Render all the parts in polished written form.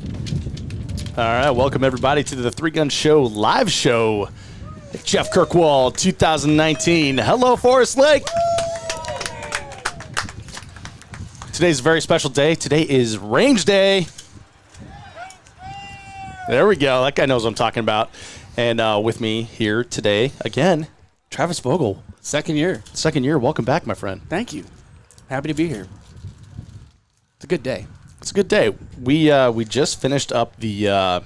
All right, welcome everybody to the Three Gun Show live show. Jeff Kirkwall, 2019. Hello, Forest Lake. Today's a very special day. Today is Range Day. There we go. That guy knows what I'm talking about. And with me here today, again, Travis Vogel. Second year. Second year. Welcome back, my friend. Thank you. Happy to be here. It's a good day. It's a good day. We just finished up the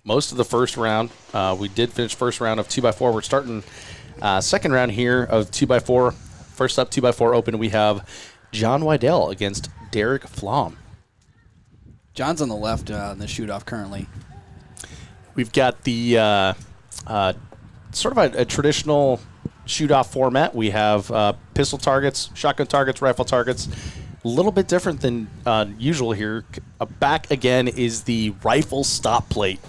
most of the first round. We did finish first round of 2x4. We're starting second round here of 2x4. First up, 2x4 open, we have John Wydell against Derek Flom. John's on the left in the shoot-off currently. We've got the sort of a traditional shoot-off format. We have pistol targets, shotgun targets, rifle targets. A little bit different than usual here. Back again is the rifle stop plate,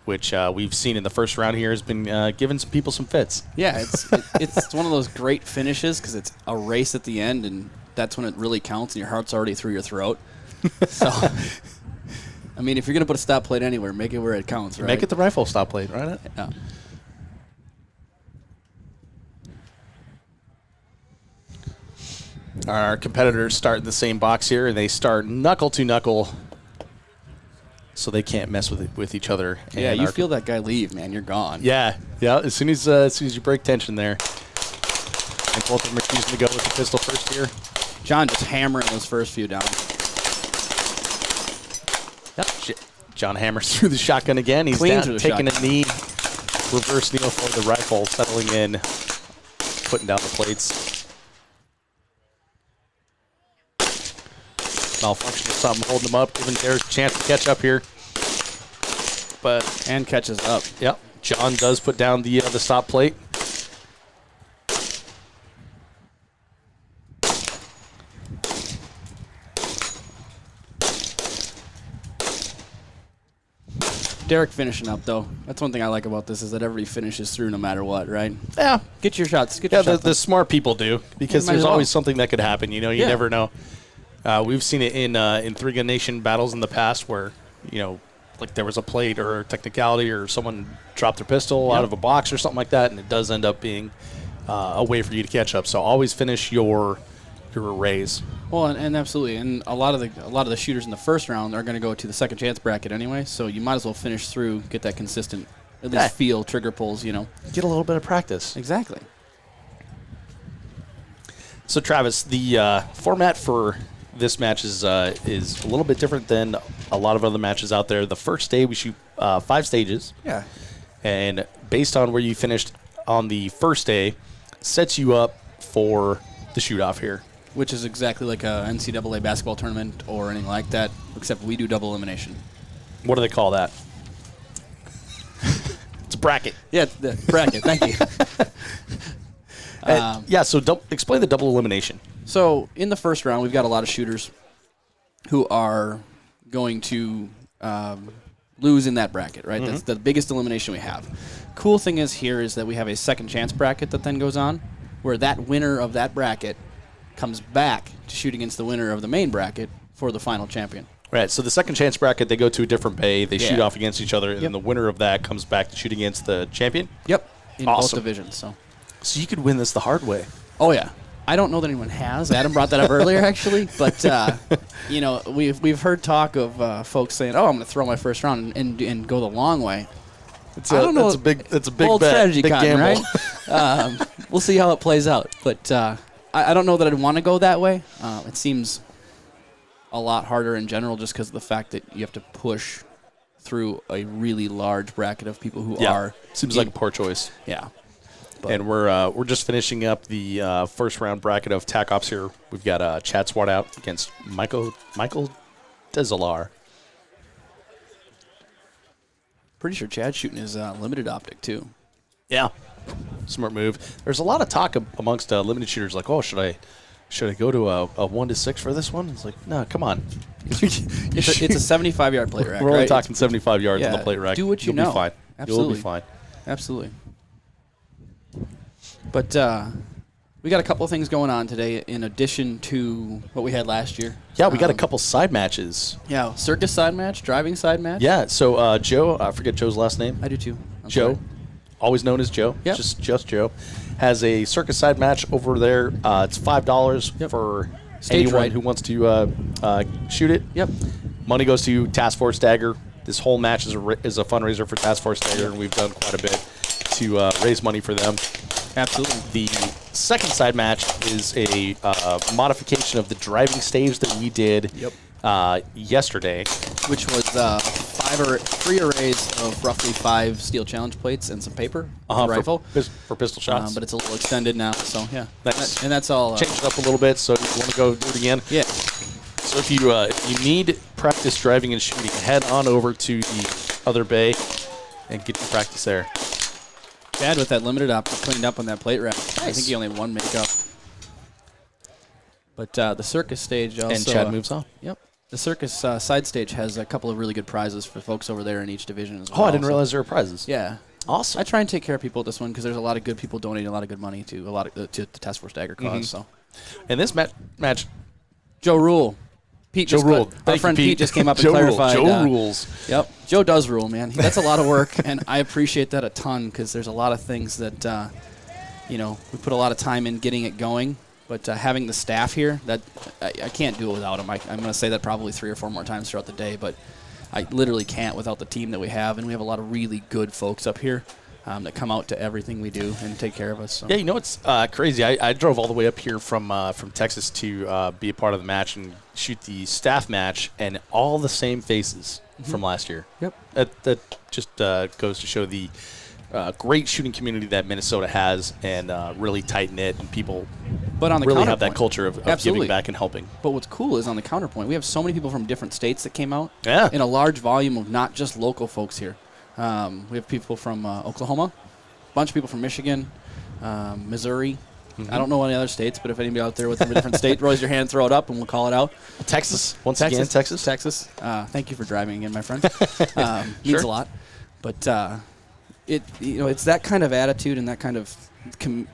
which we've seen in the first round here has been giving some people some fits. Yeah, it's one of those great finishes because it's a race at the end, and that's when it really counts, and your heart's already through your throat. So, I mean, if you're going to put a stop plate anywhere, make it where it counts, right? Make it the rifle stop plate, right? Yeah. Our competitors start in the same box here, and they start knuckle to knuckle, so they can't mess with each other. Yeah, you feel that guy leave, man. You're gone. Yeah. As soon as you break tension there, and both of them are choosing to go with the pistol first here. John just hammering those first few down. Yep. John hammers through the shotgun again. He's Clean down, through the taking shotgun. a knee, reverse kneel for the rifle, settling in, putting down the plates. Malfunction or something, holding him up, giving Derek a chance to catch up here. And catches up. Yep. John does put down the stop plate. Derek finishing up, though. That's one thing I like about this is that everybody finishes through no matter what, right? Yeah. Get your shots. Get your shots. The smart people do, because Might there's as well. always something that could happen. You Yeah. never know. We've seen it in Three Gun Nation battles in the past where, like there was a plate or a technicality or someone dropped their pistol out of a box or something like that, and it does end up being a way for you to catch up. So always finish your arrays. Well, and absolutely, and a lot of the shooters in the first round are going to go to the second chance bracket anyway. So you might as well finish through, get that consistent, at least feel trigger pulls. Get a little bit of practice. Exactly. So Travis, the format for this match is a little bit different than a lot of other matches out there. The first day we shoot 5 stages. Yeah. And based on where you finished on the first day, sets you up for the shoot-off here. Which is exactly like a NCAA basketball tournament or anything like that, except we do double elimination. What do they call that? It's a bracket. Yeah, the bracket. Thank you. So explain the double elimination. So in the first round, we've got a lot of shooters who are going to lose in that bracket, right? Mm-hmm. That's the biggest elimination we have. Cool thing is here is that we have a second chance bracket that then goes on, where that winner of that bracket comes back to shoot against the winner of the main bracket for the final champion. Right, so the second chance bracket, they go to a different bay, they shoot off against each other, and then the winner of that comes back to shoot against the champion? Yep, in Awesome. both divisions. So you could win this the hard way. Oh, yeah. I don't know that anyone has. Adam brought that up earlier, actually. But, we've heard talk of folks saying, oh, I'm going to throw my first round and go the long way. It's a big bold bet, strategy, big Cotton, gamble. right? We'll see how it plays out. But I don't know that I'd want to go that way. It seems a lot harder in general just because of the fact that you have to push through a really large bracket of people who are. Seems like a poor choice. Yeah. And we're just finishing up the first round bracket of TAC Ops here. We've got Chad Swart out against Michael Desalar. Pretty sure Chad's shooting his limited optic, too. Yeah. Smart move. There's a lot of talk amongst limited shooters like, oh, should I go to a 1-6 for this one? It's like, no, come on. It's a 75-yard plate rack, We're only right? talking 75 yards on the plate rack. Do what you You'll know. be fine. Absolutely. You'll be fine. Absolutely. But We got a couple of things going on today in addition to what we had last year. Yeah, we got a couple side matches. Yeah, circus side match, driving side match. Yeah, so Joe, I forget Joe's last name. I do too. Joe, sorry. always known as Joe, Yep. just Joe, has a circus side match over there. It's $5 for Stage anyone right. who wants to shoot it. Yep. Money goes to Task Force Dagger. This whole match is a fundraiser for Task Force Dagger, and we've done quite a bit to raise money for them. Absolutely. The second side match is a modification of the driving stage that we did yesterday. Which was 3 arrays of roughly 5 steel challenge plates and some paper with a rifle. For pistol shots. But it's a little extended now, so yeah. Nice. And that's all. Change it up a little bit, so if you want to go do it again. Yeah. So if you need practice driving and shooting, head on over to the other bay and get your practice there. Chad with that limited op cleaned up on that plate rack. Nice. I think he only had 1 makeup. But the circus stage also... And Chad moves on. Yep. The circus side stage has a couple of really good prizes for folks over there in each division as well. Oh, I didn't realize there were prizes. Yeah. Awesome. I try and take care of people at this one because there's a lot of good people donating a lot of good money to to the Task Force Dagger cause. So, And this match... Joe Rule. Pete Joe ruled. Our friend Pete just came up and clarified. Joe rules. Yep. Joe does rule, man. That's a lot of work, and I appreciate that a ton because there's a lot of things that, we put a lot of time in getting it going. But having the staff here, that I can't do it without them. I'm going to say that probably 3 or 4 more times throughout the day, but I literally can't without the team that we have, and we have a lot of really good folks up here that come out to everything we do and take care of us. So. Yeah, it's crazy. I drove all the way up here from Texas to be a part of the match and shoot the staff match, and all the same faces from last year. Yep. That just goes to show the great shooting community that Minnesota has, and really tight-knit, and people but on the really have that culture of Absolutely. giving back and helping. But what's cool is on the counterpoint, we have so many people from different states that came out in a large volume of not just local folks here. We have people from Oklahoma, a bunch of people from Michigan, Missouri. I don't know any other states, but if anybody out there with a different state, raise your hand, throw it up, and we'll call it out. Texas. Again, Texas. Thank you for driving again, my friend. Means a lot. But it's that kind of attitude and that kind of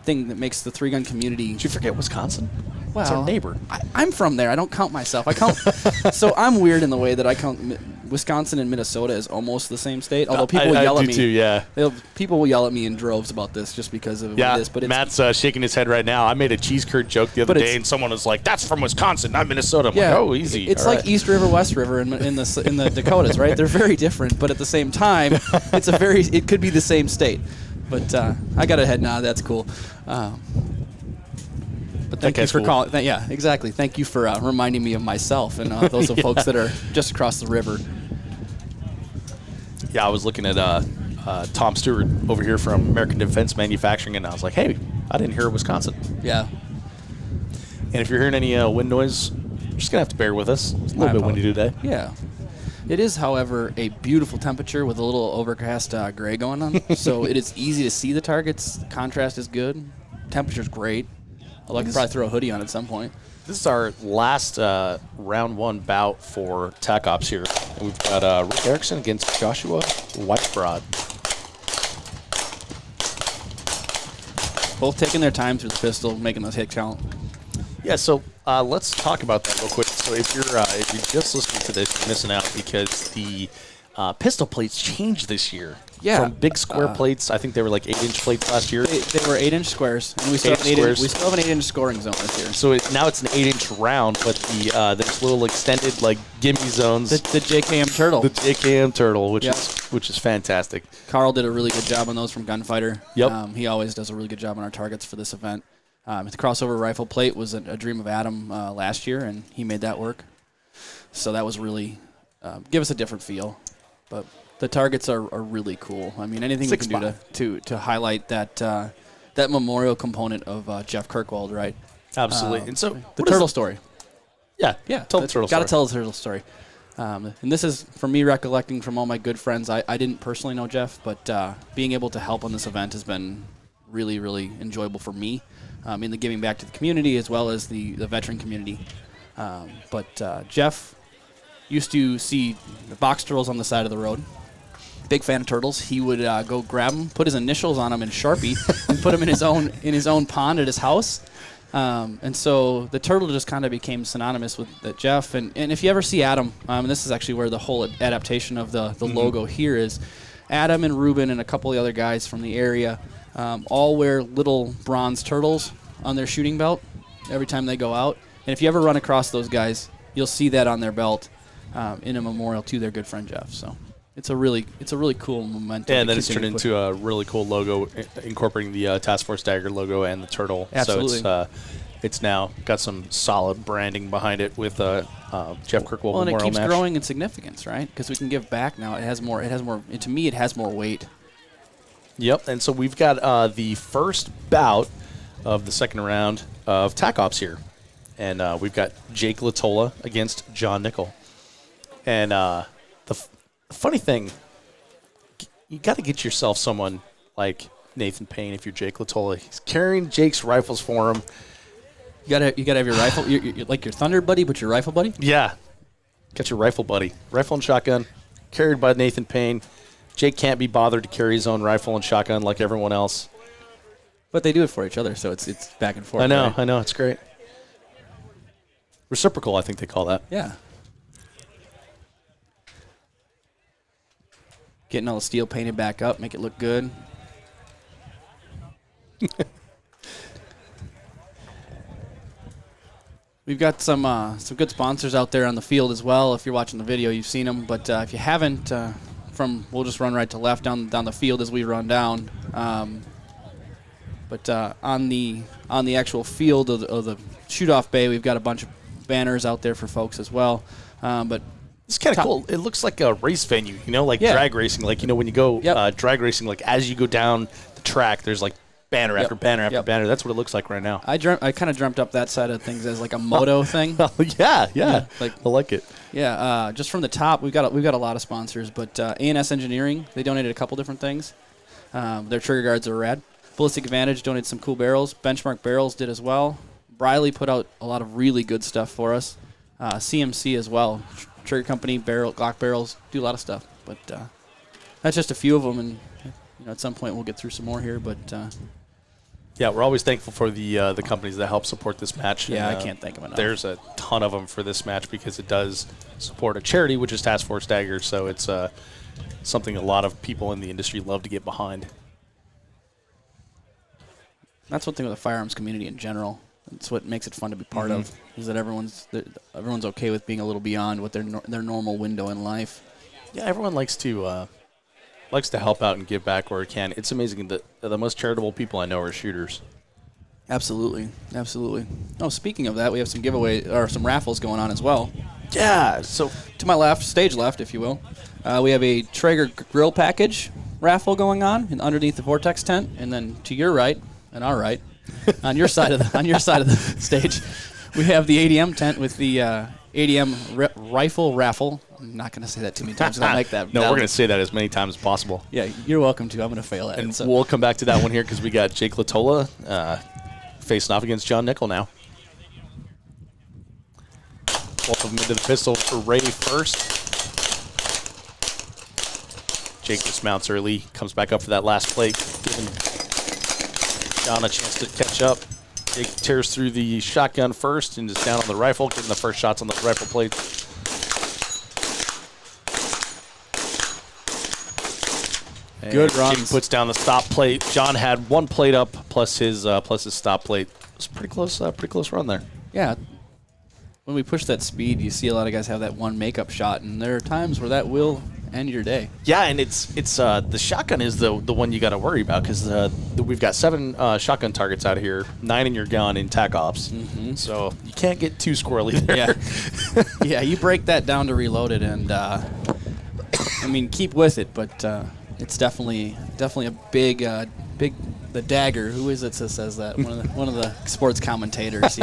thing that makes the 3-gun community. Did you forget Wisconsin? Well, it's our neighbor. I'm from there. I don't count myself. I count. So I'm weird in the way that I count Wisconsin and Minnesota as almost the same state. Although people will yell at me. Too, yeah. People will yell at me in droves about this just because of what it is. But Matt's shaking his head right now. I made a cheese curd joke the other day, and someone was like, "That's from Wisconsin, not Minnesota." I'm like, "Oh, easy." It's like East River, West River in the Dakotas, right? They're very different, but at the same time, it could be the same state. But I got a head nod. That's cool. But thank you for calling. Yeah, exactly. Thank you for reminding me of myself and those folks that are just across the river. Yeah, I was looking at Tom Stewart over here from American Defense Manufacturing, and I was like, hey, I didn't hear Wisconsin. Yeah. And if you're hearing any wind noise, you're just going to have to bear with us. It's a little bit windy today. Yeah. It is, however, a beautiful temperature with a little overcast gray going on. So it is easy to see the targets. The contrast is good. Temperature's great. I'd like to probably throw a hoodie on at some point. This is our last round 1 bout for TAC Ops here. And we've got Rick Erickson against Joshua Whitebroad. Both taking their time through the pistol, making those hit count. Yeah, so let's talk about that real quick. So if you're just listening to this, you're missing out because the pistol plates changed this year. Yeah. From big square plates, I think they were like 8-inch plates last year. They were 8-inch squares, and we still have an 8-inch scoring zone this year. So now it's an 8-inch round, but there's little extended like gimme zones. The JKM turtle. The JKM turtle, which is fantastic. Carl did a really good job on those from Gunfighter. Yep. He always does a really good job on our targets for this event. The crossover rifle plate was a dream of Adam last year, and he made that work. So that was really give us a different feel. But the targets are really cool. I mean, anything we can do to highlight that memorial component of Jeff Kirkwald, right? Absolutely. And so the turtle story. Yeah. Tell the turtle story. Got to tell the turtle story. And this is, for me, recollecting from all my good friends. I didn't personally know Jeff, but being able to help on this event has been really, really enjoyable for me. In the giving back to the community as well as the veteran community. But Jeff used to see the box turtles on the side of the road. Big fan of turtles. He would go grab them, put his initials on them in Sharpie, and put them in his own pond at his house. And so the turtle just kind of became synonymous with Jeff. And if you ever see Adam, and this is actually where the whole adaptation of the logo here is, Adam and Ruben and a couple of the other guys from the area all wear little bronze turtles on their shooting belt every time they go out. And if you ever run across those guys, you'll see that on their belt in a memorial to their good friend Jeff. So it's a really cool momentum. Yeah, and then it's turned into a really cool logo incorporating the Task Force Dagger logo and the turtle. Absolutely. So it's now got some solid branding behind it with Jeff Kirkwell well, and Memorial it keeps match. growing in significance, right? Because we can give back now. It has more. To me, it has more weight. Yep, and so we've got the first bout of the second round of TAC Ops here. And we've got Jake Latola against John Nickel. And the funny thing, you got to get yourself someone like Nathan Payne if you're Jake Latola. He's carrying Jake's rifles for him. You gotta have your rifle, you're like your thunder buddy, but your rifle buddy. Yeah, got your rifle buddy, rifle and shotgun, carried by Nathan Payne. Jake can't be bothered to carry his own rifle and shotgun like everyone else. But they do it for each other, so it's back and forth. I know, right? I know, it's great. Reciprocal, I think they call that. Yeah. Getting all the steel painted back up, make it look good. We've got some good sponsors out there on the field as well. If you're watching the video, you've seen them. But if you haven't, we'll just run right to left down the field as we run down. But on the actual field of the shoot-off bay, we've got a bunch of banners out there for folks as well. But it's kind of cool. It looks like a race venue, like drag racing. Like, when you go drag racing, like as you go down the track, there's like banner after banner after banner. That's what it looks like right now. I kind of dreamt up that side of things as like a moto thing. Oh, yeah. Like, I like it. Yeah, just from the top, we've got a lot of sponsors, but A&S Engineering, they donated a couple different things. Their trigger guards are rad. Ballistic Advantage donated some cool barrels. Benchmark Barrels did as well. Briley put out a lot of really good stuff for us. CMC as well. Trigger Company, Glock barrels, do a lot of stuff. But that's just a few of them, and at some point we'll get through some more here. But yeah, we're always thankful for the companies that help support this match. Yeah, and, I can't think of enough. There's a ton of them for this match because it does support a charity, which is Task Force Dagger. So it's something a lot of people in the industry love to get behind. That's one thing with the firearms community in general. It's what makes it fun to be part of, is that everyone's okay with being a little beyond what their normal window in life. Yeah, everyone likes to help out and give back where it can. It's amazing that the most charitable people I know are shooters. Absolutely. Oh, speaking of that, we have some some raffles going on as well. Yeah. So to my left, stage left, if you will, we have a Traeger grill package raffle going on underneath the Vortex tent, and then to your right and our right, on your side of the stage, we have the ADM tent with the ADM rifle raffle. I'm not going to say that too many times. I'll make that. No, we're going to say that as many times as possible. Yeah, you're welcome to. I'm going to fail at it. And we'll come back to that one here because we got Jake Latola facing off against John Nickel now. Both of them into the pistol for Ray first. Jake dismounts early, comes back up for that last plate, giving John a chance to catch up. Jake tears through the shotgun first and is down on the rifle, getting the first shots on the rifle plate. Good runs. Jake puts down the stop plate. John had one plate up plus his stop plate. It's pretty close run there. Yeah. When we push that speed, you see a lot of guys have that one makeup shot, and there are times where that will end your day. Yeah, and it's the shotgun is the one you got to worry about because we've got 7 shotgun targets out here, 9 in your gun in TAC Ops, so you can't get too squirrely there. Yeah, yeah, you break that down to reload it, and keep with it, but it's definitely a big. The dagger. Who is it that says that? One of the sports commentators,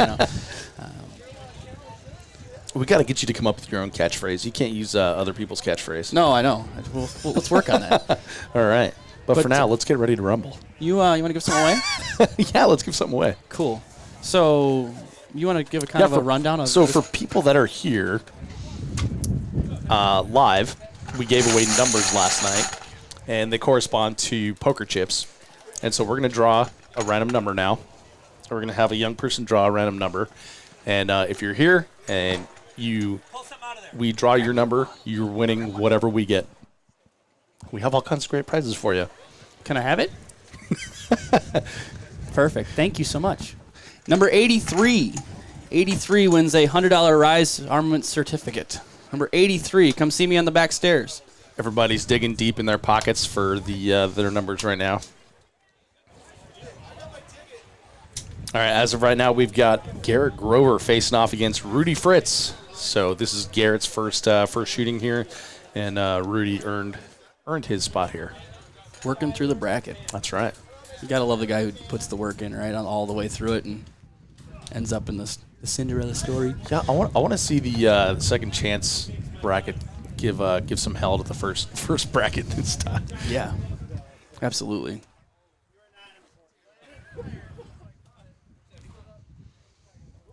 We got to get you to come up with your own catchphrase. You can't use other people's catchphrase. No, I know. Well, let's work on that. All right. But for now, let's get ready to rumble. You want to give something away? Yeah, let's give something away. Cool. So you want to give a rundown of So for people that are here live, we gave away numbers last night, and they correspond to poker chips. And so we're going to draw a random number now, we're going to have a young person draw a random number. And if you're here and we draw your number, you're winning whatever we get. We have all kinds of great prizes for you. Can I have it? Perfect. Thank you so much. Number 83. 83 wins a $100 Rise Armament certificate. Number 83, come see me on the back stairs. Everybody's digging deep in their pockets for their numbers right now. All right, as of right now, we've got Garrett Grover facing off against Rudy Fritz. So this is Garrett's first shooting here, and Rudy earned his spot here. Working through the bracket. That's right. You gotta love the guy who puts the work in, right, on all the way through it and ends up in the Cinderella story. Yeah, I want to see the second chance bracket give some hell to the first bracket this time. Yeah, absolutely.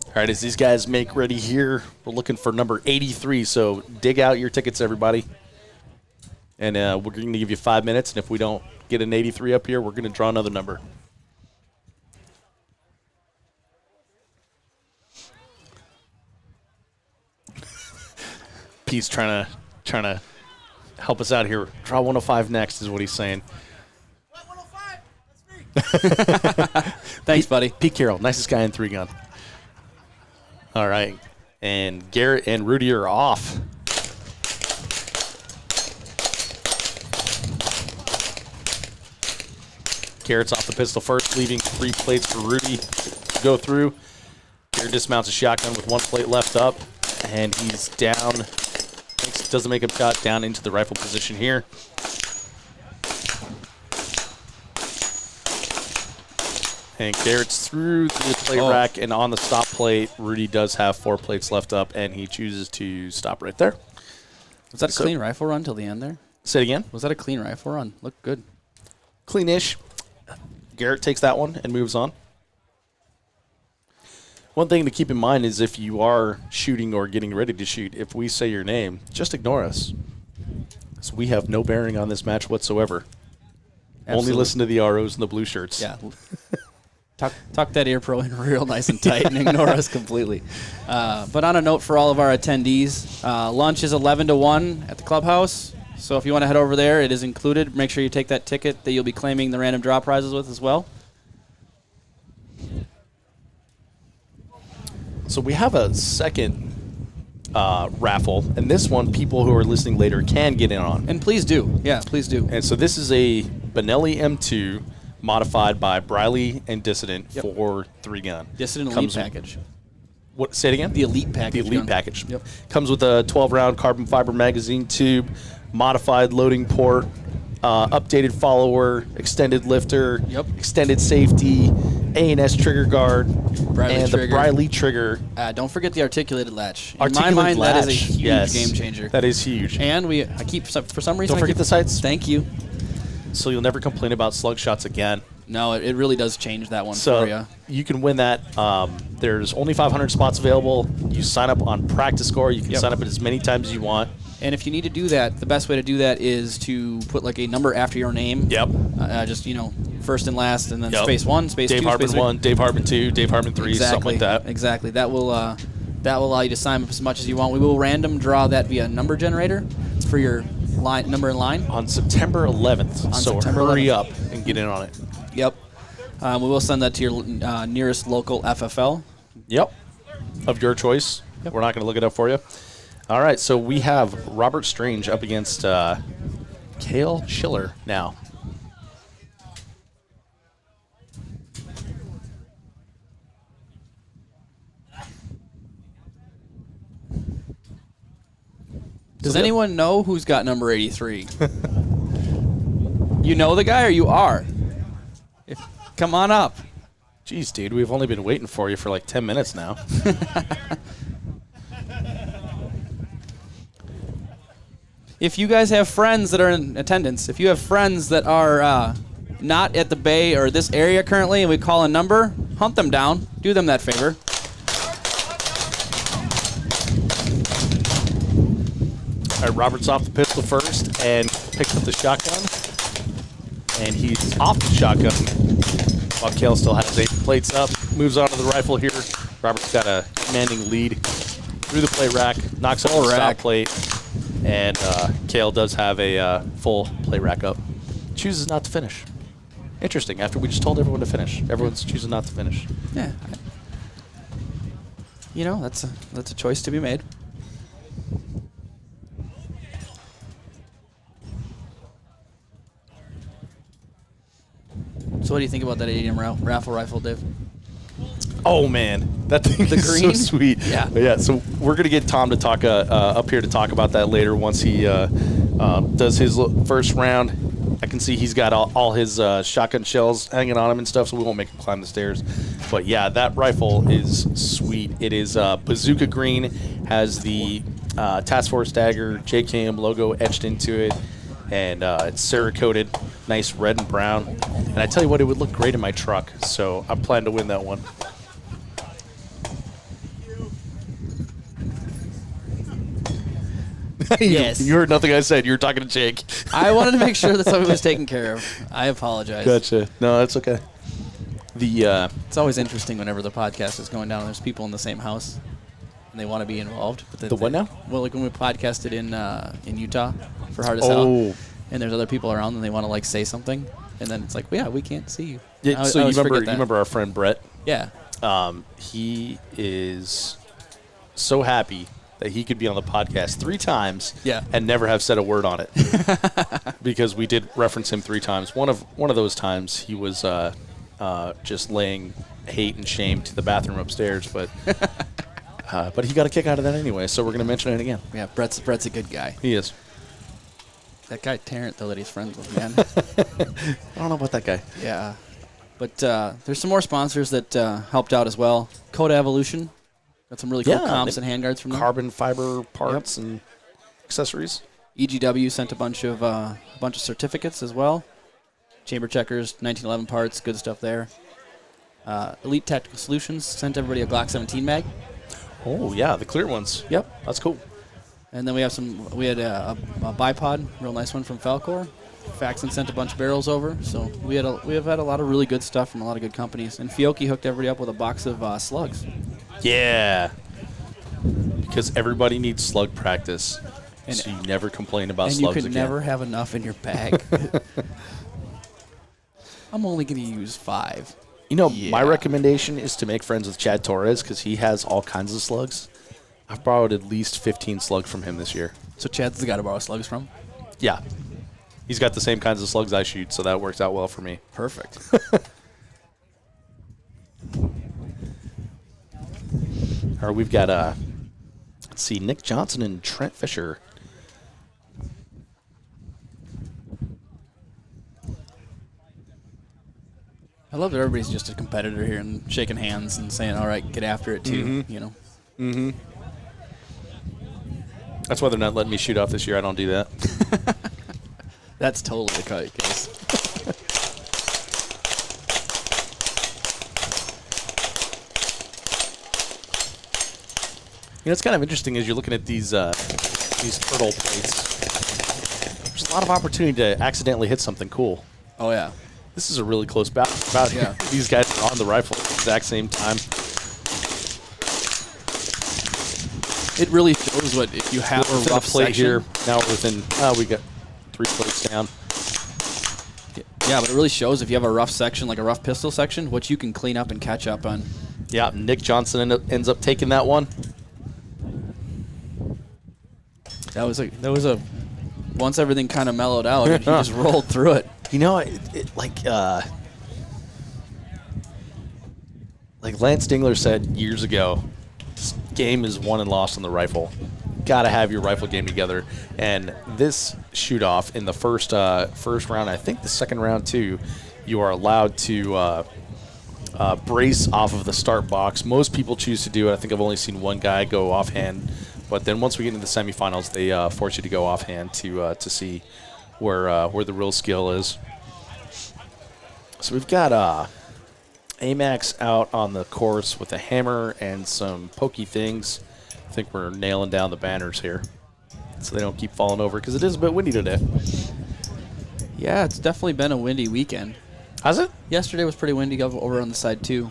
All right, as these guys make ready here, we're looking for number 83. So dig out your tickets, everybody. And we're going to give you 5 minutes, and if we don't get an 83 up here, we're going to draw another number. Pete's trying to help us out here. Draw 105 next is what he's saying. What, 105? That's me. Thanks, buddy. Pete Carroll, nicest guy in 3-gun. All right, and Garrett and Rudy are off. Garrett's off the pistol first, leaving 3 plates for Rudy to go through. Garrett dismounts a shotgun with 1 plate left up, and he's down. Doesn't make a shot down into the rifle position here. And Garrett's through the plate rack and on the stop plate. Rudy does have 4 plates left up, and he chooses to stop right there. Was that a clean rifle run till the end there? Say it again. Was that a clean rifle run? Looked good. Cleanish. Garrett takes that one and moves on. One thing to keep in mind is if you are shooting or getting ready to shoot, if we say your name, just ignore us. So we have no bearing on this match whatsoever. Absolutely. Only listen to the ROs and the blue shirts. Yeah. Tuck that ear pro in real nice and tight and ignore us completely. But on a note for all of our attendees, lunch is 11 to 1 at the clubhouse. So if you want to head over there, it is included. Make sure you take that ticket that you'll be claiming the random draw prizes with as well. So we have a second raffle, and this one people who are listening later can get in on. And please do. Yeah, please do. And so this is a Benelli M2 modified by Briley and Dissident for 3-gun. Dissident Elite package. What? Say it again? The Elite package. The Elite package. Yep. Comes with a 12-round carbon fiber magazine tube, modified loading port, updated follower, extended lifter, extended safety, A&S trigger guard, and the Briley trigger. Don't forget the articulated latch. In Articulated my mind, latch. that is a huge game changer. That is huge. And I keep, for some reason, Don't forget the sights. Thank you. So you'll never complain about slug shots again. No, it really does change that one for you. So you can win that. There's only 500 spots available. You sign up on Practice Score. You can sign up as many times as you want. And if you need to do that, the best way to do that is to put like a number after your name. Yep. Just, first and last, and then space 1, space 2, Dave Harbin 1, Dave Harbin 2, Dave Harbin 3, something like that. Exactly. That will allow you to sign up as much as you want. We will random draw that via number generator for your number in line. On September 11th. So hurry up and get in on it. Yep. We will send that to your nearest local FFL. Yep. Of your choice. Yep. We're not going to look it up for you. All right, so we have Robert Strange up against Cale Schiller now. Does anyone know who's got number 83? You know the guy, or you are? Come on up. Jeez, dude, we've only been waiting for you for like 10 minutes now. If you guys have friends that are in attendance, if you have friends that are not at the Bay or this area currently and we call a number, hunt them down. Do them that favor. All right, Robert's off the pistol first and picks up the shotgun. And he's off the shotgun while Cale still has 8 plates up. moves on to the rifle here. Robert's got a commanding lead through the plate rack, knocks up the stop plate, and Kale does have a full plate rack up. Chooses not to finish. Interesting. After we just told everyone to finish, everyone's choosing not to finish. Yeah. You know, that's a choice to be made. So what do you think about that 80M raffle rifle, Dave? Oh man, that thing The is green? so sweet. Yeah. Yeah. So we're gonna get Tom to talk up here to talk about that later once he does his first round. I can see he's got all his shotgun shells hanging on him and stuff, so we won't make him climb the stairs. But yeah, that rifle is sweet. It is bazooka green, has the Task Force Dagger JKM logo etched into it, and it's Cerakoted, nice red and brown. And I tell you what, it would look great in my truck, so I plan to win that one. Yes. You heard nothing I said. You were talking to Jake. I wanted to make sure that something was taken care of. I apologize. Gotcha. No, that's okay. It's always interesting whenever the podcast is going down and there's people in the same house and they want to be involved. But The what now? Well, like when we podcasted in Utah for Hard as Hell, and there's other people around and they want to like say something, and then it's like, well, yeah, we can't see you. Yeah, I so you always forget remember that. our friend Brett? Yeah. He is so happy that he could be on the podcast 3 times and never have said a word on it. Because we did reference him 3 times. One of those times he was just laying hate and shame to the bathroom upstairs, but he got a kick out of that anyway, so we're going to mention it again. Yeah, Brett's a good guy. He is. That guy Tarrant, though, that he's friends with, man. I don't know about that guy. Yeah. But there's some more sponsors that helped out as well. Coda Evolution. Got some really cool comps and handguards from them. Carbon fiber parts and accessories. EGW sent a bunch of certificates as well. Chamber Checkers, 1911 parts, good stuff there. Elite Tactical Solutions sent everybody a Glock 17 mag. Oh yeah, the clear ones. Yep. That's cool. And then we had a bipod, real nice one from Falcor. Faxon sent a bunch of barrels over, so we have had a lot of really good stuff from a lot of good companies. And Fiocchi hooked everybody up with a box of slugs. Yeah, because everybody needs slug practice, and so you never complain about and slugs you can again. never have enough in your bag. I'm only going to use 5. You know, my recommendation is to make friends with Chad Torres because he has all kinds of slugs. I've borrowed at least 15 slugs from him this year. So Chad's the guy to borrow slugs from? Yeah. He's got the same kinds of slugs I shoot, so that works out well for me. Perfect. All right, we've got, let's see, Nick Johnson and Trent Fisher. I love that everybody's just a competitor here and shaking hands and saying, all right, get after it too, you know. Mm-hmm. That's why they're not letting me shoot off this year. I don't do that. That's totally the case. You know, it's kind of interesting as you're looking at these turtle plates. There's a lot of opportunity to accidentally hit something cool. Oh, yeah. This is a really close bout here. These guys are on the rifle at the exact same time. It really shows what if you have a rough plate section. here. Now we're within, we got 3 plates down. Yeah, but it really shows if you have a rough section, like a rough pistol section, what you can clean up and catch up on. Yeah, Nick Johnson ends up taking that one. That was a once everything kind of mellowed out, he just rolled through it. You know, like Lance Dingler said years ago, this game is won and lost on the rifle. Got to have your rifle game together. And this shoot-off in the first round, I think the second round too, you are allowed to brace off of the start box. Most people choose to do it. I think I've only seen one guy go offhand. But then once we get into the semifinals, they force you to go offhand to see where the real skill is. So we've got Amax out on the course with a hammer and some pokey things. I think we're nailing down the banners here so they don't keep falling over because it is a bit windy today. Yeah, it's definitely been a windy weekend. Has it? Yesterday was pretty windy over on the side too.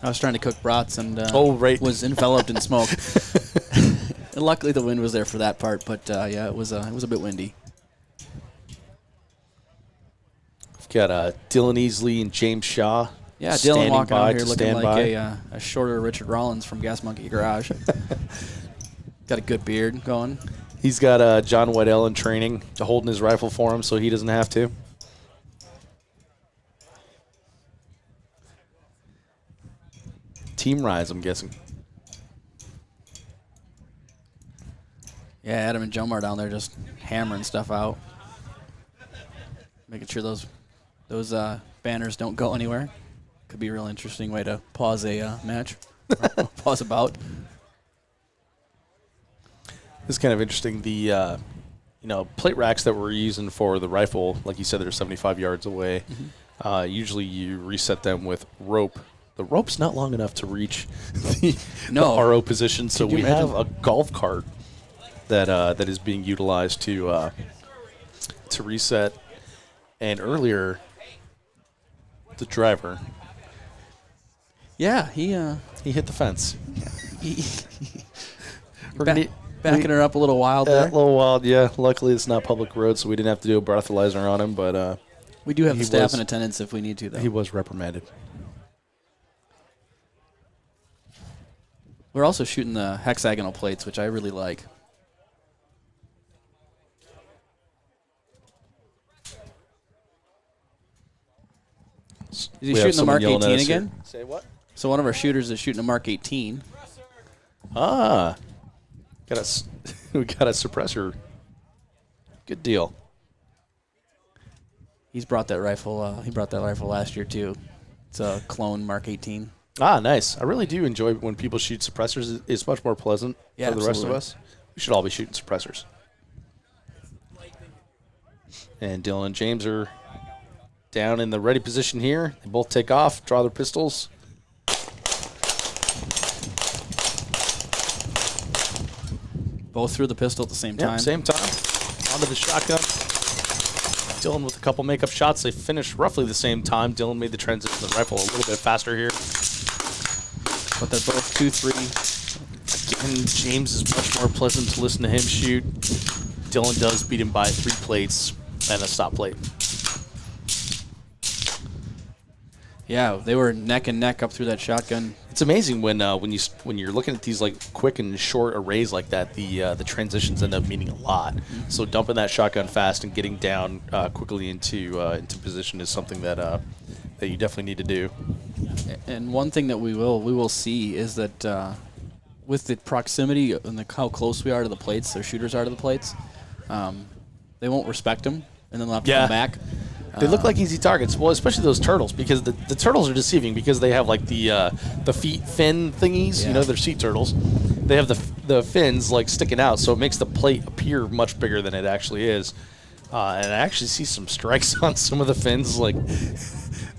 I was trying to cook brats and was enveloped in smoke. And luckily the wind was there for that part, but yeah, it was a bit windy. We've got Dylan Easley and James Shaw. Yeah, Dylan walking out here looking like by. a shorter Richard Rollins from Gas Monkey Garage. Got a good beard going. He's got John Whitell in training, holding his rifle for him so he doesn't have to. Team Rise, I'm guessing. Yeah, Adam and Jomar down there just hammering stuff out. Making sure those banners don't go anywhere. Could be a real interesting way to pause a match. Pause a bout. This is kind of interesting. The plate racks that we're using for the rifle, like you said, they're 75 yards away. Mm-hmm. Usually you reset them with rope. The rope's not long enough to reach the RO position, so we have a golf cart that is being utilized to reset. And earlier, the driver, he hit the fence. Backing her up a little wild there. A little wild, yeah. Luckily, it's not public road, so we didn't have to do a breathalyzer on him. But we do have the staff in attendance if we need to, though. He was reprimanded. We're also shooting the hexagonal plates, which I really like. Is he shooting the Mark 18 again? Say what? So one of our shooters is shooting a Mark 18. Ah. We got a suppressor. Good deal. He's brought that rifle. He brought that rifle last year too. It's a clone Mark 18. Ah, nice. I really do enjoy when people shoot suppressors. It's much more pleasant for the rest of us. We should all be shooting suppressors. And Dylan and James are down in the ready position here. They both take off, draw their pistols. Both threw the pistol at the same time. Same time. Onto the shotgun. Dylan with a couple makeup shots. They finished roughly the same time. Dylan made the transition to the rifle a little bit faster here. But they're both 2-3. Again, James is much more pleasant to listen to him shoot. Dylan does beat him by 3 plates and a stop plate. Yeah, they were neck and neck up through that shotgun. It's amazing when you're looking at these like quick and short arrays like that, the transitions end up meaning a lot. Mm-hmm. So dumping that shotgun fast and getting down quickly into position is something that you definitely need to do. And one thing that we will see is that with the proximity and how close we are to the plates, their shooters are to the plates, they won't respect them, and then they'll have to come back. They look like easy targets. Well, especially those turtles, because the turtles are deceiving because they have like the feet fin thingies. Yeah. You know, they're sea turtles. They have the fins like sticking out, so it makes the plate appear much bigger than it actually is. And I actually see some strikes on some of the fins. Like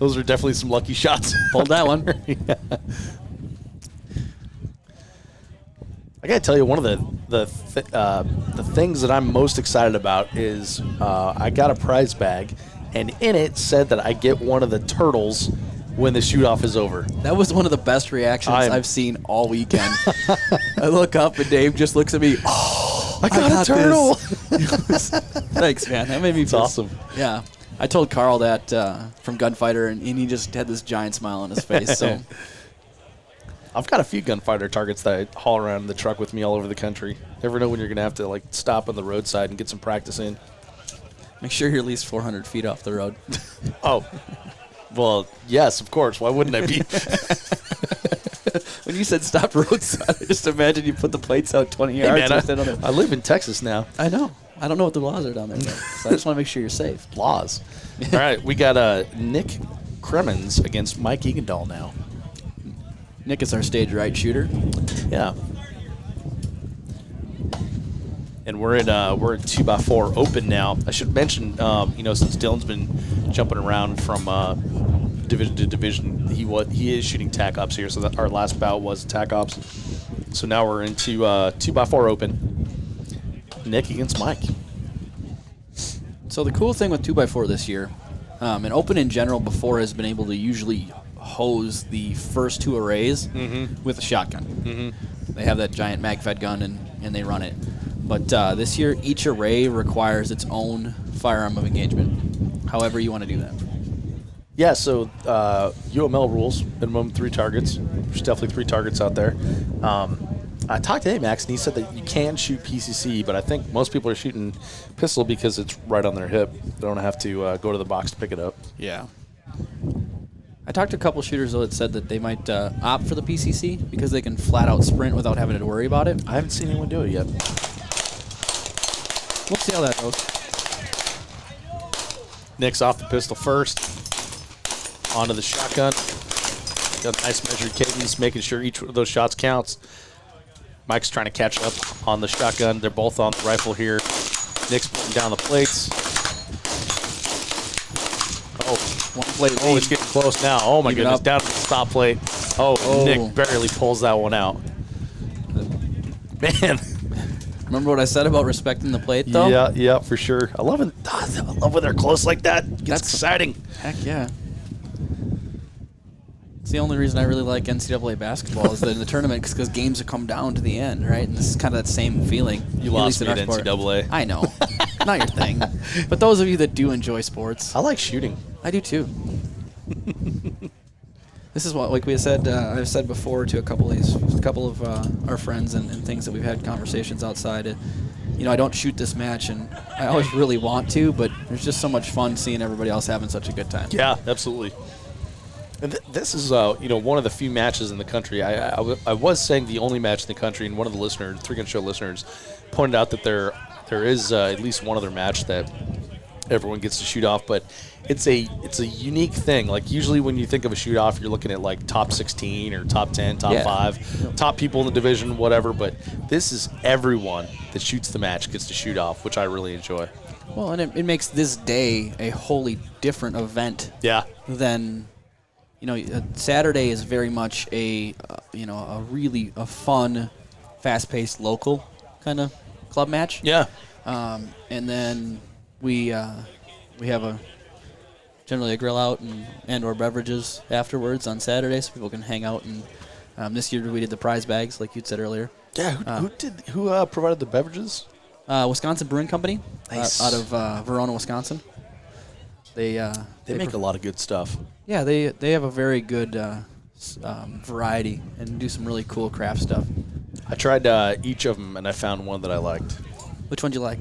those are definitely some lucky shots. Hold that one. Yeah. I gotta tell you, one of the things that I'm most excited about is I got a prize bag. And in it said that I get one of the turtles when the shoot-off is over. That was one of the best reactions I've seen all weekend. I look up and Dave just looks at me. Oh, I got a turtle. Thanks, man. That made me feel awesome. Yeah. I told Carl that from Gunfighter, and he just had this giant smile on his face. So I've got a few Gunfighter targets that I haul around in the truck with me all over the country. Never know when you're going to have to like stop on the roadside and get some practice in. Make sure you're at least 400 feet off the road. Oh, well, yes, of course. Why wouldn't I be? When you said stop roadside, I just imagine you put the plates out 20 yards. Hey man, I live in Texas now. I know. I don't know what the laws are down there, so I just want to make sure you're safe. Laws. All right, we got Nick Cremens against Mike Egendahl now. Nick is our stage right shooter. Yeah. And we're in 2x4 open now. I should mention, since Dylan's been jumping around from division to division, he is shooting tac ops here. So that our last bout was tac ops. So now we're into 2x4 open. Nick against Mike. So the cool thing with 2x4 this year, and open in general before has been able to usually hose the first 2 arrays with a shotgun. They have that giant mag-fed gun, and they run it. But this year, each array requires its own firearm of engagement, however you want to do that. Yeah, so UML rules, minimum 3 targets. There's definitely 3 targets out there. I talked to Max, and he said that you can shoot PCC, but I think most people are shooting pistol because it's right on their hip. They don't have to go to the box to pick it up. Yeah. I talked to a couple shooters, though, that said that they might opt for the PCC because they can flat-out sprint without having to worry about it. I haven't seen anyone do it yet. We'll see how that goes. Nick's off the pistol first. Onto the shotgun. Got a nice measured cadence, making sure each of those shots counts. Mike's trying to catch up on the shotgun. They're both on the rifle here. Nick's putting down the plates. Oh, One plate oh, lead. it's getting close now. Oh, my Keep it goodness. up. Down to the stop plate. Oh, Oh. Nick barely pulls that one out. Man. Remember what I said about respecting the plate, though? Yeah, for sure. I love when they're close like that. It gets exciting. Heck yeah. It's the only reason I really like NCAA basketball is that in the tournament because games have come down to the end, right? And this is kind of that same feeling. You at lost least in me at our sport. NCAA. I know. Not your thing. But those of you that do enjoy sports, I like shooting. I do too. This is what, like we said, I've said before to a couple of our friends and things that we've had conversations outside. I don't shoot this match, and I always really want to, but there's just so much fun seeing everybody else having such a good time. Yeah, absolutely. And this is one of the few matches in the country. I was saying the only match in the country, and one of the listeners, Three Gun Show listeners, pointed out that there is at least one other match that everyone gets to shoot off, but it's a unique thing. Like usually when you think of a shoot off, you're looking at like top 16 or top 10, top 5, top people in the division, whatever. But this is everyone that shoots the match gets to shoot off, which I really enjoy. Well, and it makes this day a wholly different event. Yeah. Than, Saturday is very much a really fun, fast-paced local kind of club match. Yeah. And then we have generally a grill out and or beverages afterwards on Saturday, so people can hang out. And this year we did the prize bags, like you'd said earlier. Yeah. Who provided the beverages? Wisconsin Brewing Company, Nice. out of Verona, Wisconsin. They make a lot of good stuff. Yeah, they have a very good variety and do some really cool craft stuff. I tried each of them, and I found one that I liked. Which one do you like?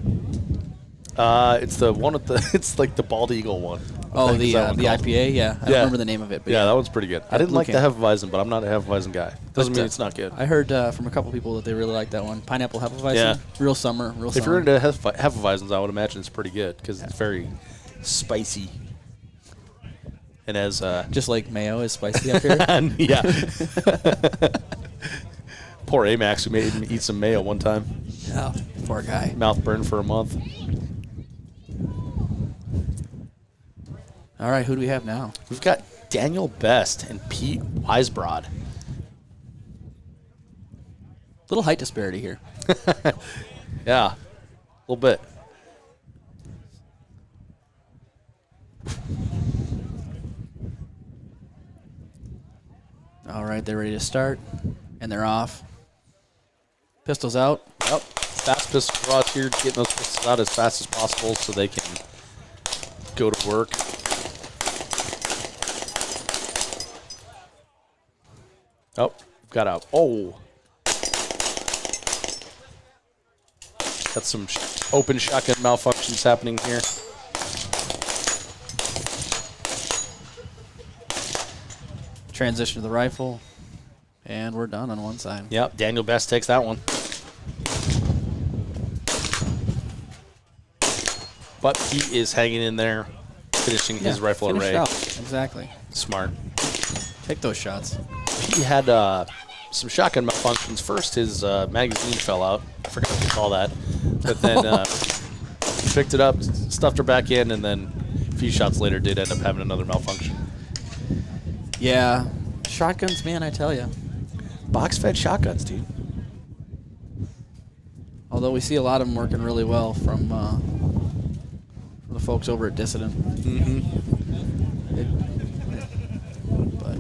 It's the one with it's like the Bald Eagle one. Oh, the IPA. Yeah, I don't remember the name of it. But yeah, that one's pretty good. I didn't like the Hefeweizen, but I'm not a Hefeweizen guy. Doesn't But, mean it's not good. I heard from a couple people that they really like that one. Pineapple Hefeweizen. Yeah. Real summer. If you're into Hefeweizens, I would imagine it's pretty good because it's very spicy. And as just like mayo is spicy up here. yeah. Poor Amax who made him eat some mayo one time. Yeah, poor guy. Mouth burned for a month. All right, who do we have now? We've got Daniel Best and Pete Weisbrod. Little height disparity here. Yeah, a little bit. All right, they're ready to start, and they're off. Pistols out. Yep. Fast pistol draws here, getting those pistols out as fast as possible so they can go to work. Oh, got out. Oh. Got some open shotgun malfunctions happening here. Transition to the rifle, and we're done on one side. Yep, Daniel Best takes that one. But he is hanging in there, finishing his rifle finish array. out. Exactly. Smart. Take those shots. He had some shotgun malfunctions. First, his magazine fell out. I forgot what to call that. But then picked it up, stuffed her back in, and then a few shots later did end up having another malfunction. Yeah. Shotguns, man, I tell you. Box-fed shotguns, dude. Although we see a lot of them working really well from the folks over at Dissident. Mm-hmm. But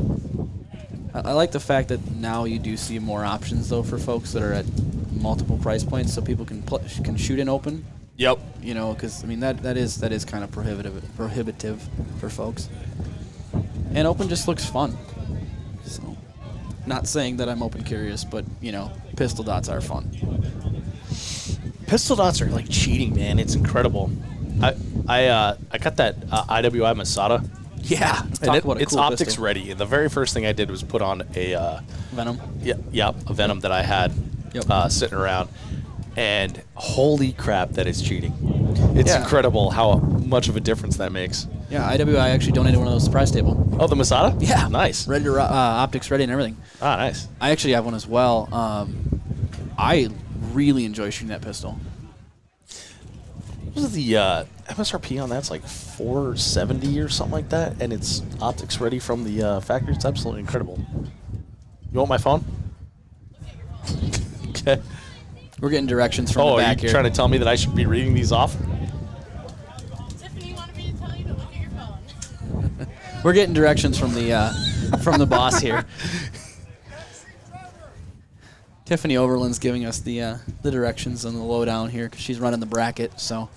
I like the fact that now you do see more options though for folks that are at multiple price points, so people can shoot in open. Yep. You know, because I mean that is kind of prohibitive for folks. And open just looks fun. So, not saying that I'm open curious, but you know, pistol dots are fun. Pistol dots are like cheating, man. It's incredible. I got that IWI Masada. Yeah, And about a it's cool optics pistol. ready. And the very first thing I did was put on a Venom. a Venom that I had sitting around. And holy crap, that is cheating. It's incredible how much of a difference that makes. Yeah, IWI actually donated one of those to Prize Table. Oh, the Masada? Yeah, Nice. ready to optics ready and everything. Ah, nice. I actually have one as well. I really enjoy shooting that pistol. What was the MSRP on that's like $470 or something like that, and it's optics ready from the factory. It's absolutely incredible. You want my phone? Okay. We're getting directions from the Are back you here. trying to tell me that I should be reading these off? Tiffany wanted me to tell you to look at your phone. We're getting directions from the boss here. Tiffany Overland's giving us the directions on the lowdown here because she's running the bracket. So.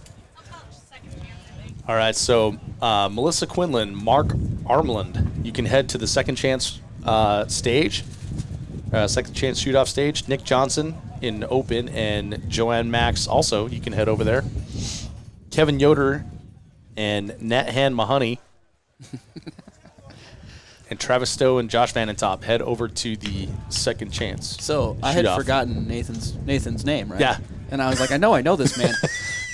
All right, so Melissa Quinlan, Mark Armland, you can head to the second chance stage, second chance shoot-off stage. Nick Johnson in open, and Joanne Max also, you can head over there. Kevin Yoder and Nathan Mahoney and Travis Stowe and Josh Vanentop head over to the second chance. So I had shoot-off. forgotten Nathan's name, right? Yeah. And I was like, I know this man.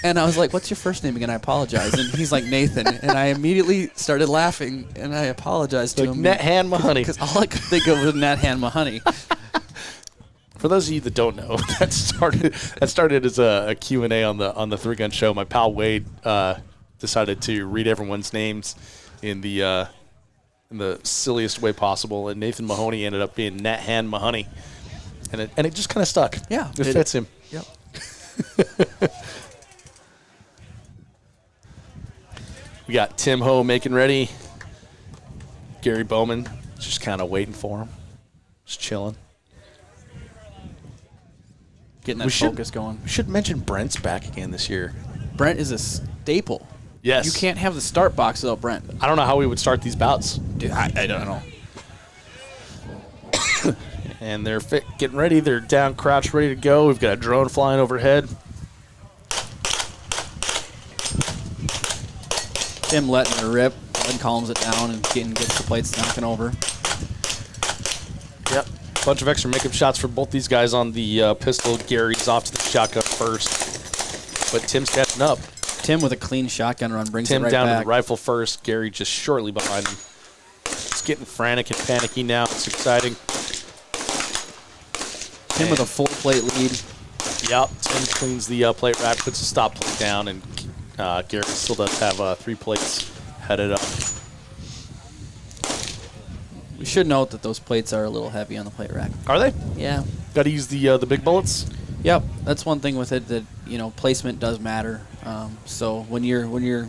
And I was like, what's your first name again? I apologize. And he's like, Nathan. And I immediately started laughing, and I apologized to Like him. Nathan Mahoney. Because all I could think of was Nathan Mahoney. For those of you that don't know, that started as a Q&A on the Three Gun Show. My pal Wade decided to read everyone's names in the silliest way possible, and Nathan Mahoney ended up being Nathan Mahoney, and it just kind of stuck. Yeah, it fits him. Yep. We got Tim Ho making ready. Gary Bowman just kind of waiting for him, just chilling. Getting that focus going. We should mention Brent's back again this year. Brent is a staple. Yes. You can't have the start box without Brent. I don't know how we would start these bouts. Dude, I don't know. And they're getting ready. They're down, crouched, ready to go. We've got a drone flying overhead. Tim letting her rip, then calms it down and gets the plates knocking over. Yep. Bunch of extra makeup shots for both these guys on the pistol. Gary's off to the shotgun first, but Tim's catching up. Tim with a clean shotgun run brings Tim it right down back. to the rifle first. Gary just shortly behind him. It's getting frantic and panicky now. It's exciting. Tim with a full plate lead. Yep. Tim cleans the plate rack, puts a stop plate down, and Gary still does have 3 plates headed up. We should note that those plates are a little heavy on the plate rack. Are they? Yeah. Got to use the big bullets. Yep. That's one thing with it that placement does matter. So when you're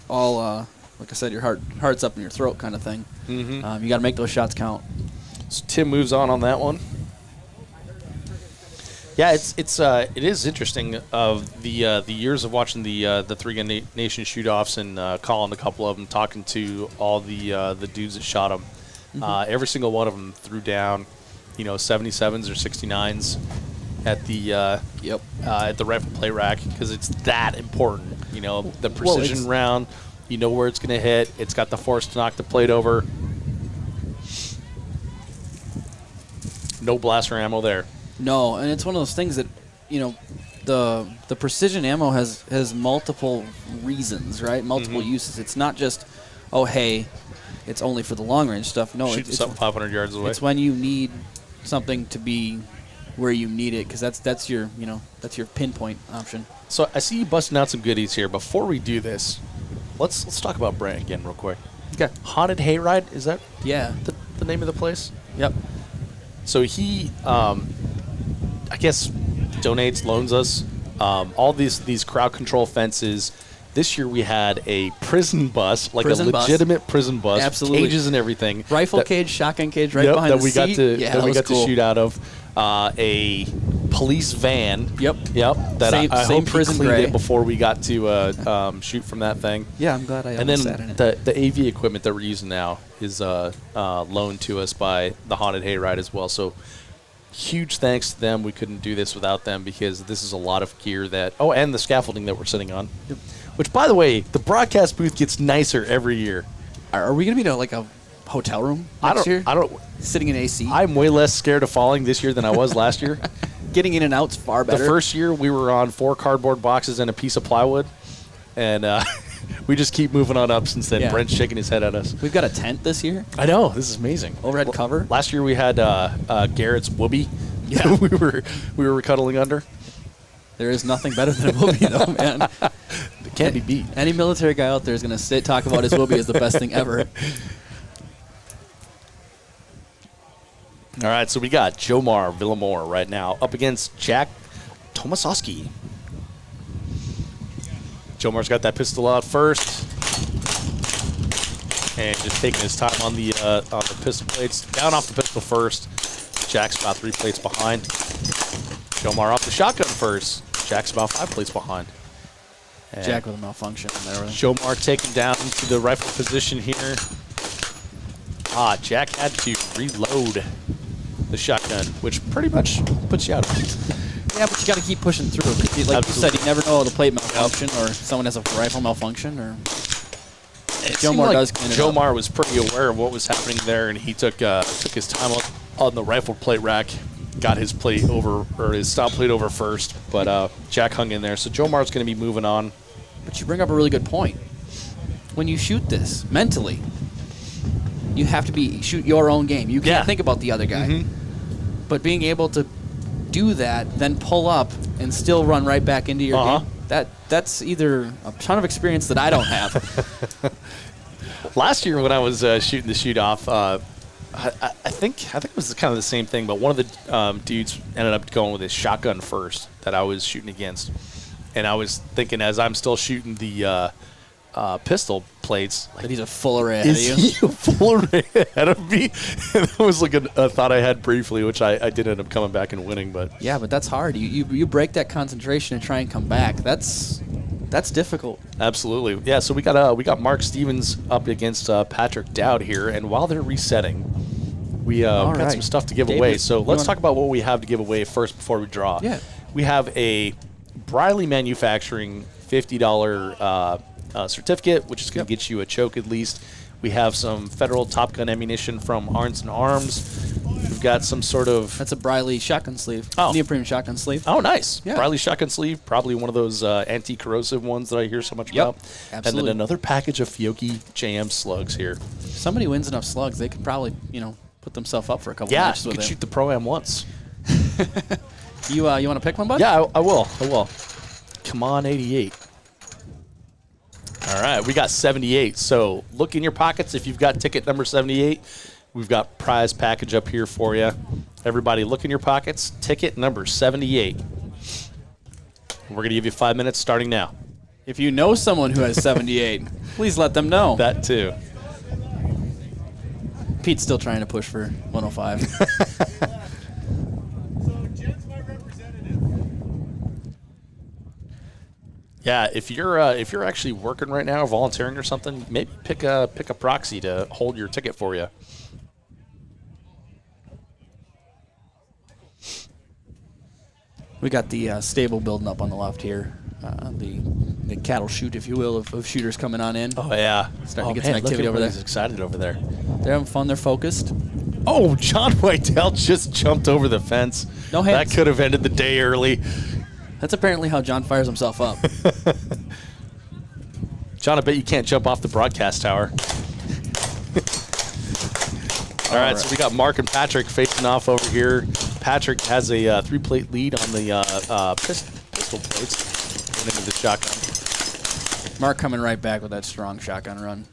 all like I said, your heart's up in your throat kind of thing. Mm-hmm. You got to make those shots count. So Tim moves on that one. Yeah, it is interesting of the years of watching the Three Gun Nation shoot-offs and calling a couple of them, talking to all the dudes that shot them. Mm-hmm. Every single one of them threw down, 77s or 69s at the rifle plate rack because it's that important. The precision round, where it's going to hit. It's got the force to knock the plate over. No blaster ammo there. No, and it's one of those things that, the precision ammo has multiple reasons, right? Multiple uses. It's not just, oh, hey, it's only for the long range stuff. No, Shoot something 500 yards away. It's when you need something to be where you need it, because that's your pinpoint option. So I see you busting out some goodies here. Before we do this, let's talk about Brent again real quick. Okay. Haunted Hayride, is that Yeah. the name of the place? Yep. So he, I guess, donates, loans us all these crowd control fences This year we had a prison bus, like Prison a bus. legitimate prison bus, Absolutely. with cages and everything. Rifle that- cage, shotgun cage, right Yep, behind that the we seat. got to yeah, that we was got cool. to shoot out of. A police van. Yep. That Same- I same hope prison he cleaned gray. it before we got to shoot from that thing. Yeah, I'm glad I And then almost sat in it. the AV equipment that we're using now is loaned to us by the Haunted Hayride as well. So huge thanks to them. We couldn't do this without them because this is a lot of gear that. Oh, and the scaffolding that we're sitting on. Yep. Which, by the way, the broadcast booth gets nicer every year. Are we going to be in like a hotel room next year? I don't. Sitting in AC? I'm way less scared of falling this year than I was last year. Getting in and out's far better. The first year we were on 4 cardboard boxes and a piece of plywood, and we just keep moving on up since then. Yeah. Brent's shaking his head at us. We've got a tent this year. I know, this is amazing. Overhead cover. Last year we had Garrett's whoopee. Yeah. we were cuddling under. There is nothing better than a whoopee, though, man. It can't be beat. Any military guy out there is going to talk about his whoopee as the best thing ever. All right, so we got Jomar Villamore right now up against Jack Tomasowski. Jomar's got that pistol out first. And just taking his time on the pistol plates. Down off the pistol first. Jack's about 3 plates behind. Jomar off the shotgun first. Jack's about 5 plates behind. And Jack with a malfunction there. Jomar taken down to the rifle position here. Jack had to reload the shotgun, which pretty much puts you out of it. Yeah, but you got to keep pushing through. Like you said, you never know the plate malfunction or someone has a rifle malfunction. Or It seemed Jomar like does clean it up. Jomar was pretty aware of what was happening there, and he took his time on the rifle plate rack, got his plate over or his stop plate over first, but Jack hung in there. So Jomar's going to be moving on. But you bring up a really good point. When you shoot this mentally, you have to shoot your own game. You can't Yeah. think about the other guy. Mhm. But being able to do that, then pull up and still run right back into your game, that's either a ton of experience that I don't have. Last year when I was shooting the shoot off, I think it was kind of the same thing, but one of the dudes ended up going with his shotgun first that I was shooting against, and I was thinking as I'm still shooting the pistol plates, like, That he's a full array ahead of you. is he a full array ahead of me? And that was like a thought I had briefly, which I did end up coming back and winning, but Yeah, but that's hard. You break that concentration and try and come back. That's difficult. absolutely, yeah. So we got Mark Stevens up against Patrick Dowd here, and while they're resetting, we got right. some stuff to give David, away. So you let's wanna- talk about what we have to give away first before we draw. Yeah. We have a Briley Manufacturing $50 certificate, which is going to get you a choke at least. We have some federal Top Gun ammunition from Arms and Arms. We've got some sort of That's a Briley shotgun sleeve. Oh. Neoprene shotgun sleeve. Oh, nice. Yeah. Briley shotgun sleeve, probably one of those anti-corrosive ones that I hear so much Yep, about. And absolutely. then another package of Fiocchi JM slugs here. Somebody wins enough slugs, they could probably, put themselves up for a couple Yeah, matches you with could it. shoot the Pro-Am once. You want to pick one, bud? Yeah, I will. Come on, 88. All right, we got 78. So look in your pockets if you've got ticket number 78. We've got prize package up here for you. Everybody, look in your pockets. Ticket number 78. We're going to give you 5 minutes starting now. If you know someone who has 78, please let them know. That too. Pete's still trying to push for 105. So Jen's my representative. Yeah, if you're actually working right now, volunteering or something, maybe pick a proxy to hold your ticket for you. We got the stable building up on the left here. The cattle chute, if you will, of shooters coming on in. Oh yeah, Starting to get some man, activity look at over there. everybody's excited over there. They're having fun. They're focused. Oh, John Whitell just jumped over the fence. No hands. That could have ended the day early. That's apparently how John fires himself up. John, I bet you can't jump off the broadcast tower. All right, so we got Mark and Patrick facing off over here. Patrick has a 3-plate lead on the pistol plates going into the shotgun. Mark coming right back with that strong shotgun run.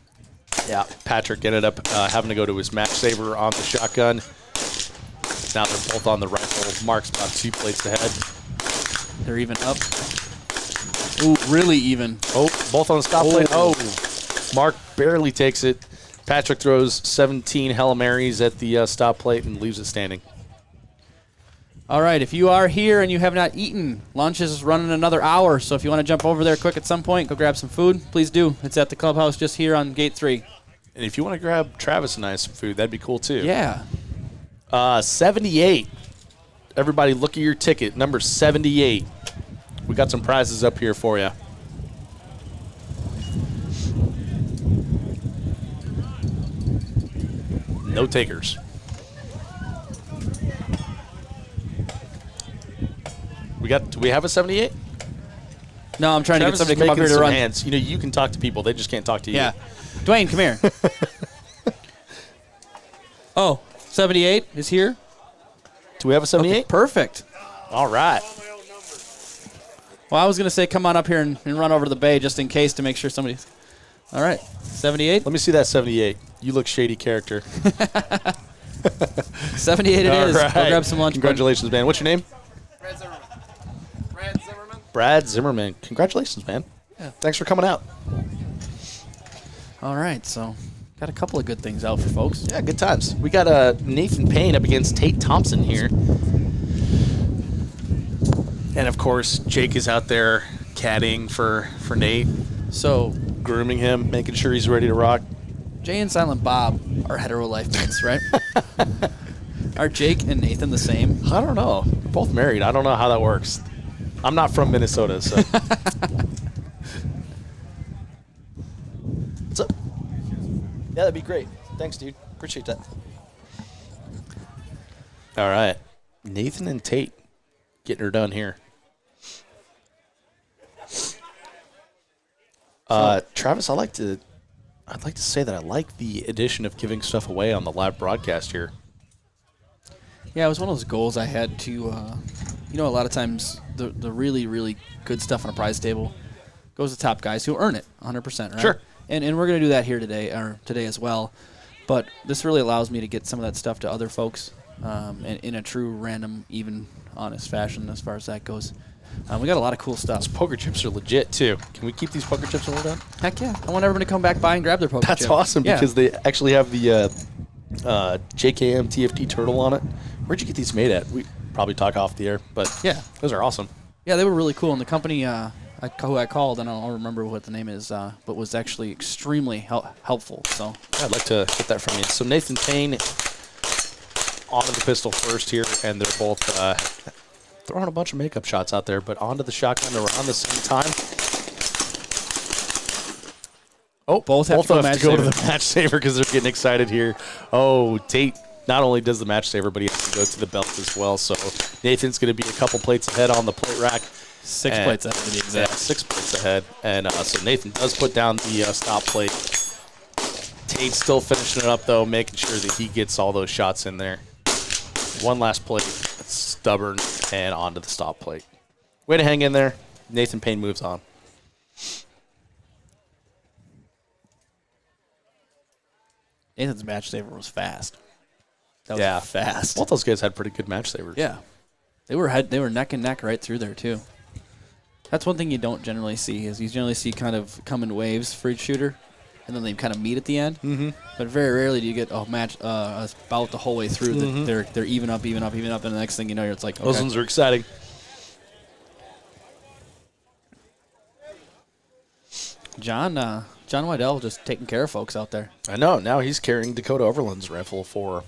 Yeah, Patrick ended up having to go to his match saver on the shotgun. Now they're both on the rifle. Mark's about 2 plates ahead. They're even up. Ooh, really even. Oh, both on the stop plate. Oh, Mark barely takes it. Patrick throws 17 Hail Marys at the stop plate and leaves it standing. All right, if you are here and you have not eaten, lunch is running another hour. So if you want to jump over there quick at some point, go grab some food, please do. It's at the clubhouse just here on Gate 3. And if you want to grab Travis and I some food, that'd be cool too. Yeah. 78. Everybody look at your ticket, number 78. We got some prizes up here for you. No takers. Do we have a 78? No, I'm trying Travis to get somebody to come up here to run. Hands. You know, you can talk to people. They just can't talk to you. Yeah. Dwayne, come here. Oh, 78 is here? Do we have a 78? Okay, perfect. All right. Well, I was going to say come on up here and run over to the bay just in case to make sure somebody's... All right, 78? Let me see that 78. You look shady character. 78 it is. Right. Go grab some lunch. Congratulations, man. What's your name? Brad Zimmerman. Brad Zimmerman. Brad Zimmerman. Congratulations, man. Yeah. Thanks for coming out. All right, so got a couple of good things out for folks. Yeah, good times. We got Nathan Payne up against Tate Thompson here. And, of course, Jake is out there caddying for Nate, So grooming him, making sure he's ready to rock. Jay and Silent Bob are hetero life mates, right? Are Jake and Nathan the same? I don't know. They're both married. I don't know how that works. I'm not from Minnesota, so. What's up? Yeah, that'd be great. Thanks, dude. Appreciate that. All right. Nathan and Tate getting her done here. Travis, I'd like to say that I like the addition of giving stuff away on the live broadcast here. Yeah, it was one of those goals I had to, a lot of times the really, really good stuff on a prize table goes to top guys who earn it 100%, right? Sure. And we're going to do that here today as well. But this really allows me to get some of that stuff to other folks in a true random, even, honest fashion as far as that goes. We got a lot of cool stuff. Those poker chips are legit, too. Can we keep these poker chips when we're done? Heck yeah. I want everyone to come back by and grab their poker That's chip. awesome Yeah. because they actually have the JKM TFT turtle on it. Where'd you get these made at? We probably talk off the air, but Yeah. those are awesome. Yeah, they were really cool. And the company who I called, and I don't remember what the name is, but was actually extremely helpful. So I'd like to get that from you. So Nathan Payne onto the pistol first here, and they're both throwing a bunch of makeup shots out there, but onto the shotgun around the same time. Oh, Both have to go match to saver. the match saver because they're getting excited here. Oh, Tate not only does the match saver, but he has to go to the belt as well. So Nathan's going to be a couple plates ahead on the plate rack. 6 plates ahead to be exact. Yeah, 6 plates ahead. And so Nathan does put down the stop plate. Tate's still finishing it up, though, making sure that he gets all those shots in there. One last plate. That's stubborn and onto the stop plate. Way to hang in there. Nathan Payne moves on. Nathan's match saver was fast. That was fast. Both those guys had pretty good match savers. Yeah. They were neck and neck right through there, too. That's one thing you don't generally see, is you generally see kind of come in waves for each shooter, and then they kind of meet at the end. Mm-hmm. But very rarely do you get a match about the whole way through. Mm-hmm. That they're even up, and the next thing you know, it's like, okay. Those ones are exciting. John Wydell just taking care of folks out there. I know. Now he's carrying Dakota Overland's rifle for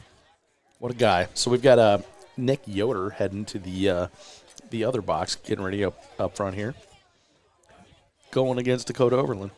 what a guy. So we've got Nick Yoder heading to the other box, getting ready up front here. Going against Dakota Overland.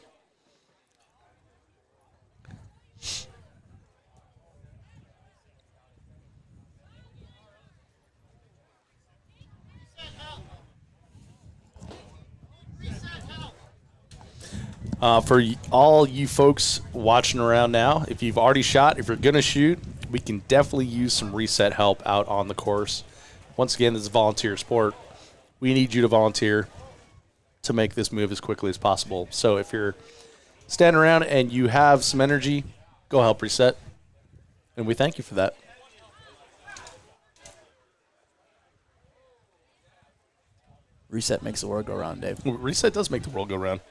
For all you folks watching around now, if you've already shot, if you're going to shoot, we can definitely use some reset help out on the course. Once again, this is a volunteer sport. We need you to volunteer to make this move as quickly as possible. So if you're standing around and you have some energy, go help reset. And we thank you for that. Reset makes the world go round, Dave. Reset does make the world go round.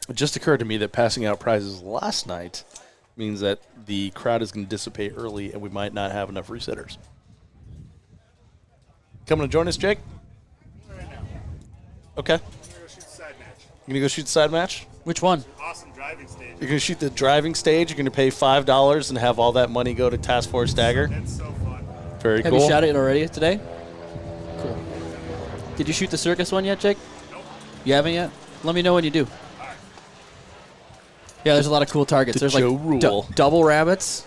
It just occurred to me that passing out prizes last night means that the crowd is going to dissipate early and we might not have enough resetters. Coming to join us, Jake? Right now. Okay. I'm gonna go shoot the side match. You going to go shoot the side match? Which one? Awesome driving stage. You're going to shoot the driving stage. You're going to pay $5 and have all that money go to Task Force Dagger. That's so fun. Very Have cool. you shot it already today? Cool. Did you shoot the circus one yet, Jake? Nope. You haven't yet? Let me know when you do. Alright. Yeah, there's a lot of cool targets. The There's Joe like Rule. double rabbits.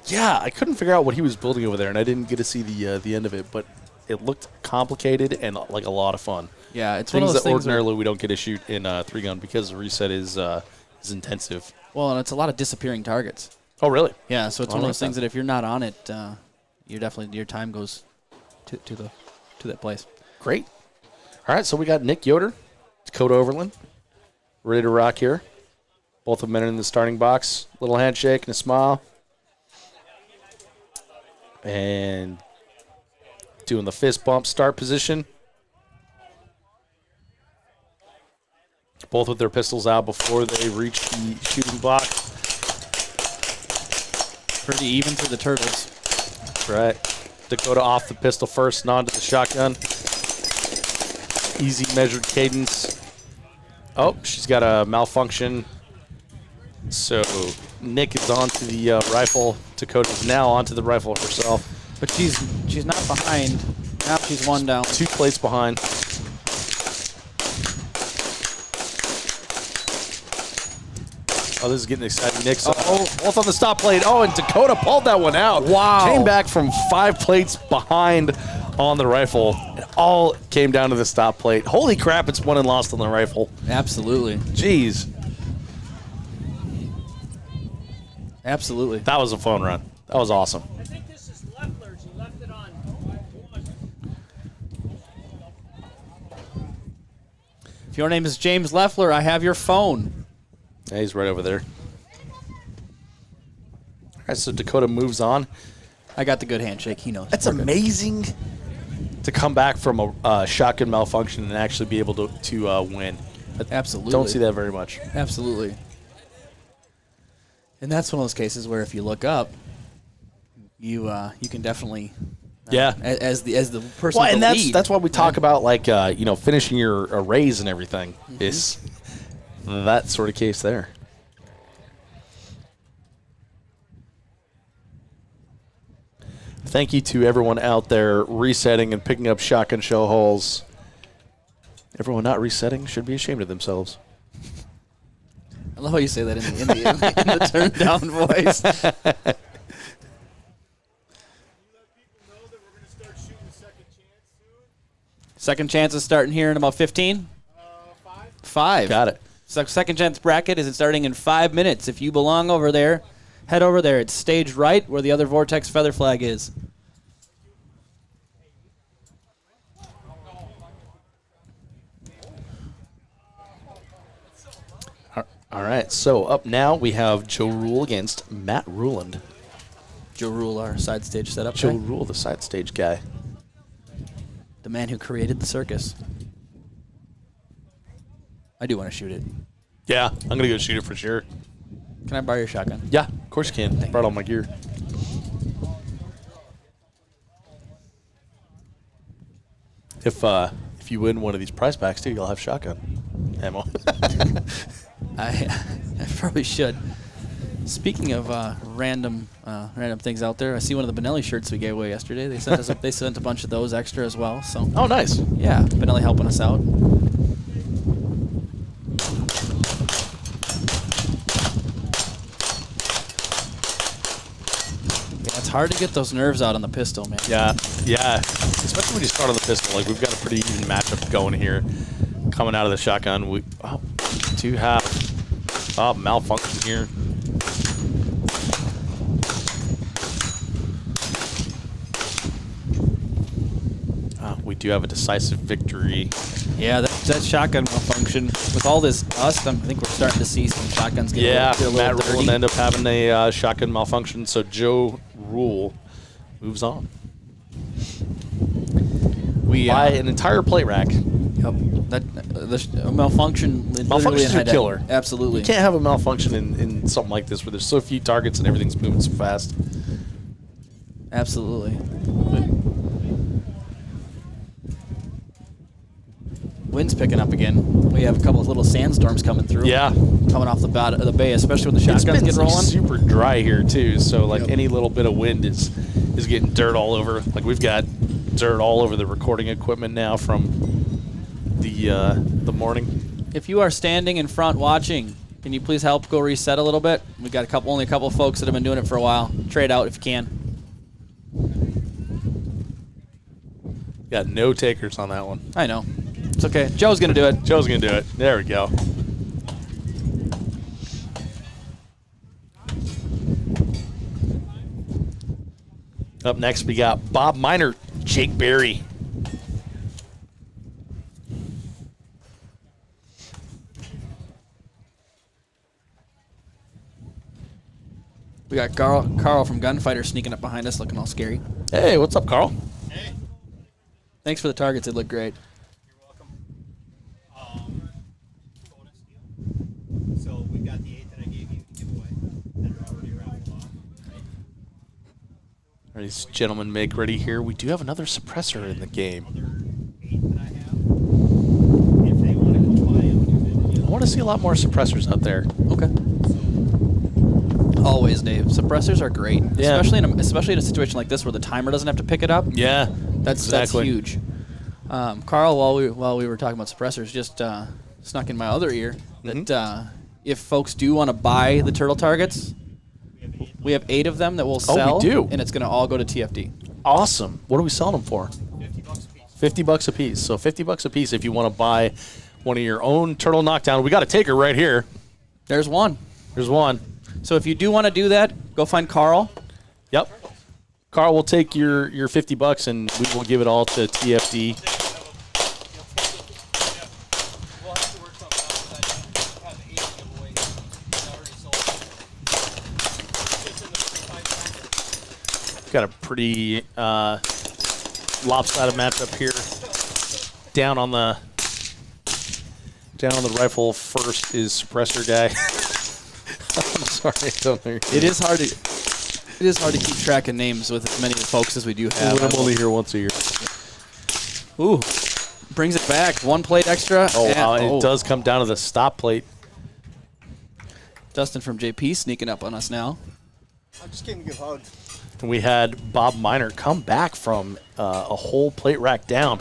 Yeah, I couldn't figure out what he was building over there, and I didn't get to see the end of it, but it looked complicated and like a lot of fun. Yeah, it's one of Things those that things. ordinarily we don't get to shoot in 3-gun because the reset is intensive. Well, and it's a lot of disappearing targets. Oh, really? Yeah, so it's I one of like those things that. that if you're not on it, you're definitely your time goes to that place. Great. All right, so we got Nick Yoder, Dakota Overland, ready to rock here. Both of them in the starting box. Little handshake and a smile. And doing the fist bump start position. Both with their pistols out before they reach the shooting block. Pretty even through the turtles. That's right. Dakota off the pistol first and onto the shotgun. Easy measured cadence. Oh, she's got a malfunction. So Nick is onto the rifle. Dakota's now onto the rifle herself. But she's not behind. Now she's one down. 2 plates behind. Oh, this is getting exciting. Nick's both on the stop plate. Oh, and Dakota pulled that one out. Wow. Came back from 5 plates behind on the rifle. It all came down to the stop plate. Holy crap, it's won and lost on the rifle. Absolutely. Jeez. Absolutely. That was a fun run. That was awesome. I think this is Leffler's. He left it on. If your name is James Leffler, I have your phone. Yeah, he's right over there. All right, so Dakota moves on. I got the good handshake. He knows. That's We're good. amazing to come back from a shotgun malfunction and actually be able to win. I Absolutely. don't see that very much. Absolutely. And that's one of those cases where if you look up, you can definitely Yeah. as the person Well, with and the lead. that's why we talk about like finishing your arrays and everything is that sort of case there. Thank you to everyone out there resetting and picking up shotgun shell holes. Everyone not resetting should be ashamed of themselves. I love how you say that in the turned down voice. Let people know that we're gonna start shooting the second chance soon. Second chance is starting here in about 15. 5. Got it. Second chance bracket is starting in 5 minutes. If you belong over there, head over there. It's stage right where the other Vortex feather flag is. All right, so up now we have Joe Rule against Matt Ruland. Joe Rule, our side stage setup Joe guy. Rule, the side stage guy. The man who created the circus. I do want to shoot it. Yeah, I'm going to go shoot it for sure. Can I borrow your shotgun? Yeah, of course you can. Brought all my gear. If you win one of these prize packs too, you'll have shotgun ammo. I probably should. Speaking of random things out there, I see one of the Benelli shirts we gave away yesterday. They sent us they sent a bunch of those extra as well. So Oh, nice. yeah, Benelli helping us out. Yeah, it's hard to get those nerves out on the pistol, man. Yeah. Especially when you start on the pistol. Like we've got a pretty even matchup going here. Coming out of the shotgun, we do have malfunction here. We do have a decisive victory. Yeah, that shotgun malfunction with all this dust. I think we're starting to see some shotguns get Yeah, a little Matt dirty. Rule end up having a shotgun malfunction, so Joe Rule moves on. buy an entire plate rack. Yep. A malfunction. Malfunction's your killer. Absolutely. You can't have a malfunction in something like this where there's so few targets and everything's moving so fast. Absolutely. Wind's picking up again. We have a couple of little sandstorms coming through. Yeah. Coming off the bay, especially when the It's shotguns been get rolling. super dry here too, so like any little bit of wind is getting dirt all over. Like we've got dirt all over the recording equipment now from the morning. If you are standing in front watching, can you please help go reset a little bit? We've got only a couple of folks that have been doing it for a while. Trade out if you can. Got no takers on that one. I know. It's okay. Joe's going to do it. Joe's gonna do it. There we go. Up next, we got Bob Miner, Jake Berry. We got Carl from Gunfighter sneaking up behind us, looking all scary. Hey, what's up, Carl? Hey, Thanks for the targets. They look great. you're welcome. Bonus deal. So we got the 8 that I gave you to give away that are already raffled off. All right, these gentlemen make ready here. We do have another suppressor in the game. Other 8 that I have. If they want to come by them, I want to see a lot more suppressors out there. Okay. Always, Dave. Suppressors are great, Yeah. especially in a situation like this where the timer doesn't have to pick it up. Yeah, That's exactly. huge. Carl, while we were talking about suppressors, just snuck in my other ear that if folks do want to buy the turtle targets, we have 8 of them that we'll sell. do? And it's going to all go to TFD. Awesome. What are we selling them for? $50 a piece. So $50 a piece if you want to buy one of your own turtle knockdown. We got a taker right here. There's one. There's one. So if you do want to do that, go find Carl. Yep. Carl will take your $50 and we will give it all to TFD. We'll have to work something out because I have 8 giveaways already sold. It's in the 5 packet. Got a pretty lopsided matchup here. Down on the rifle first is suppressor guy. I'm sorry, I don't know. It is hard to keep track of names with as many folks as we do have. I'm only here once a year. Ooh, brings it back. 1 plate extra. Oh, wow, and, it does come down to the stop plate. Dustin from JP sneaking up on us now. I just came to give hugs. And we had Bob Miner come back from a whole plate rack down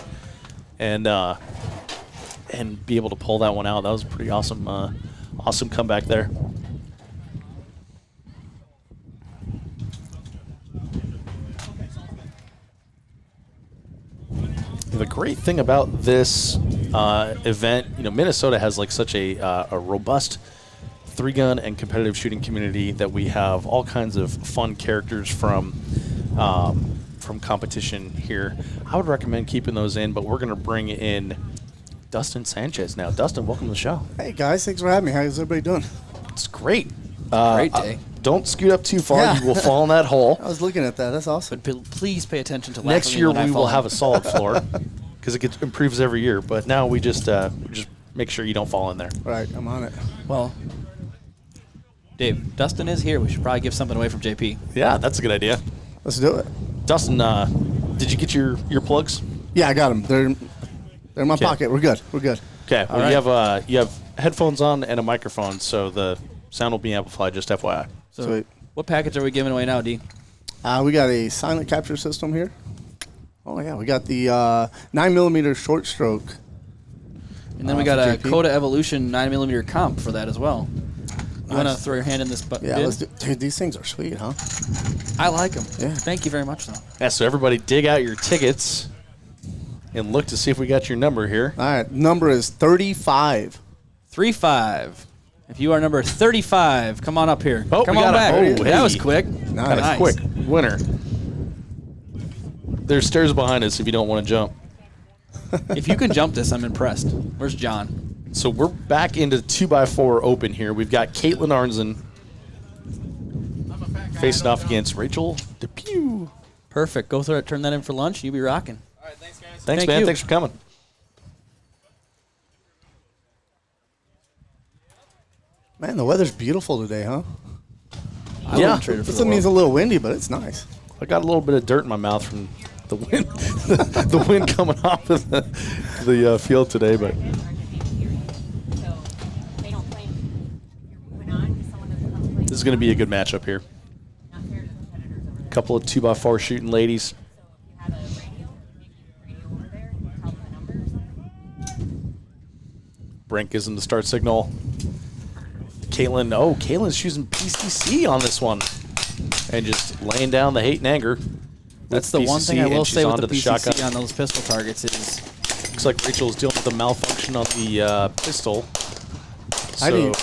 and be able to pull that one out. That was a pretty awesome, awesome comeback there. The great thing about this event, Minnesota has like such a robust 3-gun and competitive shooting community that we have all kinds of fun characters from competition here. I would recommend keeping those in, but we're going to bring in Dustin Sanchez now. Dustin, welcome to the show. Hey guys, thanks for having me. How's everybody doing? It's great. Great day. Don't scoot up too far. Yeah. You will fall in that hole. I was looking at that. That's awesome. But please pay attention to Next year when I we will fall. have a solid floor because it improves every year. But now we just make sure you don't fall in there. All right, I'm on it. Well, Dave, Dustin is here. We should probably give something away from JP. Yeah, that's a good idea. Let's do it. Dustin, did you get your plugs? Yeah, I got them. They're in my Okay. pocket. We're good. We're good. Okay. Well, right. you have headphones on and a microphone, so the sound will be amplified. Just FYI. So, Sweet. what package are we giving away now, D? We got a silent capture system here. Oh yeah, we got the 9mm short stroke. And then we got a JP. Coda Evolution 9mm comp for that as well. You want to throw your hand in this button? Yeah, let's do. Dude, these things are sweet, huh? I like them. Yeah. Thank you very much, though. Yeah. So everybody, dig out your tickets and look to see if we got your number here. All right, number is 35. 35. If you are number 35, come on up here. Oh, come we on got a- back. oh, That was hey. quick. Nice. Got a quick winner. There's stairs behind us if you don't want to jump. If you can jump this, I'm impressed. Where's John? So we're back into 2x4 open here. We've got Caitlin Arnzen facing off against Rachel Depew. Perfect. Go through it. Turn that in for lunch. You be rocking. All right, thanks, guys. Thanks, Thank man. you. Thanks for coming. Man, the weather's beautiful today, huh? I Yeah. wouldn't trade it for This the means world. a little windy, but it's nice. I got a little bit of dirt in my mouth from the wind, the wind coming off of the field today. But this is going to be a good matchup here. A couple of 2x4 shooting ladies. Brink gives him the start signal. Caitlin's using PCC on this one. And just laying down the hate and anger. That's the with one PCC, thing I will and she's say with onto the PCC shotgun. on those pistol targets is Looks like Rachel's dealing with a malfunction on the pistol. I So didn't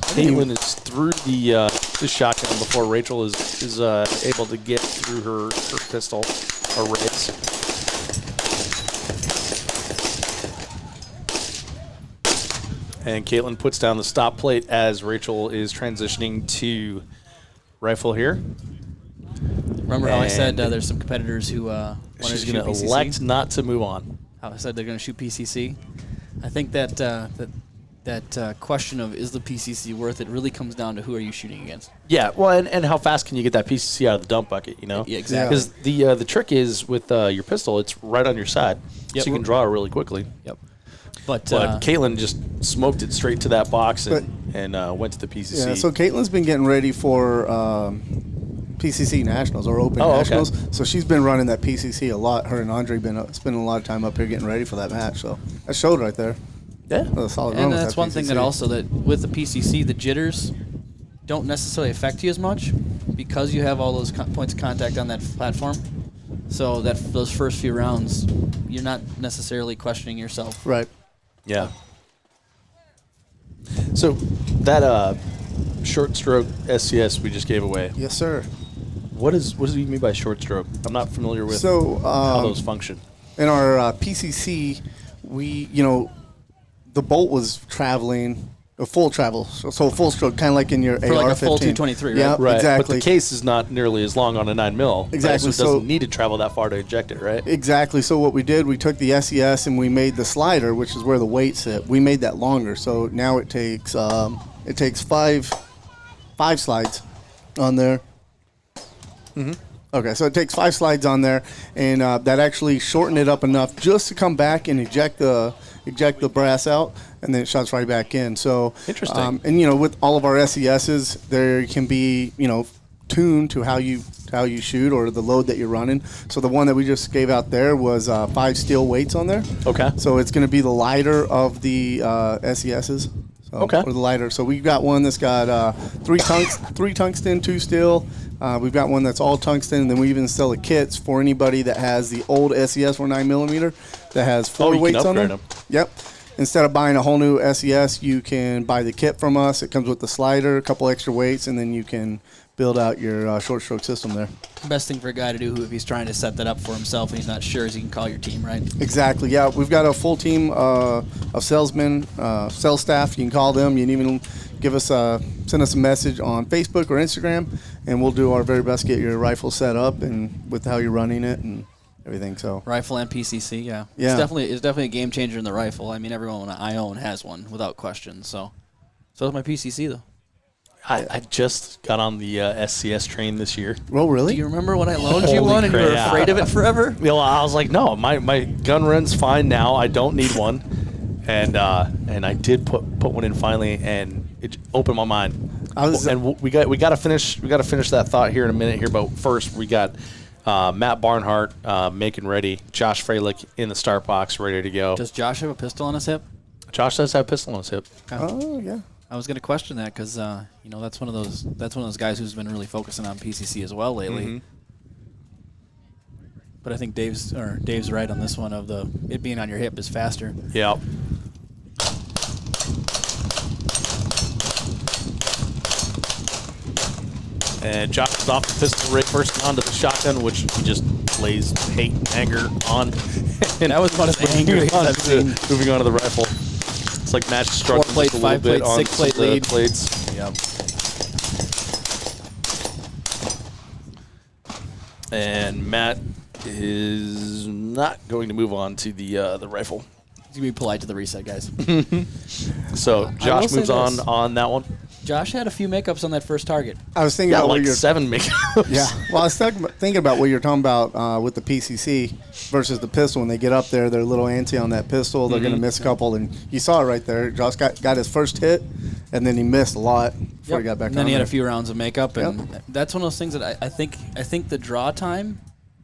Caitlin is through the shotgun before Rachel is able to get through her pistol arrays. And Caitlin puts down the stop plate as Rachel is transitioning to rifle here. remember how I said And there's some competitors who wanted to She's shoot going to PCC? elect not to move on. How I said they're going to shoot PCC. I think that that question of is the PCC worth it really comes down to who are you shooting against. Yeah, well, and how fast can you get that PCC out of the dump bucket, you know? Yeah, exactly. Because the trick is with your pistol, it's right on your side, Yep. so you can draw it really quickly. Yep. But But Caitlin just smoked it straight to that box and went to the PCC. Yeah, so Caitlin's been getting ready for PCC Nationals or Open Oh, okay. Nationals. So she's been running that PCC a lot. Her and Andre been spending a lot of time up here getting ready for that match. So that showed right there. yeah. A solid run and with that's that one thing that PCC. also that with the PCC the jitters don't necessarily affect you as much because you have all those points of contact on that platform. So that those first few rounds, you're not necessarily questioning yourself. Right. Yeah. So that short stroke SCS we just gave away, Yes, sir. what do you mean by short stroke? I'm not familiar with So how those function. in our PCC, we the bolt was traveling a full travel, so full stroke, kind of like in your For like a AR-15. full 223, right? Yeah, Right, exactly. but the case is not nearly as long on a 9mm. Right? Exactly, So it doesn't so- need to travel that far to eject it, right? Exactly. So what we did, we took the SES and we made the slider, which is where the weights sit. We made that longer, so now it takes five slides on there. Mm-hmm. Okay, so it takes 5 slides on there, and that actually shortened it up enough just to come back and eject the brass out, and then it shuts right back in. So Interesting. and with all of our SESs, there can be tuned to how you shoot or the load that you're running. So the one that we just gave out there was 5 steel weights on there. Okay. So it's going to be the lighter of the SESs. So, Okay. Or the lighter. So we've got one that's got 3 tungsten, 2 steel. We've got one that's all tungsten, and then we even sell the kits for anybody that has the old SES or 9mm that has 4 you can weights on there. upgrade 'em. Yep. Instead of buying a whole new SES, you can buy the kit from us. It comes with the slider, a couple extra weights, and then you can build out your short stroke system there. Best thing for a guy to do if he's trying to set that up for himself and he's not sure is he can call your team, right? Exactly. Yeah, we've got a full team of salesmen, sales staff. You can call them. You can even send us a message on Facebook or Instagram, and we'll do our very best to get your rifle set up and with how you're running it and everything. So Rifle and PCC, yeah. Yeah. It's definitely a game changer in the rifle. I mean, everyone I own has one without question. So does my PCC though. I just got on the SCS train this year. well, really? Do you remember when I loaned you Holy one and you were crap. afraid of it forever? You know, I was like, no, my gun run's fine now. I don't need one, and I did put one in finally, and it opened my mind. We got to finish that thought here in a minute here, but first we got Matt Barnhart making ready, Josh Freilich in the start box ready to go. Does Josh have a pistol on his hip? Josh does have a pistol on his hip. Oh yeah. I was going to question that because that's one of those guys who's been really focusing on PCC as well lately. Mm-hmm. But I think Dave's right on this one of it being on your hip is faster. Yeah. And Josh is off the pistol right first onto the shotgun, which he just lays hate and anger on. And That was about as angry as I've seen. Moving on to the rifle. It's like Matt struggling 4 plate, just a little 5 bit plate, on 6 plate some of the lead. plates. Yep. And Matt is not going to move on to the rifle. He's going to be polite to the reset guys. So will Josh say moves this. on that one. Josh had a few makeups on that first target. I was thinking Yeah, about like what you're 7 makeups. Yeah. Well, I was thinking about what you're talking about with the PCC versus the pistol. When they get up there, they're a little antsy on that pistol. They're going to miss a couple. And you saw it right there. Josh got his first hit, and then he missed a lot before he got back And on then he had there. a few rounds of makeup, and that's one of those things that I think the draw time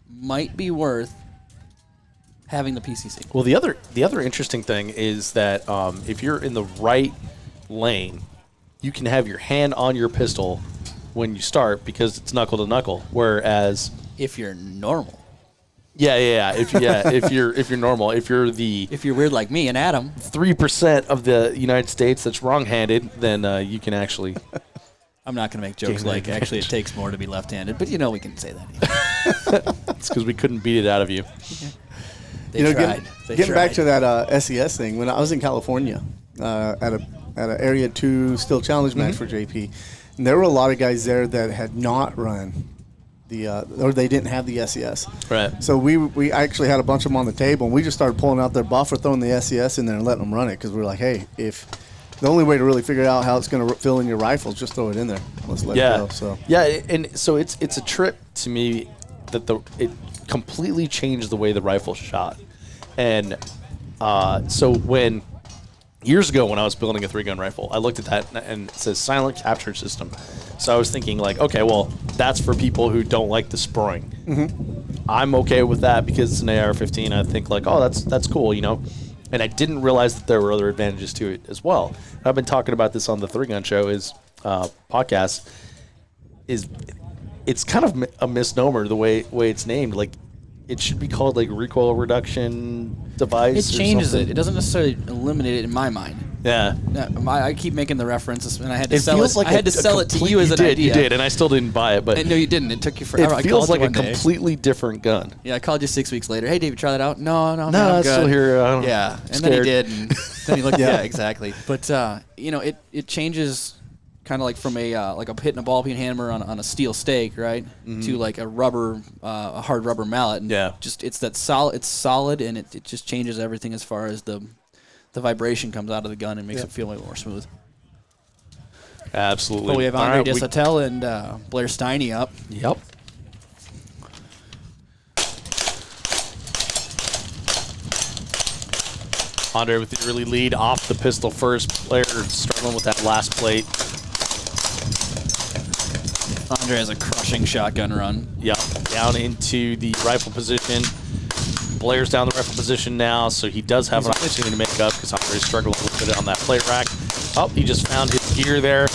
might be worth having the PCC. Well, the other interesting thing is that if you're in the right lane, you can have your hand on your pistol when you start because it's knuckle to knuckle. Whereas, If you're normal. if you're normal, if you're the If you're weird like me and Adam. 3% of the United States that's wrong-handed, then you can actually. I'm not going to make jokes Gain like advantage. actually it takes more to be left-handed, but we can say that. It's because we couldn't beat it out of you. They tried. Getting back to that SES thing, when I was in California at an Area 2 Steel Challenge match for JP, and there were a lot of guys there that had not run or they didn't have the SES. Right. So we actually had a bunch of them on the table, and we just started pulling out their buffer, throwing the SES in there, and letting them run it because we were like, hey, if the only way to really figure out how it's going to fill in your rifle is just throw it in there. Let's let it go. So and so it's a trip to me that it completely changed the way the rifle shot, and so when. Years ago, when I was building a 3-gun rifle, I looked at that and it says silent capture system. So I was thinking, like, okay, well, that's for people who don't like the spraying. Mm-hmm. I'm okay with that because it's an AR-15. I think, like, oh, that's cool, And I didn't realize that there were other advantages to it as well. I've been talking about this on the 3-Gun Show podcast. It's kind of a misnomer the way it's named. Like, it should be called like recoil reduction device. It changes or something. it. It doesn't necessarily eliminate it in my mind. Yeah. I keep making the reference, and I had to It sell feels it. like I had to sell it to you as an idea. You did, and I still didn't buy it. But No, you didn't. It took you forever. it I feels called you like a one day. completely different gun. Yeah, I called you 6 weeks later. Hey, David, try that out. No, man, No, I'm it's good. still here. Yeah, and then he scared. did. And then he looked. Yeah, exactly. But it changes kind of like from a hitting a ball peen hammer on a steel stake, right, to like a hard rubber mallet. And Yeah. just it's solid. It's solid, and it just changes everything as far as the vibration comes out of the gun and makes it feel way more smooth. Absolutely. Well, we have All Andre right, Desautels and Blair Steiny up. Yep. Andre with the early lead off the pistol first. Player struggling with that last plate. Andre has a crushing shotgun run. Yep. Down into the rifle position. Blair's down the rifle position now, so he does have an opportunity to make up because Andre's struggling a little bit on that plate rack. Oh, he just found his gear there.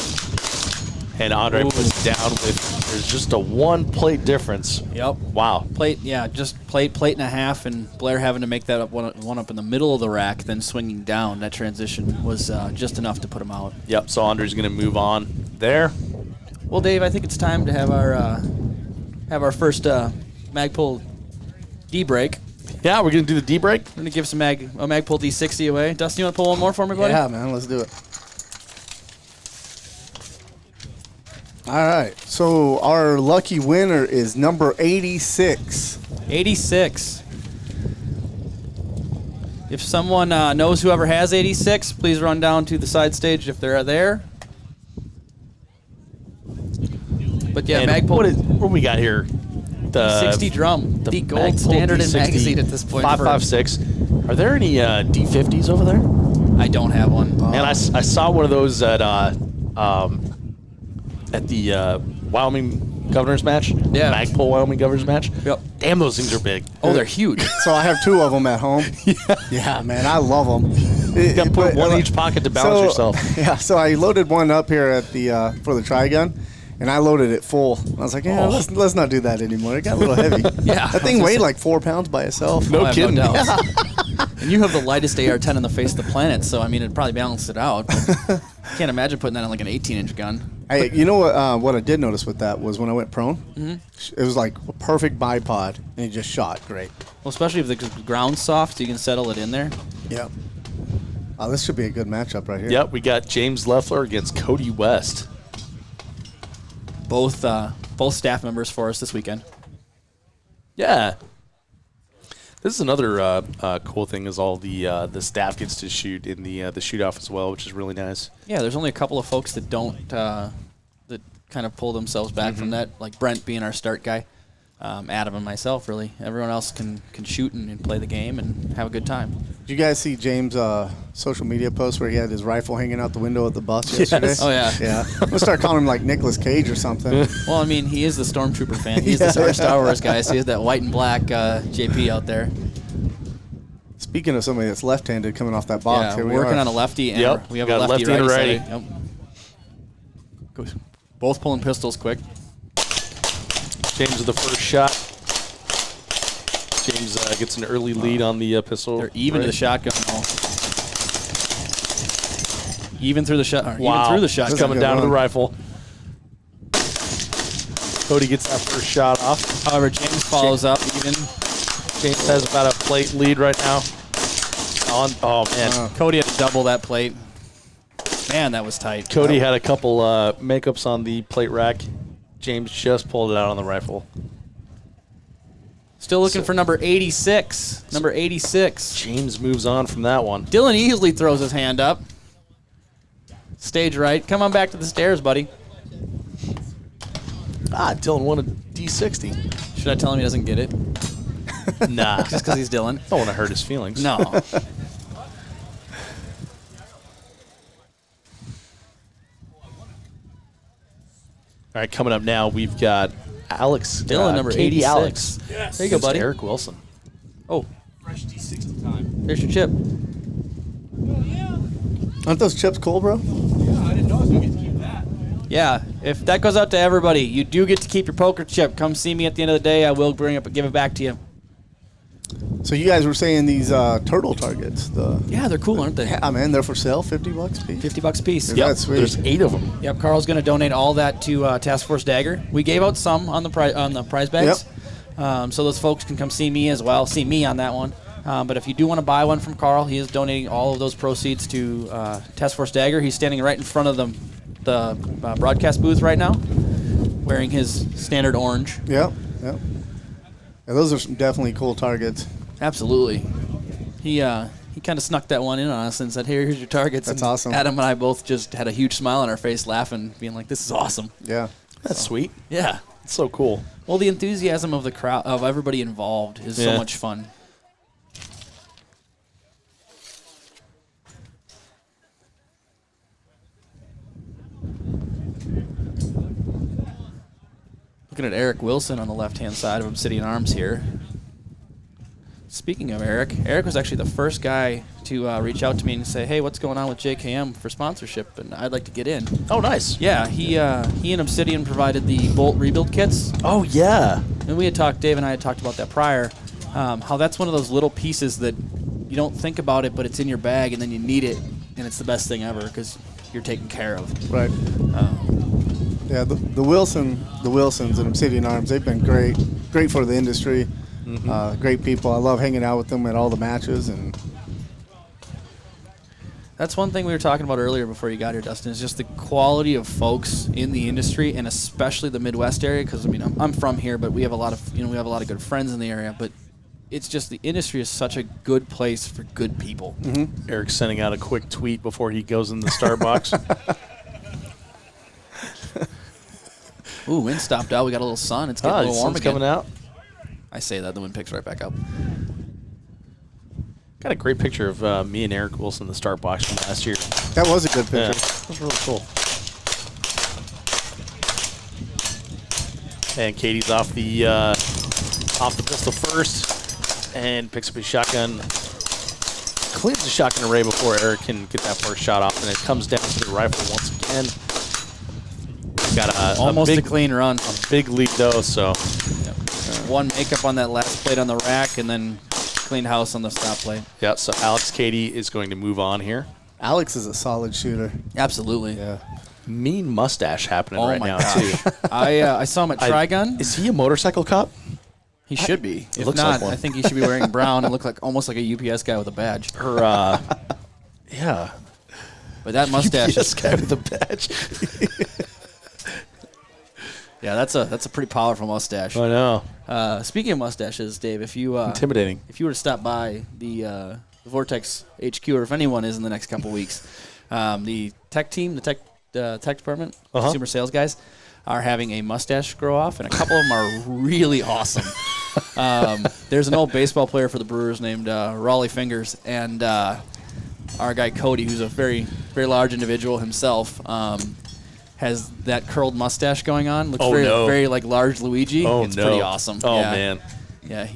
And Andre was down with, there's just a 1 plate difference. Yep. Wow. Plate and a half, and Blair having to make that up one up in the middle of the rack, then swinging down. That transition was just enough to put him out. Yep, so Andre's going to move on there. Well, Dave, I think it's time to have our first Magpul D break. Yeah, we're going to do the D break. We're gonna give some Magpul D60 away. Dustin, you want to pull one more for me, buddy? yeah, man, let's do it. All right, so our lucky winner is number 86. 86. If someone knows whoever has 86, please run down to the side stage if they're there. But yeah, And Magpul what we got here? The 60 drum, the gold Magpul standard in D60 magazine at this point. 5.56. Are there any D50s over there? I don't have one. And I saw one of those at the Wyoming Governor's match. Yeah. Magpul Wyoming Governor's match. Yep. Damn, those things are big. Oh, they're huge. So I have 2 of them at home. Yeah, man, I love them. You got to put one in each pocket to balance yourself. Yeah, so I loaded one up here at the for the tri-gun, and I loaded it full. I was like, yeah, let's not do that anymore. It got a little heavy. Yeah. That thing weighed like 4 pounds by itself. No I have kidding. doubt. And you have the lightest AR-10 on the face of the planet, so I mean, it'd probably balance it out. But can't imagine putting that on like an 18-inch gun. Hey, you know what I did notice with that was when I went prone, it was like a perfect bipod, and it just shot great. Well, especially if the ground's soft, so you can settle it in there. Yep. Oh, this should be a good matchup right here. Yep, we got James Leffler against Cody West. Both staff members for us this weekend. Yeah. This is another cool thing is all the staff gets to shoot in the shoot-off as well, which is really nice. Yeah, there's only a couple of folks that don't that kind of pull themselves back from that, like Brent being our start guy, Adam and myself, really. Everyone else can shoot and play the game and have a good time. Did you guys see James' social media post where he had his rifle hanging out the window of the bus yesterday? Oh, yeah. Yeah. I'm going to start calling him like Nicolas Cage or something. Well, I mean, he is the Stormtrooper fan. He's the Star Wars guy, so he has that white and black JP out there. Speaking of somebody that's left-handed coming off that box, Yeah, here we we're working are. on a lefty, and Yep, we have got a a lefty lefty and a righty. righty. Yep. Both pulling pistols quick. James with the first shot. James gets an early lead on the pistol. They're even to the shotgun now. Even through the shot. Wow. Even through the It's shotgun. coming good down to the run. rifle. Cody gets that first shot off. However, James follows up even. James has about a plate lead right now. Oh, man. Cody had to double that plate. Man, that was tight. Cody had a couple makeups on the plate rack. James just pulled it out on the rifle. Still looking for number 86. Number 86. James moves on from that one. Dylan easily throws his hand up. Stage right. Come on back to the stairs, buddy. Dylan won a D60. Should I tell him he doesn't get it? Nah. Just because he's Dylan? Don't want to hurt his feelings. No. All right, coming up now, we've got Alex. Dylan, number Katie 86. Alex. Yes. There you go, Against buddy. Eric Wilson. Oh, Fresh D60 time. here's your chip. Aren't those chips cool, bro? Yeah, I didn't know I was going to get to keep that. Yeah, if that goes out to everybody, you do get to keep your poker chip. Come see me at the end of the day. I will give it back to you. So you guys were saying these turtle targets. Yeah, they're cool, aren't they? Yeah, man, they're for sale, $50 a piece. $50 a piece. Yeah. That's sweet. There's 8 of them. Yep, Carl's going to donate all that to Task Force Dagger. We gave out some on the prize bags, so those folks can come see me as well. See me on that one. But if you do want to buy one from Carl, he is donating all of those proceeds to Task Force Dagger. He's standing right in front of the broadcast booth right now, wearing his standard orange. Yep. Yeah, those are some definitely cool targets. Absolutely. He kind of snuck that one in on us and said, "Hey, here's your targets." That's and awesome. Adam and I both just had a huge smile on our face, laughing, being like, "This is awesome." Yeah. That's sweet. Yeah. It's so cool. Well, the enthusiasm of the crowd, of everybody involved, is so Yeah. much fun. Looking at Eric Wilson on the left-hand side of Obsidian Arms here. Speaking of Eric was actually the first guy to reach out to me and say, "Hey, what's going on with JKM for sponsorship? And I'd like to get in." Oh, nice. Yeah, he and Obsidian provided the bolt rebuild kits. Oh, yeah. And we had talked, Dave and I had talked about that prior, how that's one of those little pieces that you don't think about it, but it's in your bag, and then you need it, and it's the best thing ever because you're taken care of. Right. Yeah, the Wilsons and Obsidian Arms, they've been great for the industry. Great people. I love hanging out with them at all the matches. And That's one thing we were talking about earlier before you got here, Dustin, is just the quality of folks in the industry, and especially the Midwest area. Because I mean, I'm from here, but we have a lot of good friends in the area. But it's just the industry is such a good place for good people. Eric's sending out a quick tweet before he goes in the start box. Ooh, wind stopped out. We got a little sun. It's getting a The little warm sun's again. coming out. I say that, the wind picks right back up. Got a great picture of me and Eric Wilson in the start box from last year. that was a good Yeah, picture. that was really cool. And Katie's off the pistol first and picks up his shotgun. Clears the shotgun array before Eric can get that first shot off, and it comes down to the rifle once again. Got Almost a a big, clean run. big lead though, so One makeup on that last plate on the rack, and then clean house on the stop plate. yeah. So Alex Katie is going to move on here. Alex is a solid shooter. Absolutely. Yeah. Mean mustache happening Oh right my now gosh. too. I saw him at Trigun. Is he a motorcycle cop? He should be. If looks not, like one. I think he should be wearing brown and look like almost like a UPS guy with a badge. Or yeah, But that mustache this is guy with a badge. Yeah, that's a pretty powerful mustache. I know. Speaking of mustaches, Dave, if you Intimidating. if you were to stop by the Vortex HQ, or if anyone is in the next couple weeks, the tech team, the tech department, consumer sales guys, are having a mustache grow off, and a couple of them are really awesome. There's an old baseball player for the Brewers named Raleigh Fingers, and our guy Cody, who's a very, very large individual himself, has that curled mustache going on. Looks very like large Luigi. Oh, it's no. pretty awesome. Oh, yeah. man. Yeah,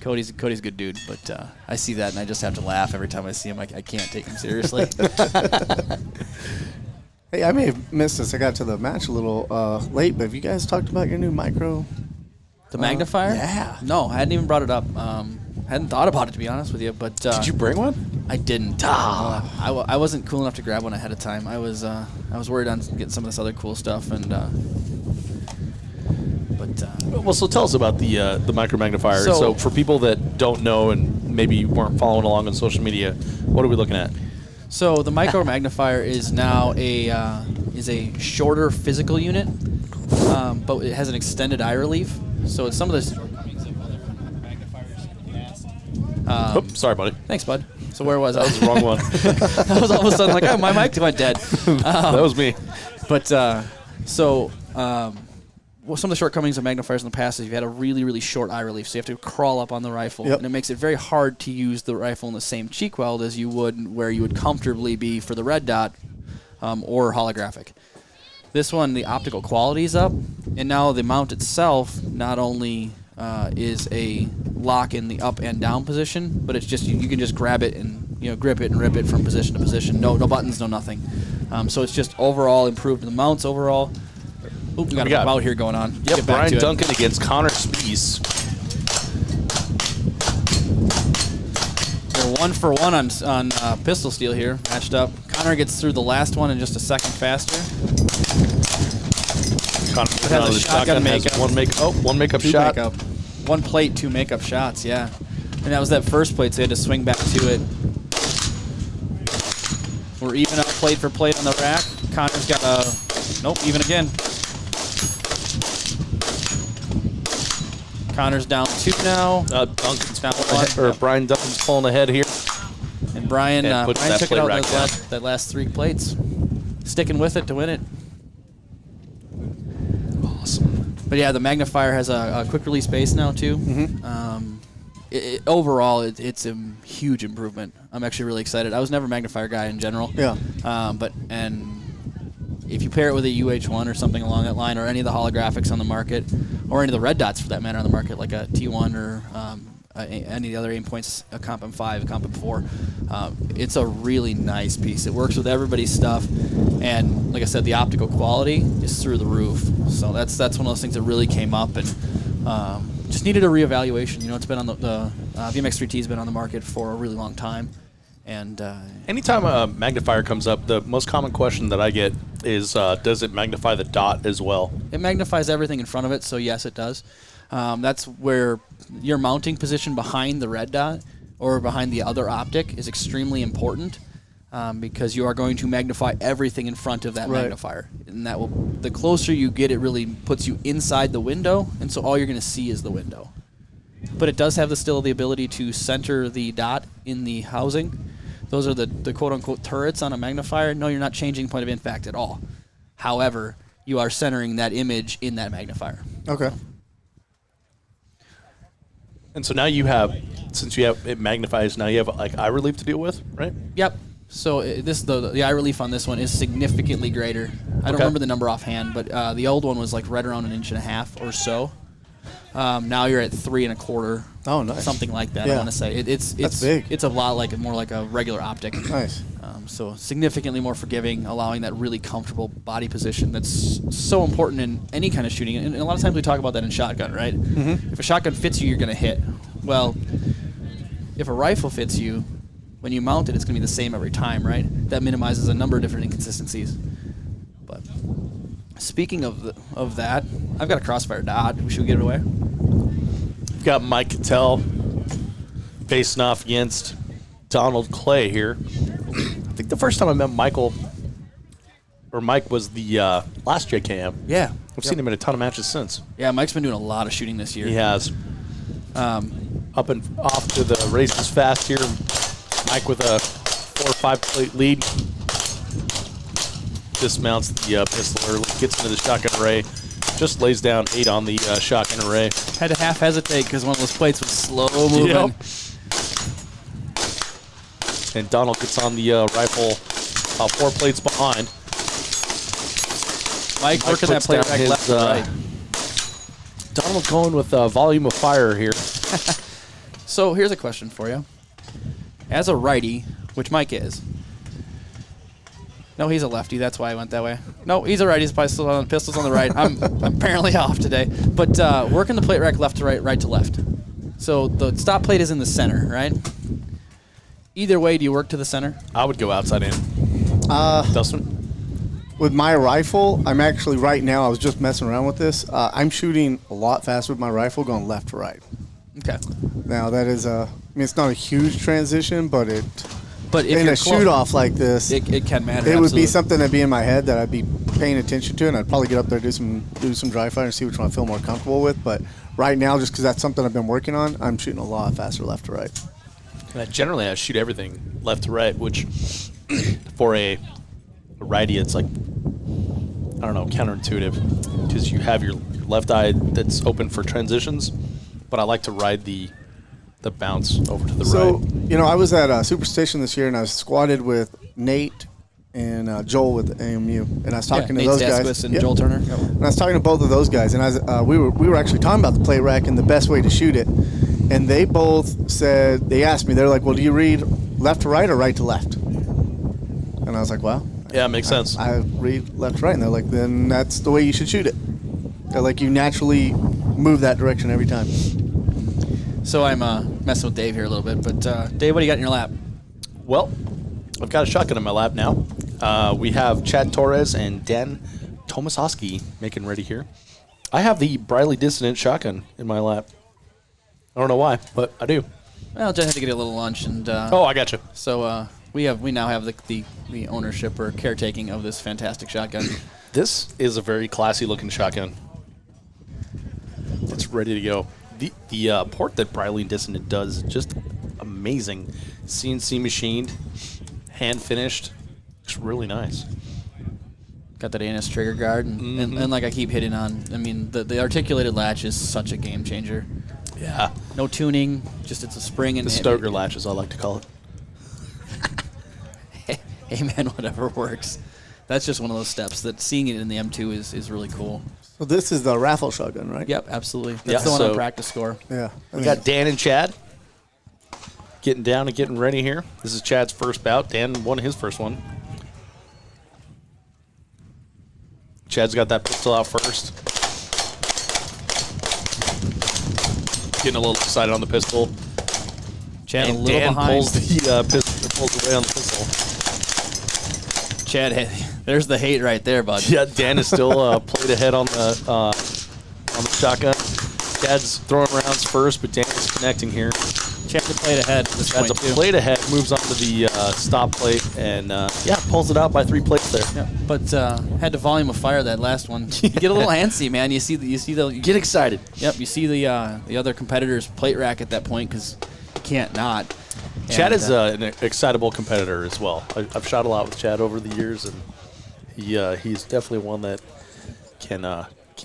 Cody's a good dude, but I see that and I just have to laugh every time I see him. I can't take him seriously. Hey, I may have missed this. I got to the match a little late, but have you guys talked about your new micro? The magnifier? Yeah. No, I hadn't even brought it up. Hadn't thought about it, to be honest with you. But Did you bring one? I didn't. I wasn't cool enough to grab one ahead of time. I was worried on getting some of this other cool stuff, and Well, so tell us about the micro magnifier. So- So for people that don't know and maybe weren't following along on social media, what are we looking at? So the micro magnifier is now a shorter physical unit, but it has an extended eye relief. So it's some of the shortcomings of other magnifiers in the past. Oops, sorry, buddy. Thanks, bud. So where was I? That was the wrong one. I was all of a sudden like, oh, my mic went dead. That was me. But well, some of the shortcomings of magnifiers in the past is you've had a really, really short eye relief, so you have to crawl up on the rifle, Yep. and it makes it very hard to use the rifle in the same cheek weld as you would where you would comfortably be for the red dot or holographic. This one, the optical quality is up, and now the mount itself not only is a lock in the up and down position, but it's just you can just grab it and grip it and rip it from position to position. No buttons, no nothing. So it's just overall improved the mounts overall. Oop, we got a bout here going on. Yep, Get back Brian to it. Duncan against Connor Spees. We're 1 for 1 on pistol steel here, matched up. Connor gets through the last one in just a second faster. Connor It has a shotgun has makeup. one makeup Two shot. makeup. One plate, 2 makeup shots, yeah. And that was that first plate, so they had to swing back to it. We're even up plate for plate on the rack. Connor's got a... Nope, even again. Connor's down 2 now. Duncan's Down ahead, 1. or Brian Duncan's pulling ahead here. And Brian puts Brian that took it plate out rack that last 3 plates. Sticking with it to win it. Awesome. But yeah, the magnifier has a quick release base now too. Overall, it's a huge improvement. I'm actually really excited. I was never a magnifier guy in general. Yeah. But if you pair it with a UH1 or something along that line, or any of the holographics on the market, or any of the red dots for that matter on the market, like a T1 or any of the other aim points, a Comp M5, a Comp M4, it's a really nice piece. It works with everybody's stuff, and like I said, the optical quality is through the roof. So that's one of those things that really came up and just needed a reevaluation. It's been on the VMX3T has been on the market for a really long time. And Anytime a magnifier comes up, the most common question that I get is, does it magnify the dot as well? it magnifies everything in front of it, so yes, it does. That's where your mounting position behind the red dot or behind the other optic is extremely important, because you are going to magnify everything in front of that Right. magnifier. And the closer you get, it really puts you inside the window, and so all you're going to see is the window. But it does have still the ability to center the dot in the housing. Those are the quote-unquote turrets on a magnifier. No, you're not changing point of impact at all. However, you are centering that image in that magnifier. Okay. And so now you have, since you have it magnifies, now you have like eye relief to deal with, right? Yep. So the eye relief on this one is significantly greater. I don't Okay. remember the number offhand, but the old one was like right around 1.5 inches or so. Now you're at 3 1/4. Oh, nice. Something like that. Yeah. I want to say it's big. It's a lot more like a regular optic. Nice. So significantly more forgiving, allowing that really comfortable body position that's so important in any kind of shooting. And a lot of times we talk about that in shotgun, right? Mm-hmm. If a shotgun fits you, you're going to hit. Well, if a rifle fits you, when you mount it, it's going to be the same every time, right? That minimizes a number of different inconsistencies. But speaking of that, I've got a Crossfire dot. Should we get it away? We've got Mike Cattell facing off against Donald Clay here. I think the first time I met Michael or Mike was the last JKM. Yeah. I've seen him in a ton of matches since. Yeah, Mike's been doing a lot of shooting this year. He has. Up and off to the races fast here. Mike with a 4 or 5 plate lead. Dismounts the pistol early, gets into the shotgun array. Just lays down 8 on the shotgun array. Had to half hesitate because one of those plates was slow moving. Yep. And Donald gets on the rifle 4 plates behind. Mike working that puts plate down rack his, left to right. Donald going with volume of fire here. So here's a question for you. As a righty, which Mike is. No, he's a lefty. That's why I went that way. No, he's a righty. His pistol's on the right. I'm apparently off today. But working the plate rack left to right, right to left. So the stop plate is in the center, right? Either way, do you work to the center? I would go outside in. Dustin? With my rifle, I'm actually right now, I was just messing around with this. I'm shooting a lot faster with my rifle going left to right. Okay. Now, that is I mean, it's not a huge transition, but it, But if in you're a shoot-off like this, it can matter. it would absolutely. be something that'd be in my head that I'd be paying attention to, and I'd probably get up there, do some dry fire and see which one I feel more comfortable with. But right now, just because that's something I've been working on, I'm shooting a lot faster left to right. Generally, I shoot everything left to right, which for a righty, it's like, I don't know, counterintuitive. Because you have your left eye that's open for transitions, but I like to ride the bounce over to the right. You know, I was at Superstition this year, and I was squatted with Nate and Joel with AMU, and I was talking to Nate those Staskowitz guys. and Yep. Joel Turner. Yep. And I was talking to both of those guys, and we were actually talking about the plate rack and the best way to shoot it. And they both said, they asked me, they're like, well, do you read left to right or right to left? And I was like, well, Yeah, it makes sense. I read left to right. And they're like, then that's the way you should shoot it. They're like, you naturally move that direction every time. So I'm messing with Dave here a little bit. But, Dave, what do you got in your lap? Well, I've got a shotgun in my lap now. We have Chad Torres and Dan Tomasowski making ready here. I have the Briley Dissonant shotgun in my lap. I don't know why, but I do. Well, Jen had to get a little lunch. And Oh, I got you. so we now have the ownership or caretaking of this fantastic shotgun. This is a very classy looking shotgun. It's ready to go. The port that Briley Dissonant does is just amazing. CNC machined, hand finished. Looks really nice. Got that ANS trigger guard, and like I keep hitting on, I mean, the articulated latch is such a game changer. Yeah. No tuning, just it's a spring and The Stoker latch, as I like to call it. Hey man, whatever works. That's just one of those steps that seeing it in the M2 is really cool. So this is the raffle shotgun, right? Yep, absolutely. That's Yeah, the one so- on practice score. Yeah. We got Dan and Chad getting down and getting ready here. This is Chad's first bout. Dan won his first one. Chad's got that pistol out first. Getting a little excited on the pistol. Chad And a little Dan behind. pulls the pistol, pulls away on the pistol. Chad, there's the hate right there, bud. Yeah, Dan is still played ahead on the shotgun. Chad's throwing rounds first, but Dan is connecting here. Chad's a plate ahead at this Chad's a point, too. plate ahead, moves on to the stop plate, and pulls it out by 3 plates there. Yeah, but had to volume of fire that last one. You get a little antsy, man. You see the Get excited. Yep, you see the other competitor's plate rack at that point because you can't not. Chad And, is an excitable competitor as well. I've shot a lot with Chad over the years, and he's definitely one that can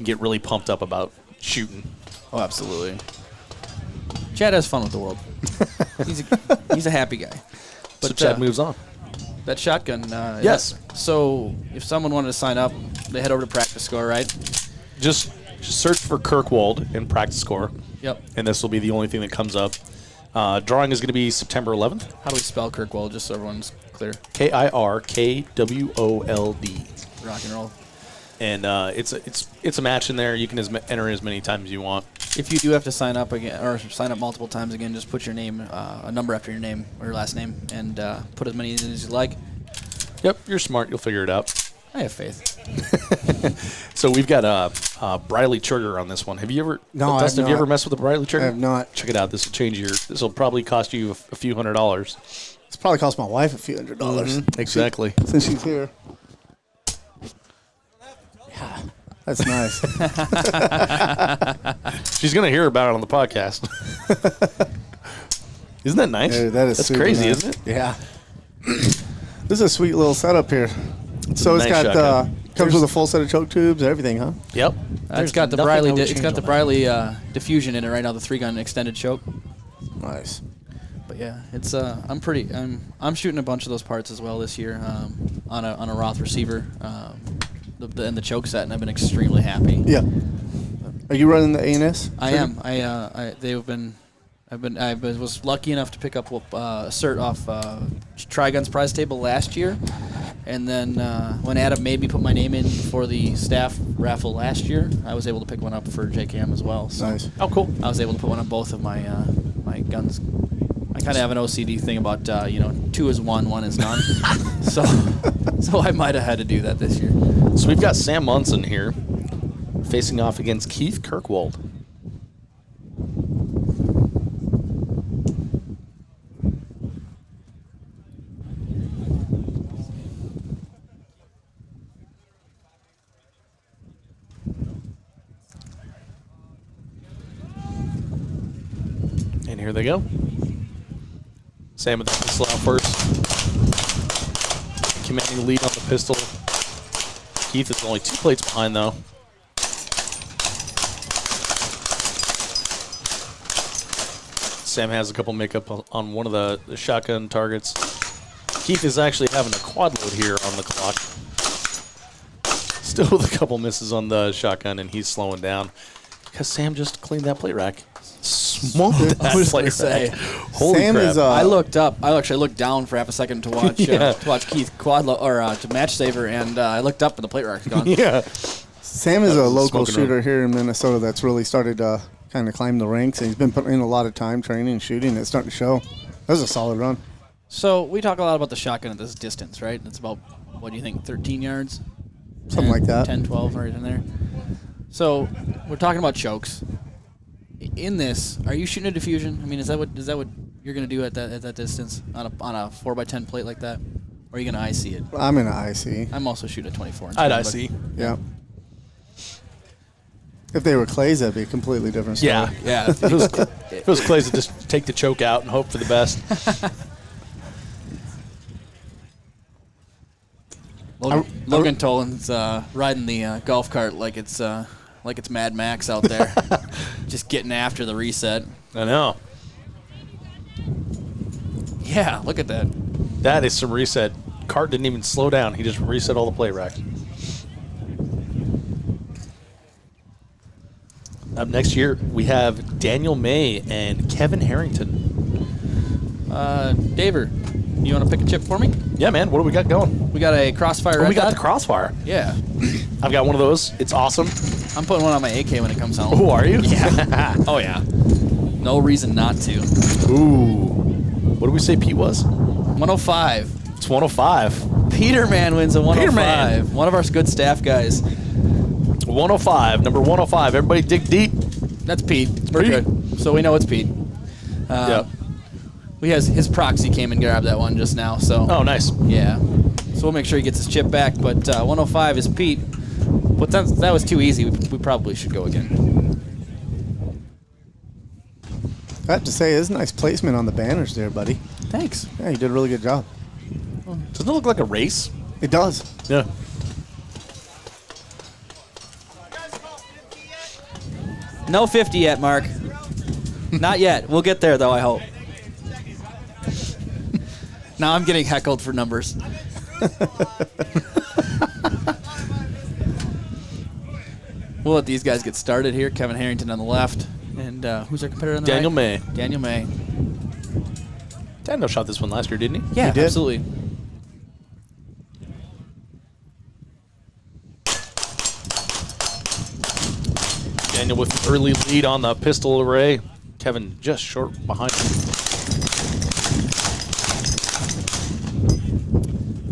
get really pumped up about shooting. oh, absolutely. Chad has fun with the world. he's a happy guy. But So Chad moves on. that shotgun. Yes. So if someone wanted to sign up, they head over to Practice Score, right? Just search for Kirkwold in practice score, Yep. and this will be the only thing that comes up. Drawing is going to be September 11th. How do we spell Kirkwold, just so everyone's clear? KIRKWOLD. Rock and roll. And it's a match in there. You can enter as many times as you want. If you do have to sign up again, or sign up multiple times again, just put your name, a number after your name or your last name, and put as many in as you like. Yep, you're smart. You'll figure it out. I have faith. So we've got a Briley trigger on this one. Have you ever, No, I have Dustin, have you not. ever messed with a Briley trigger? I have not. Check it out. This will change this will probably cost you a few $100s. It's probably cost my wife a few $100s. Exactly. Since she's here. That's nice. She's going to hear about it on the podcast. Isn't that nice? Yeah, that is That's super crazy, nice. isn't it? Yeah. This is a sweet little setup here. So it's nice got shotgun. comes with a full set of choke tubes, everything, huh? Yep. It's got the Briley. It's got the Briley diffusion in it right now. The 3-gun extended choke. Nice. But yeah, it's I'm shooting a bunch of those parts as well this year on a Roth receiver and the choke set, and I've been extremely happy. Yeah. Are you running the ANS? I am. I was lucky enough to pick up a cert off Trigun's prize table last year, and then when Adam made me put my name in for the staff raffle last year, I was able to pick one up for JKM as well. So Nice. Oh, cool. I was able to put one on both of my my guns. I kind of have an OCD thing about 2 is 1, 1 is none. so I might have had to do that this year. So we've got Sam Munson here facing off against Keith Kirkwold. And here they go. Sam with the pistol out first. Commanding the lead on the pistol. Keith is only 2 plates behind, though. Sam has a couple makeup on one of the shotgun targets. Keith is actually having a quad load here on the clock. Still with a couple misses on the shotgun, and he's slowing down because Sam just cleaned that plate rack. Smoked that plate rack. Holy Sam crap. is I looked up. I actually looked down for half a second to watch Yeah. Keith to match saver, and I looked up and the plate rack's gone. Yeah. Sam is a local smoking shooter here in Minnesota that's really started to kind of climb the ranks, and he's been putting in a lot of time training and shooting. It's starting to show. That was a solid run. So we talk a lot about the shotgun at this distance, right? It's about, what do you think, 13 yards? Something like that. 10, 12, right in there. So we're talking about chokes. In this, are you shooting a diffusion? I mean, is that what you're going to do at that distance on a 4x10 plate like that? Or are you going to IC it? I'm in an IC. I'm also shooting a 24 inch. I'd but- IC. Yeah. If they were clays, that'd be a completely different story. Yeah. Yeah. If it was Clay's, to just take the choke out and hope for the best. Logan Tolan's riding the golf cart like it's Mad Max out there, just getting after the reset. I know. Yeah, look at that. That is some reset. Cart didn't even slow down. He just reset all the plate racks. Up next year, we have Daniel May and Kevin Harrington. Daver, you want to pick a chip for me? Yeah, man. What do we got going? We got a Crossfire Oh, Red we got Dot. the Crossfire. Yeah, I've got one of those. It's awesome. I'm putting one on my AK when it comes home. Oh, are you? Yeah. Oh yeah. No reason not to. Ooh. What did we say Pete was? 105. It's 105. Peterman wins a 105. Peterman. One of our good staff guys. 105. Number 105. Everybody dig deep. That's Pete. We're Pete. good. So we know it's Pete. Yep. His proxy came and grabbed that one just now. So. Oh, nice. Yeah. So we'll make sure he gets his chip back. But 105 is Pete. But that was too easy. We probably should go again. I have to say, it's a nice placement on the banners there, buddy. Thanks. Yeah, you did a really good job. Doesn't it look like a race? It does. Yeah. No 50 yet, Mark. Not yet. We'll get there, though, I hope. Now I'm getting heckled for numbers. We'll let these guys get started here. Kevin Harrington on the left. And who's our competitor on the Daniel right? May. Daniel May. Daniel shot this one last year, didn't he? Yeah, did. absolutely. Daniel with an early lead on the pistol array. Kevin just short behind him.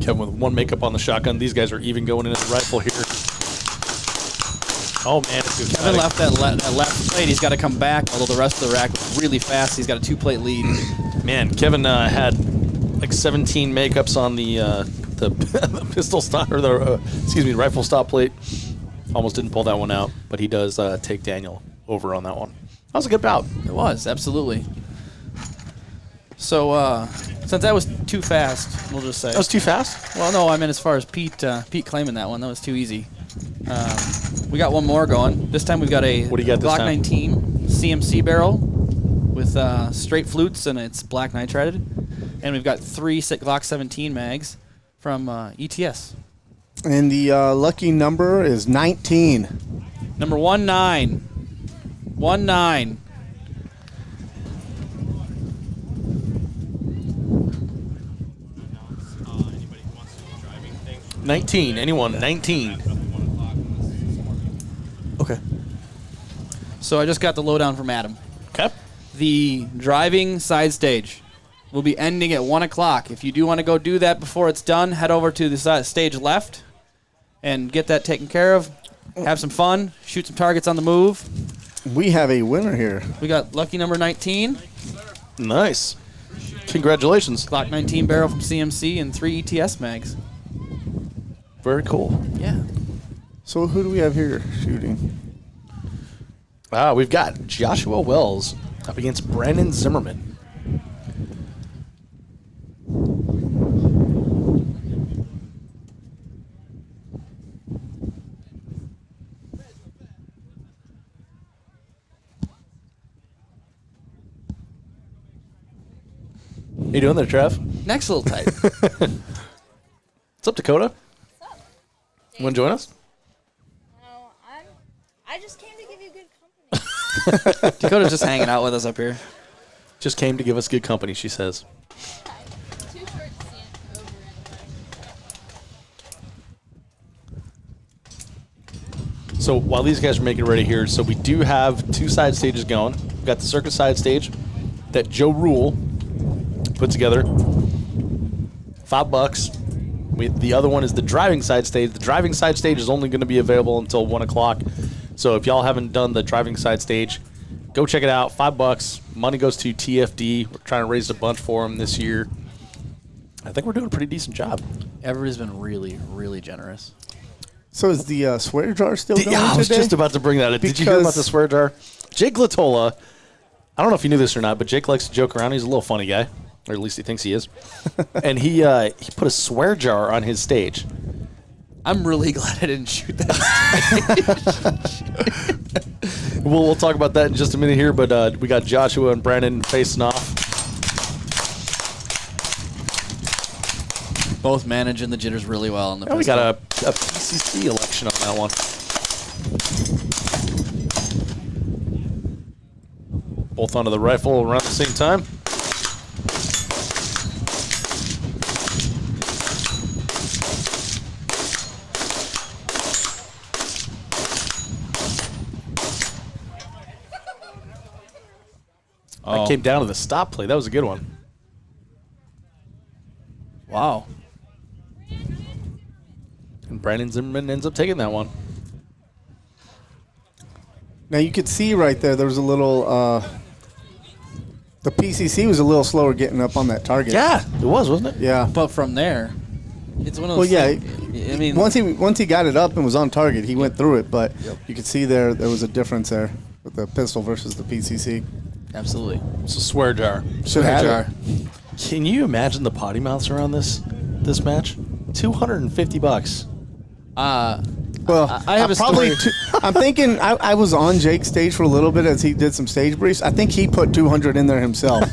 Kevin with one makeup on the shotgun. These guys are even going into the rifle here. Oh, man. It's Kevin exciting. left that left plate. He's got to come back, although the rest of the rack was really fast. He's got a 2-plate lead. Man, Kevin had like 17 makeups on the pistol stop, or the rifle stop plate. Almost didn't pull that one out, but he does take Daniel over on that one. That was a good bout. It was, absolutely. So, since that was too fast, we'll just say. That was too fast? Well, no, I mean as far as Pete claiming that one, that was too easy. We got one more going. This time we've got a What do you got this Glock time? 19 CMC barrel with straight flutes, and it's black nitrided. And we've got 3 Glock 17 mags from ETS. And the lucky number is 19. Number 19. 19. Anybody who wants to do driving things. 19. Anyone? 19. 1 o'clock. Okay. So I just got the lowdown from Adam. Okay. The driving side stage will be ending at 1 o'clock. If you do want to go do that before it's done, head over to the stage left and get that taken care of. Have some fun. Shoot some targets on the move. We have a winner here. We got lucky number 19. Nice. Congratulations. Glock 19 barrel from CMC and 3 ETS mags. Very cool. Yeah. So who do we have here shooting? We've got Joshua Wells up against Brandon Zimmerman. How you doing there, Trev? Next little tight. What's up, Dakota? What's up? You want to join us? No, I just came to give you good company. Dakota's just hanging out with us up here. Just came to give us good company, she says. Too short to stand over anyway. So while these guys are making ready here, so we do have 2 side stages going. We've got the circus side stage that Joe Rule put together. $5. The other one is the driving side stage. The driving side stage is only going to be available until 1 o'clock. So if y'all haven't done the driving side stage, go check it out. $5. Money goes to TFD. We're trying to raise a bunch for them this year. I think we're doing a pretty decent job. Everybody's been really, really generous. So is the swear jar still going I was today? just about to bring that up. Did you hear about the swear jar? Jake Latola, I don't know if you knew this or not, but Jake likes to joke around. He's a little funny guy, or at least he thinks he is. And he put a swear jar on his stage. I'm really glad I didn't shoot that. We'll talk about that in just a minute here, but we got Joshua and Brandon facing off. Both managing the jitters really well. In the And we got a PCC election on that one. Both onto the rifle around the same time. I came down to the stop play. That was a good one. Wow. And Brandon Zimmerman ends up taking that one. Now you could see right there was a little, the PCC was a little slower getting up on that target. Yeah, it was, wasn't it? Yeah. But from there, it's one of Well, those yeah. things. I mean, once he got it up and was on target, he went through it, but you could see there was a difference there with the pistol versus the PCC. absolutely. It's a swear jar. Should have it. Can you imagine the potty mouths around this match? $250. Well, I have a probably. story. I'm thinking I was on Jake's stage for a little bit as he did some stage briefs. I think he put 200 in there himself.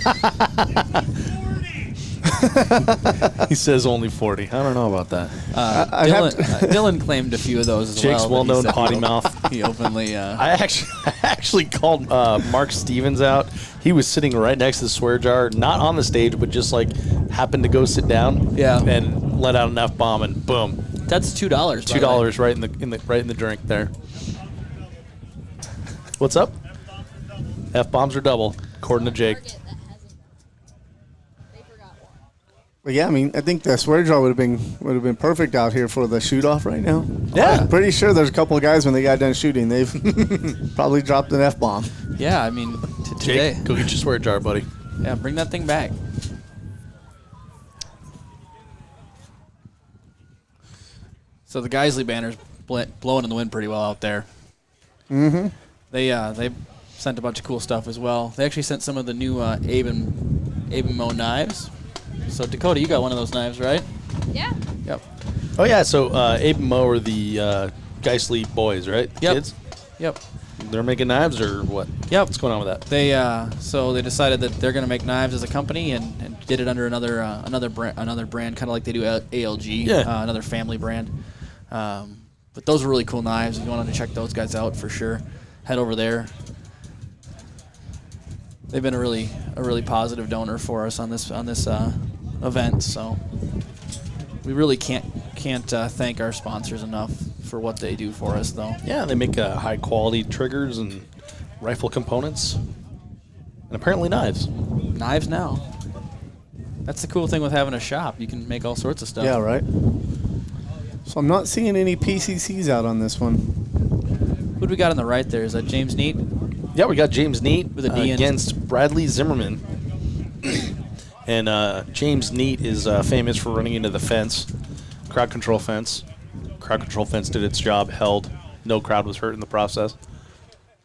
He says only 40. I don't know about that. Dylan claimed a few of those as Jake's well. well-known potty mouth. He openly. I actually called Mark Stevens out. He was sitting right next to the swear jar, not on the stage, but just like happened to go sit down. Yeah. And let out an F bomb, and boom, That's $2. $2 right in the drink there. What's up? F bombs are double, according to Jake. Target that hasn't been. They forgot one. But yeah, I mean, I think the swear jar would have been perfect out here for the shoot off right now. Yeah. I'm pretty sure there's a couple of guys when they got done shooting, they've probably dropped an F bomb. Yeah, I mean, today. Jake, go get your swear jar, buddy. Yeah, bring that thing back. So the Geisley banner's blowing in the wind pretty well out there. Mm-hmm. They sent a bunch of cool stuff as well. They actually sent some of the new Abe and Mo knives. So Dakota, you got one of those knives, right? Yeah. Yep. Oh yeah, so Abe and Mo are the Geisly boys, right? Yep. Kids? Yep. They're making knives or what? Yep. What's going on with that? They so they decided that they're going to make knives as a company and did it under another brand, kind of like they do ALG, Yeah. another family brand. But those are really cool knives. If you wanted to check those guys out for sure, head over there. They've been a really positive donor for us on this event. So we really can't thank our sponsors enough for what they do for us, though. Yeah, they make high quality triggers and rifle components, and apparently knives. Knives now. That's the cool thing with having a shop. You can make all sorts of stuff. Yeah, right. So I'm not seeing any PCCs out on this one. Who do we got on the right there? Is that James Neat? Yeah, we got James Neat With a D in. against Bradley Zimmerman. And James Neat is famous for running into the fence, crowd control fence. Crowd control fence did its job, held. No crowd was hurt in the process.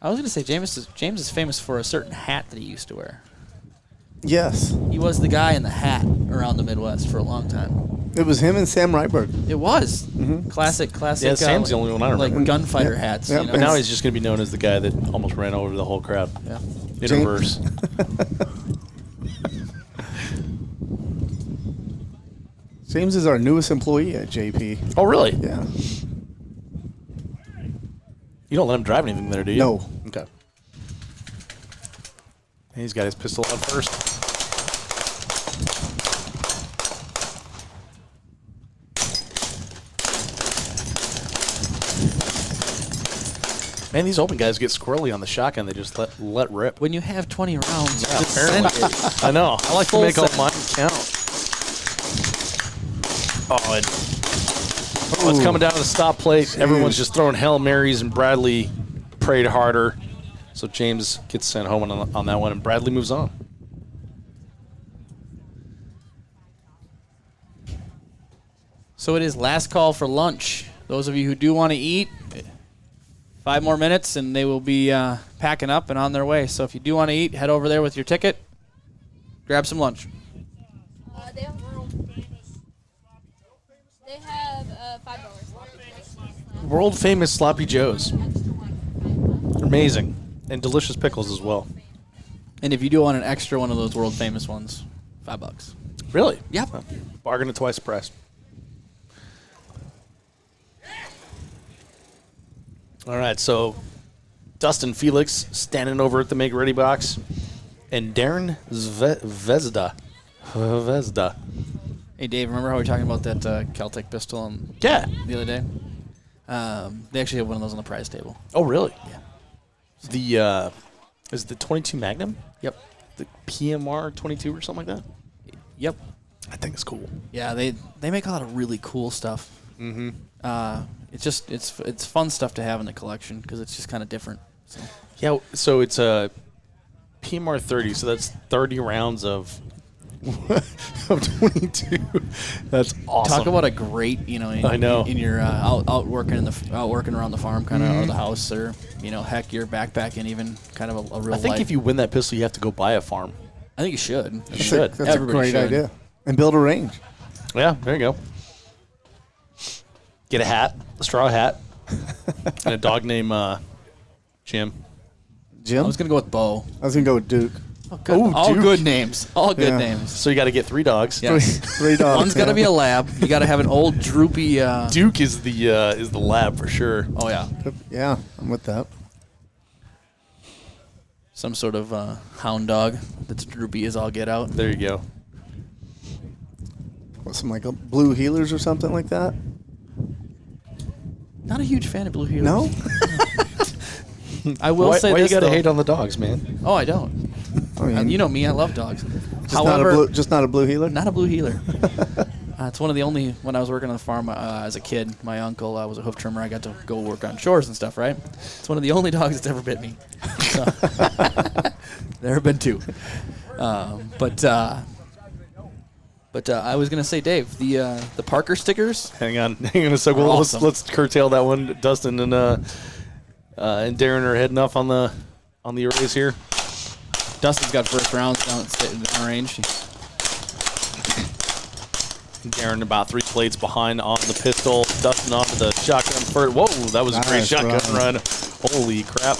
I was going to say James is famous for a certain hat that he used to wear. Yes. He was the guy in the hat around the Midwest for a long time. It was him and Sam Ryberg. It was. Classic. Yeah, Sam's the only one I remember. Like gunfighter Yeah. hats. Yeah, You know? But now he's just going to be known as the guy that almost ran over the whole crowd. Yeah. In James- reverse. James is our newest employee at JP. Oh, really? Yeah. You don't let him drive anything there, do you? No. Okay. And he's got his pistol out first. Man, these open guys get squirrely on the shotgun. They just let rip. When you have 20 rounds, Yeah, just apparently. send it. I know. I like to Full make all set. mine count. Oh, it's coming down to the stop plate. Everyone's just throwing Hail Marys, and Bradley prayed harder. So James gets sent home on that one, and Bradley moves on. So it is last call for lunch. Those of you who do want to eat, 5 more minutes and they will be packing up and on their way. So if you do want to eat, head over there with your ticket, grab some lunch. They have They have $5. World famous Sloppy Joes. Amazing. And delicious pickles as well. And if you do want an extra one of those world famous ones, $5. Really? Yep. Bargain at twice the price. All right, so Dustin Felix standing over at the make ready box, and Darren Vezda. Hey, Dave, remember how we were talking about that Celtic pistol Yeah. the other day? They actually have one of those on the prize table. Oh, really? Yeah. The is it the 22 Magnum? Yep. The PMR 22 or something like that? Yep. I think it's cool. Yeah, they make a lot of really cool stuff. Mm-hmm. It's fun stuff to have in the collection because it's just kind of different. So. Yeah, so it's a PMR 30, so that's 30 rounds of 22. That's awesome. Talk about a great, I know. in your out working around the farm kind of or the house or heck your backpacking even kind of a real. I think life. if you win that pistol, you have to go buy a farm. I think you should. You should. That's Everybody a great should. idea. And build a range. Yeah, there you go. Get a hat, a straw hat, and a dog named Jim. Jim? I was gonna go with Bo. I was going to go with Duke. Oh, good. Ooh, All Duke. good names. All good Yeah. names. So you got to get 3 dogs. Yes. Three dogs. One's got to be a lab. You got to have an old droopy. Duke is the lab for sure. Oh yeah. Yeah, I'm with that. Some sort of hound dog that's droopy as all get out. There you go. What, some like a blue healers or something like that? Not a huge fan of blue heelers. No? I will Why say you this got to though. hate on the dogs, man? Oh, I don't. I mean, You know me. I love dogs. just not a blue healer? Not a blue healer. It's one of the only, when I was working on the farm as a kid, my uncle was a hoof trimmer. I got to go work on chores and stuff, right? It's one of the only dogs that's ever bit me. So, there have been 2. But But I was gonna say, Dave, the Parker stickers. Hang on a second. Well, Awesome. let's curtail that one. Dustin and Darren are heading off on the arrays here. Dustin's got first rounds down at range. Darren about 3 plates behind on the pistol. Dustin onto the shotgun first. Whoa, that was a great Nice shotgun run. run. Holy crap.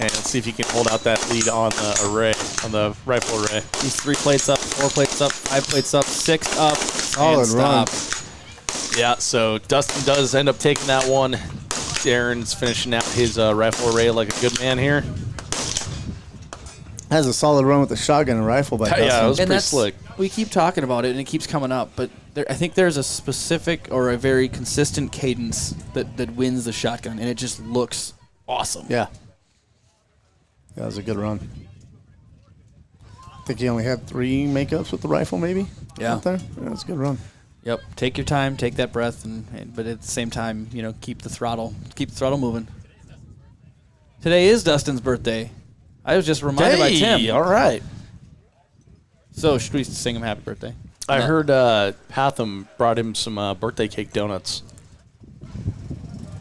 And let's see if he can hold out that lead on the array, on the rifle array. He's 3 plates up, 4 plates up, 5 plates up, 6 up, Solid and run. stop. Yeah, so Dustin does end up taking that one. Darren's finishing out his rifle array like a good man here. Has a solid run with the shotgun and rifle by Dustin. Yeah, it was And pretty that's slick. we keep talking about it, and it keeps coming up. But I think there's a specific or a very consistent cadence that wins the shotgun, and it just looks awesome. Yeah. That was a good run. I think he only had 3 makeups with the rifle, maybe. Yeah. Out there. Yeah, that's a good run. Yep. Take your time, take that breath, but at the same time, keep the throttle moving. Today is Dustin's birthday. I was just reminded by Tim. All right. So should we sing him happy birthday? I heard Patham brought him some birthday cake donuts.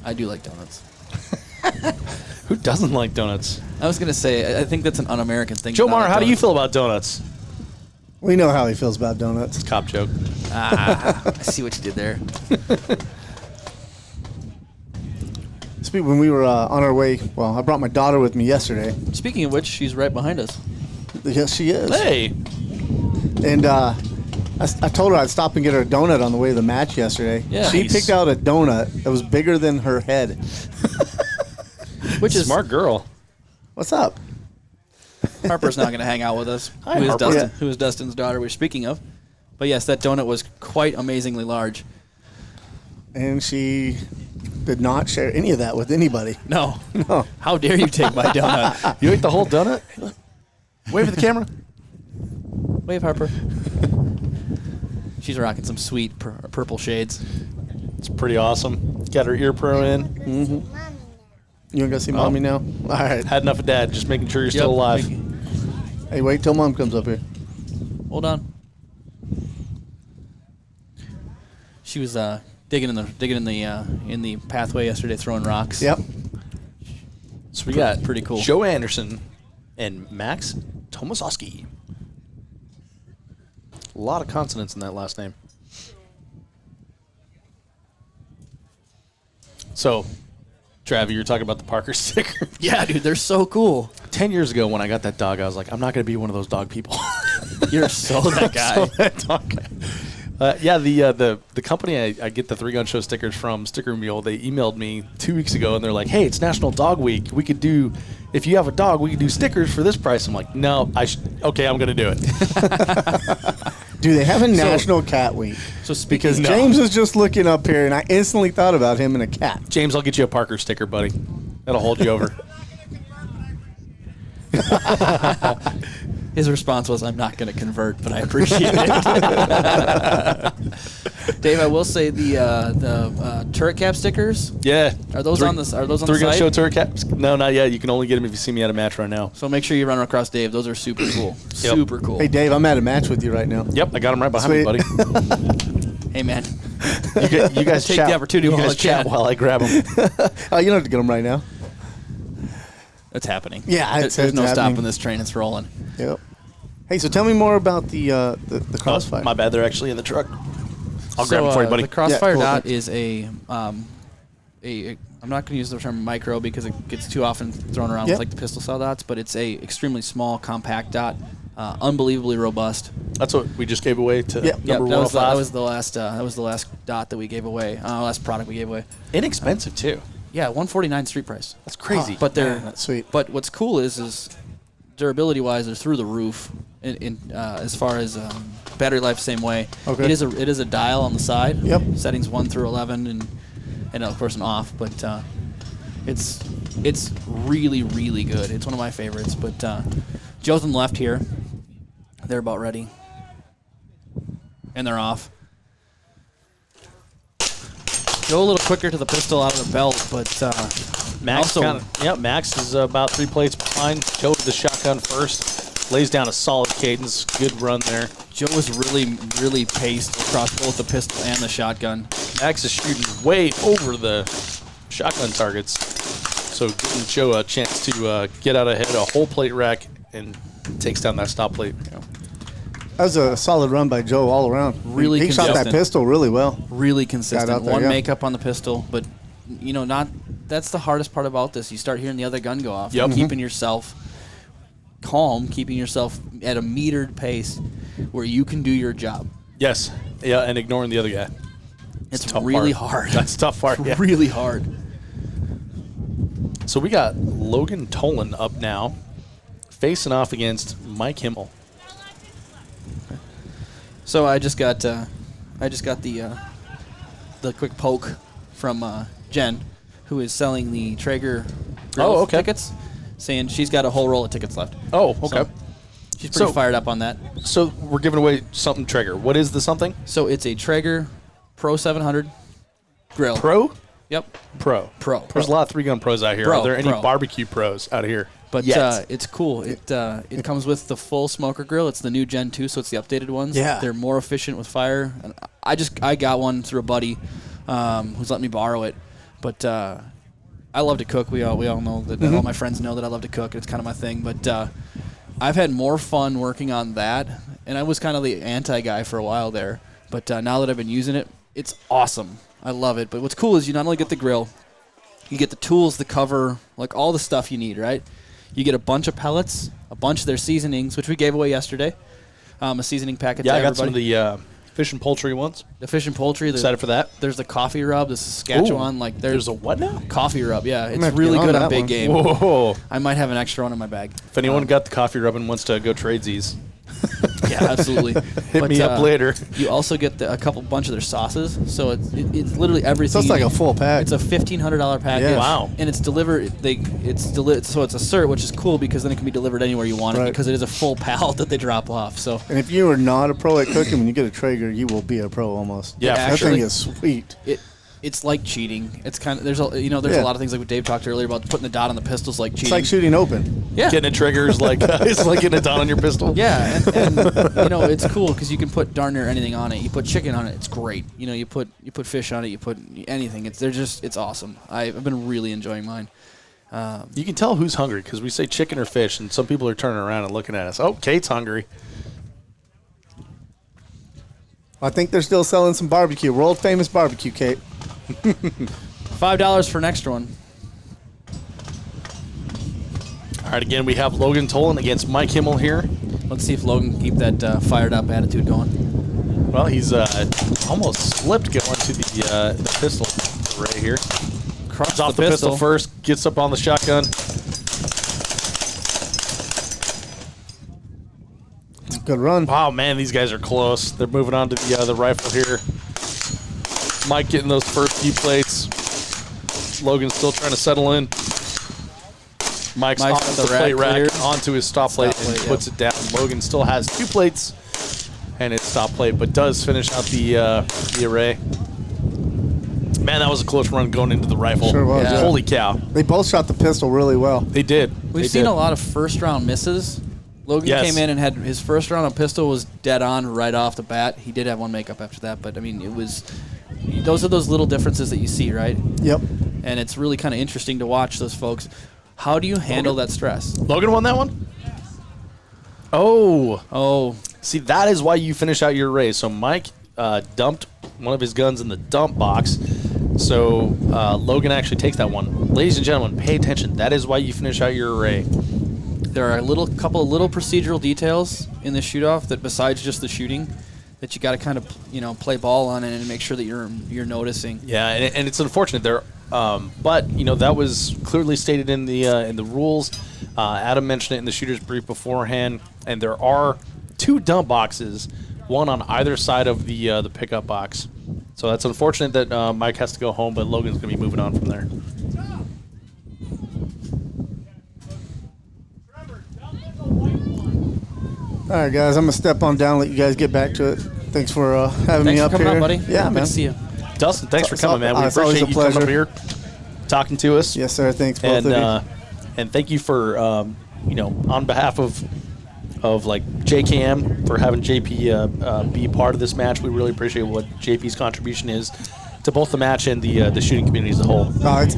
I do like donuts. Who doesn't like donuts? I was gonna say I think that's an un-American thing. Joe to not Mar, like how do you donuts. feel about donuts? We know how he feels about donuts. Cop joke. I see what you did there. When we were on our way, well, I brought my daughter with me yesterday. Speaking of which, she's right behind us. Yes, she is. Hey. And I told her I'd stop and get her a donut on the way to the match yesterday. Yeah. She Nice. picked out a donut that was bigger than her head. Which is Smart girl. What's up? Harper's not going to hang out with us. Hi, Who is Harper. Dustin? Yeah. Who is Dustin's daughter? We're speaking of. But yes, that donut was quite amazingly large. And she did not share any of that with anybody. No. No. How dare you take my donut? You ate the whole donut? Wave at the camera. Wave, Harper. She's rocking some sweet purple shades. It's pretty awesome. Got her ear pro in. You want to go see mommy now? All right. Had enough of dad. Just making sure you're still alive. Hey, wait till mom comes up here. Hold on. She was digging in the pathway yesterday, throwing rocks. Yep. So we got Pretty cool. Joe Anderson and Max Tomaszewski. A lot of consonants in that last name. So, Travi, you were talking about the Parker sticker. Yeah, dude, they're so cool. 10 years ago when I got that dog, I was like, I'm not going to be one of those dog people. You're so that guy. So that dog guy. Yeah, the company I get the 3-Gun Show stickers from, Sticker Mule, they emailed me 2 weeks ago, and they're like, hey, it's National Dog Week. We could do, if you have a dog, we could do stickers for this price. I'm like, no, okay, I'm going to do it. Do they have a National Cat Week? So speaking Because No. James was just looking up here, and I instantly thought about him and a cat. James, I'll get you a Parker sticker, buddy. That'll hold you over. His response was, "I'm not going to convert, but I appreciate it." Dave, I will say the turret cap stickers. Yeah. Are those on the 3-Gun site? Show turret caps? No, not yet. You can only get them if you see me at a match right now. So make sure you run across Dave. Those are super cool. Super cool. Hey, Dave, I'm at a match with you right now. Yep, I got them right behind me, buddy. Hey, man. You guys Take chat. the opportunity You while guys I chat can. while I grab them. Oh, you don't have to get them right now. It's happening. Yeah, There's it's no happening. stopping this train. It's rolling. Yep. Hey, so tell me more about the Crossfire. My bad. They're actually in the truck. I'll So, grab them for you, buddy. The Crossfire cool. dot is a I'm not going to use the term micro because it gets too often thrown around Yep. with like the pistol style dots, but it's a extremely small, compact dot, unbelievably robust. That's what we just gave away to Yep. number that was 105. the last dot that we gave away. Last product we gave away. Inexpensive, too. Yeah, $149 street price. That's crazy. But they're Man, that's sweet. But what's cool is durability wise, they're through the roof. As far as battery life, same way. Okay. It is a dial on the side. Yep. Settings 1 through 11, and of course an off. But it's really really good. It's one of my favorites. But Joe's on the left here. They're about ready, and they're off. Joe a little quicker to the pistol out of the belt, but Max also Max is about 3 plates behind. Joe to the shotgun first. Lays down a solid cadence. Good run there. Joe was really paced across both the pistol and the shotgun. Max is shooting way over the shotgun targets. So giving Joe a chance to get out ahead a whole plate rack and takes down that stop plate. That was a solid run by Joe all around. Really he shot that consistent. pistol really well. Really Got consistent. out there, One yeah. makeup on the pistol, but that's the hardest part about this. You start hearing the other gun go off. Yep. Keeping yourself calm, keeping yourself at a metered pace where you can do your job. Yes. Yeah, and ignoring the other guy. It's tough really part. hard. That's the tough part. Yeah. Really hard. So we got Logan Tolan up now, facing off against Mike Himmel. So I just got the quick poke from Jen, who is selling the Traeger grill Oh, okay. tickets, saying she's got a whole roll of tickets left. Oh, okay. So she's pretty So- fired up on that. So we're giving away something Traeger. What is the something? So it's a Traeger Pro 700 grill. Pro? Yep. Pro. Pro. There's a lot of 3-gun pros out here. Pro, Are there any pro. barbecue pros out of here? But Yet? it's cool. It comes with the full smoker grill. It's the new Gen 2, so it's the updated ones. Yeah. They're more efficient with fire. And I got one through a buddy who's letting me borrow it. But I love to cook. We all know that. All my friends know that I love to cook. It's kind of my thing. But I've had more fun working on that. And I was kind of the anti guy for a while there. But now that I've been using it, it's awesome. I love it. But what's cool is you not only get the grill, you get the tools, the cover, like all the stuff you need, right? You get a bunch of pellets, a bunch of their seasonings, which we gave away yesterday. A seasoning packet Yeah, to I got some of everybody. the fish and poultry ones. The fish and poultry. Excited for that. There's the coffee rub, the Saskatchewan. Ooh, like there's a what now? coffee rub. Yeah, it's have to really get on good on that big one. game. Whoa. I might have an extra one in my bag. If anyone got the coffee rub and wants to go tradesies, Yeah, absolutely. hit me up later. You also get a bunch of their sauces. So it's literally everything. So it's you like a need. full pack. It's a $1,500 package. Yeah. Wow. And it's delivered. So it's a cert, which is cool because then it can be delivered anywhere you want it Right. because it is a full pallet that they drop off. So And if you are not a pro at cooking, when you get a Traeger, you will be a pro almost. Yeah, for that sure. thing is sweet. it's like cheating. It's kind of there's a Yeah. lot of things like what Dave talked earlier about putting the dot on the pistols like cheating. It's like shooting open. Yeah. Getting a trigger is like it's like getting a dot on your pistol. Yeah, and it's cool because you can put darn near anything on it. You put chicken on it, it's great. You put fish on it, you put anything. It's awesome. I've been really enjoying mine. You can tell who's hungry because we say chicken or fish, and some people are turning around and looking at us. Oh, Kate's hungry. I think they're still selling some barbecue. World famous barbecue, Kate. $5 for an extra one. All right, again, we have Logan Tolan against Mike Himmel here. Let's see if Logan can keep that fired up attitude going. Well, he's almost slipped going to the pistol right here. Crushed Off the pistol first, gets up on the shotgun. Good run. Wow, man, these guys are close. They're moving on to the rifle here. Mike getting those first few plates. Logan's still trying to settle in. Mike's Mike's off got the the plate rack rack cleared. onto his stop plate and plate, puts it down. Logan still has 2 plates and his stop plate, but does finish out the array. Man, that was a close run going into the rifle. Sure was, yeah. Holy cow. They both shot the pistol really well. They did. We've They seen did. a lot of first round misses. Logan Yes. came in and had his first round of pistol was dead on right off the bat. He did have one makeup after that, but I mean it was. Those are those little differences that you see, right? Yep. And it's really kind of interesting to watch those folks. How do you handle that stress? Logan won that one? Oh. Oh, See, that is why you finish out your array. So Mike dumped one of his guns in the dump box. So Logan actually takes that one. Ladies and gentlemen, pay attention. That is why you finish out your array. there are a couple of little procedural details in this shoot-off that besides just the shooting that you got to kind of play ball on and make sure that you're noticing. Yeah, and it's unfortunate there, but that was clearly stated in the rules. Adam mentioned it in the shooter's brief beforehand, and there are 2 dump boxes, one on either side of the pickup box. So that's unfortunate that Mike has to go home, but Logan's going to be moving on from there. All right, guys, I'm going to step on down and let you guys get back to it. Thanks for having me Thanks up for coming here. up, buddy. Yeah, Good man. to see you. Dustin, thanks for It's coming, man. We it's always appreciate a you coming up pleasure. here, talking to us. Yes, sir. Thanks, both And of you. and thank you for on behalf of of like JKM for having JP be part of this match. We really appreciate what JP's contribution is to both the match and the shooting community as a whole.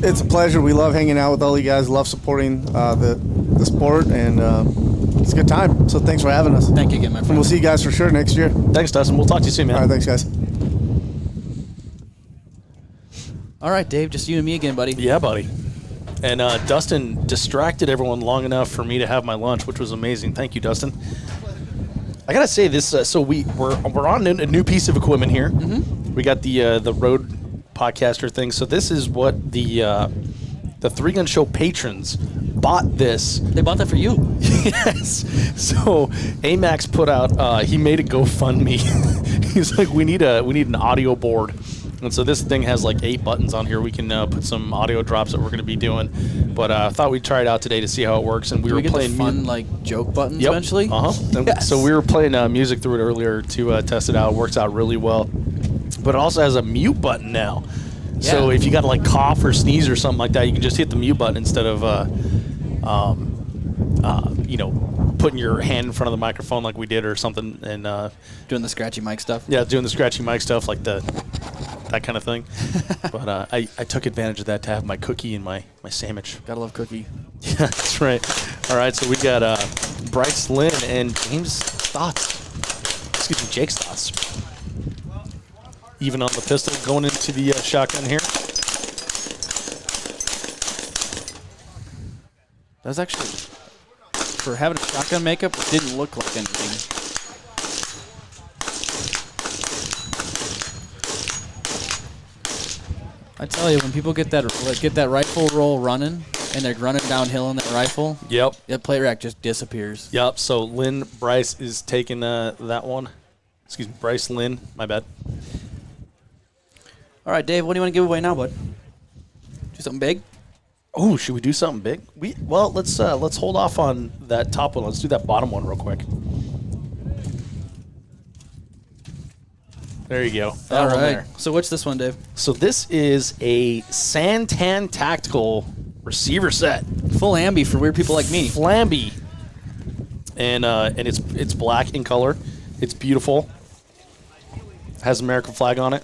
It's a pleasure. We love hanging out with all you guys. Love supporting the sport, and it's a good time. So thanks for having us. Thank you again, my And friend. we'll see you guys for sure next year. Thanks, Dustin. We'll talk to you soon, man. All right, thanks, guys. All right, Dave, just you and me again, buddy. Yeah, buddy. And Dustin distracted everyone long enough for me to have my lunch, which was amazing. Thank you, Dustin. I gotta say this. So we're on a new piece of equipment here. Mm-hmm. We got the Rode Podcaster thing. So this is what the Three Gun Show patrons bought this. They bought that for you. Yes. So Amax put out. He made a GoFundMe. He's like, we need an audio board. And so this thing has like 8 buttons on here. We can put some audio drops that we're going to be doing. But I thought we'd try it out today to see how it works. And we Do were we get playing the fun like joke buttons Yep. eventually? And Yes. so we were playing music through it earlier to test it out. It works out really well. But it also has a mute button now. So Yeah. if you got to like cough or sneeze or something like that, you can just hit the mute button instead of putting your hand in front of the microphone like we did or something. And Doing the scratchy mic stuff. yeah, doing the scratchy mic stuff like that kind of thing. But I took advantage of that to have my cookie and my sandwich. Gotta love cookie. Yeah, that's right. All right, so we got Bryce Lynn and James thoughts. Excuse me, Jake's thoughts. Even on the pistol, going into the shotgun here. That was actually, for having a shotgun makeup, it didn't look like anything. I tell you, when people get that rifle roll running, and they're running downhill in that rifle, Yep. that plate rack just disappears. Yep. So Lynn Bryce is taking that one. Excuse me, Bryce Lynn. My bad. All right, Dave, what do you want to give away now, bud? Do something big? Oh, should we do something big? Let's hold off on that top one. Let's do that bottom one real quick. There you go. All That one right. there. So what's this one, Dave? So this is a Santan Tactical receiver set. Full ambi for weird people like me. Flamby. And it's black in color. It's beautiful. Has American flag on it.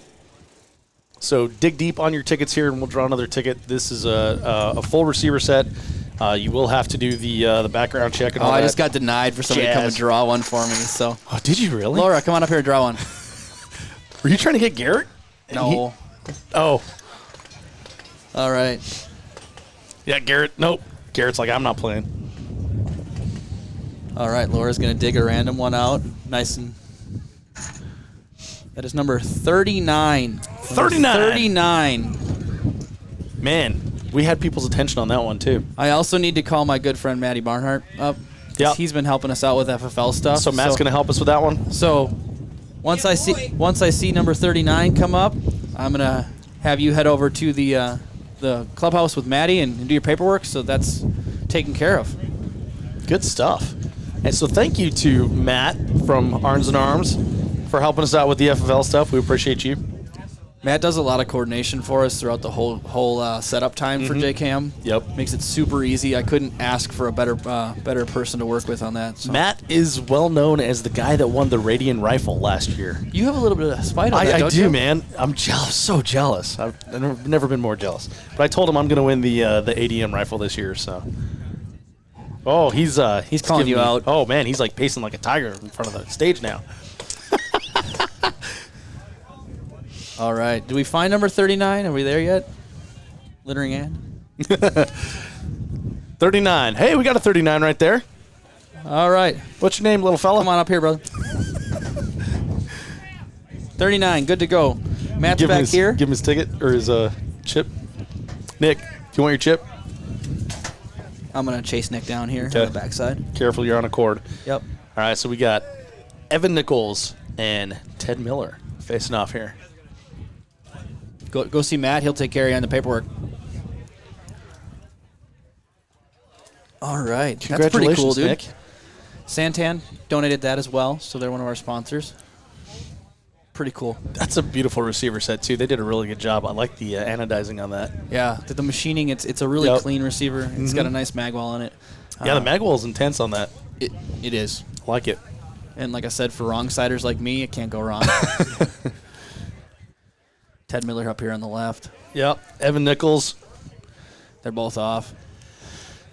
So dig deep on your tickets here, and we'll draw another ticket. This is a full receiver set. You will have to do the background check and all that. I just got denied for somebody to come and jazz. draw one for me. So, Oh, did you really? Laura, come on up here and draw one. Were you trying to get Garrett? No. Oh, All right. yeah, Garrett. Nope. Garrett's like, I'm not playing. All right, Laura's going to dig a random one out. Nice and... That is number 39. Number 39. 39. Man, we had people's attention on that one, too. I also need to call my good friend Matty Barnhart up. 'Cause Yep. He's been helping us out with FFL stuff. So Matt's going to help us with that one? So once I see number 39 come up, I'm going to have you head over to the clubhouse with Matty and do your paperwork. So that's taken care of. Good stuff. And so thank you to Matt from Arms and Arms for helping us out with the FFL stuff. We appreciate you. Matt does a lot of coordination for us throughout the whole setup time for JKM. Yep. Makes it super easy. I couldn't ask for a better person to work with on that. So. Matt is well known as the guy that won the Radian rifle last year. You have a little bit of spite on that, I don't do, you? man. I'm jealous, so jealous. I've never been more jealous. But I told him I'm going to win the ADM rifle this year. So, oh, he's calling giving you me- out. Oh man, he's like pacing like a tiger in front of the stage now. All right. Do we find number 39? Are we there yet? Littering ad? 39. Hey, we got a 39 right there. All right. What's your name, little fella? Come on up here, brother. 39. Good to go. Matt's Give him back his, here. Give him his ticket or his chip. Nick, do you want your chip? I'm going to chase Nick down here Okay. on the backside. Careful, you're on a cord. Yep. All right, so we got Evan Nichols and Ted Miller facing off here. Go see Matt. He'll take care of you on the paperwork. All right. That's pretty cool, Congratulations, dude. Nick. Santan donated that as well, so they're one of our sponsors. Pretty cool. That's a beautiful receiver set, too. They did a really good job. I like the anodizing on that. Yeah, the machining, it's a really Yep. clean receiver. It's got a nice magwell on it. Yeah, the magwell is intense on that. It is. Like it. And like I said, for wrong-siders like me, it can't go wrong. Ted Miller up here on the left. Yep. Evan Nichols. They're both off.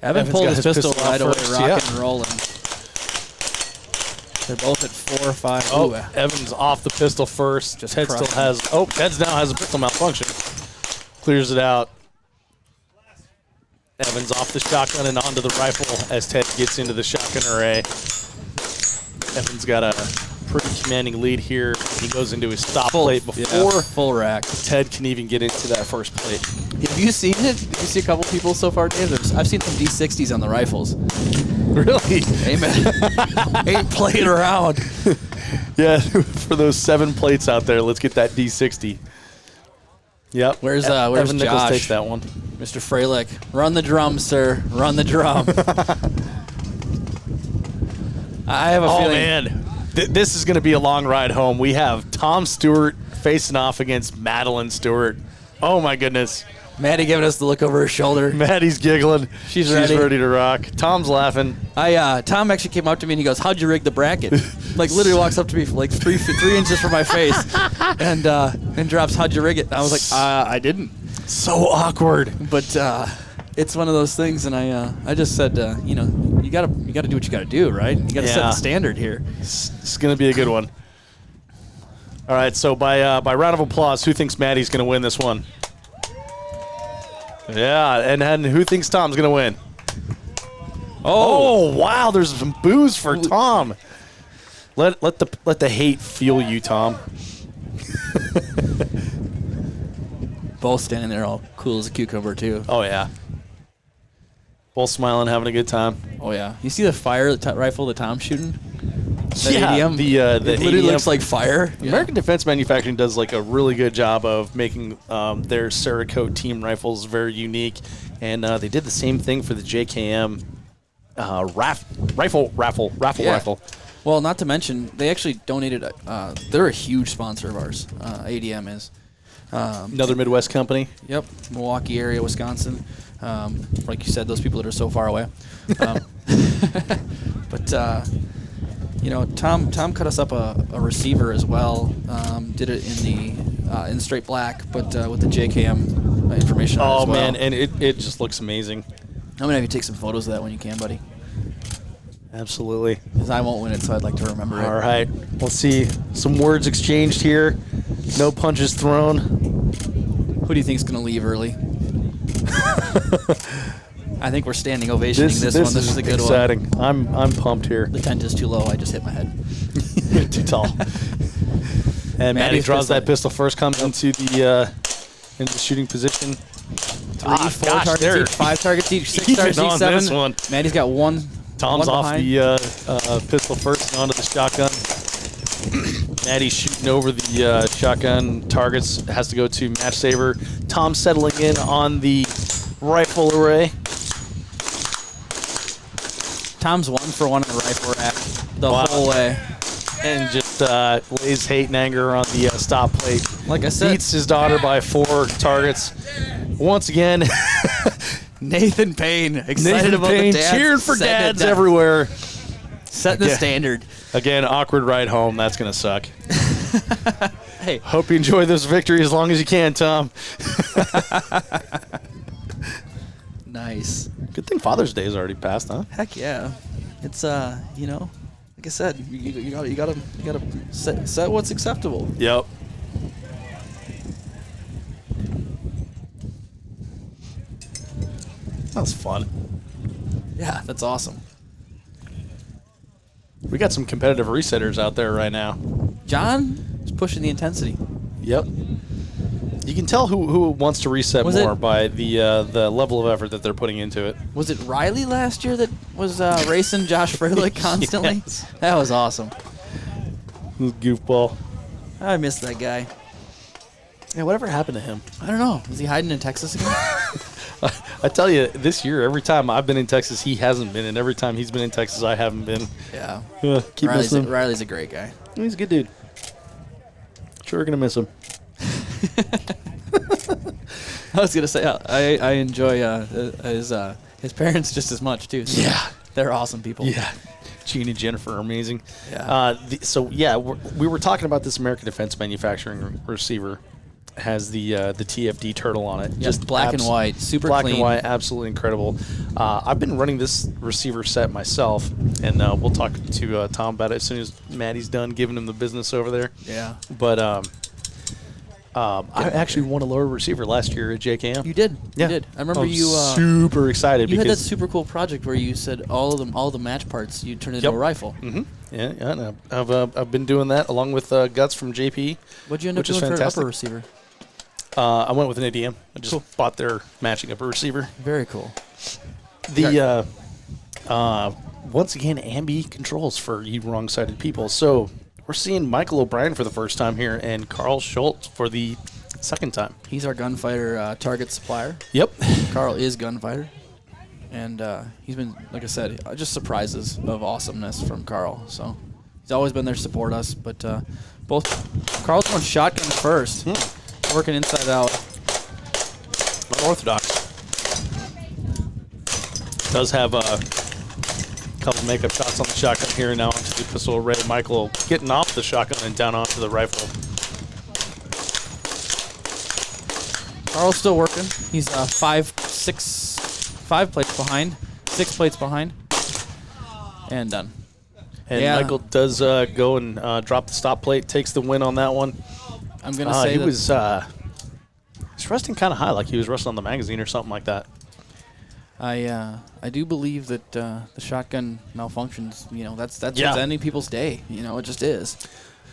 Evan Evan's pulled got his his pistol pistol right out away, first, rocking yeah. and rolling. They're both at 4 or 5. Oh, Ooh, Evan's off the pistol first. Just Ted still crushing. has. Oh, Ted's now has a pistol malfunction. Clears it out. Evan's off the shotgun and onto the rifle as Ted gets into the shotgun array. Evan's got a pretty commanding lead here. He goes into his stop plate before full rack. Ted can even get into that first plate. Have you seen it? Did you see a couple people so far, Dave? I've seen some D60s on the rifles. Really? Amen. Ain't playing around. Yeah, for those 7 plates out there, let's get that D60. Yep. Where's Evan Nichols Josh? takes that one. Mr. Freilich, run the drum, sir. Run the drum. I have a Oh, feeling. man. This is going to be a long ride home. We have Tom Stewart facing off against Madeline Stewart. Oh, my goodness. Maddie giving us the look over her shoulder. Maddie's giggling. She's ready. to rock. Tom's laughing. Tom actually came up to me and he goes, "How'd you rig the bracket?" Like literally walks up to me like 3 inches from my face, and drops, "How'd you rig it?" And I was like, "I didn't." So awkward. But it's one of those things, and I just said, you gotta do what you gotta do, right? You gotta set Yeah. the standard here. It's going to be a good one. All right, so by round of applause, who thinks Maddie's going to win this one? Yeah, and who thinks Tom's going to win? Oh, wow, there's some boos for Tom. Let the hate fuel you, Tom. Both standing there all cool as a cucumber too. Oh, yeah. Both smiling, having a good time. Oh yeah. You see the fire rifle that Tom's shooting? That Yeah, ADM? the it literally ADM looks like fire. American Defense Manufacturing does like a really good job of making their Cerakote team rifles very unique, and they did the same thing for the JKM rifle. Well, not to mention, they actually donated. They're a huge sponsor of ours. ADM is. Another Midwest company. Yep, Milwaukee area, Wisconsin. Like you said, those people that are so far away. But Tom cut us up a receiver as well. Did it in straight black, but with the JKM information on it Oh as well. man, and it just looks amazing. I'm gonna have you take some photos of that when you can, buddy. Absolutely. Because I won't win it, so I'd like to remember it. All right, let's see some words exchanged here. No punches thrown. Who do you think's gonna leave early? I think we're standing ovationing this one. This is a good exciting. one. I'm pumped here. The tent is too low. I just hit my head. Too tall. And Maddie Maddie's draws pistol. that pistol first, comes into the shooting position. 3, 4 targets each, 5 targets each, 6 Even targets each, on 7. this one. Maddie's got one. Tom's one off behind. the pistol first and onto the shotgun. Maddie's shooting over the shotgun targets. Has to go to match saver. Tom settling in on the rifle array. Tom's 1 for 1 in the rifle rack the Wow. whole way. And just lays hate and anger on the stop plate. Like I said, Beats his daughter by 4 targets. Once again, Nathan Payne excited Nathan about Payne the dads. cheering for setting it dads down. everywhere. Setting the Yeah. standard. Again, awkward ride home. That's going to suck. Hey, Hope you enjoy this victory as long as you can, Tom. nice. Good thing Father's Day is already passed, huh? Heck yeah. It's like I said, you gotta set what's acceptable. Yep. That was fun. Yeah, that's awesome. We got some competitive resetters out there right now. John is pushing the intensity. Yep. You can tell who wants to reset Was more it- by the level of effort that they're putting into it. Was it Riley last year that was racing Josh Freilich constantly? Yes. That was awesome. Goofball. I miss that guy. Yeah, whatever happened to him? I don't know. Is he hiding in Texas again? I tell you, this year, every time I've been in Texas, he hasn't been, and every time he's been in Texas, I haven't been. Yeah. Keep missing him. Riley's a great guy. He's a good dude. Sure gonna miss him. I was gonna say I enjoy his parents just as much too. So Yeah. they're awesome people. Yeah. Gene and Jennifer are amazing. Yeah. We were talking about this American Defense Manufacturing receiver. Has the TFD turtle on it. Just black and white, super black clean. and white, absolutely incredible. I've been running this receiver set myself, and we'll talk to Tom about it as soon as Maddie's done giving him the business over there. Yeah. But I actually won a lower receiver last year at JKM. You did. Yeah. You did. I remember I was you. Super excited You had that because super cool project where you said all the match parts you turned into a rifle. Mm-hmm. Yeah. And I've been doing that along with Guts from JP. What'd you end up which is doing for fantastic. upper receiver? I went with an ADM. I just bought their matching upper receiver. Very cool. The once again, ambi controls for you wrong-sided people. So we're seeing Michael O'Brien for the first time here, and Carl Schultz for the second time. He's our gunfighter target supplier. Yep. Carl is gunfighter, and he's been, like I said, just surprises of awesomeness from Carl. So he's always been there to support us. But Carl's going shotgun first, working inside out. Unorthodox. Does have a couple makeup shots on the shotgun here and now onto the pistol array. Michael getting off the shotgun and down onto the rifle. Carl's still working. He's 5 plates behind, 6 plates behind, and done. And Yeah. Michael does go and drop the stop plate, takes the win on that one. I'm gonna say he that was he's resting kind of high, like he was resting on the magazine or something like that. I do believe that the shotgun malfunctions. That's Yeah. what's ending people's day. It just is.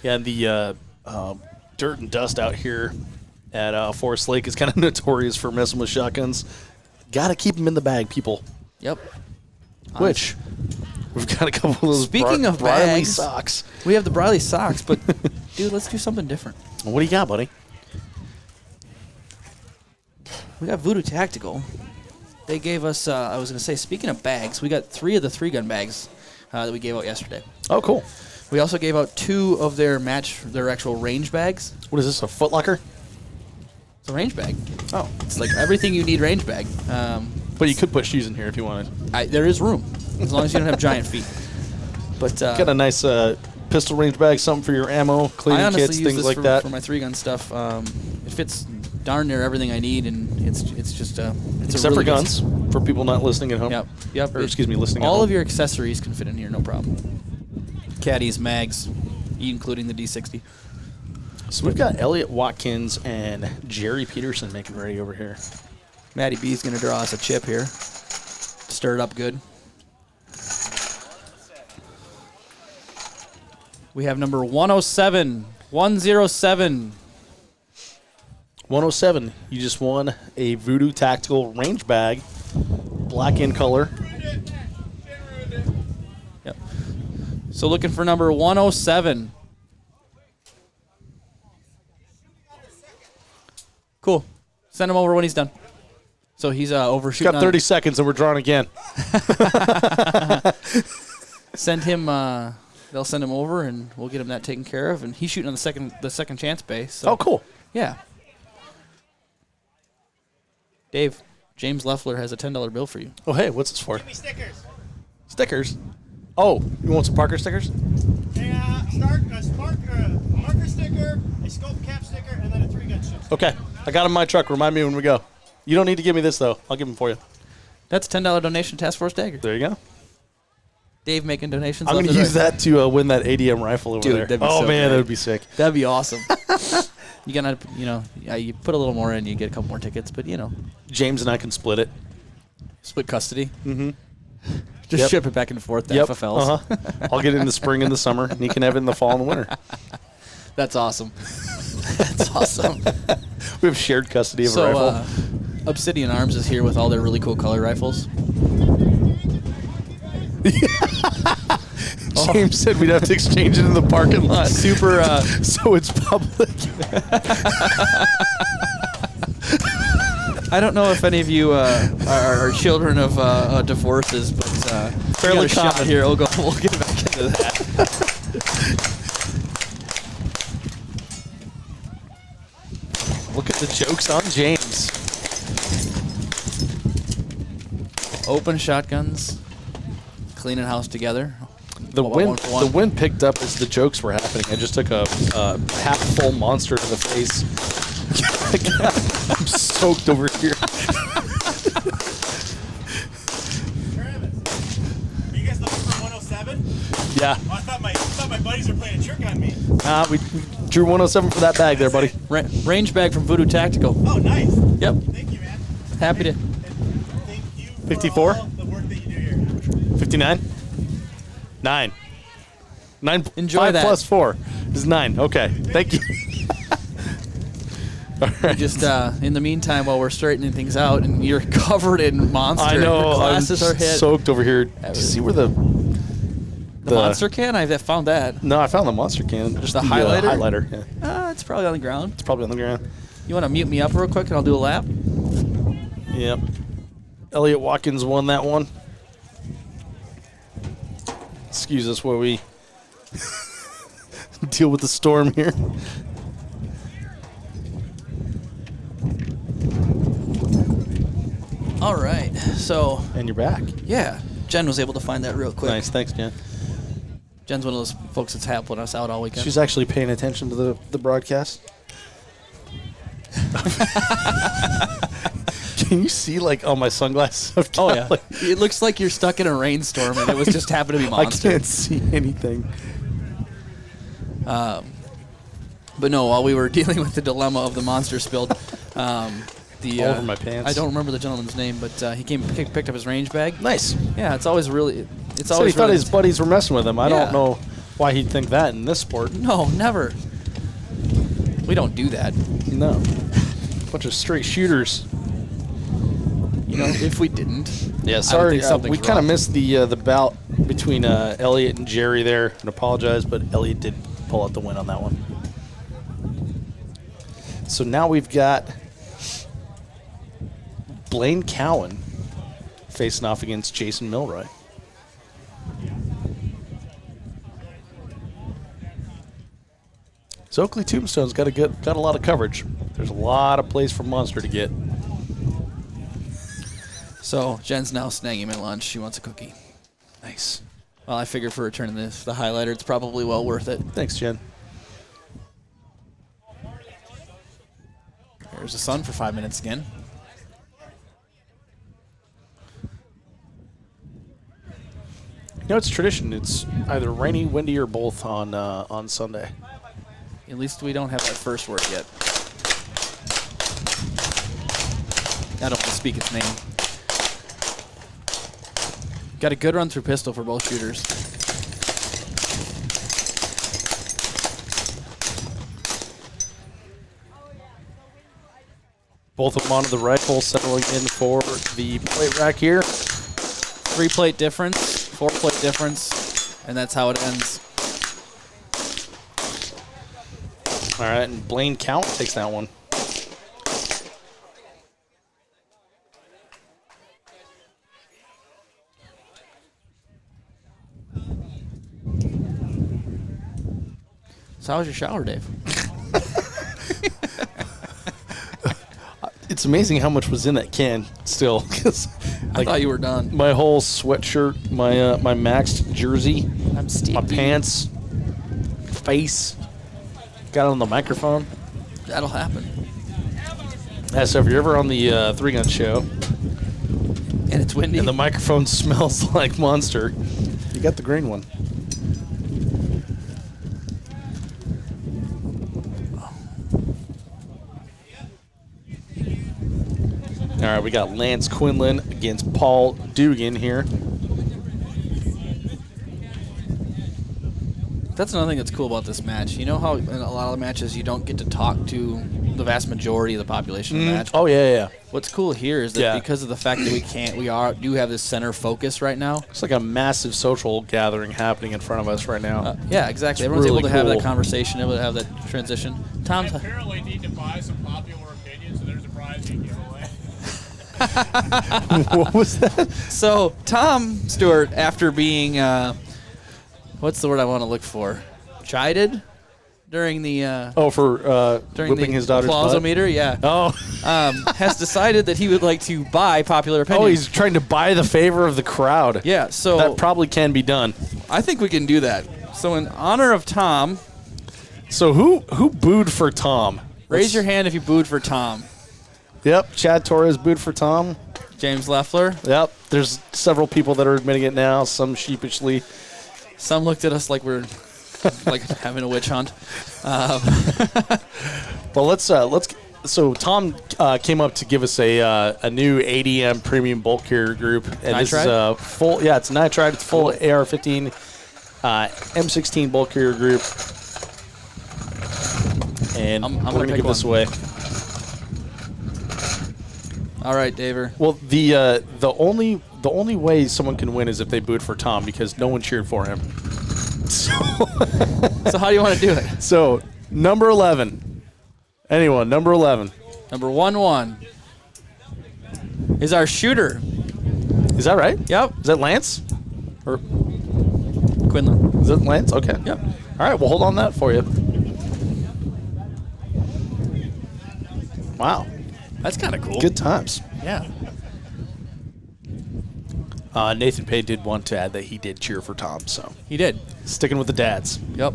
Yeah, and the dirt and dust out here at Forest Lake is kind of notorious for messing with shotguns. Got to keep them in the bag, people. Yep. Which we've got a couple of those. Speaking of Briley bags, socks. We have the Briley socks, but dude, let's do something different. What do you got, buddy? We got Voodoo Tactical. They gave us, I was going to say, speaking of bags, we got 3 of the 3-gun bags that we gave out yesterday. Oh, cool. We also gave out 2 of their actual range bags. What is this, a Foot Locker? It's a range bag. Oh. It's like everything you need range bag. But you could put shoes in here if you wanted. There is room, as long as you don't have giant feet. But Got a nice pistol range bag, something for your ammo, I cleaning honestly kits, use things this like for, that. for my 3-gun stuff. It fits darn near everything I need, and it's just it's Except a really for good guns, for people not listening at home. Yep. Or, excuse me, listening at All home. of your accessories can fit in here, no problem. Caddies, mags, including the D60. So we've got Elliot Watkins and Jerry Peterson making ready over here. Matty B's going to draw us a chip here. Stir it up good. We have number 107. 107. 107, you just won a Voodoo Tactical range bag, black in color. Yep. So looking for number 107. Cool. Send him over when he's done. So he's overshooting. Got 30 seconds and we're drawing again. Send him. They'll send him over and we'll get him that taken care of. And he's shooting on the second chance base. So. Oh, cool. Yeah. Dave, James Leffler has a $10 bill for you. Oh, hey, what's this for? Give me stickers. Stickers. Oh, you want some Parker stickers? Marker sticker, a scope cap sticker, and then a 3-gun show. Okay, I got them in my truck. Remind me when we go. You don't need to give me this, though. I'll give them for you. That's a $10 donation to Task Force Dagger. There you go. Dave making donations. I'm going to use that to win that ADM rifle over Dude, there. that'd be Oh, so man, great. that would be sick. That'd be awesome. You gotta, you put a little more in, you get a couple more tickets, but James and I can split it. split custody. Mm-hmm. Just Yep. ship it back and forth to Yep. FFLs. Uh-huh. I'll get it in the spring and the summer, and he can have it in the fall and the winter. That's awesome. That's awesome. We have shared custody of a So, rifle. Obsidian Arms is here with all their really cool color rifles. James said we'd have to exchange it in the parking lot. Super. So it's public. I don't know if any of you are children of divorces, but Fairly we got a shot common. here. We'll get back into that. Look at the jokes on James. Open shotguns, cleaning house together. The What, wind, one for one? the wind picked up as the jokes were happening. I just took a half full monster to the face. I'm soaked over here. Travis, are you guys looking for 107? Yeah. Oh, I thought my buddies were playing a trick on me. We drew 107 for that bag there, buddy. Range bag from Voodoo Tactical. Oh, nice. Yep. Thank you, man. Happy to. And thank you for 54? all the work that you do here. 59? 9. 9. Enjoy 5 that. plus 4 is 9. Okay. Thank you. All right. Just in the meantime, while we're straightening things out, and you're covered in monster. I know. Your I'm glasses are hit. soaked over here. Did you see where the monster can? I found that. No, I found the monster can. Just The highlighter? Highlighter. Yeah. It's probably on the ground. It's probably on the ground. You want to mute me up real quick, and I'll do a lap? Yep. Elliot Watkins won that one. Excuse us while we deal with the storm here. All right. So, And you're back. yeah, Jen was able to find that real quick. Nice. Thanks, Jen. Jen's one of those folks that's helping us out all weekend. She's actually paying attention to the broadcast. Can you see, like, all my sunglasses? I've Oh got, yeah, like, it looks like you're stuck in a rainstorm, and it was just happened to be I monster. can't see anything. But no, while we were dealing with the dilemma of the monster spilled, All over my pants. I don't remember the gentleman's name, but he came picked up his range bag. Nice. Yeah, it's always really. It's So he always thought really, his buddies were messing with him. I Yeah. don't know why he'd think that in this sport. No, never. We don't do that. No. Bunch of straight shooters. You know, if we didn't. Yeah, I would sorry. think something's We kind of wrong. missed the bout between Elliot and Jerry there, and apologize, but Elliot did pull out the win on that one. So now we've got Blaine Cowan facing off against Jason Milroy. So Oakley Tombstone's got a lot of coverage. There's a lot of place for Monster to get. So Jen's now snagging my lunch. She wants a cookie. Nice. Well, I figured for returning the highlighter, it's probably well worth it. Thanks, Jen. There's the sun for 5 minutes again. You know, it's tradition. It's either rainy, windy, or both on Sunday. At least we don't have that first word yet. I don't want to speak its name. Got a good run through pistol for both shooters. Both of them onto the rifle, settling in for the plate rack here. 3 plate difference, 4 plate difference, and that's how it ends. All right, and Blaine Count takes that one. So how was your shower, Dave? It's amazing how much was in that can still. 'Cause, I thought you were done. my whole sweatshirt, my maxed jersey, I'm steamy. my pants, face, got it on the microphone. That'll happen. Yeah, so if you're ever on the 3 Gun Show And it's windy. and the microphone smells like Monster, you got the green one. All right, we got Lance Quinlan against Paul Dugan here. That's another thing that's cool about this match. You know how in a lot of the matches you don't get to talk to the vast majority of the population of the match? Oh, yeah. What's cool here is that Yeah. because of the fact that we do have this center focus right now. It's like a massive social gathering happening in front of us right now. Yeah, exactly. It's Everyone's really able to have that cool. conversation, able to have that transition. Tom's. I apparently need to buy some popular opinions, so there's a prize you can give away. What was that? So Tom Stewart, after being, what's the word I want to look for? Chided? during the For whipping his daughter's butt? applausometer. Yeah. Oh. Has decided that he would like to buy popular opinion. Oh, he's trying to buy the favor of the crowd. Yeah, so That probably can be done. I think we can do that. So in honor of Tom, So who booed for Tom? raise your hand if you booed for Tom. Yep, Chad Torres booed for Tom. James Leffler. Yep, there's several people that are admitting it now, some sheepishly. Some looked at us like we're like having a witch hunt. Well, let's. So Tom came up to give us a new ADM premium bulk carrier group, and this is a full. Yeah, it's nitride. It's full AR-15, M16 bulk carrier group, and I'm we're gonna gonna give this away. All right, Daver. Well, the only way someone can win is if they booed for Tom because no one cheered for him. So how do you want to do it? So number 11. Anyone? Number 11. Number 11 is our shooter. Is that right? Yep. Is that Lance? Or Quinlan. is it Lance? Okay. Yep. All right. We'll hold on that for you. Wow. That's kind of cool. Good times. Yeah. Nathan Pay did want to add that he did cheer for Tom, so He did. sticking with the dads. Yep.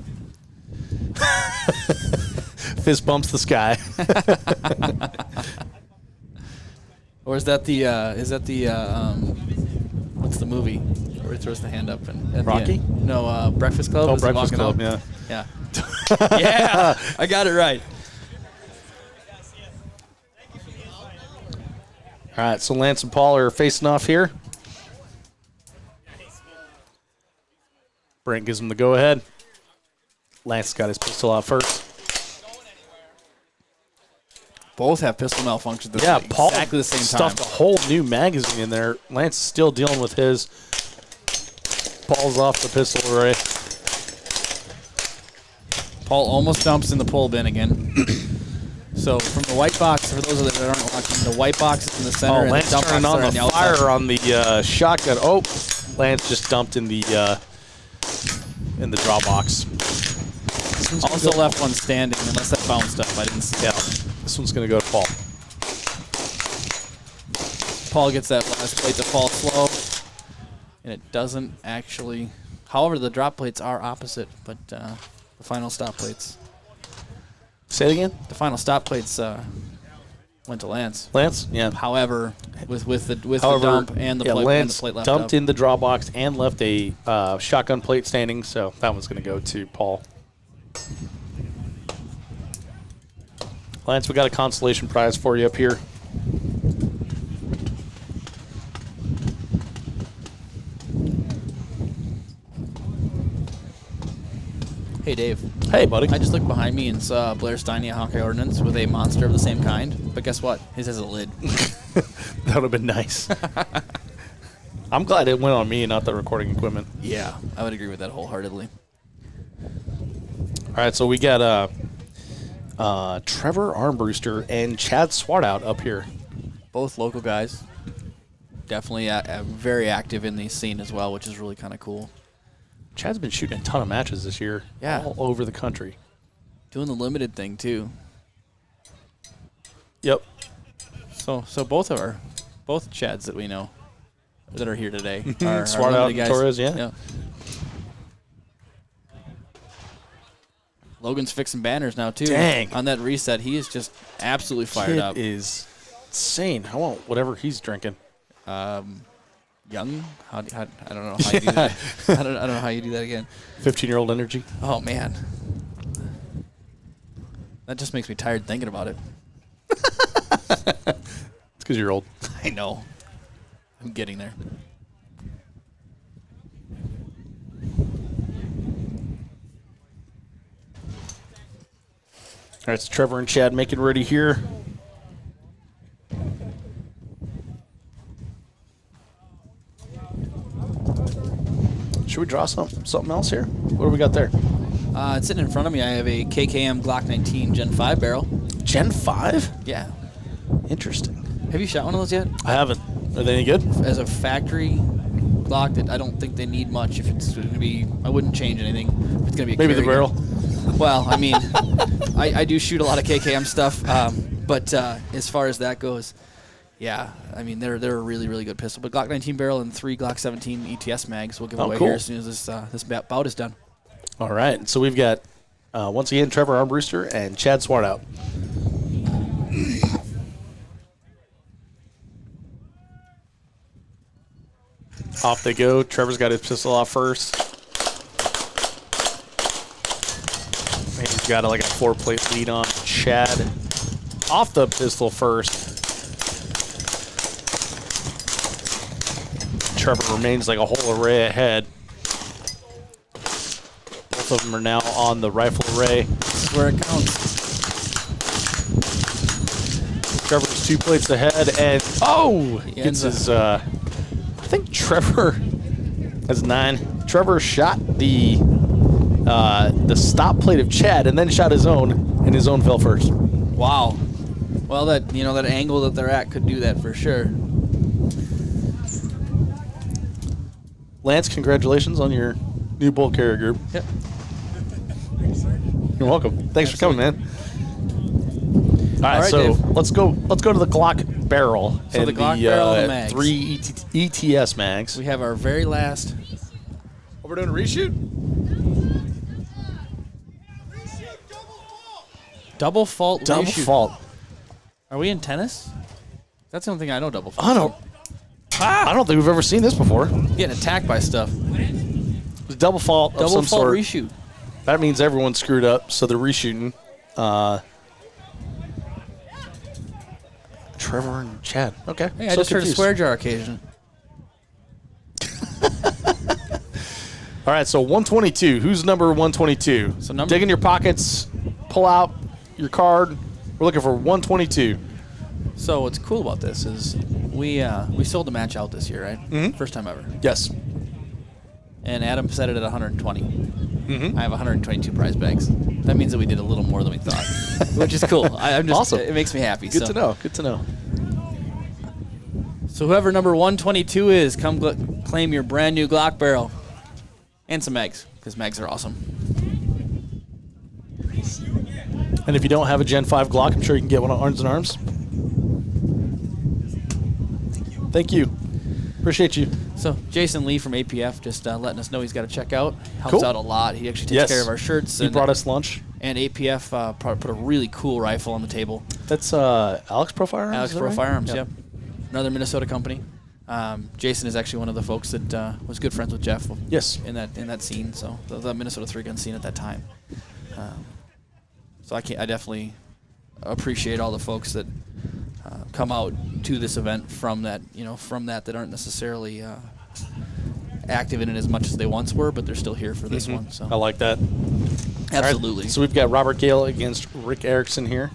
Fist bumps the sky. Or is that the what's the movie where he throws the hand up and at the Rocky? end? No, Breakfast Club. Oh, Is he Breakfast walking Club, out? yeah. Yeah. Yeah. I got it right. All right, so Lance and Paul are facing off here. Brent gives him the go-ahead. Lance got his pistol out first. Both have pistol malfunctions. Yeah, at Paul exactly the same stuffed time. a whole new magazine in there. Lance is still dealing with his. Paul's off the pistol array. Paul almost dumps in the pull bin again. So from the white box, for those of you that aren't watching, the white box is in the center. Oh, and Lance the dump turning boxes on are the outside. fire on the shotgun. Oh, Lance just dumped in the draw box. Also left one standing, unless that bounced up. I didn't see Yeah, it. this one's going to go to Paul. Paul gets that last plate to fall slow, and it doesn't actually. However, the drop plates are opposite, but the final stop plates. Say it again. The final stop plates went to Lance. Lance? Yeah. However, with the However, dump and the, yeah, plate, and Lance the plate left dumped up. in the draw box and left a shotgun plate standing, so that one's going to go to Paul. Lance, we got a consolation prize for you up here. Hey, Dave. Hey, buddy. I just looked behind me and saw Blair Steiny at Hawkeye Ordnance with a monster of the same kind. But guess what? His has a lid. That would have been nice. I'm glad it went on me and not the recording equipment. Yeah, I would agree with that wholeheartedly. All right, so we got Trevor Armbruster and Chad Swartout up here. Both local guys. Definitely very active in the scene as well, which is really kind of cool. Chad's been shooting a ton of matches this year, Yeah. all over the country. Doing the limited thing too. Yep. So both Chads that we know that are here today are Swartout limited and guys. Torres, yeah. Logan's fixing banners now too. Dang. On that reset, he is just absolutely fired Kid up. is insane. I want whatever he's drinking. Young? I don't know how you do that. I don't know how you do that again. 15-year-old energy. Oh man, that just makes me tired thinking about it. It's because you're old. I know. I'm getting there. All right, so Trevor and Chad making ready here. Should we draw something else here? What do we got there? It's sitting in front of me. I have a KKM Glock 19 Gen 5 barrel. Gen 5? Yeah. Interesting. Have you shot one of those yet? I haven't. Are they any good? As a factory Glock, that I don't think they need much. If it's going to be, I wouldn't change anything. If it's going to be a Maybe the carry barrel. gun. Well, I mean, I do shoot a lot of KKM stuff, but as far as that goes, yeah, I mean they're a really really good pistol. But Glock 19 barrel and 3 Glock 17 ETS mags we'll give away cool. here as soon as this bout is done. All right. So we've got, once again, Trevor Armbruster and Chad Swartout. Off they go. Trevor's got his pistol off first. And he's got like a 4-plate lead on Chad. Off the pistol first. Trevor remains like a whole array ahead. Both of them are now on the rifle array. This is where it counts. Trevor's 2 plates ahead, and He gets ends his. I think Trevor has 9. Trevor shot the stop plate of Chad, and then shot his own, and his own fell first. Wow. Well, that angle that they're at could do that for sure. Lance, congratulations on your new bull carrier group. Yep. You're welcome. Thanks for coming, man. All right, so Dave. let's go to the Glock barrel. So and the Glock barrel and the mags. 3 ETS mags. We have our very last. What we're doing, a reshoot? Double fault Double reshoot. fault. Are we in tennis? That's the only thing I know. Double fault. I don't think we've ever seen this before. Getting attacked by stuff. It's double fault of Double some fault sort. reshoot. That means everyone screwed up, so they're reshooting. Trevor and Chad. Okay. Hey, I just heard a swear jar occasion. All right, so 122. Who's number 122? So number- dig in your pockets, pull out your card. We're looking for 122. So what's cool about this is we sold the match out this year, right? Mhm. First time ever. Yes. And Adam set it at 120. Mm-hmm. I have 122 prize bags. That means that we did a little more than we thought, which is cool. I'm just, Awesome. It makes me happy. Good to know. Good to know. So whoever number 122 is, come claim your brand new Glock barrel and some mags, because mags are awesome. And if you don't have a Gen 5 Glock, I'm sure you can get one on Arms and Arms. Thank you. Appreciate you. So Jason Lee from APF just letting us know he's got to check out. Helps Cool. out a lot. He actually takes Yes. care of our shirts. He brought us lunch. And APF put a really cool rifle on the table. That's Alex Pro Firearms? Alex is that Pro right? Firearms, Yep. yep. Another Minnesota company. Jason is actually one of the folks that was good friends with Jeff. Yes. In that scene, so the Minnesota 3-gun scene at that time. So I definitely appreciate all the folks that come out to this event from that aren't necessarily active in it as much as they once were, but they're still here for this one. So I like that. absolutely. All right, so we've got Robert Gale against Rick Erickson here.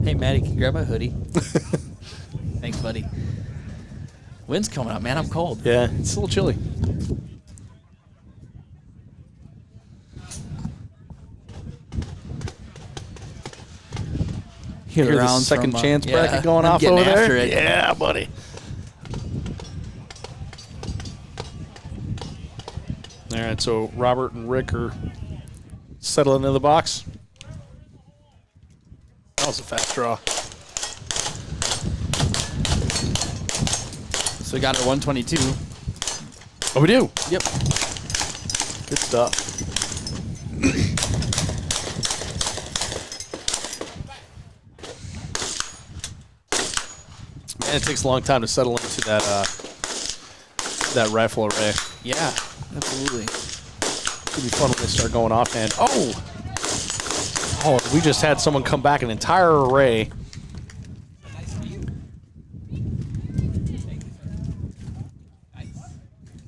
Hey, Maddie, can you grab my hoodie? Thanks, buddy. Wind's coming up, man. I'm cold. Yeah, it's a little chilly. Hear Hear the rounds second from, chance yeah, bracket going I'm off getting over after there. it. Yeah, buddy. All right, so Robert and Rick are settling into the box. That was a fast draw. So we got our 122. Oh, we do. Yep. Good stuff. Man, it takes a long time to settle into that rifle array. Yeah, absolutely. It's gonna be fun when they start going off. And we just had someone come back an entire array.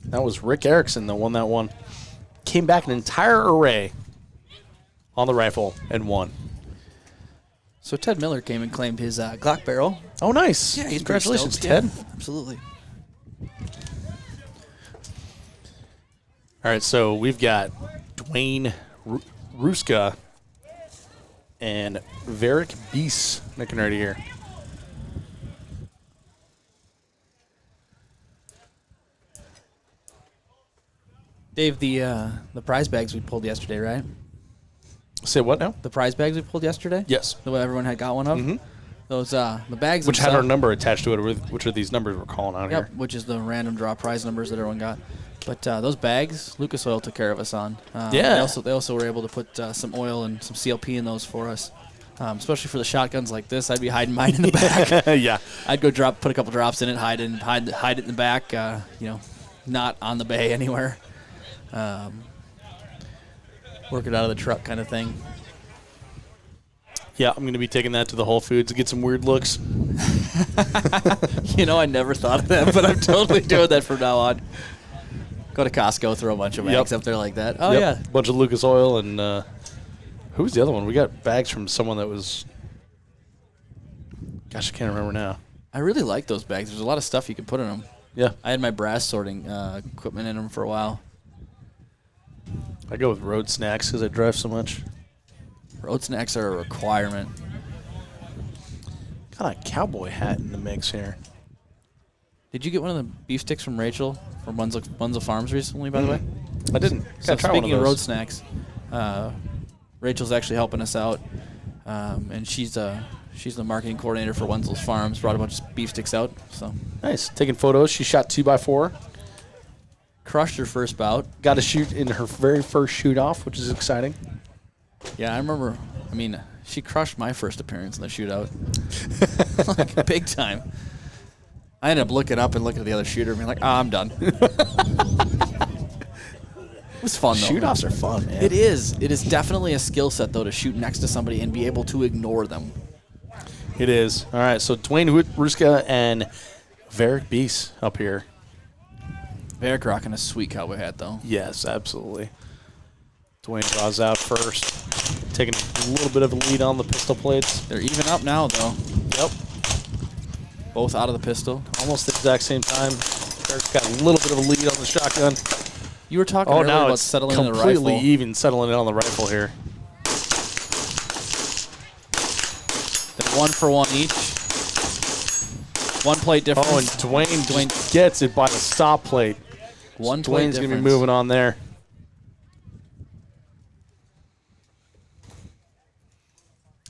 That was Rick Erickson, the one that won. Came back an entire array on the rifle and won. So Ted Miller came and claimed his Glock barrel. Oh, nice. Yeah, he's pretty Congratulations, stoked. Ted. Yeah, absolutely. All right, so we've got Dwayne Ruska and Varick Beast looking right here. Dave, the prize bags we pulled yesterday, right? Say what now? The prize bags we pulled yesterday? Yes. The way everyone had got one of? Mm-hmm. Those, the bags Which had our number attached to it, which are these numbers we're calling out here. Yep, which is the random draw prize numbers that everyone got. But those bags, Lucas Oil took care of us on. Yeah. They also were able to put some oil and some CLP in those for us. Especially for the shotguns like this, I'd be hiding mine in the back. Yeah. I'd go put a couple drops in it, hide it in the back. Not on the bay anywhere. Work it out of the truck kind of thing. Yeah, I'm going to be taking that to the Whole Foods to get some weird looks. I never thought of that, but I'm totally doing that from now on. Go to Costco, throw a bunch of bags up there like that. Oh, yeah. Bunch of Lucas Oil and who was the other one? We got bags from someone that was, gosh, I can't remember now. I really like those bags. There's a lot of stuff you can put in them. Yeah. I had my brass sorting equipment in them for a while. I go with road snacks because I drive so much. Road snacks are a requirement. Got a cowboy hat in the mix here. Did you get one of the beef sticks from Rachel from Bunzel Farms recently, by the way? I didn't. So Gotta try one speaking of those. road snacks, Rachel's actually helping us out, and she's the marketing coordinator for Wenzel's Farms. Brought a bunch of beef sticks out. So Nice. Taking photos. She shot 2x4. crushed her first bout. Got to shoot in her very first shoot off, which is exciting. Yeah, I remember. I mean, she crushed my first appearance in the shootout, like big time. I ended up looking up and looking at the other shooter and being like, I'm done. It was fun, though. Shoot offs are fun, man. It is. It is definitely a skill set, though, to shoot next to somebody and be able to ignore them. It is. All right, so Dwayne Ruska and Varric Beast up here. Varric rocking a sweet cowboy hat, though. Yes, absolutely. Dwayne draws out first, taking a little bit of a lead on the pistol plates. They're even up now, though. Yep. Both out of the pistol. Almost the exact same time. Varric's got a little bit of a lead on the shotgun. You were talking Oh, earlier now about it's settling in the completely rifle. even settling in on the rifle here. They're 1 for 1 each. 1 plate difference. Oh, and Dwayne gets it by the stop plate. One plate Dwayne's going to be difference. moving on there.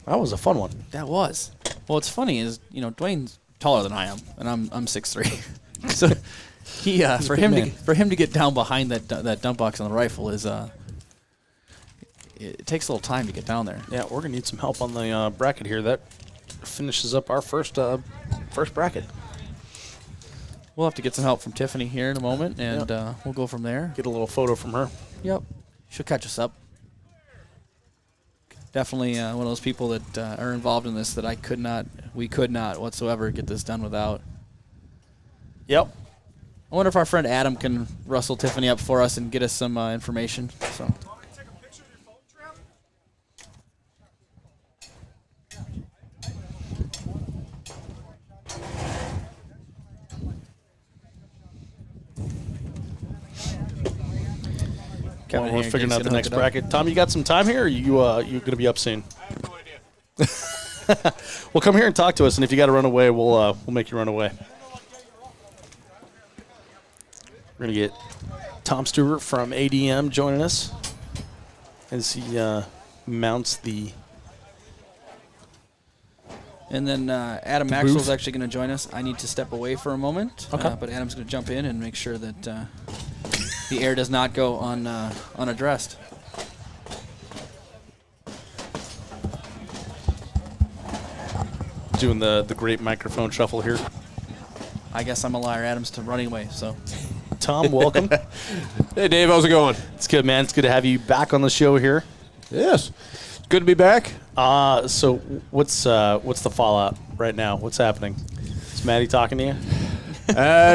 That was a fun one. That was. Well, what's funny is, Dwayne's taller than I am, and I'm 6'3". So he for him to get down behind that dump box on the rifle is it takes a little time to get down there. Yeah, we're going to need some help on the bracket here. That finishes up our first bracket. We'll have to get some help from Tiffany here in a moment, and we'll go from there. Get a little photo from her. Yep. She'll catch us up. Definitely one of those people that are involved in this that we could not whatsoever get this done without. Yep. I wonder if our friend Adam can rustle Tiffany up for us and get us some information. So. Well, we're figuring out the next bracket. Tom, you got some time here, or you going to be up soon? Well, come here and talk to us, and if you got to run away, we'll make you run away. We're going to get Tom Stewart from ADM joining us as he mounts the... And then Adam Maxwell's actually going to join us. I need to step away for a moment, Okay. but Adam's going to jump in and make sure that the air does not go unaddressed. Doing the great microphone shuffle here. I guess I'm a liar. Adam's running away, so. Tom, welcome. Hey, Dave, how's it going? It's good, man. It's good to have you back on the show here. Yes. It's good to be back. So what's the fallout right now? What's happening? Is Maddie talking to you?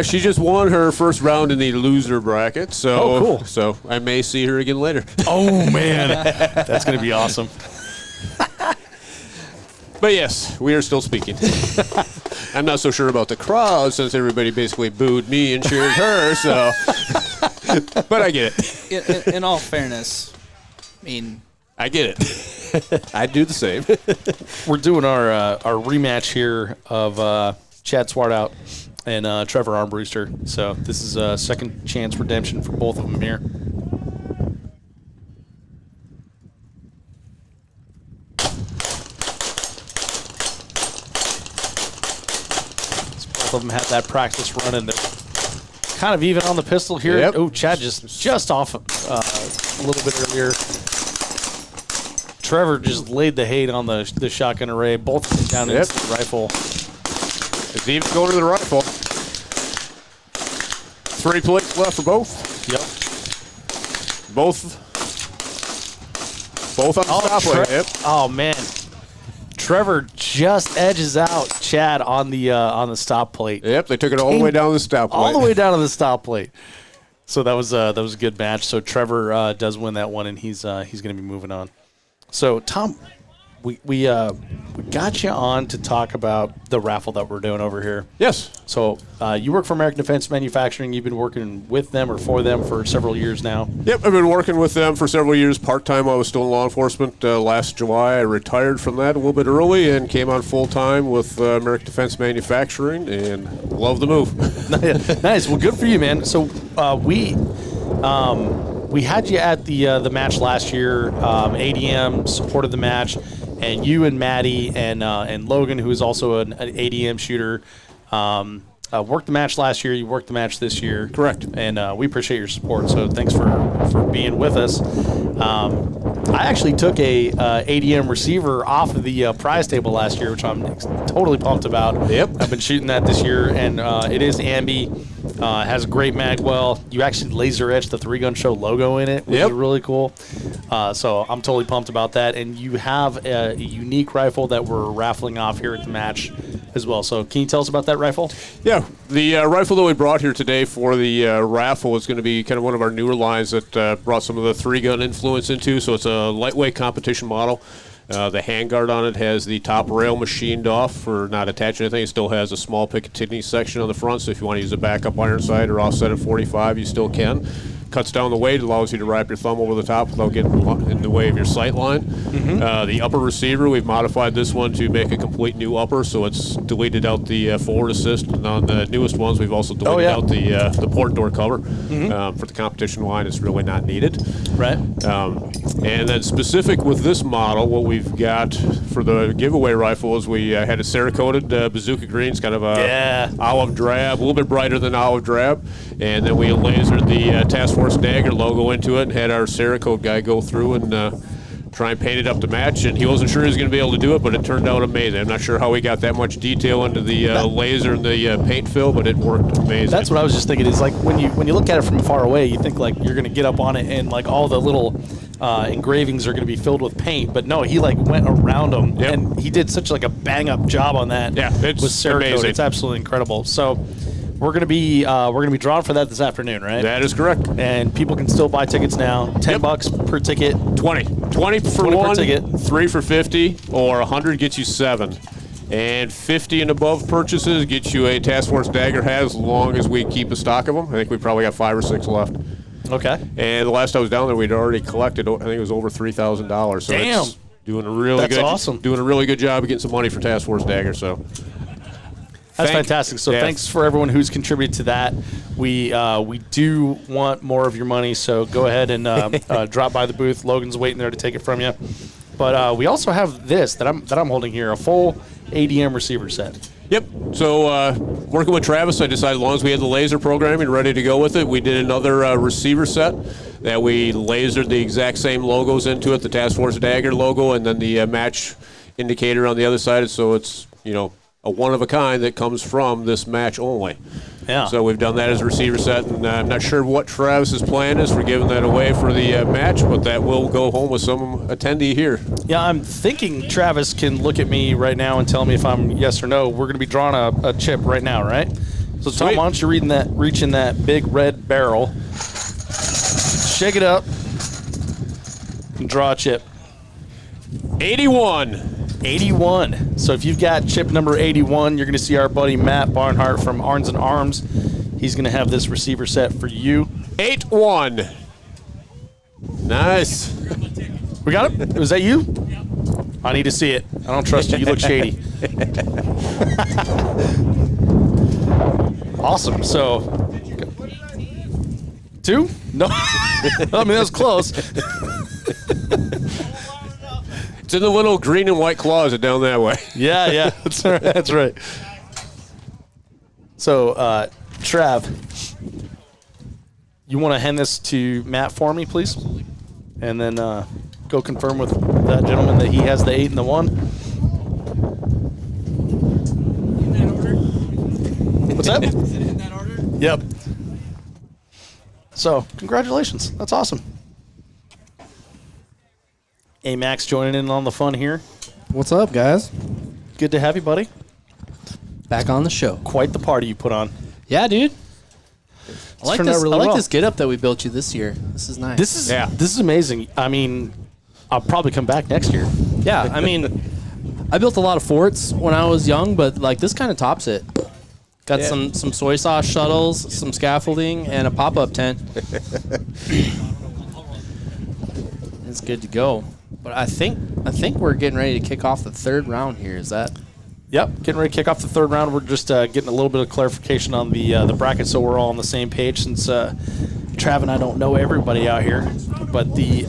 She just won her first round in the loser bracket, so Oh, cool. So I may see her again later. Oh, man. That's going to be awesome. But yes, we are still speaking. I'm not so sure about the crowd since everybody basically booed me and cheered her, so. But I get it. In all fairness, I mean, I get it. I do the same. We're doing our rematch here of Chad Swartout and Trevor Armbruster. So this is a second chance redemption for both of them here. both of them had that practice run, and they're kind of even on the pistol here. Yep. Oh, Chad just off a little bit earlier. Trevor just laid the hate on the shotgun array. Both down into the rifle. Steve's going to the rifle. 3 plates left for both. Yep. Both on the stop plate. Yep. Oh man, Trevor just edges out Chad on the stop plate. Yep, they took it all the way down to the stop plate. All the way down to the stop plate. So that was a good match. So Trevor does win that one, and he's going to be moving on. So Tom, we got you on to talk about the raffle that we're doing over here. Yes. So you work for American Defense Manufacturing. You've been working with them or for them for several years now. Yep, I've been working with them for several years. Part-time, I was still in law enforcement. Last July, I retired from that a little bit early and came on full-time with American Defense Manufacturing, and love the move. Nice. Well, good for you, man. So we had you at the match last year. ADM supported the match, and you and Maddie and Logan, who is also an ADM shooter, worked the match last year. You worked the match this year. Correct. And we appreciate your support. So thanks for being with us. I actually took a ADM receiver off of the prize table last year, which I'm totally pumped about. Yep. I've been shooting that this year, and it is Ambi. Has a great magwell. You actually laser etched the 3-Gun Show logo in it, which is really cool. So I'm totally pumped about that. And you have a unique rifle that we're raffling off here at the match as well. So can you tell us about that rifle? Yeah, the rifle that we brought here today for the raffle is going to be kind of one of our newer lines that brought some of the 3-gun influence into. So it's a lightweight competition model. The handguard on it has the top rail machined off for not attaching anything. It still has a small Picatinny section on the front, so if you want to use a backup iron sight or offset at 45, you still can. Cuts down the weight, allows you to wrap your thumb over the top without getting in the way of your sight line. The upper receiver, we've modified this one to make a complete new upper, so it's deleted out the forward assist. And on the newest ones, we've also deleted out the port door cover. For the competition line, it's really not needed. Right. And then specific with this model, what we've got for the giveaway rifle is we had a Cerakoted bazooka green. It's kind of a olive drab, a little bit brighter than olive drab. And then we lasered the Task Force Dagger logo into it and had our Cerakote guy go through and try and paint it up to match. And he wasn't sure he was going to be able to do it, but it turned out amazing. I'm not sure how he got that much detail into the laser and the paint fill, but it worked amazing. That's what I was just thinking. Is like when you look at it from far away, you think like you're going to get up on it and like all the little engravings are going to be filled with paint, but no, he like went around them and he did such like a bang up job on that. Yeah, it's with Cerakote. amazing. It's absolutely incredible. So we're gonna be drawing for that this afternoon, right? That is correct. And people can still buy tickets now. $10 per ticket. 20 for 20 one, per ticket. 3 for 50, or 100 gets you 7. And 50 and above purchases gets you a Task Force Dagger hat as long as we keep a stock of them. I think we probably got 5 or 6 left. Okay. And the last I was down there, we'd already collected, I think it was over $3,000. So damn. it's doing a really That's good, awesome. Doing a really good job of getting some money for Task Force Dagger. So that's fantastic. So thanks for everyone who's contributed to that. We do want more of your money, so go ahead and drop by the booth. Logan's waiting there to take it from you. But we also have this that I'm holding here, a full ADM receiver set. Yep. So working with Travis, I decided as long as we had the laser programming ready to go with it, we did another receiver set that we lasered the exact same logos into it, the Task Force Dagger logo, and then the match indicator on the other side. So it's, a one-of-a-kind that comes from this match only. Yeah. So we've done that as a receiver set, and I'm not sure what Travis's plan is for giving that away for the match, but that will go home with some attendee here. Yeah, I'm thinking Travis can look at me right now and tell me if I'm yes or no. We're going to be drawing a chip right now, right? So Tom, Sweet. why don't you reach in that big red barrel, shake it up, and draw a chip. 81. 81. So if you've got chip number 81, you're going to see our buddy Matt Barnhart from Arms and Arms. He's going to have this receiver set for you. 8-1. Nice. We got it? Was that you? I need to see it. I don't trust you. You look shady. Awesome. So, 2? No. I mean, that was close. It's in the little green and white closet down that way. Yeah. That's right. So, Trev, you want to hand this to Matt for me, please? And then go confirm with that gentleman that he has the 8 and the 1. In that order? What's that? Is it in that order? Yep. So, congratulations. That's awesome. Hey, Max joining in on the fun here. What's up, guys? Good to have you, buddy. Back on the show. Quite the party you put on. Yeah, dude. I like turned out this. really I like well. this get up that we built you this year. This is nice. This is amazing. I mean, I'll probably come back next year. yeah. I mean, I built a lot of forts when I was young, but like this kind of tops it. Got some soy sauce shuttles, some scaffolding, and a pop-up tent. It's good to go. But I think we're getting ready to kick off the 3rd round here. Is that? Yep, getting ready to kick off the 3rd round. We're just getting a little bit of clarification on the bracket, so we're all on the same page. Since Trav and I don't know everybody out here, but the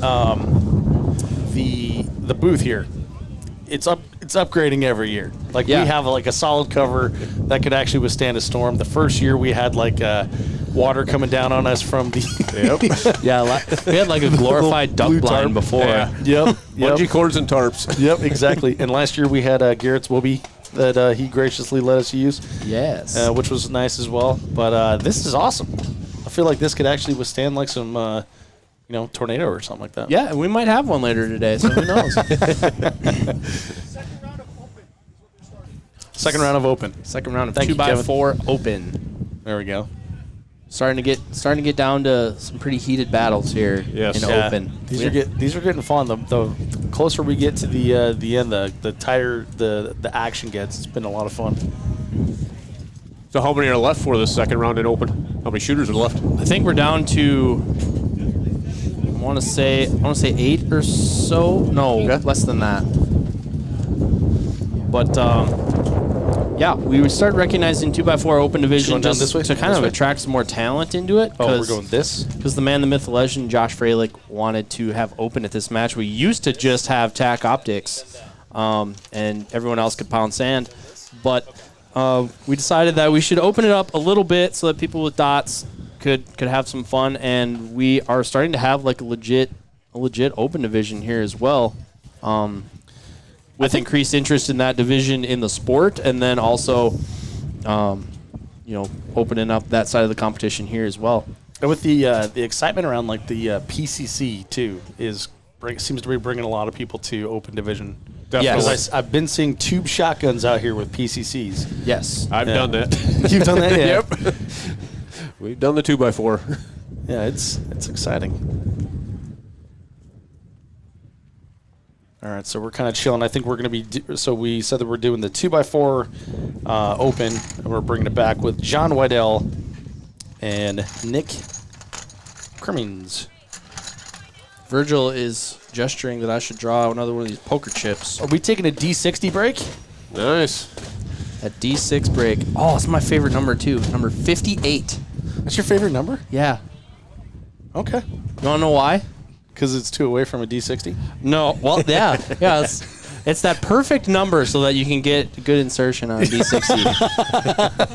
booth here, it's upgrading every year. Like Yeah. we have like a solid cover that could actually withstand a storm. The first year we had like water coming down on us from the Yeah, we had like a glorified duck blue blind tarp. before. Yep. Bungee cords and tarps. Yep, exactly. And last year we had Garrett's Whoopee that he graciously let us use, Yes. which was nice as well. But this is awesome. I feel like this could actually withstand like some, tornado or something like that. Yeah, and we might have one later today, so who knows? Second round of open. Second round of Thank you, 2x4 open. There we go. Starting to get down to some pretty heated battles here Yes. in Yeah. open. These are getting fun. The closer we get to the end, the tighter the action gets. It's been a lot of fun. So how many are left for this second round in open? How many shooters are left? I think we're down to I want to say 8 or so. No, Okay. less than that. But yeah, we started recognizing 2x4 open division Going down just this way? to kind This of way? attract some more talent into it. Oh, we're going this? Because the man, the myth, the legend, Josh Freilich wanted to have open at this match. We used to just have tack optics, and everyone else could pound sand. But we decided that we should open it up a little bit so that people with dots could have some fun. And we are starting to have like a legit open division here as well. With increased interest in that division in the sport, and then also, opening up that side of the competition here as well. And with the excitement around like the PCC too seems to be bringing a lot of people to open division. Definitely. Because I've been seeing tube shotguns out here with PCCs. Yes. I've done that. You've done that, yeah. Yep. We've done the 2x4. Yeah, it's exciting. All right, so we're kind of chilling. I think we're going to be so we said that we're doing the 2x4 open, and we're bringing it back with John Weidel and Nick Crimmins. Virgil is gesturing that I should draw another one of these poker chips. Are we taking a D60 break? Nice. A D6 break. Oh, it's my favorite number too. Number 58. That's your favorite number? Yeah. Okay. You want to know why? Because it's 2 away from a D60? No. Well, yeah. Yeah. It's that perfect number so that you can get good insertion on a D60.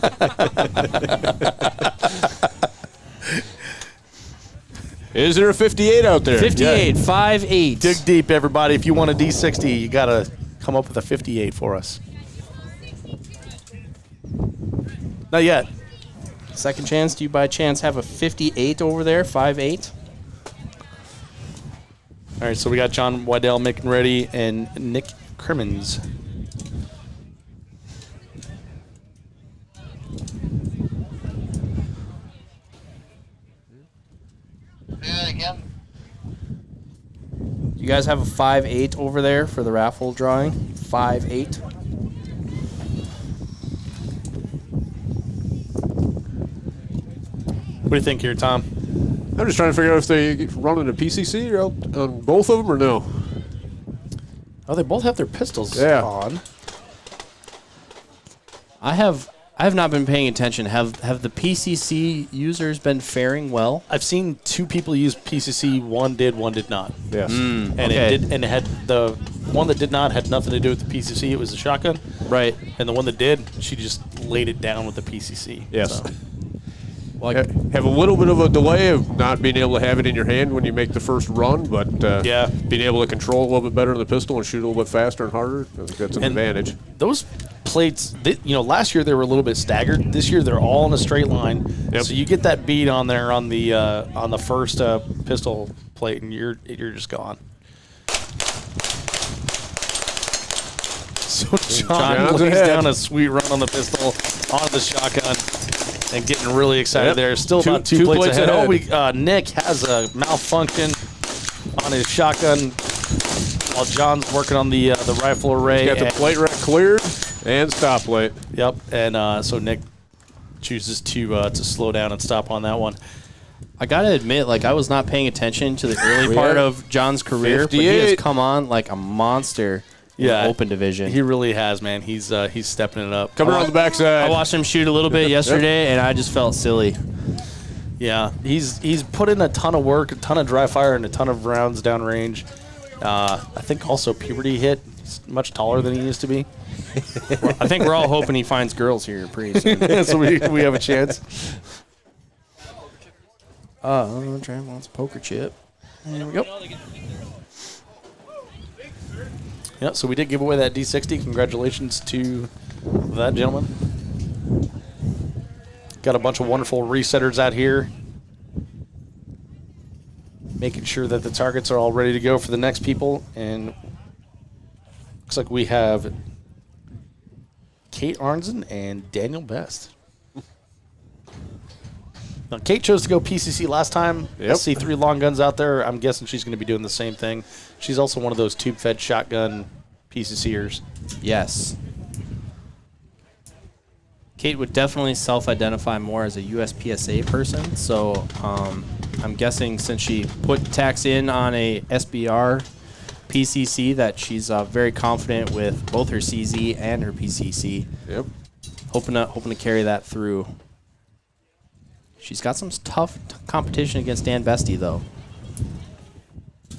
Is there a 58 out there? 58. 5-8. Dig deep, everybody. If you want a D60, you got to come up with a 58 for us. Not yet. Second chance. Do you by chance have a 58 over there? 5-8. All right, so we got John Weidel making ready and Nick Crimmins. You guys have a 5-8 over there for the raffle drawing? 5-8. What do you think here, Tom? I'm just trying to figure out if they run into PCC or on both of them or no. Oh, they both have their pistols Yeah. on. I have not been paying attention. Have the PCC users been faring well? I've seen 2 people use PCC. One did not. Yes. And Okay. it had the one that did not had nothing to do with the PCC. It was the shotgun. Right. And the one that did, she just laid it down with the PCC. Yes. So, Have a little bit of a delay of not being able to have it in your hand when you make the first run, but Yeah. being able to control a little bit better in the pistol and shoot a little bit faster and harder, I think that's an And advantage. those plates, last year they were a little bit staggered. This year they're all in a straight line. Yep. So you get that bead on there on the first pistol plate, and you're just gone. So John John's lays ahead. down a sweet run on the pistol, on the shotgun, and getting really excited Yep. there. Still Two- about two two plates plates ahead. ahead. Nick has a malfunction on his shotgun while John's working on the rifle array. Got the and- plate rack cleared and stop plate. Yep, and so Nick chooses to slow down and stop on that one. I gotta admit, like I was not paying attention to the early part of John's career, but he has 58. come on like a monster in Yeah, the open division. He really has, man. He's stepping it up. Coming around the backside. I watched him shoot a little bit yesterday, and I just felt silly. Yeah, he's put in a ton of work, a ton of dry fire, and a ton of rounds downrange. I think also puberty hit. He's much taller than he used to be. I think we're all hoping he finds girls here pretty soon. So we have a chance. Trav wants a poker chip. There we go. Yep, so we did give away that D60. Congratulations to that gentleman. Got a bunch of wonderful resetters out here, making sure that the targets are all ready to go for the next people. And looks like we have Kate Arnzen and Daniel Best. Now, Kate chose to go PCC last time. Yep. I see 3 long guns out there. I'm guessing she's going to be doing the same thing. She's also one of those tube-fed shotgun PCCers. Yes. Kate would definitely self-identify more as a USPSA person, so I'm guessing since she put tax in on a SBR PCC that she's very confident with both her CZ and her PCC. Yep. Hoping to carry that through. She's got some tough competition against Dan Bestie, though.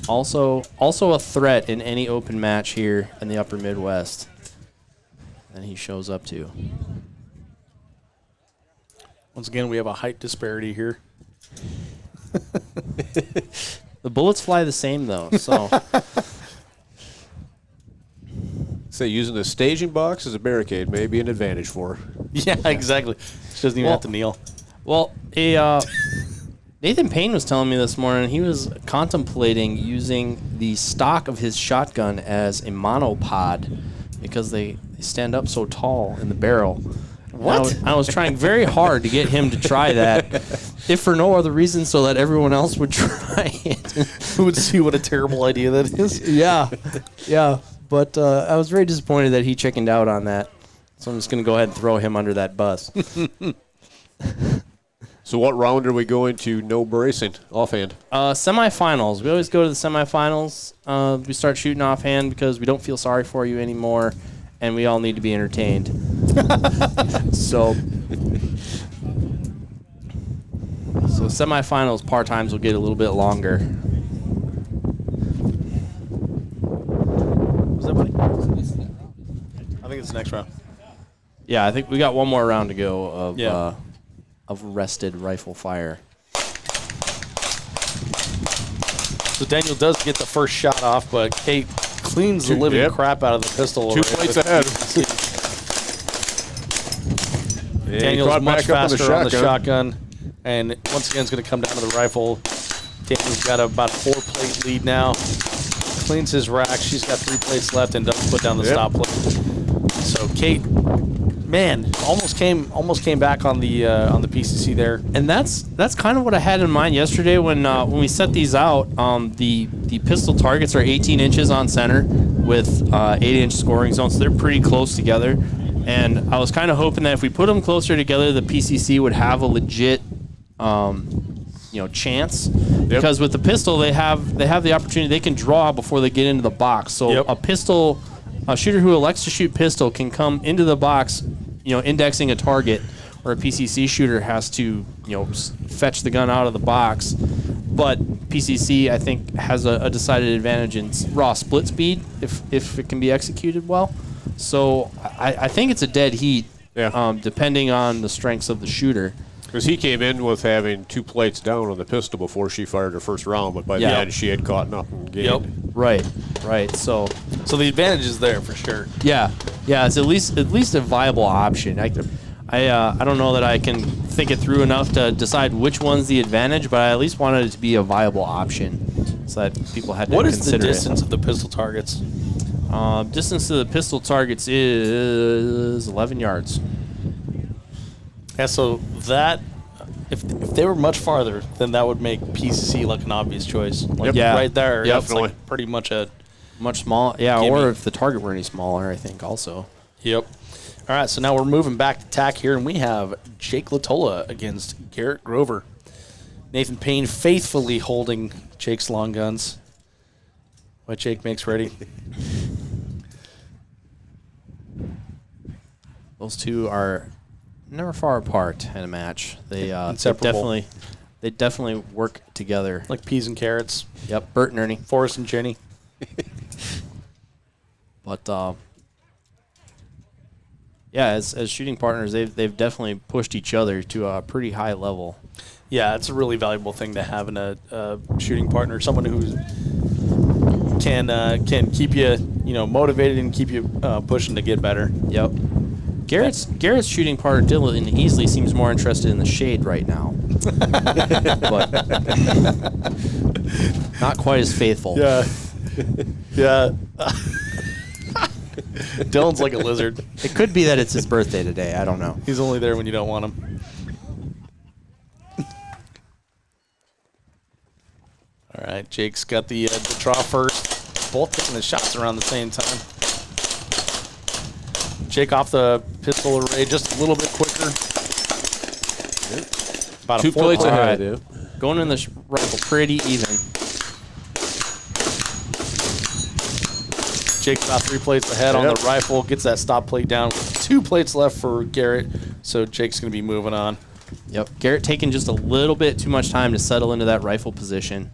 Also a threat in any open match here in the Upper Midwest. And he shows up to. Once again, we have a height disparity here. The bullets fly the same, though, so. Say using the staging box as a barricade may be an advantage for her. Yeah, exactly. She doesn't even have to kneel. Well, Nathan Payne was telling me this morning he was contemplating using the stock of his shotgun as a monopod because they stand up so tall in the barrel. What? I was trying very hard to get him to try that, if for no other reason so that everyone else would try it. Who would see what a terrible idea that is? Yeah. But I was very disappointed that he chickened out on that. So I'm just going to go ahead and throw him under that bus. So what round are we going to no bracing offhand? Semifinals. We always go to the semifinals. We start shooting offhand because we don't feel sorry for you anymore, and we all need to be entertained. So semifinals par times will get a little bit longer. Was that buddy? I think it's the next round. Yeah, I think we got one more round to go Yeah. of rested rifle fire. So Daniel does get the first shot off, but Kate cleans the living Yep. crap out of the pistol. 2 plates ahead. Yeah, Daniel's caught much back up faster on the shotgun, and once again, it's going to come down to the rifle. Daniel's got about a 4-plate lead now. Cleans his rack. She's got 3 plates left and doesn't put down the Yep. stop plate. So Kate, man, almost came back on the PCC there. And that's kind of what I had in mind yesterday when we set these out. The pistol targets are 18 inches on center with 8-inch scoring zones, so they're pretty close together. And I was kind of hoping that if we put them closer together, the PCC would have a legit, chance. Because with the pistol, they have the opportunity, they can draw before they get into the box. So Yep. a shooter who elects to shoot pistol can come into the box, indexing a target, where a PCC shooter has to, fetch the gun out of the box. But PCC, I think, has a decided advantage in raw split speed if it can be executed well. So I think it's a dead heat, depending on the strengths of the shooter. Because he came in with having 2 plates down on the pistol before she fired her first round, but by the end she had caught up and gained. Right. So the advantage is there for sure. yeah, it's at least a viable option. I don't know that I can think it through enough to decide which one's the advantage, but I at least wanted it to be a viable option so that people had to What is consider the distance of the pistol targets? Distance to the pistol targets is 11 yards. Yeah, so that if they were much farther, then that would make PCC like an obvious choice. Like right there, that's like pretty much a much small. Yeah, gimme. or if the target were any smaller, I think also. Yep. All right, so now we're moving back to tack here, and we have Jake Latola against Garrett Grover. Nathan Payne faithfully holding Jake's long guns. What Jake makes ready. Those two are never far apart in a match. They Inseparable. they definitely work together. Like peas and carrots. Yep, Bert and Ernie. Forrest and Jenny. But yeah, as shooting partners, they've definitely pushed each other to a pretty high level. Yeah, it's a really valuable thing to have in a shooting partner, someone who can keep you motivated and keep you pushing to get better. Yep. Garrett's shooting partner Dylan Easley seems more interested in the shade right now, but not quite as faithful. Yeah. Dylan's like a lizard. It could be that it's his birthday today. I don't know. He's only there when you don't want him. All right, Jake's got the draw first. Both taking the shots around the same time. Jake off the pistol array just a little bit quicker. About 2 plates ahead. Right. Going in the rifle pretty even. Jake's about 3 plates ahead on the rifle. Gets that stop plate down. 2 plates left for Garrett, so Jake's going to be moving on. Yep. Garrett taking just a little bit too much time to settle into that rifle position.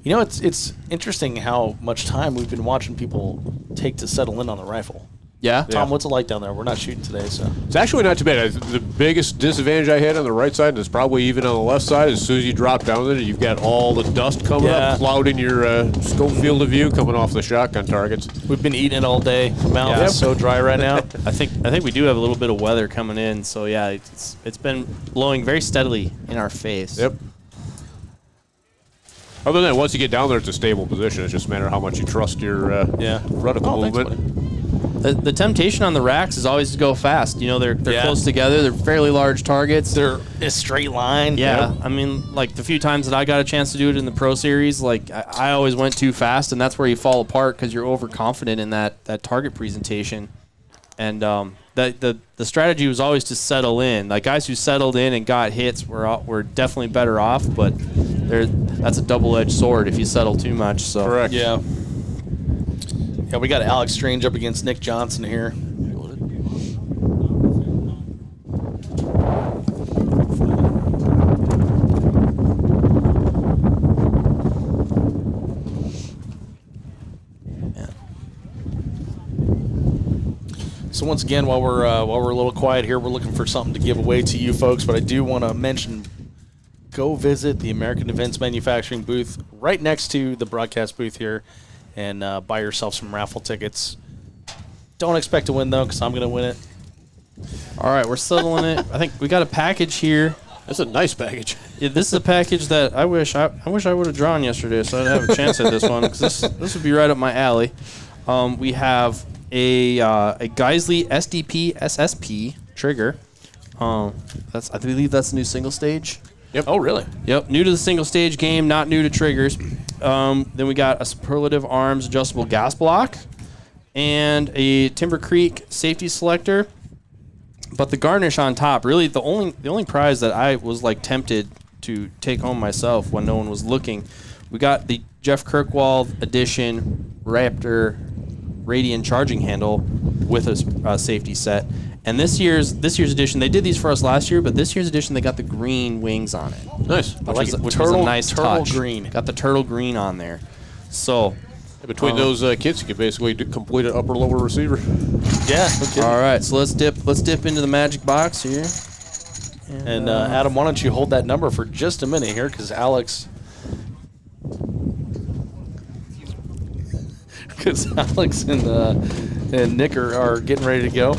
You know, it's interesting how much time we've been watching people take to settle in on the rifle. Yeah. Tom, what's it like down there? We're not shooting today, so. It's actually not too bad. The biggest disadvantage I had on the right side, and it's probably even on the left side, as soon as you drop down there, you've got all the dust coming up, clouding your scope field of view coming off the shotgun targets. We've been eating it all day. Mouth is so dry right now. I think we do have a little bit of weather coming in, so yeah, it's been blowing very steadily in our face. Yep. Other than that, once you get down there, it's a stable position. It's just a matter of how much you trust your reticle movement. The temptation on the racks is always to go fast. You know, they're close together. They're fairly large targets. They're a straight line. Yeah. Yep. I mean, like the few times that I got a chance to do it in the Pro Series, like I always went too fast, and that's where you fall apart because you're overconfident in that target presentation. And the strategy was always to settle in. Like guys who settled in and got hits were definitely better off, but that's a double-edged sword if you settle too much. So correct. Yeah. Yeah, we got Alex Strange up against Nick Johnson here. So once again, while we're a little quiet here, we're looking for something to give away to you folks. But I do want to mention, go visit the American Events Manufacturing booth right next to the broadcast booth here, and buy yourself some raffle tickets. Don't expect to win though, because I'm going to win it. All right, we're settling it. I think we got a package here. That's a nice package. Yeah, this is a package that I wish I would have drawn yesterday, so I'd have a chance at this one, because this would be right up my alley. We have a Geisley SDP SSP trigger. I believe that's the new single stage. Yep. Oh, really? Yep, new to the single stage game, not new to triggers. Then we got a Superlative Arms adjustable gas block and a Timber Creek safety selector. But the garnish on top, really the only prize that I was like tempted to take home myself when no one was looking, we got the Jeff Kirkwald edition Raptor Radiant charging handle with a safety set, And this year's edition, they did these for us last year, but this year's edition they got the green wings on it. Nice. Which was a Turtle- nice turtle touch. green. Got the turtle green on there. So, Between those kits, you could basically complete an upper-lower receiver. Yeah. No kidding. all right, so let's dip into the magic box here. And Adam, why don't you hold that number for just a minute here, because Alex and Nick are getting ready to go.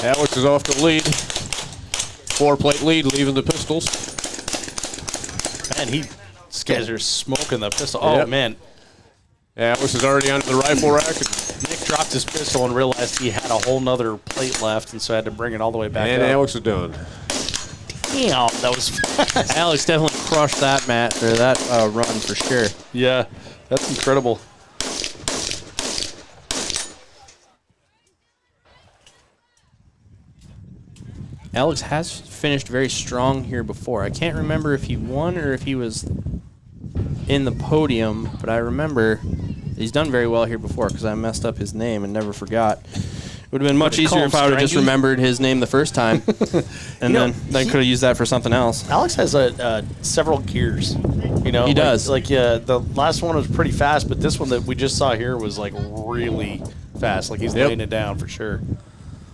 Alex is off to lead. 4-plate lead, leaving the pistols. Man, these guys are smoking the pistol. Oh, Yep. man. Alex is already onto the rifle rack. Nick dropped his pistol and realized he had a whole nother plate left, and so had to bring it all the way back And up. Alex is done. Damn, that was fast. Alex definitely crushed that run for sure. Yeah, that's incredible. Alex has finished very strong here before. I can't remember if he won or if he was in the podium, but I remember he's done very well here before because I messed up his name and never forgot. It would have been much What, call easier him if I would have just Strangy? remembered his name the first time, and then I could have used that for something else. Alex has several gears. You know, He does. Like the last one was pretty fast, but this one that we just saw here was like really fast. Like he's laying it down for sure.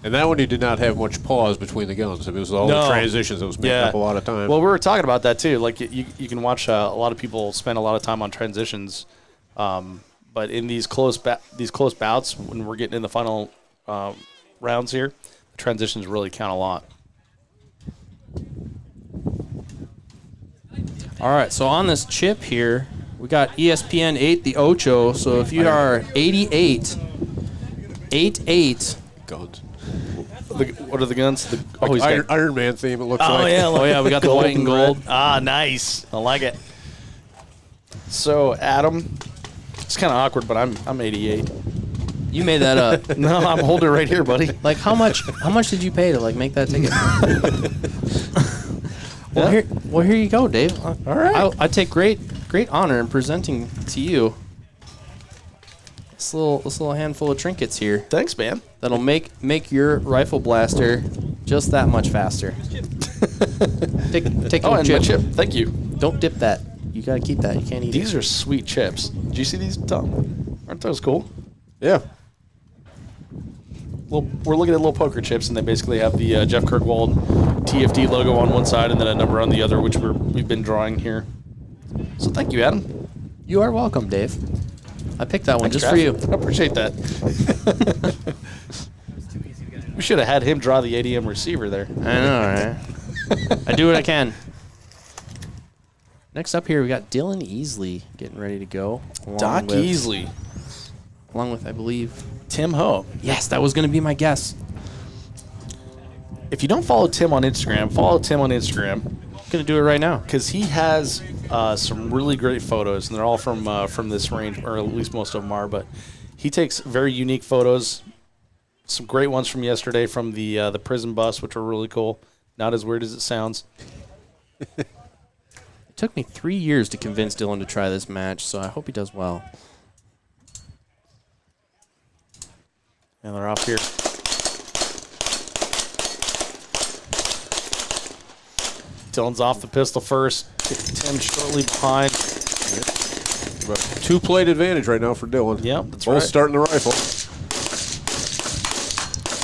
And that one, he did not have much pause between the guns. It was all the transitions that was making up a lot of time. Well, we were talking about that too. Like you can watch a lot of people spend a lot of time on transitions, but in these close bouts, when we're getting in the final rounds here, the transitions really count a lot. All right, so on this chip here, we got ESPN 8, the Ocho. So if you are 88, 88. Guns. What are the guns? Like Iron Man theme, it looks Oh like. yeah, Oh yeah, we got the white and gold. red. Ah, nice. I like it. So Adam, it's kind of awkward, but I'm 88. You made that up. No, I'm holding it right here, buddy. Like how much did you pay to like make that ticket? Well, here you go, Dave. All right. I take great honor in presenting to you this little handful of trinkets here Thanks, man. that'll make your rifle blaster just that much faster. Take Oh, your and chip. my chip. Thank you. Don't dip that. You gotta keep that. You can't eat These it. are sweet chips. Did you see these, Tom? Aren't those cool? Yeah. We're looking at little poker chips, and they basically have the Jeff Kirkwald TFD logo on one side and then a number on the other, which we've been drawing here. So thank you, Adam. You are welcome, Dave. I picked that one Thanks, just for you. I appreciate that. We should have had him draw the ADM receiver there. I know, right? I do what I can. Next up here, we got Dylan Easley getting ready to go. Doc Easley. Along with, I believe, Tim Ho. yes, that was going to be my guess. If you don't follow Tim on Instagram, follow Tim on Instagram, Going to do it right now. because he has some really great photos, and they're all from this range, or at least most of them are. But he takes very unique photos. Some great ones from yesterday from the prison bus, which were really cool. Not as weird as it sounds. It took me 3 years to convince Dylan to try this match, so I hope he does well. And they're off here. Dylan's off the pistol first. Tim shortly behind. But 2-plate advantage right now for Dylan. Yep, that's Both right. starting the rifle.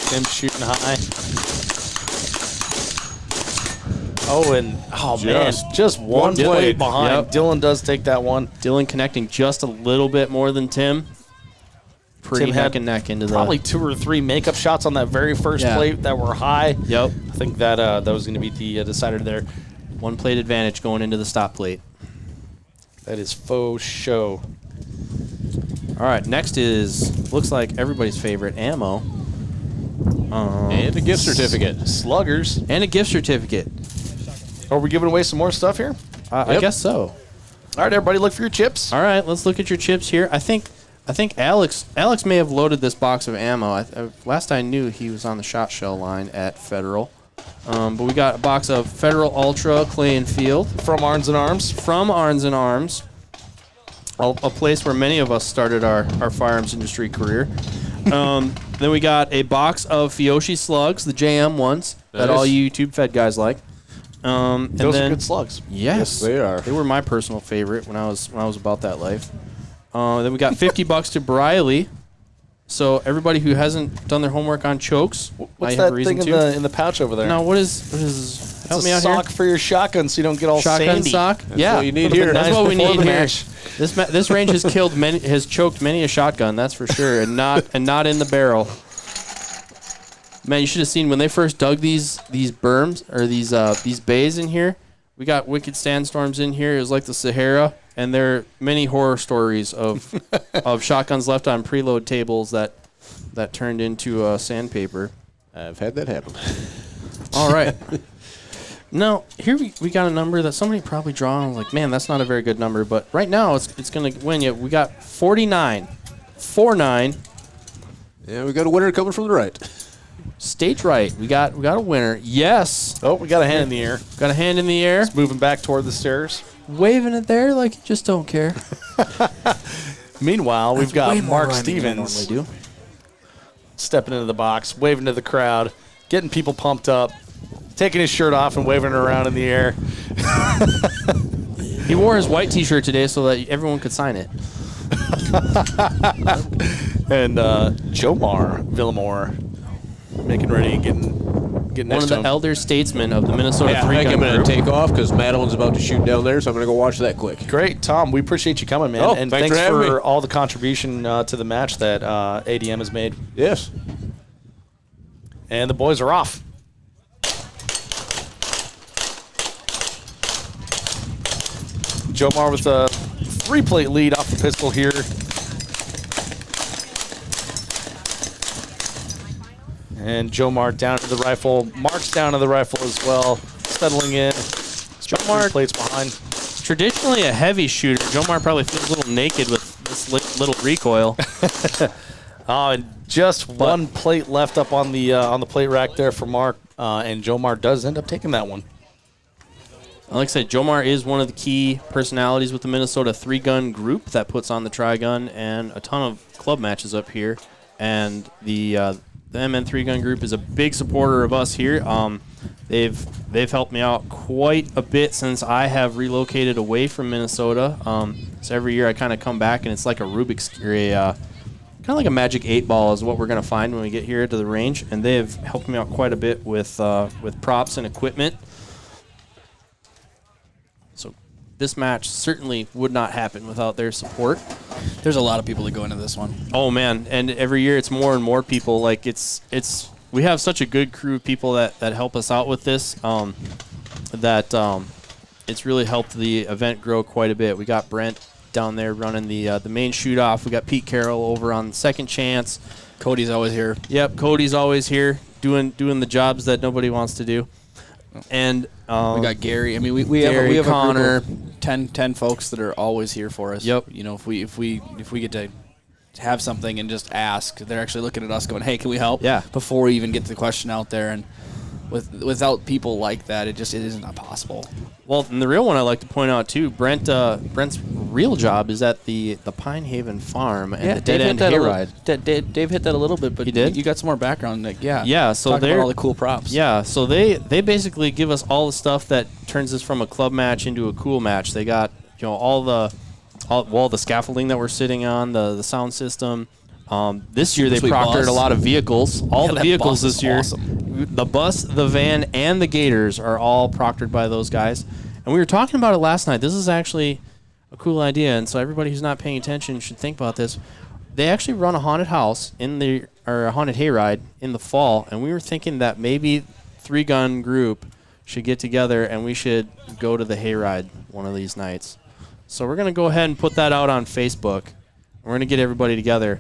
Tim shooting high. Oh, and man, just one Dylan. plate behind. Yep. Dylan does take that one. Dylan connecting just a little bit more than Tim. Pretty Tim neck had and neck into Probably the... 2 or 3 makeup shots on that very first Yeah. plate that were high. Yep. I think that was going to be the decider there. 1 plate advantage going into the stop plate. That is faux show. All right, next is, looks like everybody's favorite, ammo. And a gift certificate. Sluggers. And a gift certificate. Are we giving away some more stuff here? I Yep. guess so. All right, everybody, look for your chips. All right, let's look at your chips here. I think Alex may have loaded this box of ammo. Last I knew, he was on the shot shell line at Federal. But we got a box of Federal Ultra Clay and Field From Arms and Arms. from Arms and Arms. a place where many of us started our firearms industry career. Then we got a box of Fiyoshi slugs, the JM ones that all you YouTube fed guys like. And Those then, are good slugs. Yes, they are. They were my personal favorite when I was about that life. Then we got $50 to Briley. So everybody who hasn't done their homework on chokes, What's I have that a reason thing in the pouch over there? No, what is help It's me a out sock here? for your shotgun so you don't get all Shotgun sandy. sock? Yeah. what you need Would've been here. That's nice what we before need the here. match. This range has choked many a shotgun, that's for sure, and not in the barrel. Man, you should have seen when they first dug these berms or these bays in here. We got wicked sandstorms in here. It was like the Sahara, and there are many horror stories of shotguns left on preload tables that turned into sandpaper. I've had that happen. All right. Now, here we got a number that somebody probably drawn. Like, man, that's not a very good number. But right now, it's going to win you. We got 49. 4-9. Yeah, we got a winner coming from the right. Stage right. We got a winner. Yes. Oh, we got a hand in the air. Got a hand in the air. It's moving back toward the stairs. Waving it there like you just don't care. Meanwhile, we've got Mark Normally Stevens do. stepping into the box, waving to the crowd, getting people pumped up, taking his shirt off and waving it around in the air. He wore his white T-shirt today so that everyone could sign it. And Jomar Villamore making ready and getting One next of to the him. elder statesmen of the Minnesota Yeah, I Three think I'm Gun going to Group. take off because Madeline's about to shoot down there, so I'm going to go watch that quick. Great, Tom. We appreciate you coming, man. Oh, and thanks thanks for having me. for all the contribution to the match that ADM has made. Yes. And the boys are off. Jomar with a 3-plate lead off the pistol here. And Jomar down to the rifle. Mark's down to the rifle as well. Settling in. Jomar- 3 plates behind. Traditionally a heavy shooter. Jomar probably feels a little naked with this little recoil. Oh, and just one plate left up on the plate rack there for Mark. And Jomar does end up taking that one. Like I said, Jomar is one of the key personalities with the Minnesota Three Gun Group that puts on the Tri-Gun and a ton of club matches up here. And the MN Three Gun Group is a big supporter of us here. They've helped me out quite a bit since I have relocated away from Minnesota. So every year I kind of come back and it's like a Rubik's or kind of like a magic 8-ball is what we're going to find when we get here to the range. And they've helped me out quite a bit with props and equipment. So this match certainly would not happen without their support. There's a lot of people that go into this one. Oh man, and every year it's more and more people. Like it's we have such a good crew of people that help us out with this. It's really helped the event grow quite a bit. We got Brent down there running the main shoot off. We got Pete Carroll over on Second Chance. Cody's always here. Yep, Cody's always here doing the jobs that nobody wants to do. And We got Gary. I mean, we Gary, have Connor. a group of 10 folks that are always here for us. Yep. You know, if we get to have something and just ask, they're actually looking at us going, "Hey, can we help?" Yeah. Before we even get the question out there, and without people like that, it isn't possible. Well, and the real one I like to point out too, Brent's real job is at the Pine Haven Farm and the Dead End Hayride. Dave hit that a little bit, but He did? You got some more background, like Yeah, so talk about they're all the cool props. Yeah, so they basically give us all the stuff that turns us from a club match into a cool match. They got all the scaffolding that we're sitting on, the sound system. This year they Sweet proctored bus. a lot of vehicles. All Yeah, the that vehicles bus is this year. awesome. The bus, the van, and the Gators are all proctored by those guys. And we were talking about it last night. This is actually a cool idea, and so everybody who's not paying attention should think about this. They actually run a haunted house or a haunted hayride in the fall, and we were thinking that maybe Three Gun Group should get together and we should go to the hayride one of these nights. So we're gonna go ahead and put that out on Facebook. We're gonna get everybody together,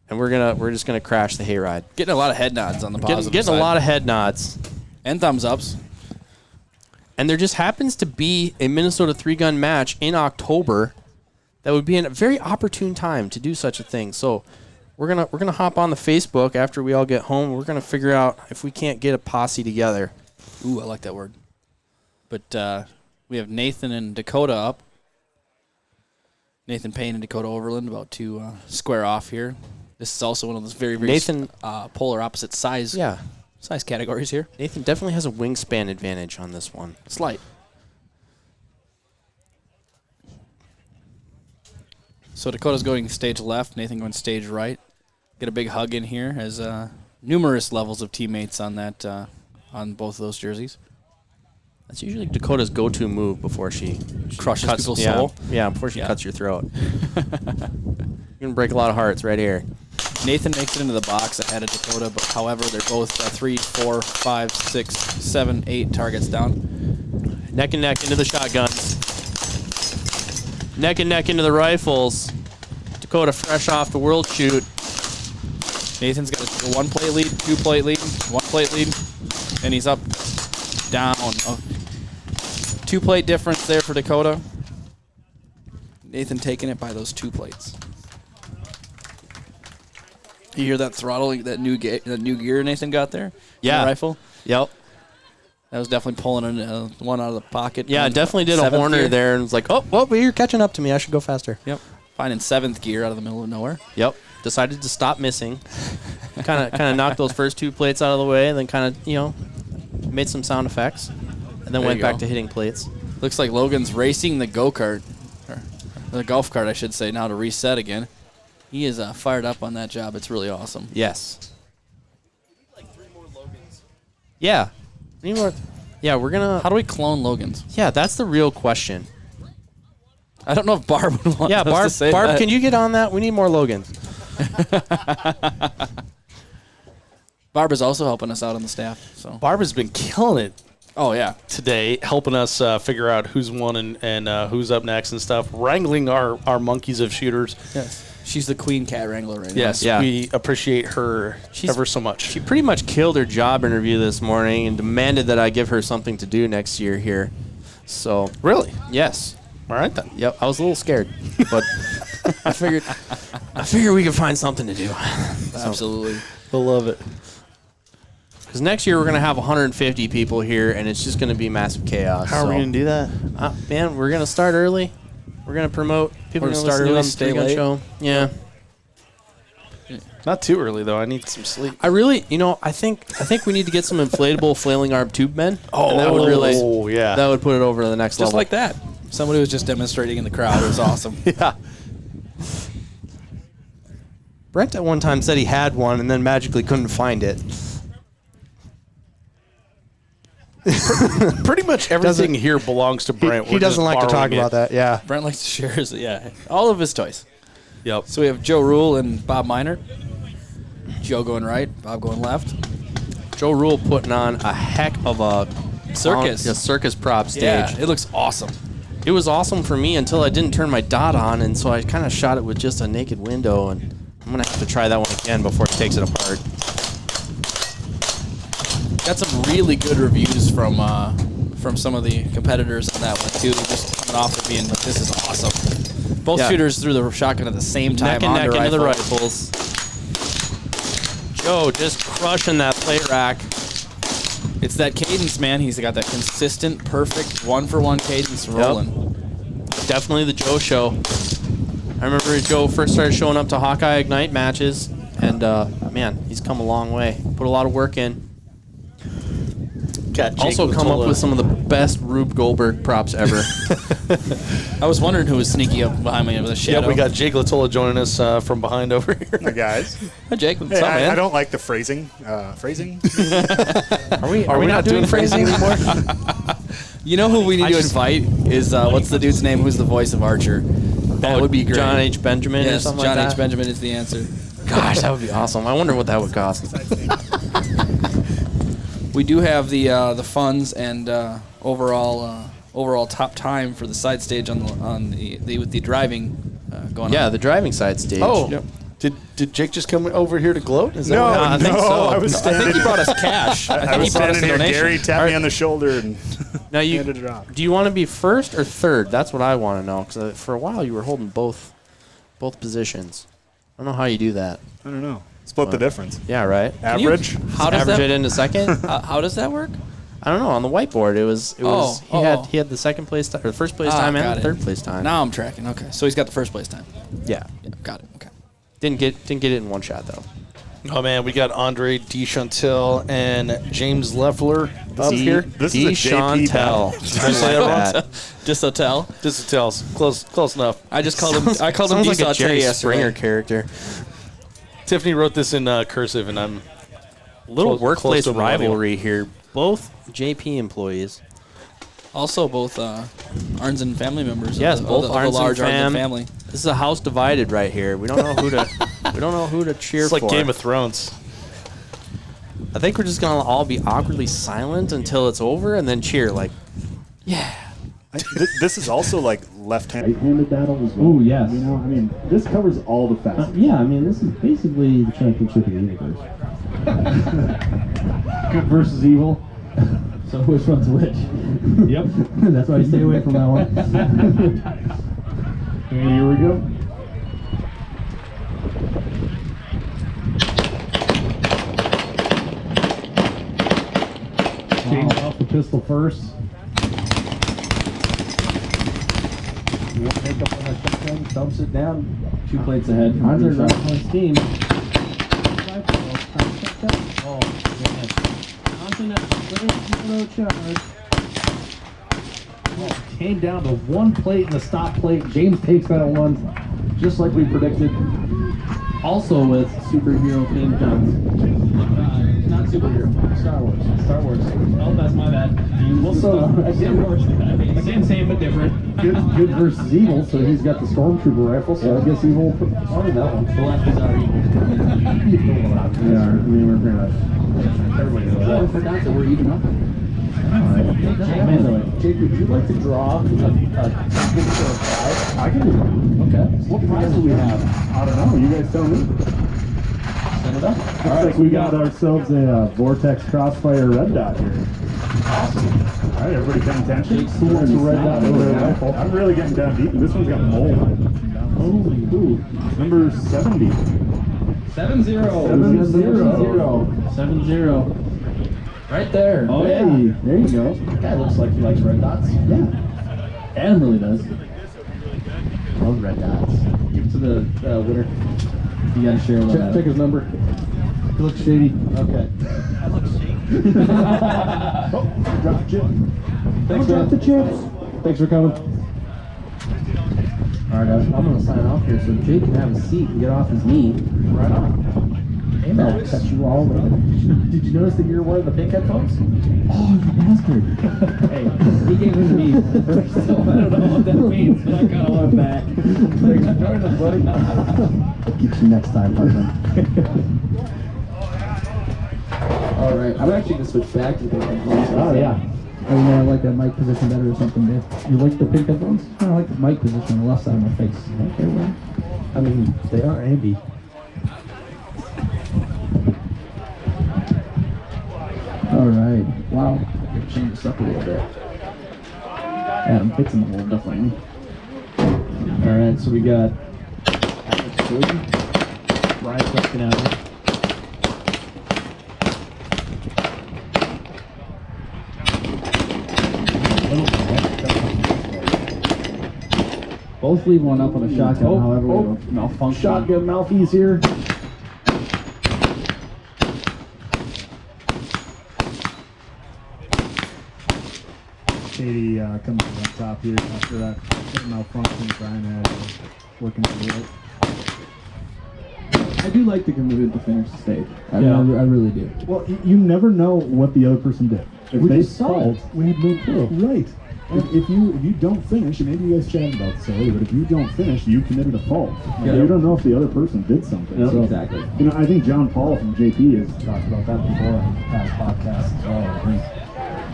and we're just gonna crash the hayride. Getting a lot of head nods on the positive Getting side. a lot of head nods. and thumbs ups. And there just happens to be a Minnesota three-gun match in October that would be a very opportune time to do such a thing. So we're gonna hop on the Facebook after we all get home. We're gonna figure out if we can't get a posse together. Ooh, I like that word. But we have Nathan and Dakota up. Nathan Payne and Dakota Overland about to square off here. This is also one of those very, very Nathan- polar opposite size categories here. Nathan definitely has a wingspan advantage on this one. Slight. So Dakota's going stage left, Nathan going stage right. Get a big hug in here as numerous levels of teammates on that on both of those jerseys. That's usually Dakota's go-to move before she Crushes cuts people's yeah, soul. Yeah, before she cuts your throat. You're gonna break a lot of hearts right here. Nathan makes it into the box ahead of Dakota, but however, they're both 3, 4, 5, 6, 7, 8 targets down. Neck and neck into the shotguns. Neck and neck into the rifles. Dakota fresh off the world shoot. Nathan's got a 1-plate lead, 2-plate lead, 1-plate lead, and he's up, down. 2-plate difference there for Dakota. Nathan taking it by those 2 plates. You hear that throttling, that new gear Nathan got there? Yeah. The rifle? Yep. That was definitely pulling one out of the pocket. Yeah, it definitely did a 7th Horner gear. there and was like, oh, well, but you're catching up to me. I should go faster. Yep. Finding 7th gear out of the middle of nowhere. Yep. Decided to stop missing. kind of knocked those first 2 plates out of the way, and then kind of, made some sound effects, and then There went you back go. to hitting plates. Looks like Logan's racing the go-kart, or the golf cart, I should say, now to reset again. He is fired up on that job. It's really awesome. Yes. Yeah. Need more. Yeah, we're gonna. How do we clone Logan's? Yeah, that's the real question. I don't know if Barb would want Yeah, us to Barb. say Barb, that. can you get on that? We need more Logans. Barb is also helping us out on the staff. So. Barb has been killing it Oh yeah. today, helping us figure out who's won and who's up next and stuff, wrangling our monkeys of shooters. Yes. She's the queen cat wrangler right Yes, Yeah. we appreciate her ever so much. She pretty much killed her job interview this morning and demanded that I give her something to do next year here. So Really? yes, All right, then. yep. I was a little scared, but I figured we could find something to do. now. Absolutely. I love it. Because next year we're gonna have 150 people here, and it's just gonna be massive chaos. How are we going to do that? Man, we're gonna start early. We're gonna promote people. We're Gonna gonna start listen to early, on the stay Three Gun late. Show. Yeah. Not too early, though. I need some sleep. I really, I think we need to get some inflatable flailing arm tube men. And that would really, yeah. that would put it over to the next Just level. like that. Somebody was just demonstrating in the crowd. It was awesome. yeah. Brent at one time said he had one and then magically couldn't find it. Pretty much everything here belongs to Brent. He doesn't like to talk about that. Yeah. Brent likes to share his, all of his toys. Yep. So we have Joe Rule and Bob Miner. Joe going right, Bob going left. Joe Rule putting on a heck of a Circus. a circus prop stage. Yeah, it looks awesome. It was awesome for me until I didn't turn my dot on, and so I kind of shot it with just a naked window, and I'm gonna have to try that one again before he takes it apart. Got some really good reviews from some of the competitors on that one too. Just coming off of being like, this is awesome. Both Yeah. shooters threw the shotgun at the same time. Neck and on neck into the rifle. rifles. Joe just crushing that plate rack. It's that cadence, man. He's got that consistent, perfect one-for-one cadence rolling. Definitely the Joe show. I remember Joe first started showing up to Hawkeye Ignite matches, and man, he's come a long way. Put a lot of work in. Got Jake Also come up Latola. with some of the best Rube Goldberg props ever. I was wondering who was sneaking up behind me with a shadow. Yeah, we got Jake Latola joining us from behind over here. Hi guys. Hi, Jake. What's Hey, up, man? I don't like the phrasing. Phrasing? Are we not doing phrasing anymore? You know who we need to invite is what's the dude's name? Who's the voice of Archer? That would be great. John H. Benjamin or Yes, something John like that. H. Benjamin is the answer. Gosh, that would be awesome. I wonder what that would cost. We do have the funds and overall top time for the side stage on the with the driving going Yeah, on. the driving side stage. Oh, Yep. did Jake just come over here to gloat? Is that No, what happened? I think so. I was I standing. think he brought us cash. I think was he brought us standing a here. donation. Gary tapped me on the shoulder and Now handed it off. do you want to be first or third? That's what I want to know. Because for a while you were holding both positions. I don't know how you do that. I don't know. Split the difference. Yeah, right. you- Average. How does Average that it into second. how does that work? I don't know, on the whiteboard. It was he had the second place time, or the first place time and got the it. third place time. Now I'm tracking. Okay, so he's got the first place time. Yeah. Yeah, got it. Okay. Didn't get it in one shot though. Oh man, we got Andre DeChantel and James Leffler up here. This is a JP battle. Did I say that wrong? Just a tell. DeChantel's close enough. I just called him. I called him Sounds like a Desauté Jerry yesterday. Springer character. Tiffany wrote this in cursive, and I'm Little close workplace to millennial. rivalry here. Both JP employees. Also, both Arnzen family members. Yes, of the, both of the Arnzen large fam. Arnzen family. This is a house divided right here. We don't know who to cheer It's like for. Game of Thrones. I think we're just gonna all be awkwardly silent until it's over and then cheer like, yeah. This is also like left-handed. Right-handed battle as well. Oh, yes. You know, I mean, this covers all the facets. Yeah, I mean, this is basically the championship of the universe. Good versus evil. So which one's which? Yep. That's why you stay away from that one. Here we go. Change off the pistol first. One make up on that shotgun, dumps it down. 2 plates ahead. Andre right on steam. Oh, man. Johnson at the charge. Came down to 1 plate and a stop plate. James takes that on 1, just like we predicted. Also with superhero themed guns. Not superhero. Star Wars. Star Wars. Oh, that's my bad. Well, so again, same but different. Good versus evil. So he's got the stormtrooper rifle. So I guess evil. Already that one. The lefties are evil. We are. I mean, we're pretty much. Everybody knows that. I forgot that we're even up. Alright. Jake, would you like to draw a prize? I can do that. Okay. What prize do we have? I don't know. You guys tell me. Send it up. Looks like we got ourselves a Vortex Crossfire red dot here. Awesome. Alright, everybody paying attention? Who wants a red dot over a rifle? I'm really getting down deep. This one's got mold. Holy cool. Number 70. 70. 70. Right there. Oh, hey, yeah. There you go. That guy looks like he likes red dots. Yeah. Adam really does. Love red dots. Give it to the winner. You gotta share that. Check his number. He looks shady. Okay. That looks shady. Oh, drop the chip. Thanks, drop the chips. Thanks for coming. Alright, guys, I'm gonna sign off here so Jake can have a seat and get off his knee. Right on. Hey, man, cut you all over. Did you notice that you're wearing the pink headphones? Oh, you bastard. Hey, he gave them to me first, so I don't know what that means, but I kind of went back. Thanks for joining us, buddy. I'll get you next time, partner. All right, I'm actually going to switch back to the pink headphones. Oh, yeah. I mean, I like that mic position better or something, dude. You like the pink headphones? I like the mic position on the left side of my face. Okay, well, I mean, they are ambi. All right. Wow. Change this up a little bit. Adam fixing the hole, definitely. All right. So we got Ryan Preston out here. Both leave one up on a shotgun, however we malfunction. Shotgun Malfies here. Katie comes on top here after that malfunction. Brian had working through it. I do like the committed to finish the stage. I really do. Well, you never know what the other person did. If they fault, we had no clue. Right. If you don't finish, and maybe you guys chatted about this earlier, but if you don't finish, you committed a fault. You don't know if the other person did something. Yep, so, exactly. You know, I think John Paul from JP has talked about that before on past podcasts as well.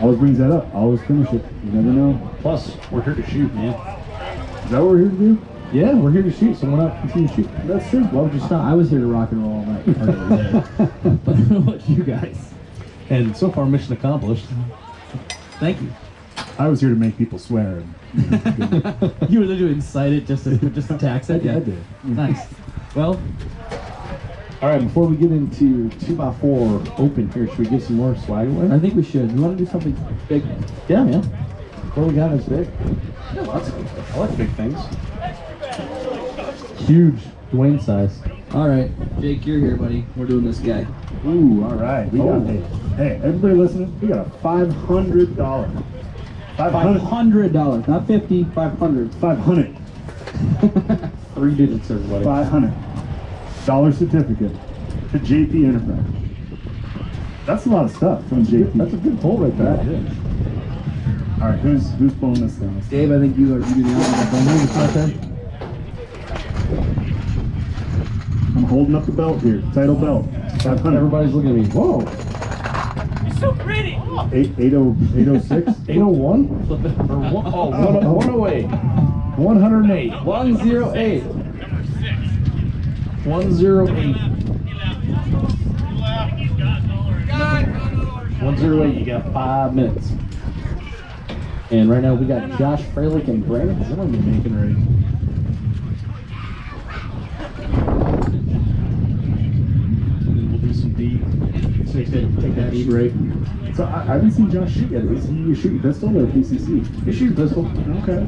Always brings that up. Always finish it. You never know. Plus, we're here to shoot, man. Is that what we're here to do? Yeah, we're here to shoot, so why not continue to shoot? That's true. Why would you stop? I was here to rock and roll all night. But I don't know about you guys. And so far, mission accomplished. Thank you. I was here to make people swear. You were there to incite it just to tax it? Yeah, I did. Nice. Well, All right, before we get into 2x4 open here, should we give some more swag away? I think we should. You want to do something big? Yeah, man. What we got is big. Yeah, lots of good stuff. I like big things. Huge Dwayne size. All right, Jake, you're here, buddy. We're doing this guy. Ooh, all right. We got hey, everybody listening, we got a $500. $500, not 50, 500. 500. 3 digits, everybody. $500 certificate to JP Enterprise. That's a lot of stuff from JP. That's a good pull right there. That is. All right, who's pulling this down? Dave, I think you do the honors. Right there. I'm holding up the belt here. Title belt. 500. Everybody's looking at me. Whoa. You're so pretty. 806? 801? 108. 108. 108. 108. 108, you got 5 minutes. And right now we got Josh Freilich and Brandon Zimmerman making ready. And then we'll do some D. So take that D break. So I haven't seen Josh shoot yet. Is he shooting pistol or PCC? He's shooting pistol. Okay.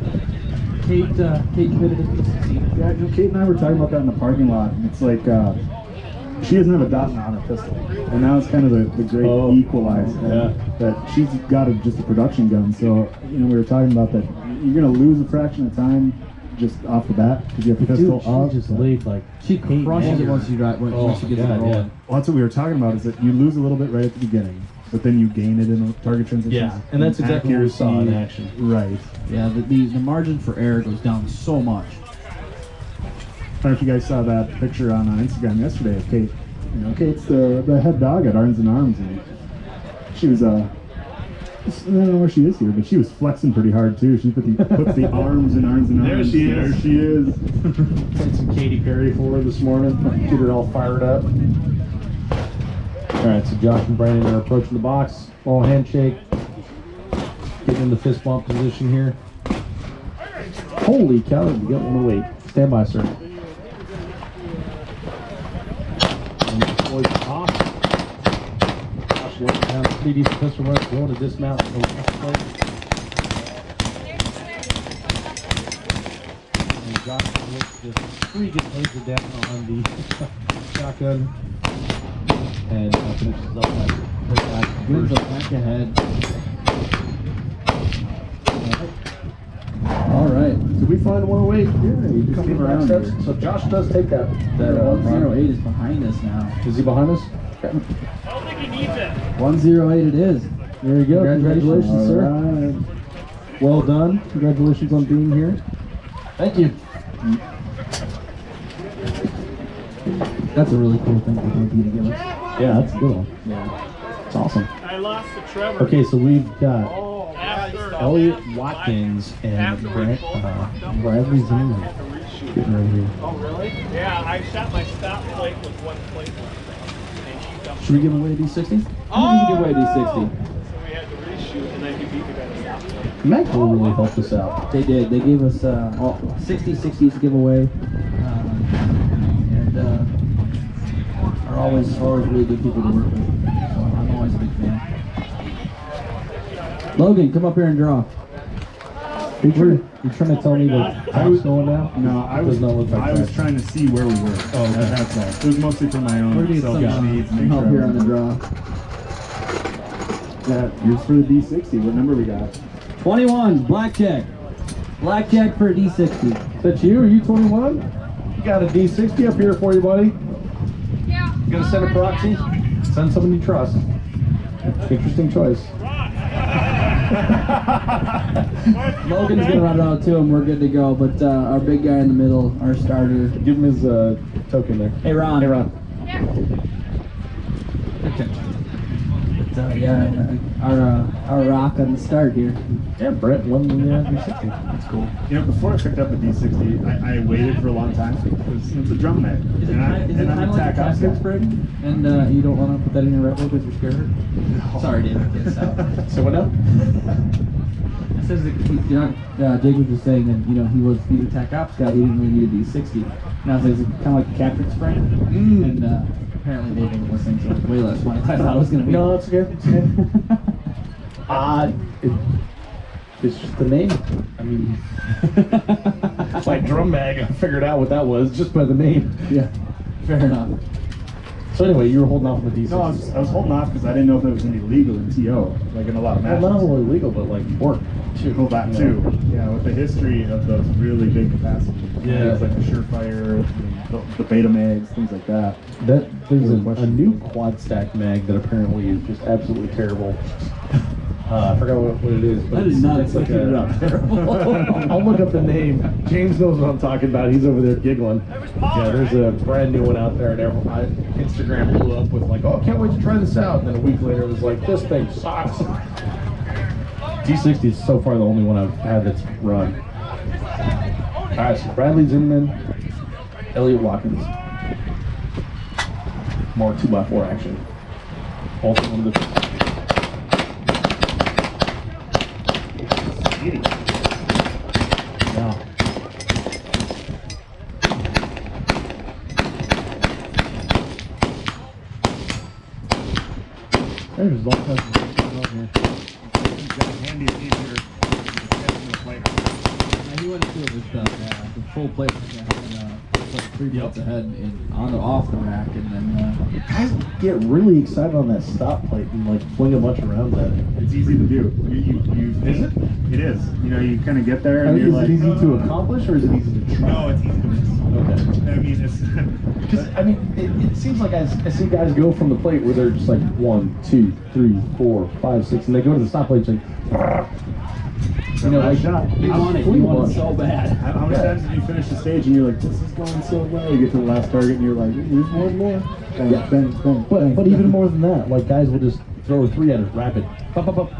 Kate committed to PCC. Yeah, Kate and I were talking about that in the parking lot. It's like she doesn't have a dot on her pistol, and now it's kind of the great equalizer that she's got just a production gun. So we were talking about that. You're gonna lose a fraction of time just off the bat because you have a pistol up. Just laid like she crushes it once you drive. Once you get it rolling. Well, that's what we were talking about. Is that you lose a little bit right at the beginning, but then you gain it in target transitions. Yeah, and that's exactly what we saw in action. Right. Yeah, the margin for error goes down so much. I don't know if you guys saw that picture on Instagram yesterday of Kate. Kate's the head dog at Arms and Arms, and she was I don't know where she is here, but she was flexing pretty hard too. She puts the arms in Arms and Arms. There she is. Played some Katy Perry for her this morning. Get her all fired up. All right, so Josh and Brandon are approaching the box. Ball handshake. Getting in the fist bump position here. Holy cow, we got 108. Stand by, sir. And deploys off. Josh working down the 3D pistol rush, going to dismount. And Josh looks just freaking laser down on the shotgun. And finishes up that Gives a back ahead. All right. Did we find 108? Yeah, you just Coming around here. here. So Josh does take that 108 is behind us now. Is he behind us? I don't think he needs it. 108 it is. There you go. Congratulations, sir. Right. Well done. Congratulations on being here. Thank you. That's a really cool thing for JP to give us. Yeah, that's a good one. Yeah. It's awesome. I lost to Trevor. Okay, so we've got After. Elliot Watkins and Bradley Zimmerman getting right here. Oh, really? Yeah, I shot my stop plate with one plate left. And he dumped Should we give away a D60? Oh! We can give away a D60. So we had to reshoot, and then he beat me by the stop plate. Magpul really helped us out. They did. They gave us all 60 60s to give away. And are always really good people to work with. So I'm always a big fan. Logan, come up here and draw. You're trying to tell me that I was going down? No, I was trying to see where we were. Oh, okay. That's all. It was mostly for my We're own getting selfish needs. some help here on the draw. Here's for the D60. What number we got? 21, blackjack. Blackjack for a D60. Is that you? Are you 21? You got a D60 up here for you, buddy. Yeah. You gonna send a proxy? Send someone you trust. Interesting choice. Logan's gonna run it out too, and we're good to go. But our big guy in the middle, our starter. Give him his token there. Hey, Ron. Hey, Ron. Yeah. But, our rock on the start here. Yeah, Brett won the D60. That's cool. Before I picked up the D60, I waited for a long time because it's a drum mag. Is it kind of like a tactics break? And you don't want to put that in your red book because you're scared? No. Sorry, David. Get this out. So what now? says that Jake was just saying that he was a tech ops guy. He didn't really need to be 60. Now it's like, kind of like a captured spring, and apparently they didn't listen to way less fun as I thought it was going to be. No, it's okay. It's just the name. I mean, it's like drum mag. I figured out what that was just by the name. Yeah, fair enough. So anyway, you were holding off on the D6. No, I was holding off because I didn't know if it was going to be legal in TO, like in a lot of matches. Well, not only legal, but like work. Well, that too. Yeah, with the history of those really big capacities. Yeah. Things like the Surefire, the Beta Mags, things like that. There's a new quad stack mag that apparently is just absolutely terrible. I forgot what it is. But I did not it's like expect it up. I'll look up the name. James knows what I'm talking about. He's over there giggling. Yeah, there's a brand new one out there, and Instagram blew up with like, "Oh, I can't wait to try this out." And then a week later, it was like, "This thing sucks." T60 is so far the only one I've had that's run. All right, so Bradley Zimmerman, Elliot Watkins. More 2x4 action. Also one of the. Yeah. There's all kinds of stuff here. Handy and easier. He went through it with the full plate and like 3 belts ahead and on off the rack, and then Guys get really excited on that stop plate and like fling a bunch of rounds at it. It's easy to do. Is it? It is. You kind of get there and you're is like, it easy to accomplish or is it easy to try? no, it's easy to miss. Okay. I mean, it's. Because it seems like I see guys go from the plate where they're just like 1, 2, 3, 4, 5, 6, and they go to the stop plate and like, shot. you want it so bad. How many times did you finish the stage and you're like, this is going so well? You get to the last target and you're like, there's one more. Yeah. Bang, bang, bang. But even more than that, like guys will just throw a 3 at it rapid, pop, pop, pop,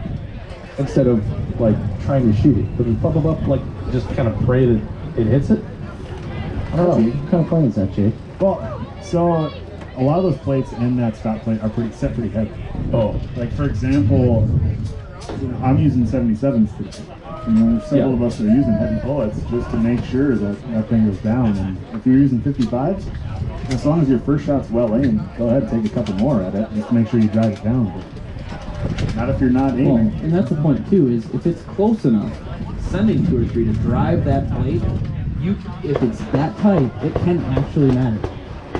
instead of like trying to shoot it. But just pop, pop, pop, like just kind of pray that it hits it. I don't know. What kind of plane is that, Jake? Well, so a lot of those plates and that stop plate are pretty heavy. Oh, Like for example, I'm using 77s today. There's several of us that are using heavy bullets just to make sure that that thing goes down. And if you're using 55s, as long as your first shot's well aimed, go ahead and take a couple more at it. Just make sure you drive it down. But not if you're not Well, aiming. and that's the point too, is if it's close enough, sending 2 or 3 to drive that plate, if it's that tight, it can actually matter.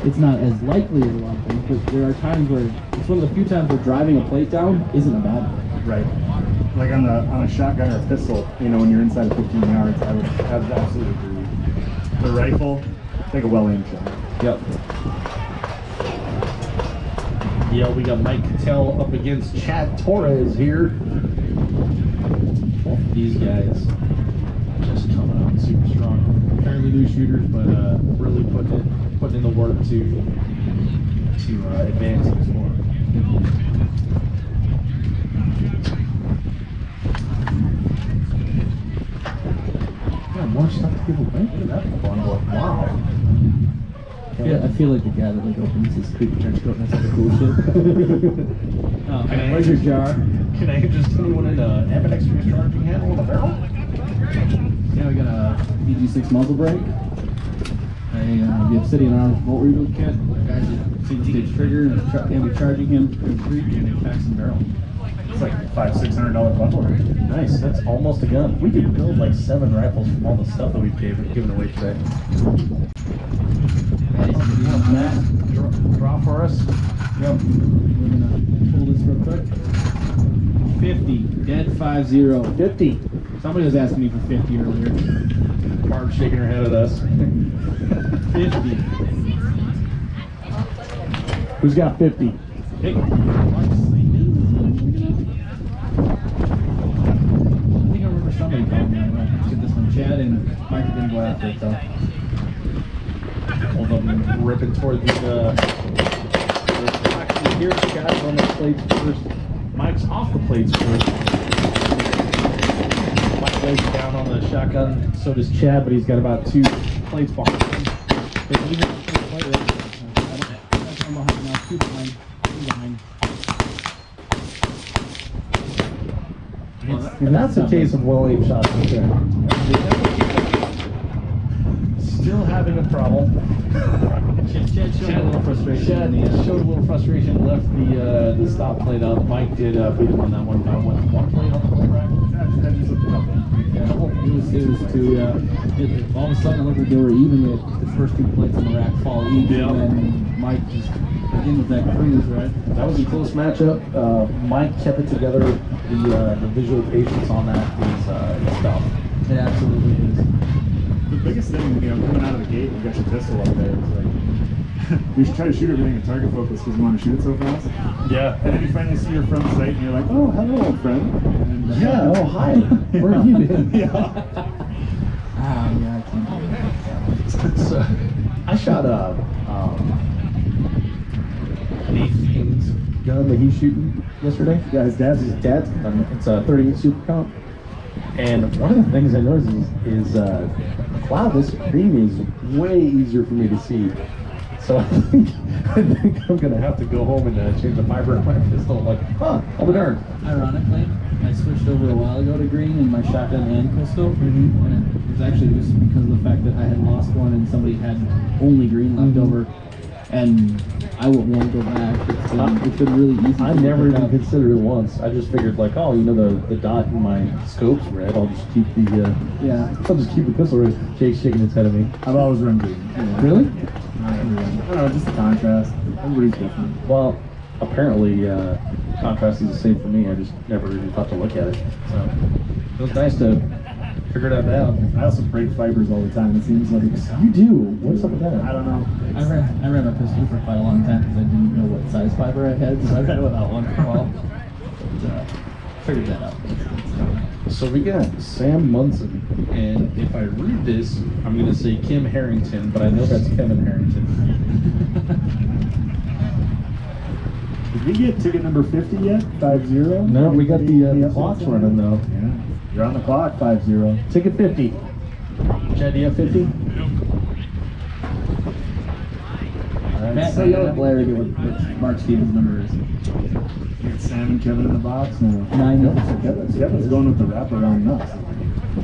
It's not as likely as a lot of things, but there are times where it's one of the few times where driving a plate down isn't a bad thing. Right. Like on a shotgun or a pistol, when you're inside of 15 yards, I would absolutely agree. The rifle, take a well-aimed shot. yep. Yeah, we got Mike Cattell up against Chad Torres here. Both of these guys just coming out super strong. Fairly new shooters, but really putting in the work to advance in the sport. Yeah, more stuff to give away. Look at that bundle. Wow. I feel like the guy that opens his creepy trench coat and that's like a cool shit. Where's your jar? Can I interest anyone in an ambidextrous charging handle with a barrel? Yeah, we got a BG6 muzzle brake, the Obsidian Arms bolt reveal kit, guys with single stage trigger, and we'll be charging him in creek and a Paxton barrel. It's like $500-600 bundle. Nice, that's almost a gun. We could build like 7 rifles from all the stuff that we've given away today. Matt, draw for us. Yep. We're gonna pull this real quick. 50, dead 5-0. 50. Somebody was asking me for 50 earlier. Barb shaking her head at us. 50. Who's got 50? Hey. I think I remember somebody calling me. I'm gonna get this one. Chad and Mike are gonna go after it though. Hold up and ripping toward the actually here's the guys on the plates first. Mike's off the plates first. Mike lays down on the shotgun. So does Chad, but he's got about 2 plates behind him. But even if it's quite right, I'm behind now, 2 behind, 2 behind. And that's a case of well-aimed shots right there. Still having a problem. Chad showed a little frustration. Chad showed a little frustration, left the stop plate up. Mike did beat him on that one. One plate on the plate rack. It was two. All of a sudden, it looked like they were even with the first 2 plates on the rack fall each, and then Mike just again with that cruise, right? That was a close matchup. Mike kept it together. The visual patience on that is tough. It absolutely is. The biggest thing, coming out of the gate, you got your pistol up there. It's like you should try to shoot everything in target focus because you want to shoot it so fast. Yeah. And then you finally see your front sight, and you're like, "Oh, hello, old friend." And, Yeah. Oh, hi. Where have you been? Yeah. Yeah, I can't do it. So, I shot Nathan Haynes' gun that he's shooting yesterday. Yeah, his dad's gun. It's a 38 Super Comp. And one of the things I noticed is wow, this green is way easier for me to see. So I think I'm gonna have to go home and change the fiber in my pistol. I'm like, I'll be darned. Ironically, I switched over a while ago to green in my shotgun and pistol, and it was actually just because of the fact that I had lost one and somebody had only green left over, and I won't go back. It's been really easy. I never even considered it once. I just figured like, the dot in my scope's red. I'll just keep the I'll just keep the pistol red. Jake's shaking his head at me. I've always run green. Really? I don't know, just the contrast. Everybody's different. Well, apparently contrast is the same for me. I just never even thought to look at it. So it was nice to figure that out. I also break fibers all the time. It seems like You do? What's up with that? I don't know. I ran my pistol for quite a long time because I didn't know what size fiber I had, so I ran without one for a while. But, figured that out. So we got Sam Munson, and if I read this, I'm going to say Kim Harrington, but I know that's Kevin Harrington. Did we get ticket number 50 yet? 5-0? No, we got the clocks running though. Yeah. You're on the clock, 5-0. Ticket 50. Chad, do you have 50? Matt, so let Larry get what Mark Stevens' number is. You got Sam and Kevin in the box? No. 9. Kevin's going with the wraparound nuts.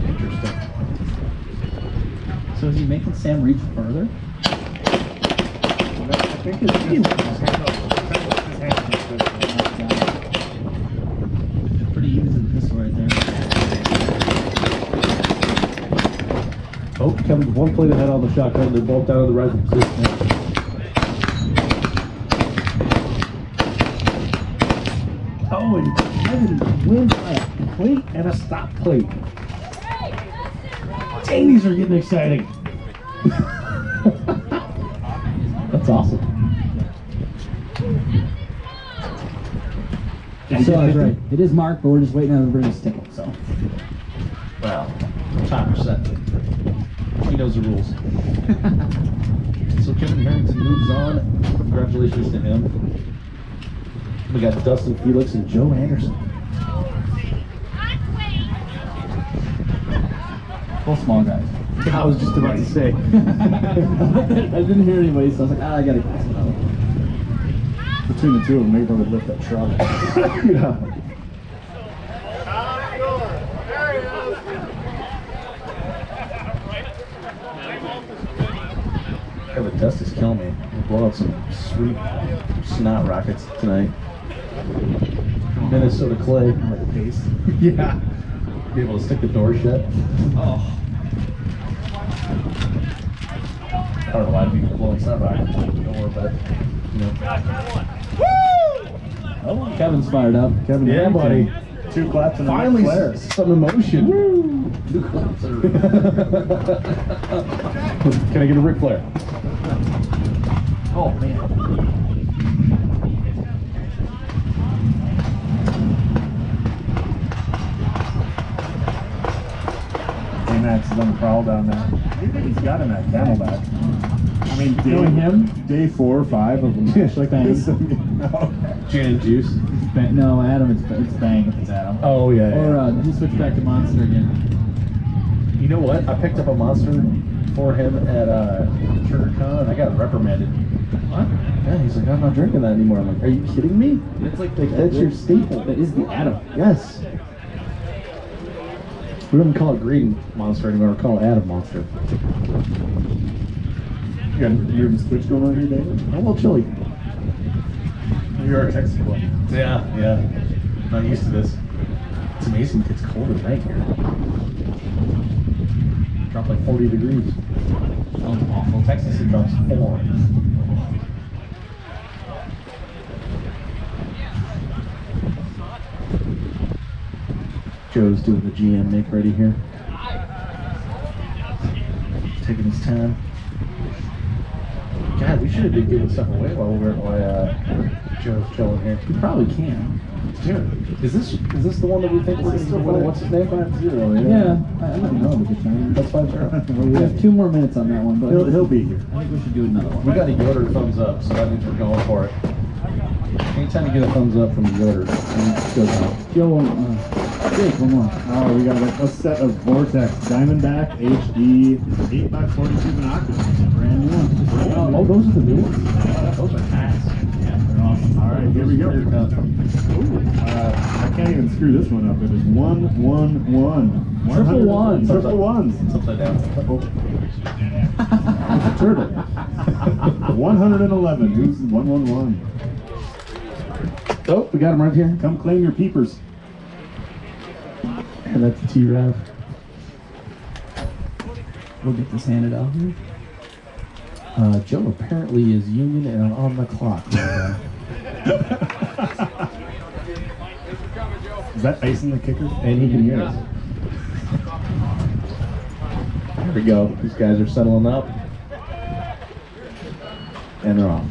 Interesting. So is he making Sam reach further? I think his hand Pretty even to the pistol right there. Oh, Kevin, one plate ahead on the shotgun. They're both down in the rifle position. Oh, and Kevin wins a plate and a stop plate. Dang, these are getting exciting. That's awesome. So I was right. It is Mark, but we're just waiting on him to bring his ticket. So. Well, timer set. He knows the rules. So Kevin Harrington moves on. Congratulations to him. We got Dustin Felix and Joe Anderson. Both small guys. I was just about to say. I didn't hear anybody, so I was like, I gotta catch it out. between the two of them, maybe they would lift that truck. Yeah. Yeah, the dust is killing me. We'll blow out some sweet snot rockets tonight. Minnesota clay. Like paste. Yeah. Be able to stick the door shut. Oh. I don't know why people blowing snot rockets out the door, but you know. Oh, Kevin's fired up. Kevin, yeah, buddy. Two claps and finally a flare. some emotion. Woo! Two claps. Can I get a Ric Flair? Oh man. Max is on the prowl down there. What do you think he's got in that Camelback? I mean, day 4 or 5 of them. Fish like that. No. Gin and juice. No, Adam, it's Bang if it's Adam. Oh yeah. Or did you switch back to Monster again? You know what? I picked up a Monster for him at TurnerCon and I got reprimanded. What? Yeah, he's like, I'm not drinking that anymore. I'm like, are you kidding me? It's like that's your staple. That is the Adam. Yes. We wouldn't call it Green Monster anymore. We call it Adam Monster. You got a nervous switch going on here, David? I'm a little chilly. You are Texas boy. Yeah. Not used to this. It's amazing. It's cold at night here. Dropped like 40 degrees. Sounds awful. Texas, it drops 4. Joe's doing the GM make ready here. Taking his time. God, we should have been giving stuff away while Joe's chilling here. You probably can. Dude, is this the one that we think we're still winning? What's his name? 5-0. Yeah, I let you know at a good time. That's 5-0. We have 2 more minutes on that one, but he'll be here. I think we should do another one. We got a Yoder thumbs up, so that means we're going for it. Anytime you get a thumbs up from the Yoder, it goes out. Joe, Jake, one more. Oh, we got a set of Vortex Diamondback HD 8x42 binoculars. Brand new one. Oh, those are the new ones. Those are hats. Yeah, they're awesome. All right, here we go. Ooh, I can't even screw this one up. It is 111. Triple ones. Triple ones. It's upside down. It's a turtle. 111. Who's 111? Oh, we got him right here. Come claim your peepers. And that's T-Rav. We'll get this handed out here. Joe apparently is union and on the clock. Is that icing the kicker? And he can hear us. Here we go. These guys are settling up. And they're off.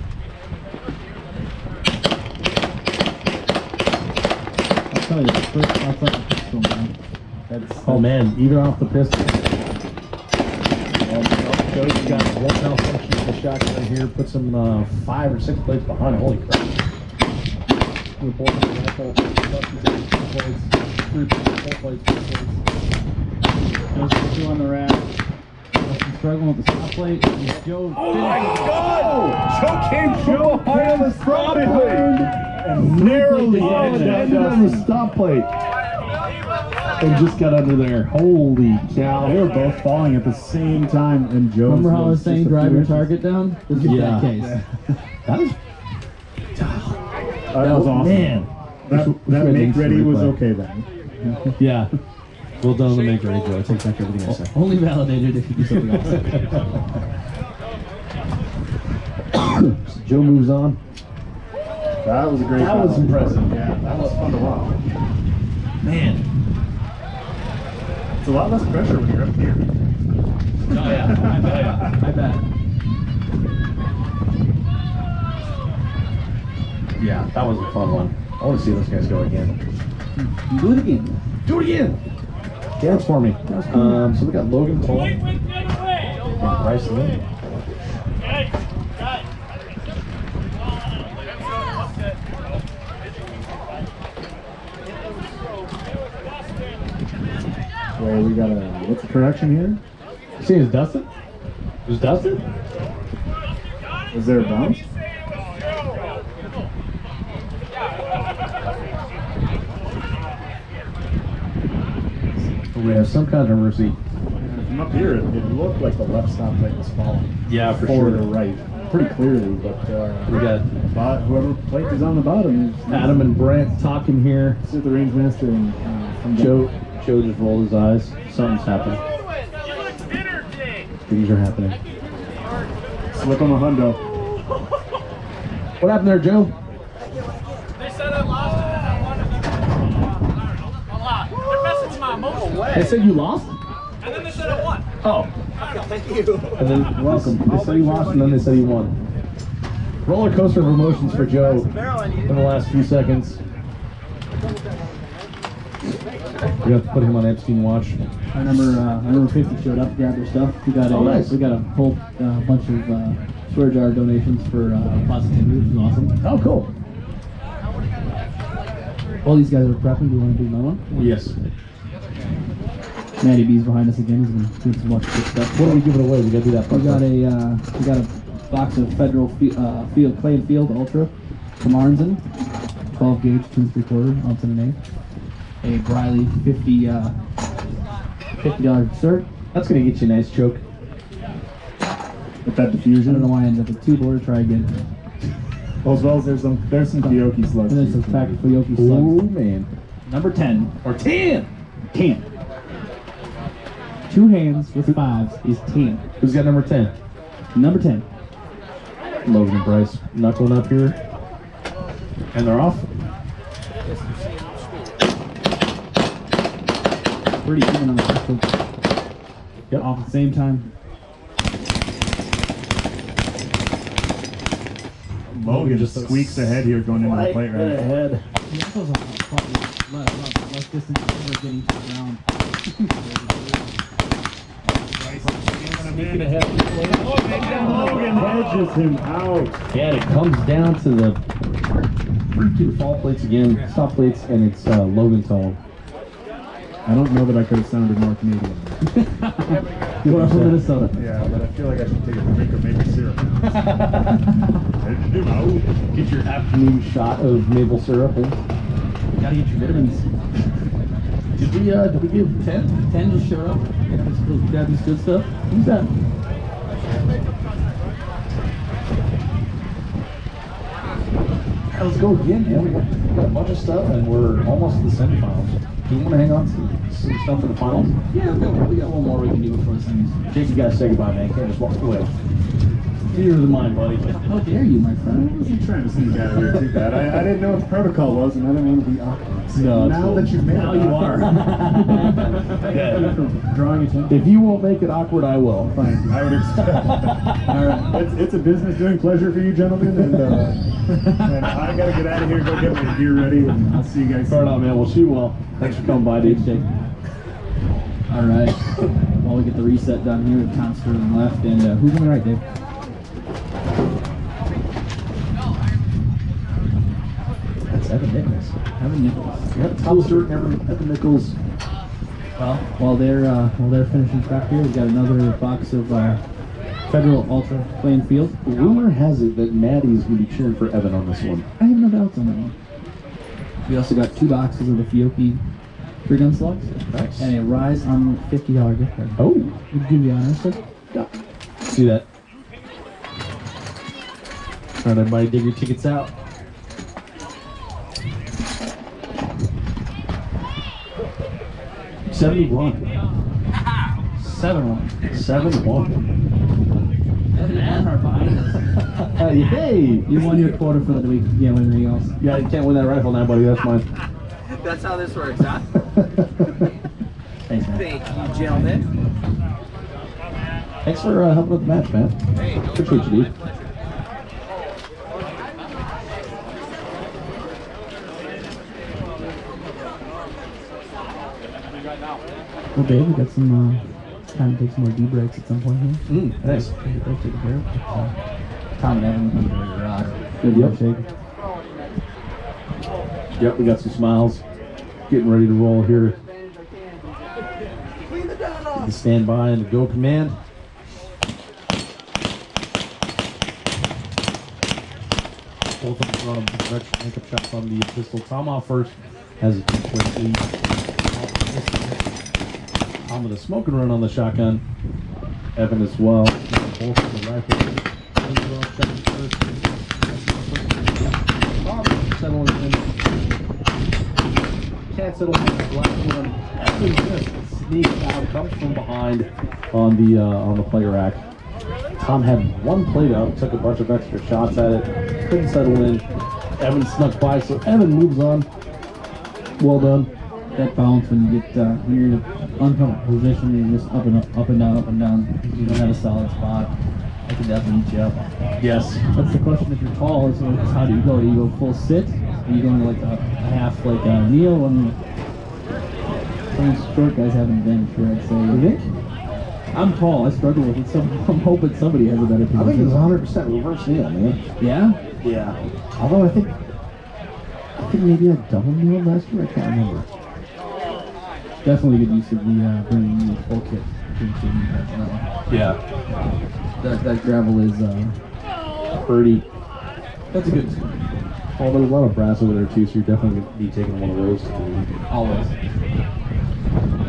I'll tell you, the first off the pistol, man. Oh man, even off the pistol. Joe's got one malfunction in the shotgun here. Put some 5 or 6 plates behind. Holy crap. We're both on the rifle. 2 plates, 3 plates, 4 plates, 4 plates. Joe's got 2 on the rack. Justin struggling with the stop plate. Joe. Oh my God! Joe came from behind the stop plate and narrowly ended on the stop plate. And just got under there. Holy cow. They were both falling at the same time, and Joe. Remember how I was saying drive your target down? This is that case. That was awesome. Man. That make ready was okay then. Yeah. Well done on the make ready, Joe. I take back everything I said. Only validated if you do something else. So Joe moves on. That was a great That was battle. impressive. Yeah, that was fun to watch. Man. It's a lot less pressure when you're up here. Oh yeah, I bet. Yeah, that was a fun one. I want to see those guys go again. Do it again. Do it again! Dance for me. So we got Logan Cole and Bryce Lynn. Well, we got what's the correction here? You see, it's Dustin? It was Dustin? Is there a bounce? We have some controversy. From up here, it looked like the left stop plate was falling. Yeah, for Forward sure. or right. Pretty clearly, but We got whoever plate is on the bottom is Adam and Brant talking here. sit the range master and from Joe just rolled his eyes. Something's happening. Things are happening. slip on the hundo. What happened there, Joe? They said I lost it and I wanted to a lot. They're messing with my emotions. They said you lost? And then they said I won. Oh. Thank you. And then, welcome. They said he lost and then they said he won. Roller coaster of emotions for Joe in the last few seconds. We have to put him on Epstein watch. Our number 50 showed up, grabbed their stuff. We got nice. we got a whole bunch of swear jar donations for positivity, which is awesome. Oh, cool. While these guys are prepping, do you want to do another one? Yes. Matty B's behind us again. He's been doing some bunch of good stuff. What are we giving away? We gotta do that. We got a box of Federal Field Clay and Field Ultra Camarnzen, 12 gauge 2 3/4 ounce and an eighth. A Briley 50 $50 dessert. That's gonna get you a nice choke. With that diffusion. I don't know why I ended up with 2, but we'll try again. Well, as well as there's some Fiocchi slugs. And there's some packet Fiocchi slugs. Oh man. Number 10 or 10. 10. 2 hands with 5s is 10. Who's got number 10? Number 10. Logan and Bryce knuckling up here. And they're off. Pretty even on the pistol. Yep. Off at the same time. Logan just squeaks ahead here going into the plate right ahead. He also has less distance before getting to the ground. Logan hedges him out. Yeah, and it comes down to the 3-2 fall plates again, stop plates, and it's Logan's home. I don't know that I could have sounded more Canadian. You are from Minnesota. Yeah, but I feel like I should take a drink of maple syrup. Get your afternoon shot of maple syrup in. Gotta get your vitamins. Did we give 10? 10 just showed up. Grab this good stuff. Who's that? Let's go again, man. We got a bunch of stuff, and we're almost to the semifinals. Do you want to hang on to some stuff for the finals? Yeah, we got one more we can do before the semis. Jake, you gotta say goodbye, man. Can't just walk away. Theater of the mind, buddy. How dare you, my friend? I wasn't trying to sneak out of here too bad. I didn't know what the protocol was, and I didn't want to be awkward. So No, now cool. that you've made Now it you awkward. are. Drawing attention. If you won't make it awkward, I will. Fine, I would expect. All right, it's a business doing pleasure for you gentlemen, and I gotta get out of here, go get my gear ready, and I'll see you guys Fair soon. enough, man. We'll shoot well. Thanks for coming by, dude. All right. While we get the reset done here with Tom Sterling left, and who's on the right, Dave? That's Evan Nichols. Evan Nichols. Yep, Tom Stewart and Evan Nichols. Well, while they're finishing track here, we've got another box of Federal Ultra playing field. Rumor has it that Maddie's going to be cheering for Evan on this one. I have no doubts on that one. We also got 2 boxes of the Fiocchi 3-gun slugs. Nice. And a Rise on $50 gift card. Oh. Would you do the honors, sir? Yeah. See that. Trying everybody to dig your tickets out. $71. 7-1. 7-1. Evan Anhart behind us. Hey! You won your quota for the week. You can't win anything else. Yeah, you can't win that rifle now, buddy. That's mine. That's how this works, huh? Thanks, man. Thank you, gentlemen. Thanks for helping with the match, man. Appreciate you, dude. Well, Dave, we got some time to take some more D-breaks at some point here. Nice. Take a break, take a break. Tom and Evan, I'm ready to rock. Good handshake. Yep, we got some smiles. Getting ready to roll here. The standby and the go command. Both of them run a makeup shots on the pistol. Tom off first has a 2-point lead. Tom with a smoke and run on the shotgun. Evan as well. Both of the rifle. Settling in. Can't settle on the last one. Evan just sneaks out, comes from behind on the play rack. Tom had one plate up, took a bunch of extra shots at it, couldn't settle in. Evan snuck by, so Evan moves on. Well done. That bounce when you get when you're in an uncomfortable position, you're just up and up, up and down, up and down. You don't have a solid spot. I can definitely eat you up. Yes. That's the question. If you're tall, is how do you go? Do you go full sit? Are you going like a half like a kneel? Some short guys haven't been sure. I'd say. You think? I'm tall. I struggle with it. So I'm hoping somebody has a better position. I think it's 100% reverse kneel, man. Yeah. Yeah. Although I think maybe I double kneel last year. I can't remember. Definitely good use of the bringing the full kit. Yeah. That gravel is pretty. That's a good. Oh, there's a lot of brass over there too, so you're definitely going to be taking one of those. Always.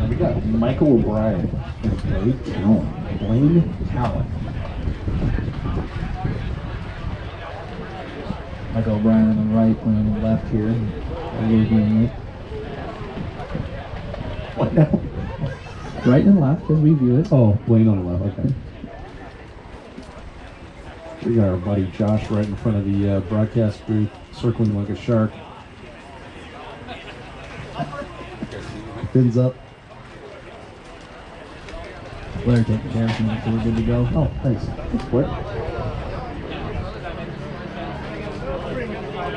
We We got Michael O'Brien and Blaine Cowan. Michael O'Brien on the right, Blaine on the left here. What now? Right and left as we view it. Oh, Blaine on the left, okay. We got our buddy Josh right in front of the broadcast booth, circling like a shark. Fins up. Blair taking care of him, so we're good to go. Oh, thanks. Thanks, Blair.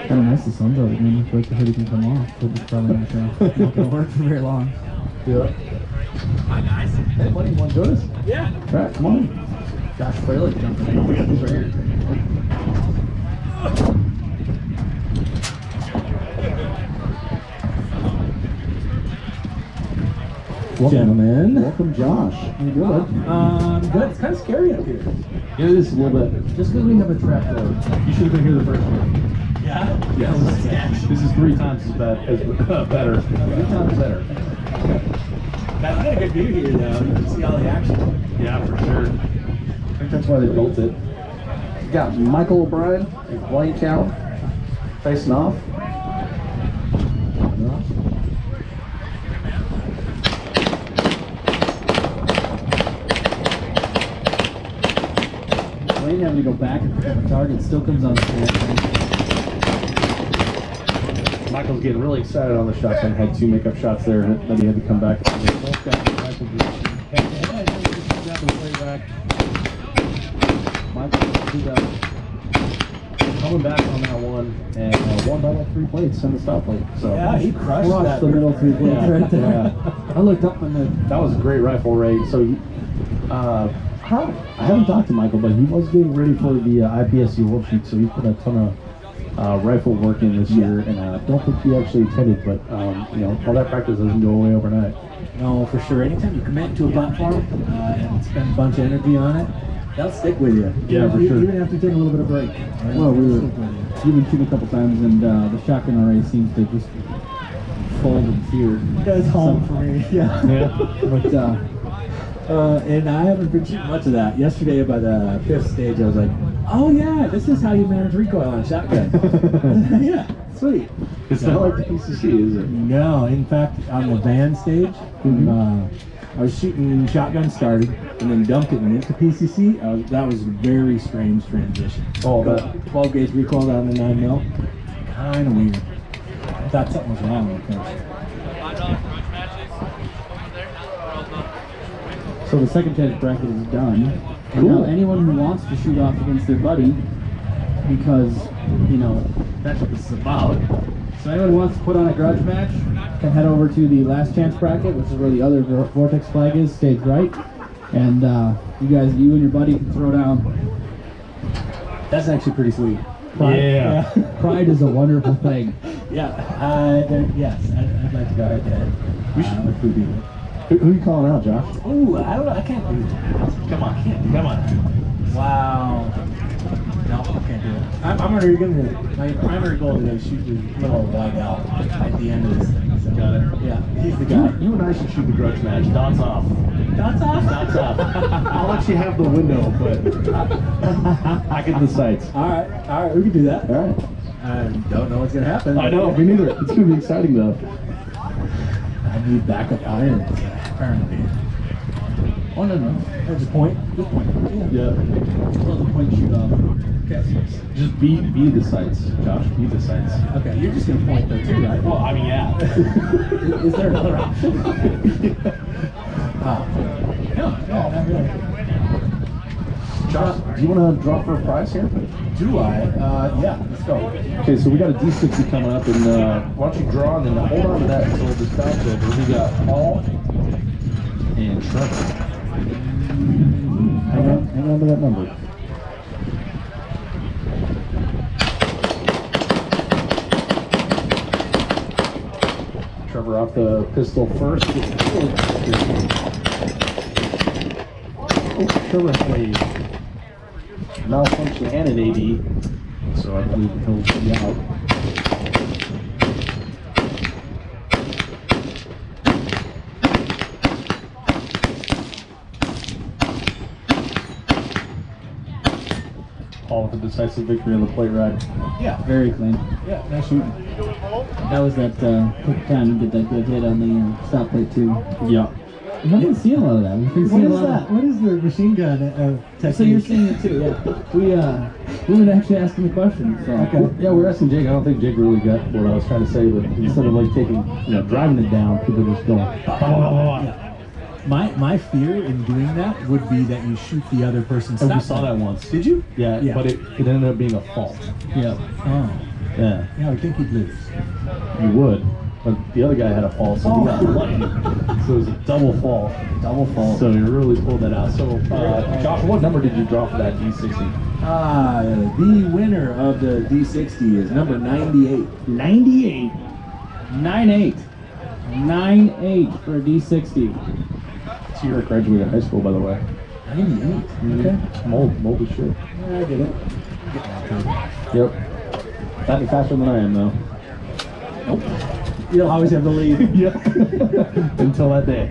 Kind of nice the sun's out. I mean, wait till hoodie can come off, but it's probably not gonna work for very long. Yeah. Hi, guys. Hey, buddy, you want to join us? Yeah. All right, come on. Josh Fralick jumping in. We got this right here. Gentlemen. Welcome, Josh. How you doing? Good. It's kind of scary up here. Yeah, this is a little bit. Just because we have a trap door. You should have been here the first one. Yeah? Yes. This is 3 times as bad as better. 3 times better. That's got a good view here, though. You can see all the action. Yeah, for sure. I think that's why they built it. We got Michael O'Brien and Blaine Cowan facing off. Blaine having to go back and pick up a target. Still comes on the stand. Michael's getting really excited on the shotgun. Had 2 makeup shots there, and then he had to come back. Coming back on that one, and won by like 3 plates and the stop plate. So Yeah, he crushed that. the middle 3 plates Yeah. right there. I looked up and That was a great rifle raid. So, I haven't talked to Michael, but he was getting ready for the IPSC World Shoot, so he put a ton of rifle work in this year, and I don't think he actually attended, but you know, all that practice doesn't go away overnight. No, for sure. Anytime you commit to a platform and spend a bunch of energy on it, that'll stick with you. Yeah, for sure. Even after taking a little bit of break. Right? Well, we were Stick with you. you've been shooting a couple times, and the shotgun array seems to just fold in fear. That's home for me. Yeah. Yeah. But and I haven't been shooting much of that. Yesterday, by the 5th stage, I was like, "Oh yeah, this is how you manage recoil on a shotgun." Yeah, sweet. It's not like the PCC, is it? No, in fact, on the van stage, I was shooting shotgun started and then dumped it and into PCC. That was a very strange transition. Oh, that 12 gauge recoil down to 9mm. Kind of weird. I thought something was wrong with it. So the second chance bracket is done. And Cool. now anyone who wants to shoot off against their buddy, because, you know, that's what this is about. So anyone who wants to put on a grudge match can head over to the last chance bracket, which is where the other Vortex flag is, stage right. And you and your buddy can throw down. That's actually pretty sweet. Pride. Yeah. Pride is a wonderful thing. Yeah. Yes, I'd like to go right there. We should. Which would be Who are you calling out, Josh? Ooh, I don't know. I can't do that. Come on, come on. Wow. No, I can't do it. I'm already going to. My primary goal today is shoot the little leg out at the end of this thing. So. Got it. Yeah, he's the guy. You and I should shoot the grudge match. Dots off. Dots off? Dots off. I'll let you have the window, but I get the sights. All right, we can do that. All right. I don't know what's going to happen. I know, me neither. It's going to be exciting, though. I need backup irons, apparently. Oh, no. There's a point. Good point. Yeah. Well, the point shoot off. Okay. Just be the sights, Josh. Be the sights. Okay, you're just going to point though, too, right? Well, I mean, yeah. Is there another option? No, not really. Josh, do you want to drop for a prize here? Do I? Yeah, let's go. Okay, so we got a D60 coming up, and why don't you draw and then hold on to that until the stop's over. We got Paul and Trevor. Hang on to that number. Trevor off the pistol first. Oh, Trevor had a malfunction and an AD, so I believe he'll be out. Paul with a decisive victory on the plate ride. Yeah. Very clean. Yeah, nice shooting. That was that quick time to get that good hit on the stop plate too. Yeah. We haven't seen a lot of that. We've been What seeing a is lot that? What is the machine gun technique? So you're seeing it too, yeah. We were actually asking the question. So. Okay. Yeah, we're asking Jake. I don't think Jake really got what I was trying to say, but instead of like taking, driving it down, people just going. Yeah. My fear in doing that would be that you shoot the other person's And stop we saw gun. that once. Did you? Yeah, Yeah. but it ended up being a fault. Yeah. Oh. Yeah. Yeah, I would think you'd lose. You would, but the other guy had a fault, so he got lucky. So it was a double fault. Double fault. So he really pulled that out. So, Josh, what number did you draw for that D60? The winner of the D60 is number 98. 98. 9-8. 9-8 for a D60. This year I graduated high school, by the way. 98. Okay. I'm old as shit. Yeah, I get it. Yep. Not any faster than I am, though. Nope. You'll always have the lead. Yeah. Until that day.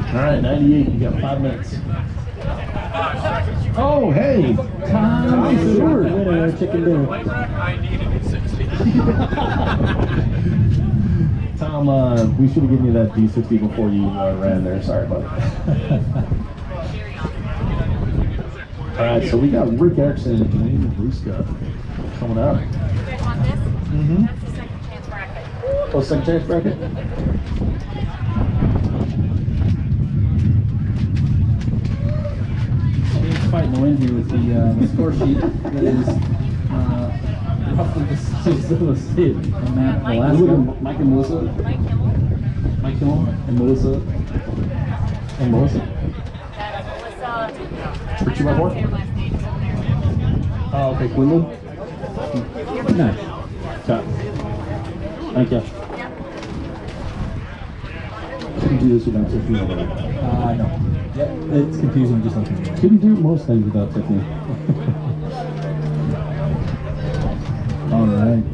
All right, 98. You got 5 minutes. Oh, hey, Tom Stewart. Winner, chicken dinner. I needed 60. Tom, we should have given you that D60 before you ran there. Sorry about it. All right, so we got Rick Erickson and Dwayne Bruska coming up. You guys want this? Mm-hmm. That's the second chance bracket. Oh, second chance bracket? James fighting the win here with the score sheet that is roughly the state of Matt Alaska. Mike and Melissa. Mike Kimmel. Mike Kimmel. And Melissa. And Melissa. That's Melissa. Richie Barbour? Her last name is on there. Oh, okay, Quinlan. Nice. Okay. Thank you. Yep. Couldn't do this without Tiffany over there. No. Yeah, it's confusing just like me. Couldn't do most things without Tiffany. All right.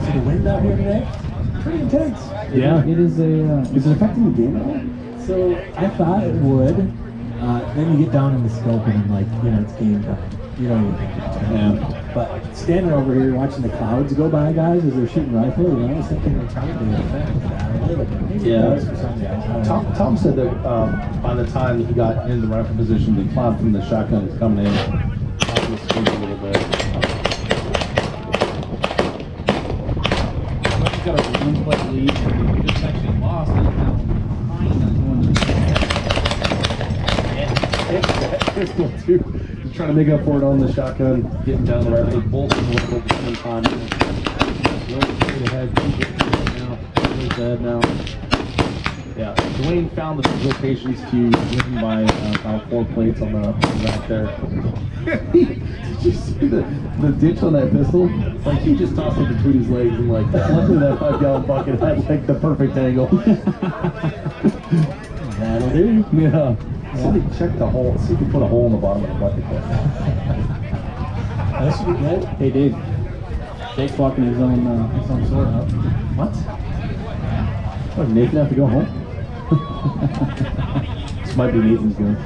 See the wind out here today? Pretty intense. Yeah. It is a. Is it affecting the game at all? So I thought it would. Then you get down in the scope and like, it's game time. You don't even think about it. Yeah. But standing over here watching the clouds go by, guys, as they're shooting rifle, I was thinking it probably affect that a little bit. Maybe it does for some guys. I don't know. Tom said that by the time he got in the rifle position, the cloud from the shotgun was coming in. Tom was speeding a little bit. He's got a 1-point lead. He just actually lost. He's now behind on going Here's one too. Just trying to make up for it on the shotgun, getting down the rifle, both of them at the same time. Straight ahead, now, straight ahead now. Yeah, Dwayne found the locations to win by about 4 plates on the back there. Did you see the ditch on that pistol? Like he just tossed it between his legs and like luckily that 5-gallon bucket had like the perfect angle. That'll do. Yeah. Somebody check the hole. See if you put a hole in the bottom of the bucket there. That should be good. Hey, Dave. Jake's walking his own sword up. What? What, did Nathan have to go home? This might be Nathan's gun.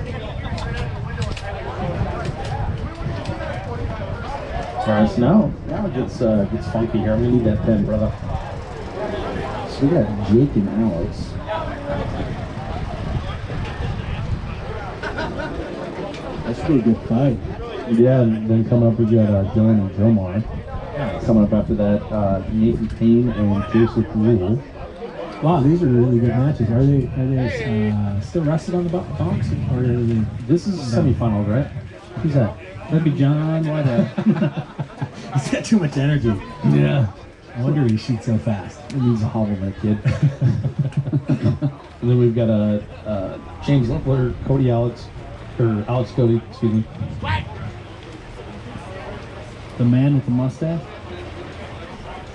Alright, so now it gets funky here. I'm gonna need that pen, brother. So we got Jake and Alex. That should be a good fight. Yeah, and then coming up we got Dylan and Jomar. Coming up after that, Nathan Payne and Joseph Rule. Wow, these are really good matches. Are they still rested on the box, or are they? This is semifinals, right? Who's that? That'd be John Whitehead. He's got too much energy. Yeah. I wonder he shoots so fast. He needs a hobble, that kid. And then we've got James Littler, Alex Cody, excuse me. The man with the mustache?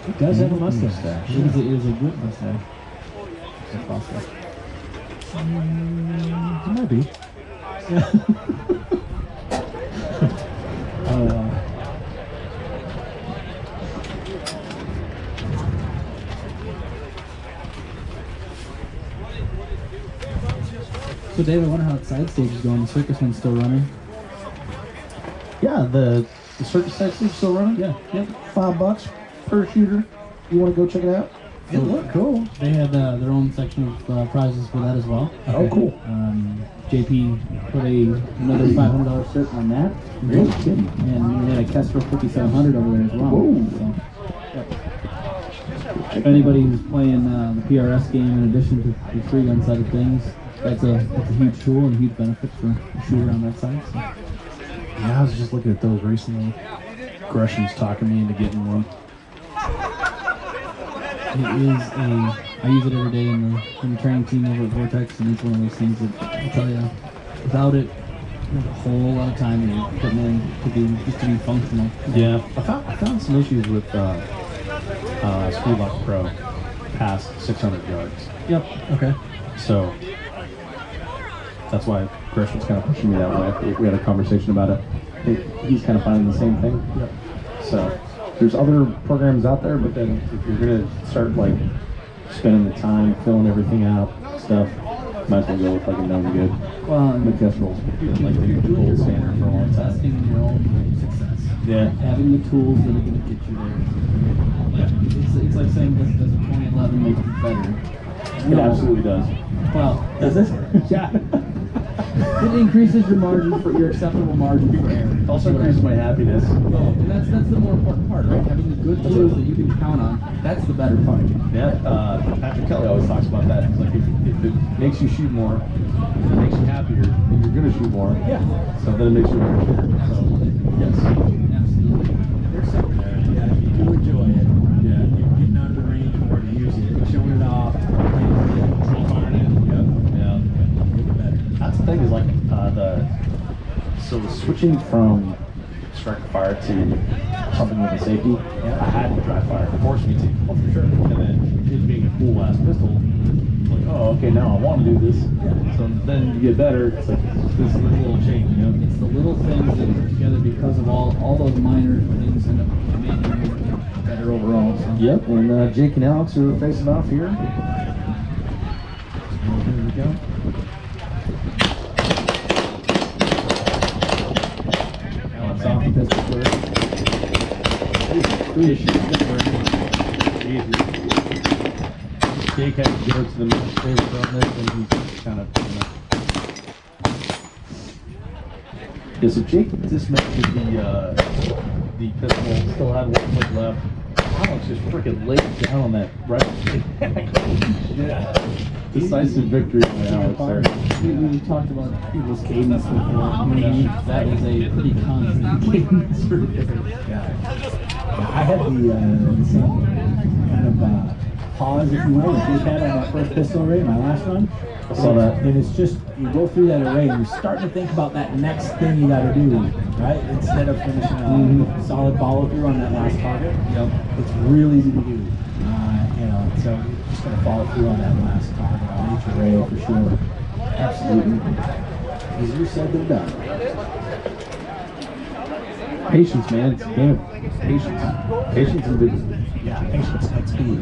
He does have a mustache. It is a good mustache. It might be. Yeah. So Dave, I wonder how the side stage is going. The circus one's still running. Yeah, the circus side stage still running? Yeah. Yep. $5 per shooter. You want to go check it out? It looked cool. They had their own section of prizes for that as well. Oh, cool. JP put another $500 cert on that. Really kidding. And we had a Kestrel 5700 over there as well. Whoa. So, yep. If anybody who's playing the PRS game in addition to the free gun side of things, that's a huge tool and a huge benefit for a shooter on that side. So. Yeah, I was just looking at those recently. Gresham's talking me into getting one. I use it every day in the training team over at Vortex, and it's one of those things that I'll tell you, without it, there's a whole lot of time that you're putting in to be functional. Yeah, I found some issues with Speedlock Pro past 600 yards. Yep. Okay. So that's why Gresham's kind of pushing me that way. We had a conversation about it. He's kind of finding the same thing. Yep. So there's other programs out there, but then if you're gonna start like spending the time filling everything out, stuff, might as well go with like a known good. Well, McKestrel's been like the gold standard for a long time. Investing in your own success. Yeah. Having the tools that are going to get you there. It's like saying, does 2011 make you better? It absolutely does. Well, does it? Yeah. It increases your margin for your acceptable margin for error. It also increases my happiness. And that's the more important part, right? Having the good tools that you can count on, that's the better part. Yeah, Patrick Kelly always talks about that. It's like if it makes you shoot more, if it makes you happier, then you're going to shoot more. Yeah. So then it makes you a better shooter. So, yes. Absolutely. There's something there. Yeah, if you do enjoy it. Yeah, you're getting out of the range more to use it, showing it off, firing it. Yep. Yeah. That's the thing is like so switching from striker fire to something with a safety, I had to dry fire. It forced me to. Oh, for sure. And then it being a cool ass pistol, it's like, oh, okay, now I want to do this. Yeah. So then you get better. It's like this little change, you know? It's the little things that put together because of all those minor things end up making you better overall. So. Yep, and Jake and Alex are facing off here. Here we go. Alex off the pistol first. Three issues. Easy. Jake had to go to the middle stage on this, and he's kind of. Yeah, so Jake dismounted the pistol, still had one foot left. Alex just freaking laid down on that right. Yeah. Decisive victory by Alex there. We talked about people's cadence before. That was a pretty constant cadence for different guys. I had the same kind of pause, if you will, that Jake had on that first pistol array, my last run. I saw that. And it's just, you go through that array and you're starting to think about that next thing you got to do, right? Instead of finishing a solid follow through on that last target. Yep. It's real easy to do. You know, so you're just going to follow through on that last target on each array for sure. Absolutely. Easier said than done. Patience, man. It's a game of patience. Patience and business. Yeah, patience and speed.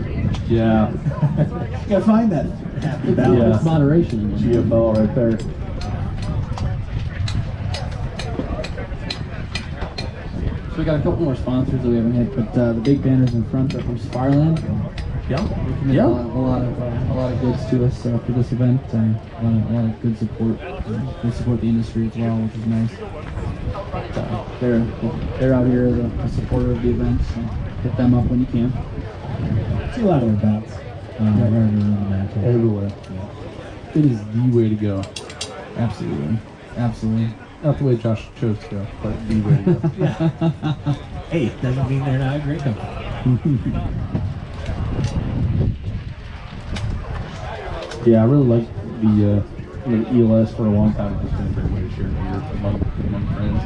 Yeah. You gotta find that happy balance. It's moderation. GFL right there. So we got a couple more sponsors that we haven't hit, but the big banners in front are from Sparland. Yeah. They committed a lot of goods to us for this event. A lot of good support. They support the industry as well, which is nice. But, they're out here as a supporter of the event, so hit them up when you can. See a lot of events. Everywhere. Yeah. It is the way to go. Absolutely. Absolutely. Not the way Josh chose to go, but the way to go. Yeah. Hey, it doesn't mean they're not a great company. Yeah, I really like the ELS for a long time. It's been a great way to share gear among friends.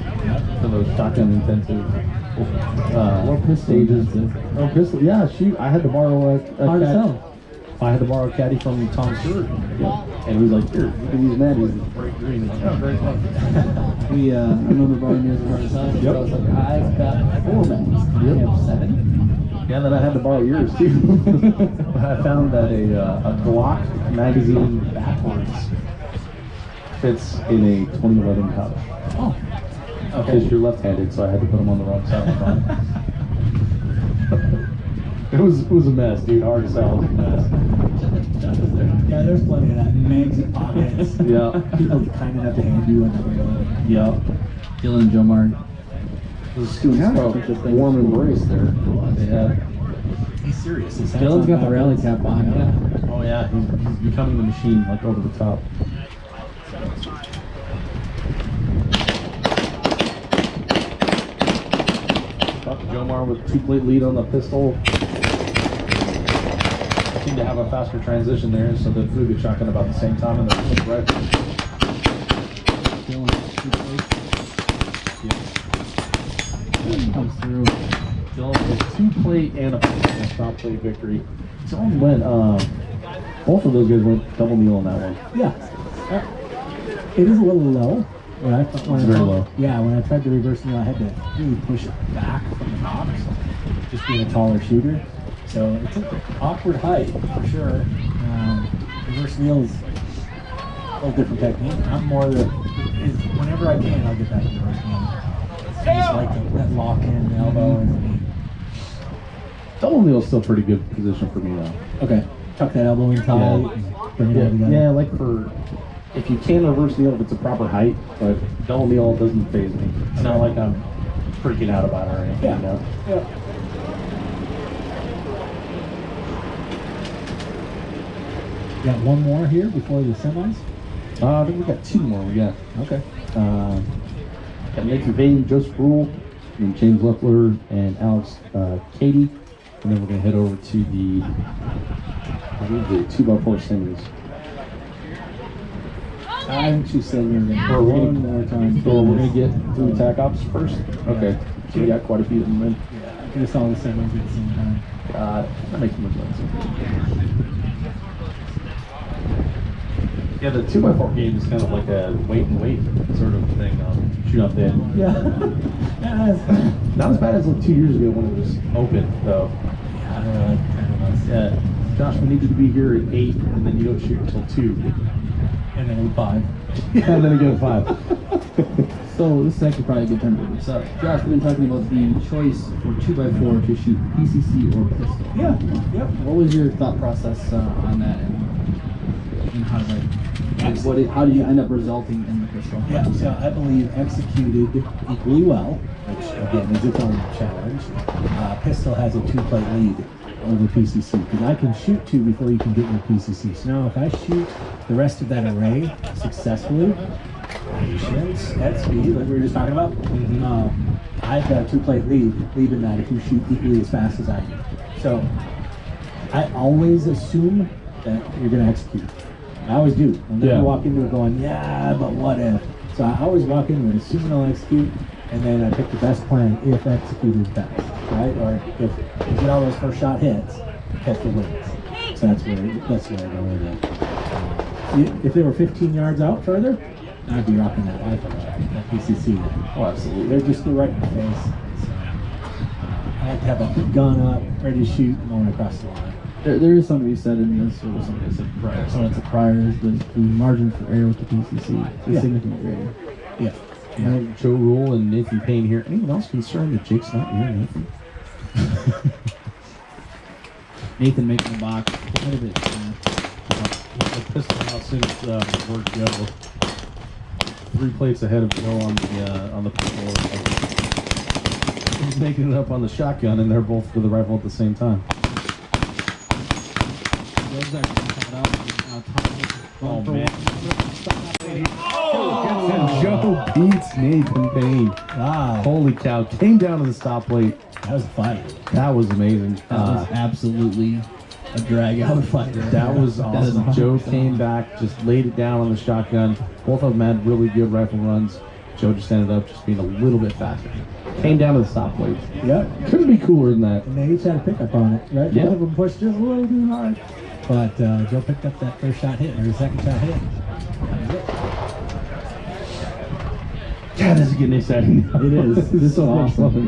For those shotgun intensive or pistol stages. Oh, pistol. Yeah, shoot. I had to borrow I had to borrow a caddy from Tom Stewart. Yeah. And he was like, here, you can use that. He's bright green. Like, oh, great. I remember borrowing yours for the time. Yep. I was like, I've got 4 bags. Yep. You have 7? Yeah, and then I had to borrow yours too. I found that a Glock magazine backwards fits in a 2011 pouch. Oh. Because you're left-handed, so I had to put them on the wrong side of the front. It was a mess, dude. Hard to sell. It was a mess. Yeah, there's plenty of that. Mags and pockets. Yeah. People kind enough to hand you when they're going. Yeah. Dylan and Joe Mark. Kind of a warm embrace there. Yeah. He's serious. His Dylan's got the rally cap on. Yeah. Oh yeah, he's becoming the machine, like over the top. Dr. Jomar with 2-plate lead on the pistol. Seemed to have a faster transition there, so the flew the shotgun about the same time, and the rifle. Comes through. Dylan with 2-plate and a stop plate victory. Dylan went, both of those guys went double kneel on that one. Yeah. It is a little low. When I Very low. Yeah, when I tried to reverse kneel, I had to really push it back from the box, just being a taller shooter. So it's an awkward height for sure. Reverse kneel is a little different technique. I'm more whenever I can, I'll get that reverse kneel. I just like that lock in the elbow and the knee. Double kneel is still a pretty good position for me though. Okay, tuck that elbow in tight. Yeah. And bring it all together. Yeah, like for if you can reverse kneel if it's a proper height, but double kneel doesn't faze me. It's not like I'm freaking out about it or anything. Yeah. You know? Yeah. Got one more here before the semis? I think we got 2 more. We got Okay. got Nathan Vane, Joseph Rule, and James Leffler and Alex Cady, and then we're gonna head over to the 2x4 semis. I think she said we were going to We're one gonna- more time. So we're gonna get through TAC ops first. Okay. So we got quite a few of them in. Yeah, I guess all the semis at the same time. That makes more sense. Yeah, the 2x4 game is kind of like a wait and wait sort of thing. Shoot out there. Yeah. Not as bad as like 2 years ago when it was open, though. Yeah, I don't know. Yeah, Josh, we need you to be here at 8, and then you don't shoot until 2. And then 5. And then again 5. So this is actually probably a good time to bring this up. Josh, we've been talking about the choice for 2x4 to shoot PCC or pistol. Yeah. Yep. What was your thought process on that, and how how did you end up resulting in the pistol? Yeah, so I believe executed equally well, which again is its own challenge. Pistol has a 2-plate lead over PCC because I can shoot 2 before you can get your PCC. So now if I shoot the rest of that array successfully, patience at speed, like we were just talking about, I've got a 2-plate lead, leaving that if you shoot equally as fast as I do. So I always assume that you're going to execute. I always do. I'll never walk into it going, yeah, but what if? So I always walk into it assuming I'll execute, and then I pick the best plan if execute is best, right? Or if you get all those first shot hits, pistol wins. So that's where I go with it. If they were 15 yards out further, I'd be rocking that rifle, that PCC. Oh, absolutely. They're just right in the face. So, I like to have a gun up, ready to shoot, going across the line. There is something to be said in this, or something to said prior. So it's a prior is the margin for error with the PCC is significantly greater. Yeah. Joe Rule and Nathan Payne here. Anyone else concerned that Jake's not here, Nathan? Nathan making the box quite a bit. The pistol now since worked together. 3 plates ahead of Joe on the pistol. He's making it up on the shotgun, and they're both for the rifle at the same time. Oh man! And Joe beats Nathan Payne. Wow! Holy cow! Came down to the stop plate. That was a fight. That was amazing. That was absolutely a drag out fight. That was awesome. Joe came back, just laid it down on the shotgun. Both of them had really good rifle runs. Joe just ended up just being a little bit faster. Came down to the stop plate. Yep. Couldn't be cooler than that. And they each had a pickup on it, right? Yeah. Both of them pushed just a little too hard. But Joe picked up that first shot hit, or the second shot hit. That was it. God, this is getting exciting. It is. This is so much awesome. fun.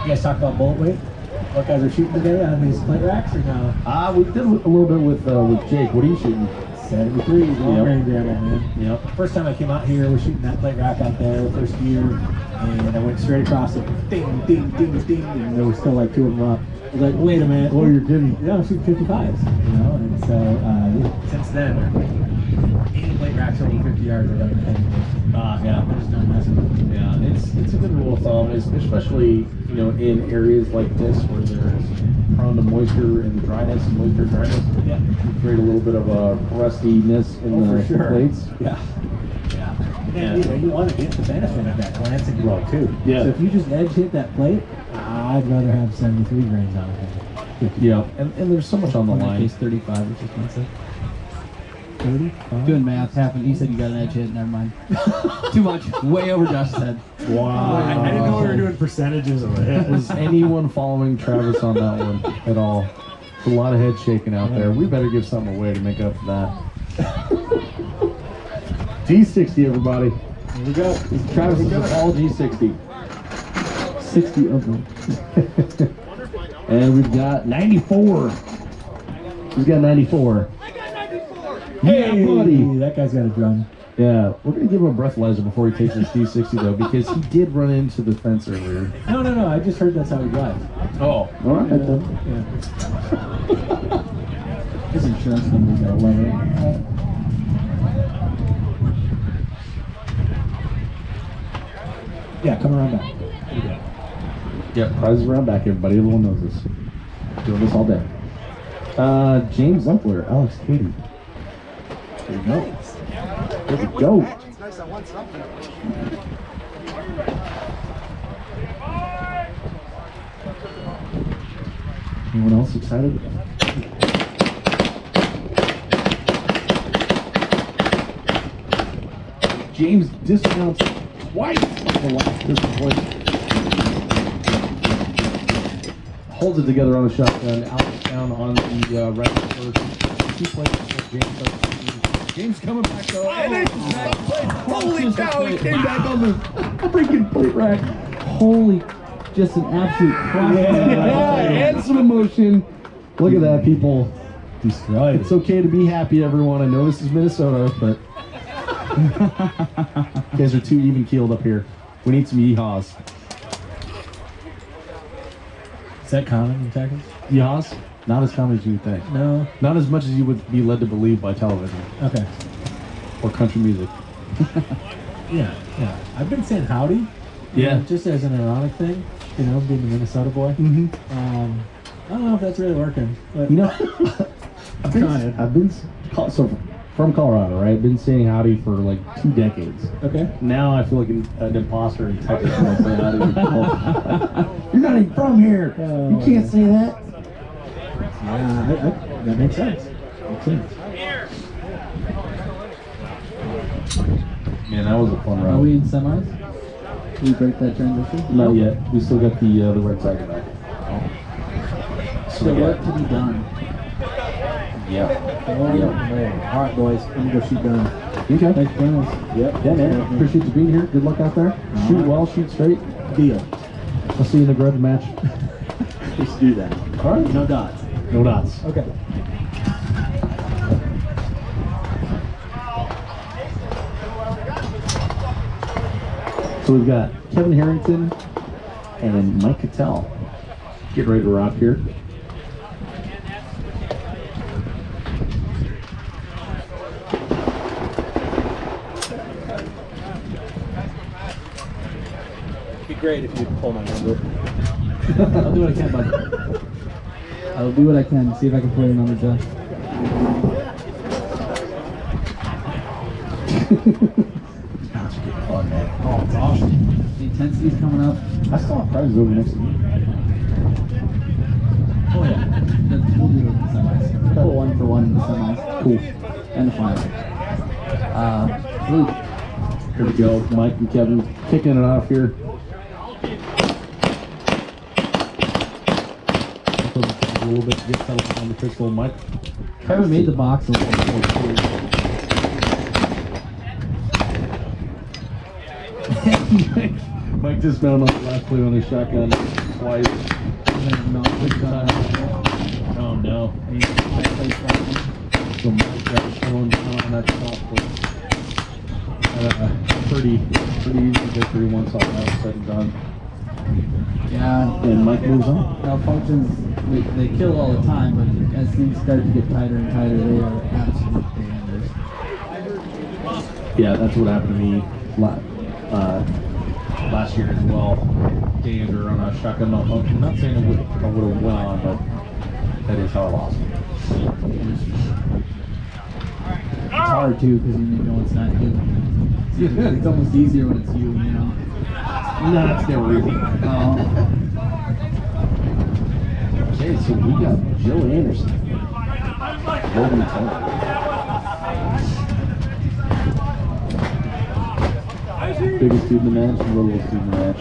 You guys talk about bullet weight? What guys are shooting today on these plate racks or no? We did a little bit with Jake. What are you shooting? 73, long Yep. range ammo, man. Yep. First time I came out here, was shooting that plate rack out there first year, and I went straight across it, ding, ding, ding, ding, and there was still like 2 of them up. I was like, wait a minute. Oh, you're kidding. Yeah, I'm shooting 55s, you know, and so since then, any plate racks over 50 yards, I've got my head. Yeah. I just don't mess with it. Yeah, it's a good rule of thumb, especially in areas like this where there's prone to moisture and dryness, Yeah. You create a little bit of a rustiness in the for sure. plates. Yeah. And you want to get the benefit of that glancing glow too. Yeah. So if you just edge hit that plate, I'd rather have 73 grains on it. Yeah, and there's so much on the In that line. case, 35, which is expensive. 35? Doing math happened. You said you got an edge hit. Never mind. Too much. Way over Josh's head. Wow. I didn't know we were doing percentages of it. Was anyone following Travis on that one at all? It's a lot of head shaking out there. We better give something away to make up for that. G60, everybody. Here we go. Travis is all G60. 60 of them. And we've got 94. We've got 94. Hey, Yeah, buddy. that guy's got a drum. Yeah, we're going to give him a breathalyzer before he takes his D60 though, because he did run into the fence earlier. No. I just heard that's how he drives. Oh, all right then. Yeah. His insurance company's got a letter. Yeah, come around back. Yep, prizes around back, everybody. Everyone knows this. Doing this all day. James Zumpler, Alex Katie. There we go. There we go. It's nice, I want something. Anyone else excited? James discounts twice the last distance point. Holds it together on the shotgun. Alex down on the right first. 2 places for James. James coming back though. Holy cow, he came back on the freaking plate rack. Holy, just an absolute crush. And some emotion. Look at that, people. Destroyed. It's okay to be happy, everyone. I know this is Minnesota, but you guys are too even keeled up here. We need some yeehaws. Is that common in Texas? Yeehaws? Not as common as you would think. No. Not as much as you would be led to believe by television Okay. or country music. Yeah. I've been saying howdy. Yeah. Just as an ironic thing, being a Minnesota boy. Mm-hmm. I don't know if that's really working, but I've been from Colorado, right? I've been saying howdy for like 2 decades. Okay. Now I feel like an imposter in Texas when I say howdy to people. You're not even from here. You can't say that. Yeah, that makes sense. Man, that was a fun Are ride. we in semis? Did we break that transition? Not yet. We still got the red side back. So work to be done. Yeah. All right, boys. I'm gonna go shoot guns. Okay. Thanks for joining us. Yep. Yeah, man. Appreciate you being here. Good luck out there. Shoot well, shoot straight. Deal. I'll see you in the grudge match. Let's do that. All right. No dots. No dots. Okay. So we've got Kevin Harrington and Mike Cattell getting ready to rock here. It'd be great if you'd pull my number. I'll do what I can, bud. I'll do what I can. See if I can play your number, Josh. Oh, man. Oh, it's awesome. The intensity's coming up. I still have prizes over next week. Oh yeah. We'll do it in the semis. Pull 1 for 1 in the semis. Cool. And the final. Luke. Here we go. Mike and Kevin kicking it off here. A little bit to get settled on the pistol. Mike. Kevin made the box a little more cool. Mike just found on the last play on his shotgun twice. Oh no. So Mike got shown that salt was pretty easy victory once all that was said and done. Yeah. And Mike moves on. Malfunctions, they kill all the time, but as things start to get tighter and tighter, they are absolute damners. Yeah, that's what happened to me last year as well. Danger on a shotgun malfunction. I'm not saying I would have went on, but that is how I lost. It's hard too because you know it's not you. It's almost easier when it's you, you know. No, it's never easy. Okay, so we got Jill Anderson. Logan Tunnel. Biggest dude in the match and littlest dude in the match.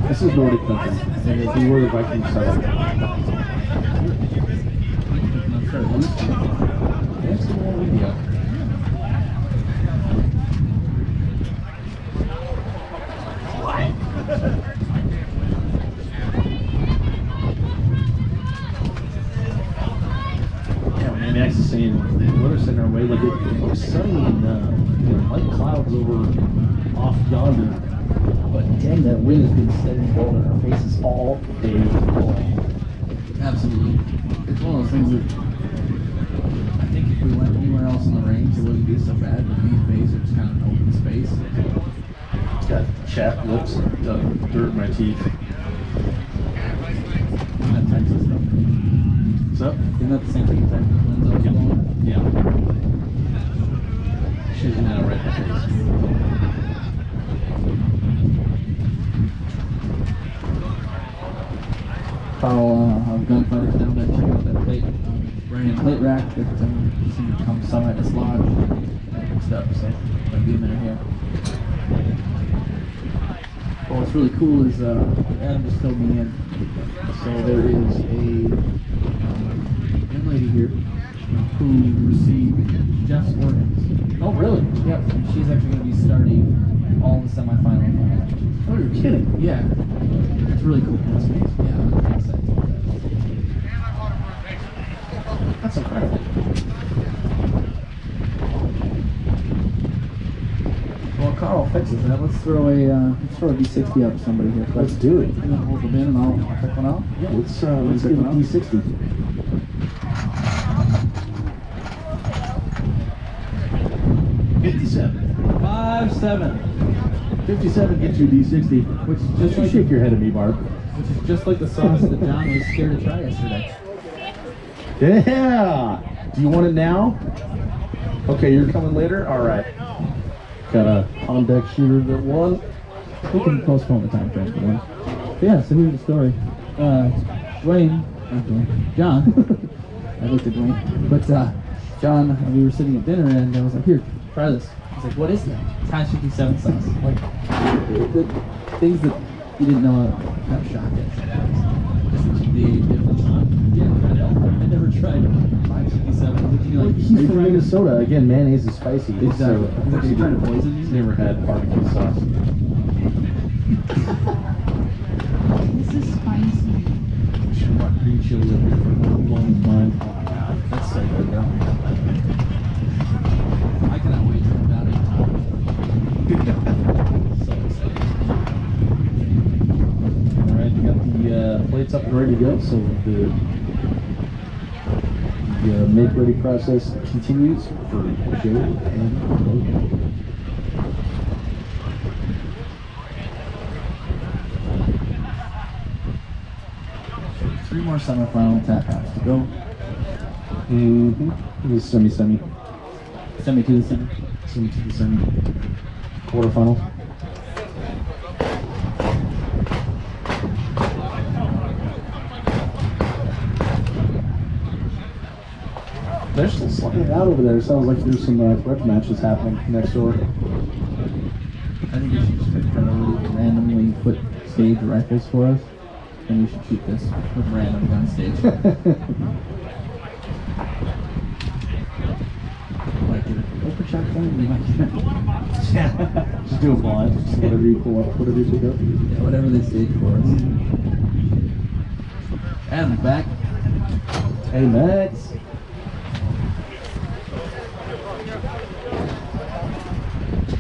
This is Nordic country, and if we were the Vikings settled. That's the one India. Yeah, when Max is saying weather's in our way, like it looks sunny and light clouds over off yonder. But dang, that wind has been steady and blowing in our faces all day long. Absolutely. It's one of those things that I think if we went anywhere else in the range, it wouldn't be so bad, but these bays are just kind of an open space. It's got chapped lips and dirt in my teeth. Isn't that Texas stuff? What's up? Isn't that the same thing as Texas? Yeah. She's in that right in the face. Our gunfighters down there checking out that plate, brand plate rack that seemed to come somewhat dislodged and mixed up, so might be a minute here. Well, what's really cool is Adam just filled me in. So there is a young lady here who received Jeff's organs. Oh, really? Yep. And she's actually going to be starting all the semifinal and final matches. Oh, you're kidding? Yeah. It's really cool. That's amazing. Yeah, I'm really excited about that. That's incredible. Well, Carl fixes that. Let's throw a D60 up to somebody here. Let's do it. I'm gonna hold the bin and I'll pick one out. Yeah, let's give it a D60. $57. 57 gets you D60. Which is just You like shake your head at me, Barb. which is just like the sauce that John was scared to try yesterday. Yeah. Do you want it now? Okay, you're coming later? All right. Got a on-deck shooter that won. We can postpone the time frame for one. But yeah, so here's the story. John. I looked at Dwayne. But John, we were sitting at dinner and I was like, here, try this. He's like, what is that? It's Heinz 57 sauce. Like, the things that you didn't know kind of shocked at. Just the difference. Yeah, I never tried Heinz 57. You know, like, He's from Minnesota. Again, mayonnaise is spicy. Exactly. So, Are you trying to poison me? He's never had barbecue sauce. This is spicy. Should have green chili up here for a long time. That's so good, though. I cannot wait to come down to So excited. All right, we got the plates up and ready to go. So the make-ready process continues for Joe and Logan. Three more semifinal tap outs to go. Mm-hmm. It was semi. Semi to the semi. Semi to the semi. Quarterfinal. They're still slugging it out over there. It sounds like there's some grudge matches happening next door. I think we should just pick really randomly put stage rifles for us, and we should shoot this with random gun stage. Might get an open shotgun, we might get Just do a blind. Just whatever you pull up, whatever you pick up. yeah, whatever they stage for us. Adam's back. Hey, Max.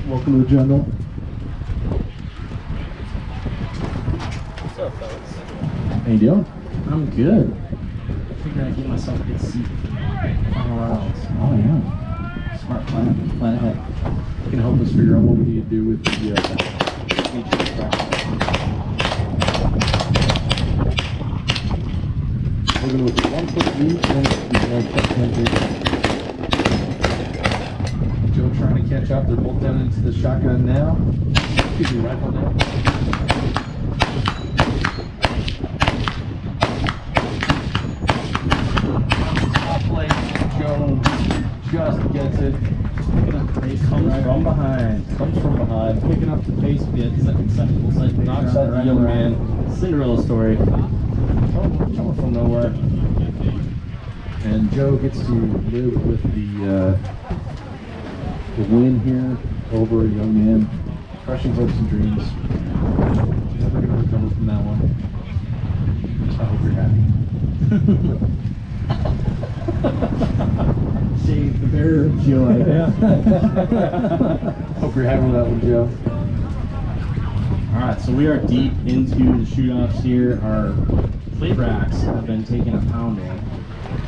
Welcome to the jungle. What's up, fellas? How you doing? I'm good. I figured I'd get myself a good seat. Final rounds. Oh, yeah. Smart plan. Plan ahead. You can help us figure out what we need to do with the Moving with the 1 foot lead and Joe trying to catch up. They're both down into the shotgun now. Excuse me, rifle now. Joe just gets it. Picking up the pace. Comes from behind. Comes from behind. Picking up the pace bit. Acceptable side. Knocks out the young man. Cinderella story. Coming from nowhere. And Joe gets to live with the win here over a young man. Crushing hopes and dreams. Never going to recover from that one. I hope you're happy. Shave the bearer of joy. Hope you're happy with that one, Joe. Alright, so we are deep into the shoot-offs here. Our plate racks have been taking a pounding.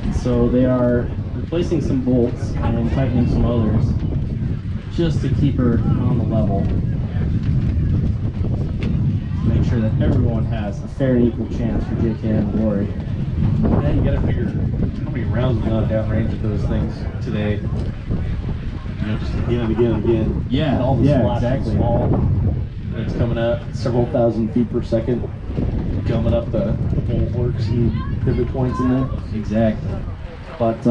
And so they are replacing some bolts and tightening some others just to keep her on the level. To make sure that everyone has a fair and equal chance for JKM glory. Yeah, you gotta figure how many rounds we got downrange of those things today. You know, just again and again and again. Yeah, all the yeah, slots exactly. Small. It's coming up several thousand feet per second, gumming up the bulwarks and pivot points in there. Exactly. But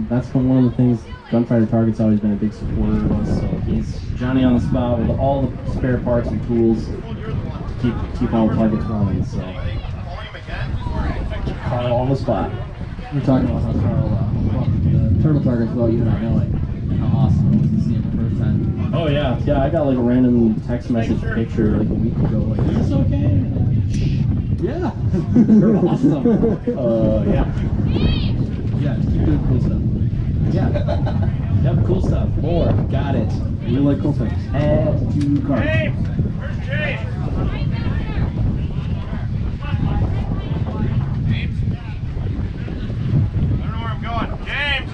that's been one of the things Gunfighter Target's always been a big supporter of us. So he's Johnny on the spot with all the spare parts and tools to keep all the targets running. So Carl on the spot. we're talking about how Carl bought the turtle targets without you not knowing how awesome it was to see him the first time. Oh yeah, yeah. I got like a random text message picture like a week ago. Like, is this okay? Yeah, they're awesome. Yeah. Yeah, just keep doing cool stuff. Yeah. Yep, cool stuff. More. Got it. We like cool things. Add to cart. James! Where's James? James? I don't know where I'm going. James!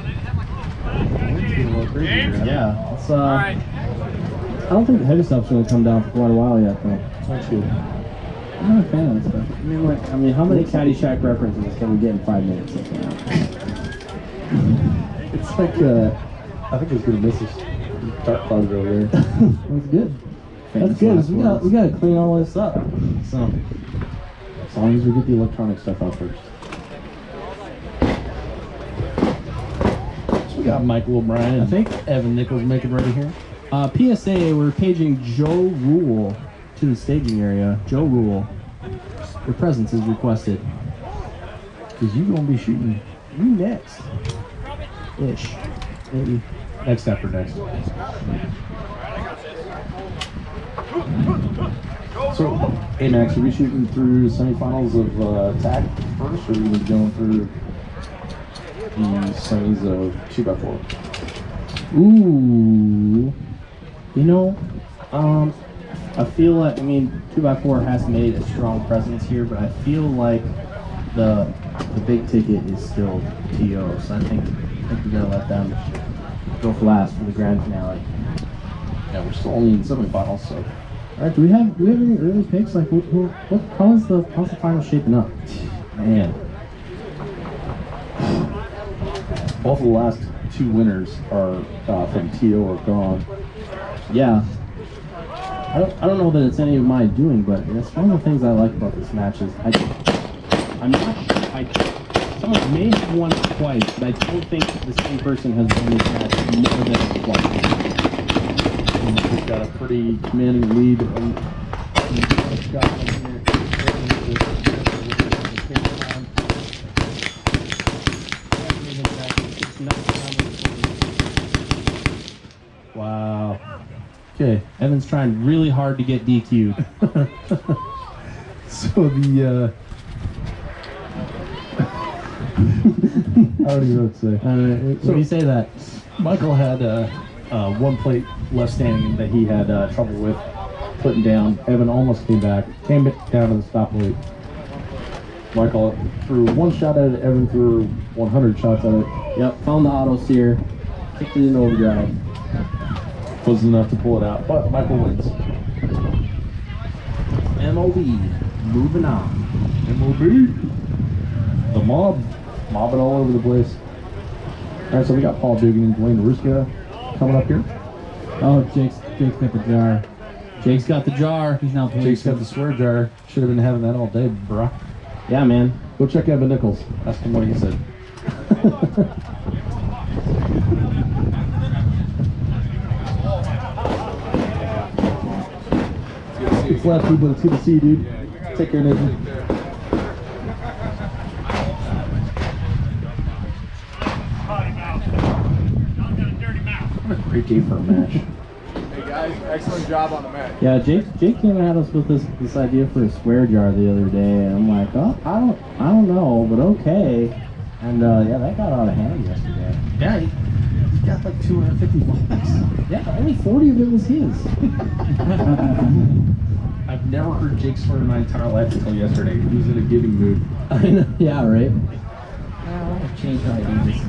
James? Yeah. It's, All right. I don't think the heavy stuff's going to come down for quite a while yet, though. That's good. I'm not a fan of that stuff. I mean, how many Caddyshack references can we get in 5 minutes? It's like, I think it's gonna miss us. Dark clouds over there. That's good. That's good. We got to clean all this up. So, as long as we get the electronic stuff out first. So we got Michael O'Brien. I think Evan Nichols making ready here. PSA, we're paging Joe Rule to the staging area. Joe Rule, your presence is requested. Because you're going to be shooting You next. Ish. Maybe. next after next. So, hey Max, are we shooting through semifinals of TAC first, or are we going through the semis of 2x4? Ooh. You know, I feel like, 2x4 has made a strong presence here, but I feel like the big ticket is still TO, so I think we're gonna let them go for last for the grand finale. Yeah, we're still only in semifinals, so. All right, do we have any early picks? Like, how's the final shaping up? Man. Both of the last two winners are from TO or gone. Yeah. I don't know that it's any of my doing, but that's one of the things I like about this match is I'm not someone may have won it twice, but I don't think the same person has won this match more than twice. We've got a pretty commanding lead. Wow. Okay, Evan's trying really hard to get DQ'd. So the I don't even know what to say. When you say that, Michael had one plate left standing that he had trouble with putting down. Evan almost came down to the stop plate. Michael threw one shot at it. Evan threw 100 shots at it. yep, found the auto steer, kicked it in overdrive. Wasn't enough to pull it out, but Michael wins. MOB, moving on. MOB. The mobbing all over the place. All right, so we got Paul Dugan and Dwayne Ruska coming up here. Oh, Jake's got the jar. Jake's got the jar. He's now playing. Jake's got the swear jar. Should have been having that all day, bruh. Yeah, man. Go check Evan Nichols. Ask him what he said. It's lefty, but it's good to see you, dude. Take care, Nathan. What a great day for a match. Hey guys, excellent job on the match. Yeah, Jake came at us with this idea for a swear jar the other day, and I'm like, oh, I don't know, but okay. And yeah, that got out of hand yesterday. Yeah, he got like 250 bucks. Yeah, only 40 of it was his. I've never heard Jake swear in my entire life until yesterday. He was in a giving mood. I know. Yeah, right. I'll change how I do this.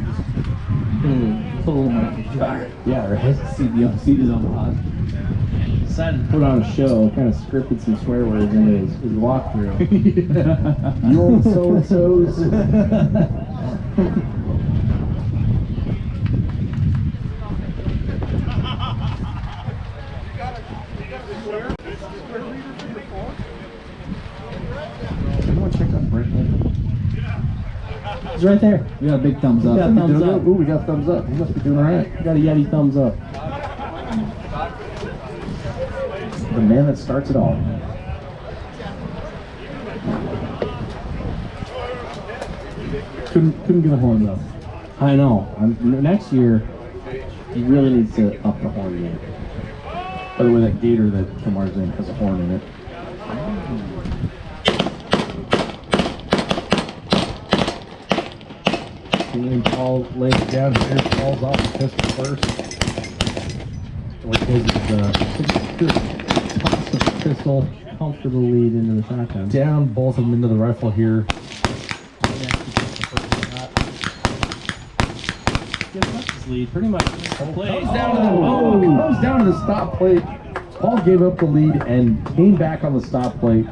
Put a little more in the jar. Yeah, right. See his own pod. Decided to put on a show, kind of scripted some swear words into his walkthrough. You old so-and-sos. Anyone check on Brentwood? He's right there. We got a big thumbs up. We got thumbs up. Ooh, we got thumbs up. He must be doing all right. We got a Yeti thumbs up. The man that starts it all. Couldn't get a horn though. I know. Next year, he really needs to up the horn game. By the way, that gator that Kamar's in has a horn in it. Seeing Paul lays it down here, falls off the pistol first. Which is the toss of the pistol, comfortable lead into the shotgun. Down both of them into the rifle here. Lead pretty much. Goes down to the stop plate. Paul gave up the lead and came back on the stop plate.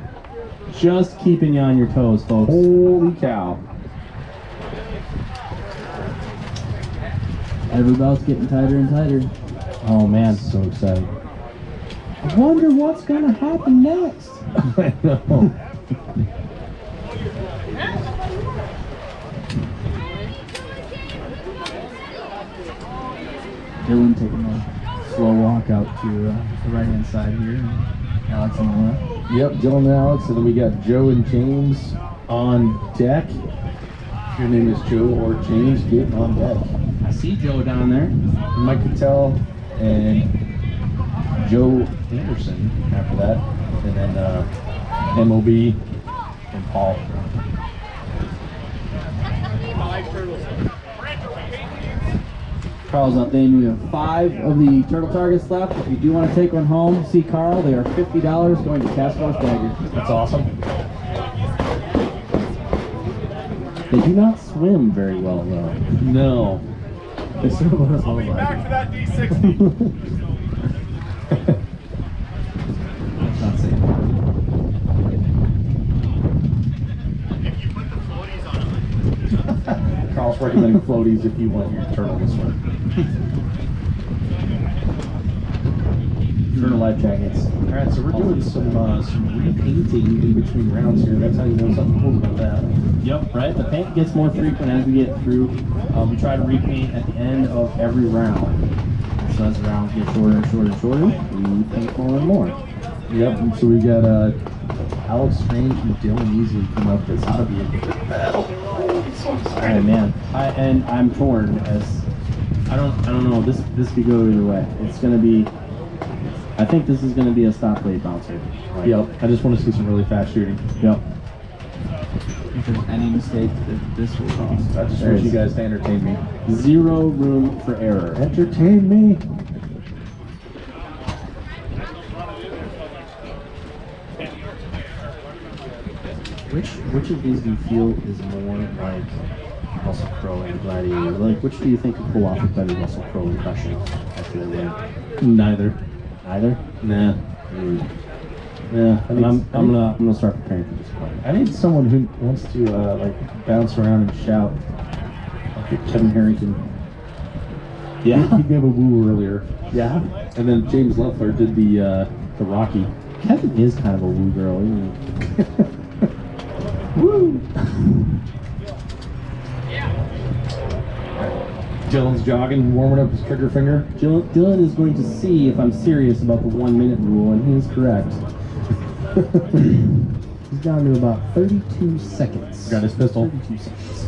Just keeping you on your toes, folks. Holy cow. Every bout's getting tighter and tighter. Oh man, so excited. I wonder what's gonna happen next. I know. Dylan taking a slow walk out to the right hand side here. Alex on the left. Yep, Dylan and Alex, and then we got Joe and James on deck. If your name is Joe or James, get on deck. I see Joe down there. Mike Cattell and Joe Anderson after that, and then MOB and Paul. Carl's updating. We have 5 of the turtle targets left. If you do want to take one home, see Carl. They are $50 going to Task Force Dagger. That's awesome. They do not swim very well, though. No. They swim about as I'll well be as I back do. for that D60. That's not safe. If you put the floaties on it. Carl's recommending floaties if you want your turtle to swim. Turtle life jackets. All right, so we're doing some repainting in between rounds here. That's how you know something cool about that. Yep, right? The paint gets more frequent as we get through. We try to repaint at the end of every round. So as the rounds get shorter and shorter and shorter, we paint more and more. Yep, and so we got Alex Strange and Dylan Easley coming up. This ought to be a good battle. Alright, man. I'm torn as I don't know. This could go either way. It's gonna be. I think this is gonna be a stop plate bouncer. Yep, I just want to see some really fast shooting. Yep. If there's any mistake, this will cost. I just wish you guys to entertain me. Zero room for error. Entertain me. Which of these do you feel is more like Russell Crowe and Gladiator? Like, which do you think could pull off a better Russell Crowe impression after they win? Neither. Either? Nah. Yeah, I'm gonna start preparing for this point. I need someone who wants to like bounce around and shout. Like Kevin Harrington. Yeah. He gave a woo earlier. Yeah. And then James Leffler did the Rocky. Kevin is kind of a woo girl, isn't he? Woo! Dylan's jogging, warming up his trigger finger. Dylan is going to see if I'm serious about the 1 minute rule, and he's correct. He's down to about 32 seconds. Got his pistol. 32 seconds.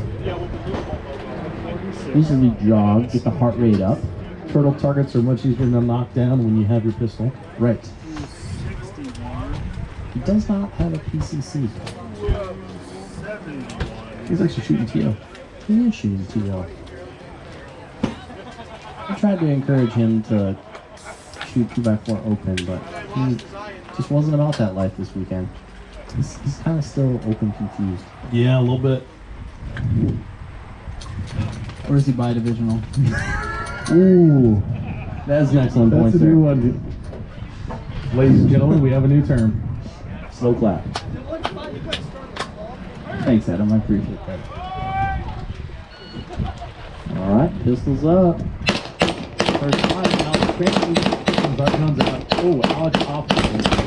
Usually jog, get the heart rate up. Turtle targets are much easier to knock down when you have your pistol. Right. He does not have a PCC. He's actually shooting TO. He is shooting TO. I tried to encourage him to shoot 2x4 open, but he just wasn't about that life this weekend. He's kind of still open confused. Yeah, a little bit. Or is he bi-divisional? Ooh, that's an excellent point. That's a new one. Ladies and gentlemen, we have a new term. Slow clap. Thanks, Adam. I appreciate that. All right, pistols up. First shot, Alex Cranston. Guns out. Oh, Alex off the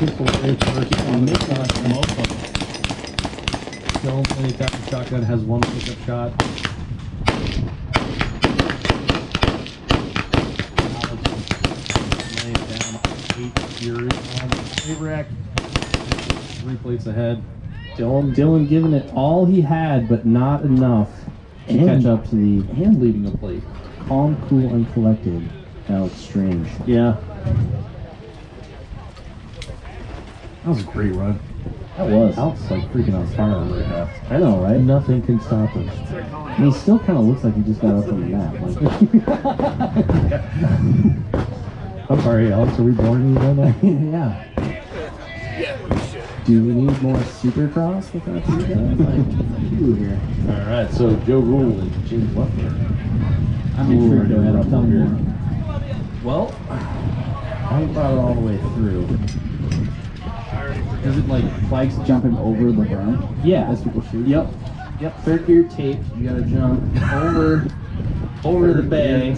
pistol is first. On this shot, Dylan, when he taps the shotgun, has one pickup shot. Alex laying down 8 years on the rack. 3 plates ahead. Dylan giving it all he had, but not enough to catch up to the And leading a plate. calm, cool, and collected Alex Strange. Yeah. That was a great run. That was. Alex is like freaking on fire on the half. I know, right? Nothing can stop him. And he still kind of looks like he just got up from the map. Like, I'm sorry, Alex. Are we boring you right now? yeah. Do we need more Supercross with our two guys? Like, you here. All right, so Joe Rule and James Leffler. I'm intrigued to add up tell me more. Well, I haven't thought it all the way through. Is it like flags jumping over the berm? Yeah. As people shoot? Yep. Third gear taped. You gotta jump over the bay.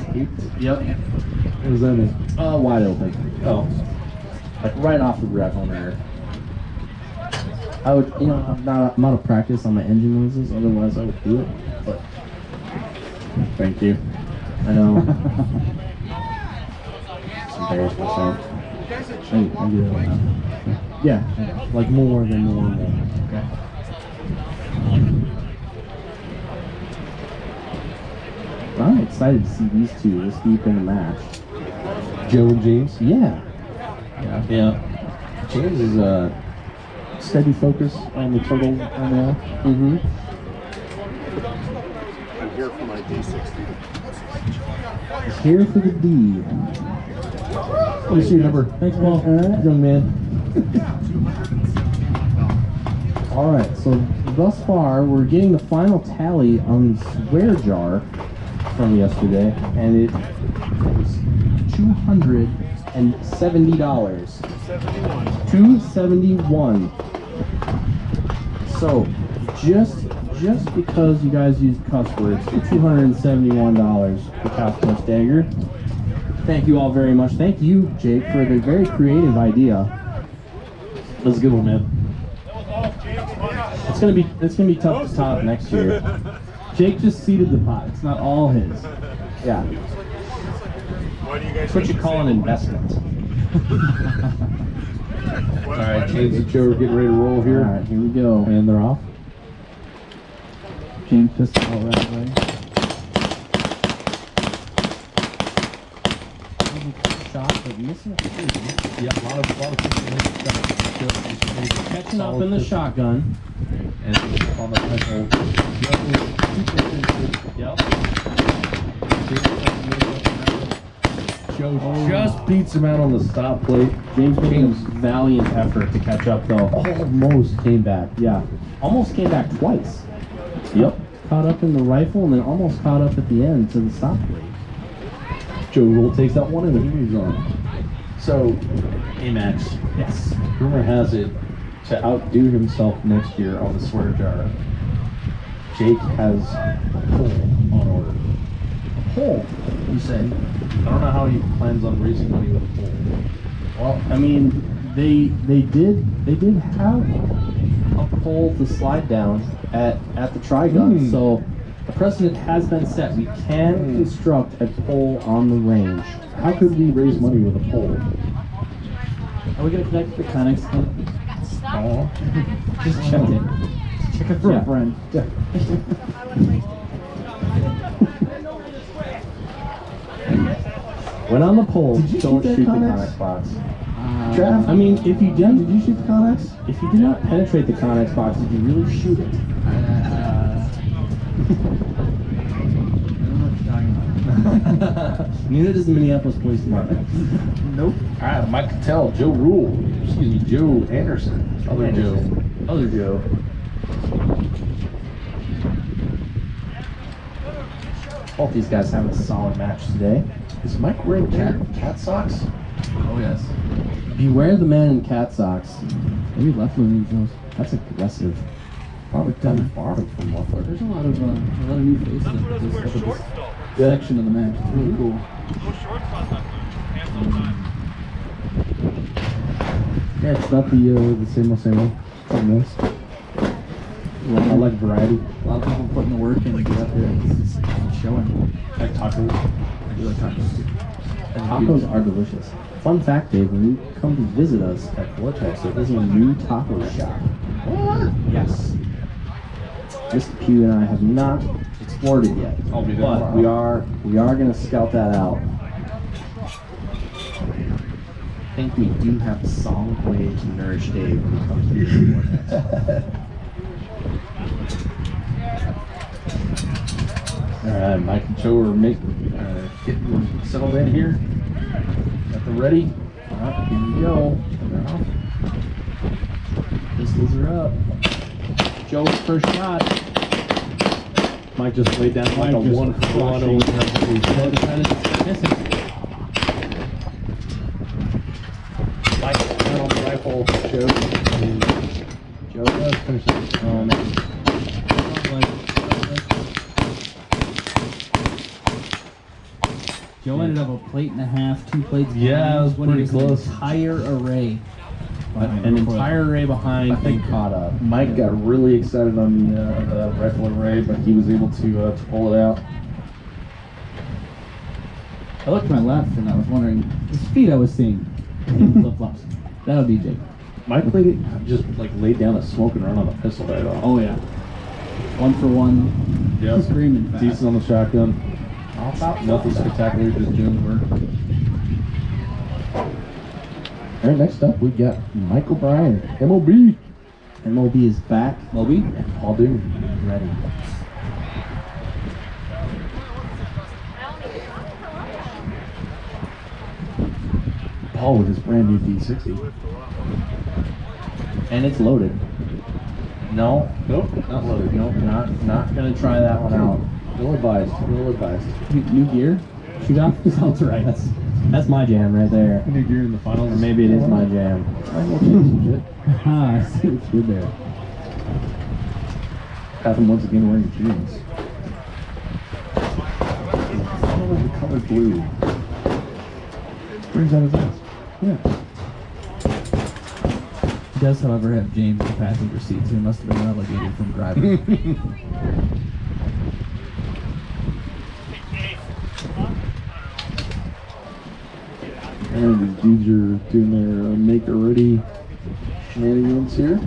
Yep. What does that mean? Wide open. Oh. Like right off the gravel there. I would, I'm out of practice on my engine noises, otherwise I would do it. But thank you. I know. Just embarrassed myself. Hey, I do that right now. Yeah, like more than normal. Okay. I'm excited to see these two this deep in the match. Joe and James? Yeah. Yeah. James is steady focus on the turtle on now. Mm-hmm. I'm here for my D60. Here for the D. What's your number? Thanks, Paul. Young man. Alright, so thus far we're getting the final tally on the swear jar from yesterday, and it was $270. $271. So just because you guys used cuss words, $271 for Cosmos Dagger. Thank you all very much. Thank you, Jake, for the very creative idea. That's a good one, man. It's gonna be tough to top next year. Jake just seeded the pot. It's not all his. Yeah. It's what you call an investment. All right, James and Joe are getting ready to roll here. All right, here we go. And they're off. James pistol out right away. Shot, but missing a few. Yeah, a lot of people shots. Catching up in the shotgun. And on the rifle, Joe just beats him out on the stop plate. James making a valiant effort to catch up, though. Almost came back. Yeah, almost came back twice. Yep. Caught up in the rifle and then almost caught up at the end to the stop plate. Joe Rule takes that one and he moves on. So, Amax. Yes. Rumor has it, to outdo himself next year on the swear jar, Jake has a pole on order. A pole, you say? I don't know how he plans on raising money with a pole. Well, I mean, they did have a pole to slide down at the Trigun, so the precedent has been set. We can construct a pole on the range. How could we raise money with a pole? Are we gonna connect to the Connex? Oh. Just check it. Check it for a friend. Yeah. When on the pole, don't shoot the Connex box. Jeff, I mean, if you did you shoot the Connex? If you did not penetrate the Connex box, did you really shoot it? Neither does the Minneapolis Police Department. Nope. All right, Mike Cattell, Joe Rule, excuse me, Joe Anderson, other Joe. Both these guys having a solid match today. Is Mike wearing cat socks? Oh yes. Beware the man in cat socks. Maybe Leffler needs those. That's aggressive. Probably done far from Leffler. There's a lot of new faces at this section of the match. It's really cool. Yeah, it's not the same old. Something else. I like variety. A lot of people putting the work in to get up here. It's showing. Like tacos. I do like tacos too. Tacos are delicious. Fun fact, Dave, when you come to visit us at Vortex, there is a new taco shop. What? Yes. Mr. Pugh and I have not explored it yet. I'll be there but tomorrow. we are going to scout that out. I think we do have a solid way to nourish Dave when he comes to the Vortex. Alright, Mike and Joe are getting settled in here. Got them ready. Alright, here we go. Pistols are up. Joe's first shot. Mike just laid down like a 1-for-1 over there. Mike on the rifle. Joe does finish it. Oh man. Joe ended up a plate and a half, 2 plates. Yeah, it was pretty close. An entire array. An entire array behind and caught up. Mike got really excited on the rifle array, but he was able to pull it out. I looked to my left and I was wondering, the speed I was seeing in flip-flops. That would be Jake. Mike just laid down a smoke and run on the pistol right off. Oh yeah. 1-for-1. Yep. Screaming fast. Decent on the shotgun. Nothing spectacular, just Jones work. All right, next up we got Mike O'Brien, MOB. MOB is back. Moby? And Paul Doom ready. Paul with his brand new D60. And it's loaded. No. Nope. Not loaded. Nope. Not gonna try that one out. Ill advised. New gear? Shoot off? Sounds right. That's my jam right there. New gear in the finals. Or maybe it is my jam. I will change some shit. Ah, I see what you did there. Have him once again wearing jeans. The color blue. Brings out his ass. Yeah. He does, however, have James in the passenger seat, so he must have been relegated from driving. And these dudes are doing their make-ready shenanigans here.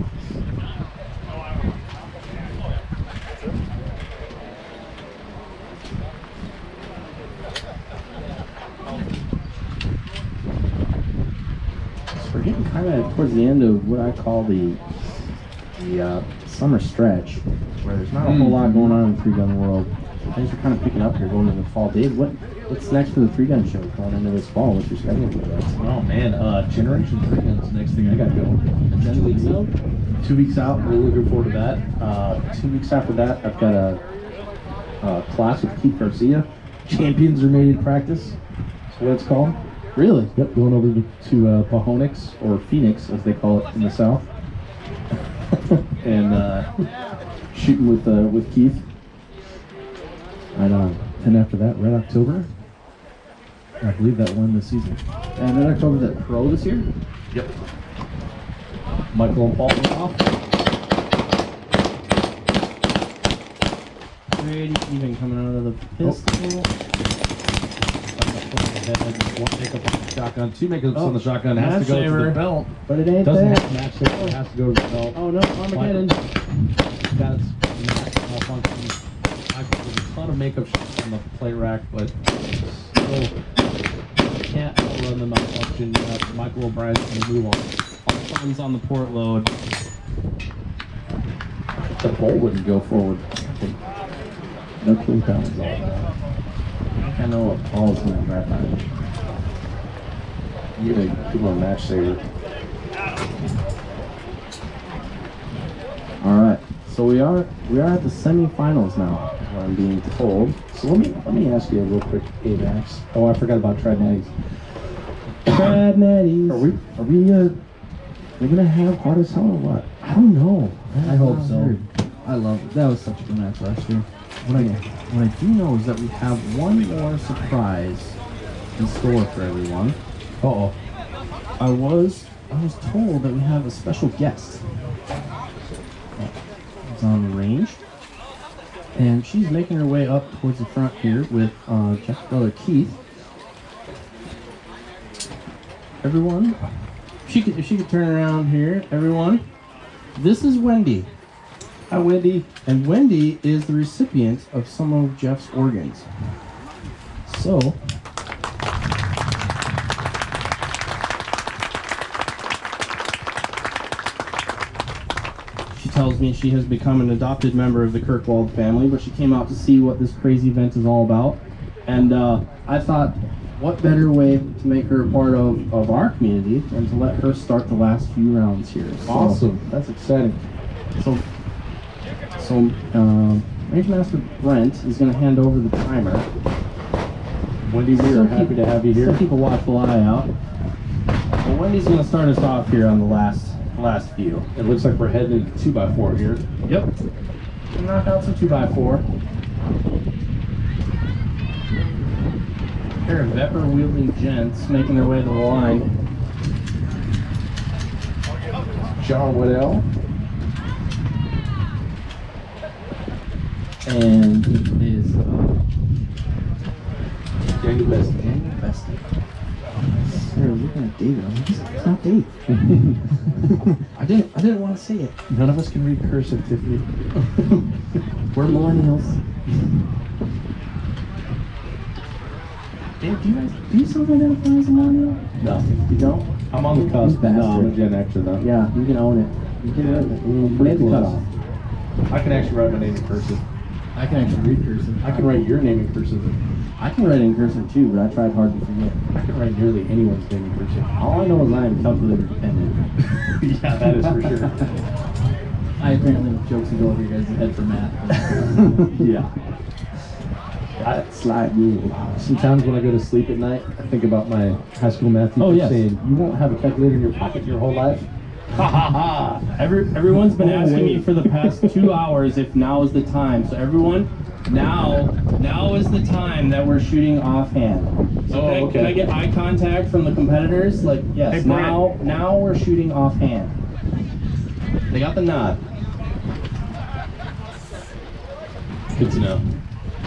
So we're getting kind of towards the end of what I call the the summer stretch where there's not a whole lot going on in the three-gun world. Things are kind of picking up here going into the fall. Dave, what's next for the three-gun show going into this fall? What's your schedule for that? Oh man, Generation 3 Gun's the next thing I got going. 2 weeks out? 2 weeks out, really looking forward to that. 2 weeks after that, I've got a class with Keith Garcia. Champions are made in practice. That's what it's called. Really? Yep, going over to Pahonix, or Phoenix as they call it in the South. And shooting with Keith. Right on. And after that, Red October. I believe that won this season. And Red October's at Pro this year? Yep. Michael and Paul are off. Pretty even coming out of the pistol. One makeup on the shotgun, 2 makeups on the shotgun. It has to go to the belt. But it ain't Doesn't there. have to match saver. It has to go to the belt. Oh no, Armageddon. Got its malfunction. I've got a ton of makeup shots on the plate rack, but still can't run the malfunction. Michael O'Brien's gonna move on. All funds on the port load. The bolt wouldn't go forward. No cool pounds all that. I know what Paul's gonna grab on it. You're gonna give him a match saver. Alright, so we are at the semifinals now, is what I'm being told. So let me ask you a real quick, AVAX. Oh, I forgot about Trad Natties. Trad Natties. Are we gonna have hard as hell or what? I don't know. I hope so. I love it. That was such a good match last year. What I do know is that we have one more surprise in store for everyone. Uh-oh. I was told that we have a special guest. It's on the range. And she's making her way up towards the front here with Jeff's brother Keith. Everyone, if she could turn around here, everyone. This is Wendy. Hi, Wendy. And Wendy is the recipient of some of Jeff's organs. So, she tells me she has become an adopted member of the Kirkwald family, but she came out to see what this crazy event is all about. And I thought, what better way to make her a part of our community than to let her start the last few rounds here. So, Awesome. That's exciting. So Range Master Brent is going to hand over the timer. Wendy, we are happy to have you here. Still keep a watchful eye out. Well, Wendy's going to start us off here on the last few. It looks like we're heading into 2x4 here. Yep. Knock out some 2x4. Pair of Vepper wielding gents making their way to the line. John Waddell. And it is Daniel Best. Daniel Bestie. They're looking at David. I'm like, it's not Dave. I didn't want to say it. None of us can read cursive, Tiffany. We're millennials. Dave, do you self-identify as a millennial? No. You don't? I'm on the cusp. No, I'm a Gen Xer though. Yeah, you can own it. You can own it. Made the cutoff. I can actually write my name in cursive. I can actually read cursive. I can write your name in cursive. I can write in cursive too, but I tried hard to forget. I can write nearly anyone's name in cursive. All I know is I am calculator dependent. Yeah, that is for sure. I apparently have jokes to go over your guys' head for math. Yeah. Slide rule. Sometimes when I go to sleep at night, I think about my high school math teacher yes. saying, "You won't have a calculator in your pocket your whole life." Ha ha ha! Everyone's been asking me for the past 2 hours if now is the time. So everyone, now is the time that we're shooting offhand. So can I get eye contact from the competitors? Like, yes, Hey, now we're shooting offhand. They got the nod. Good to know.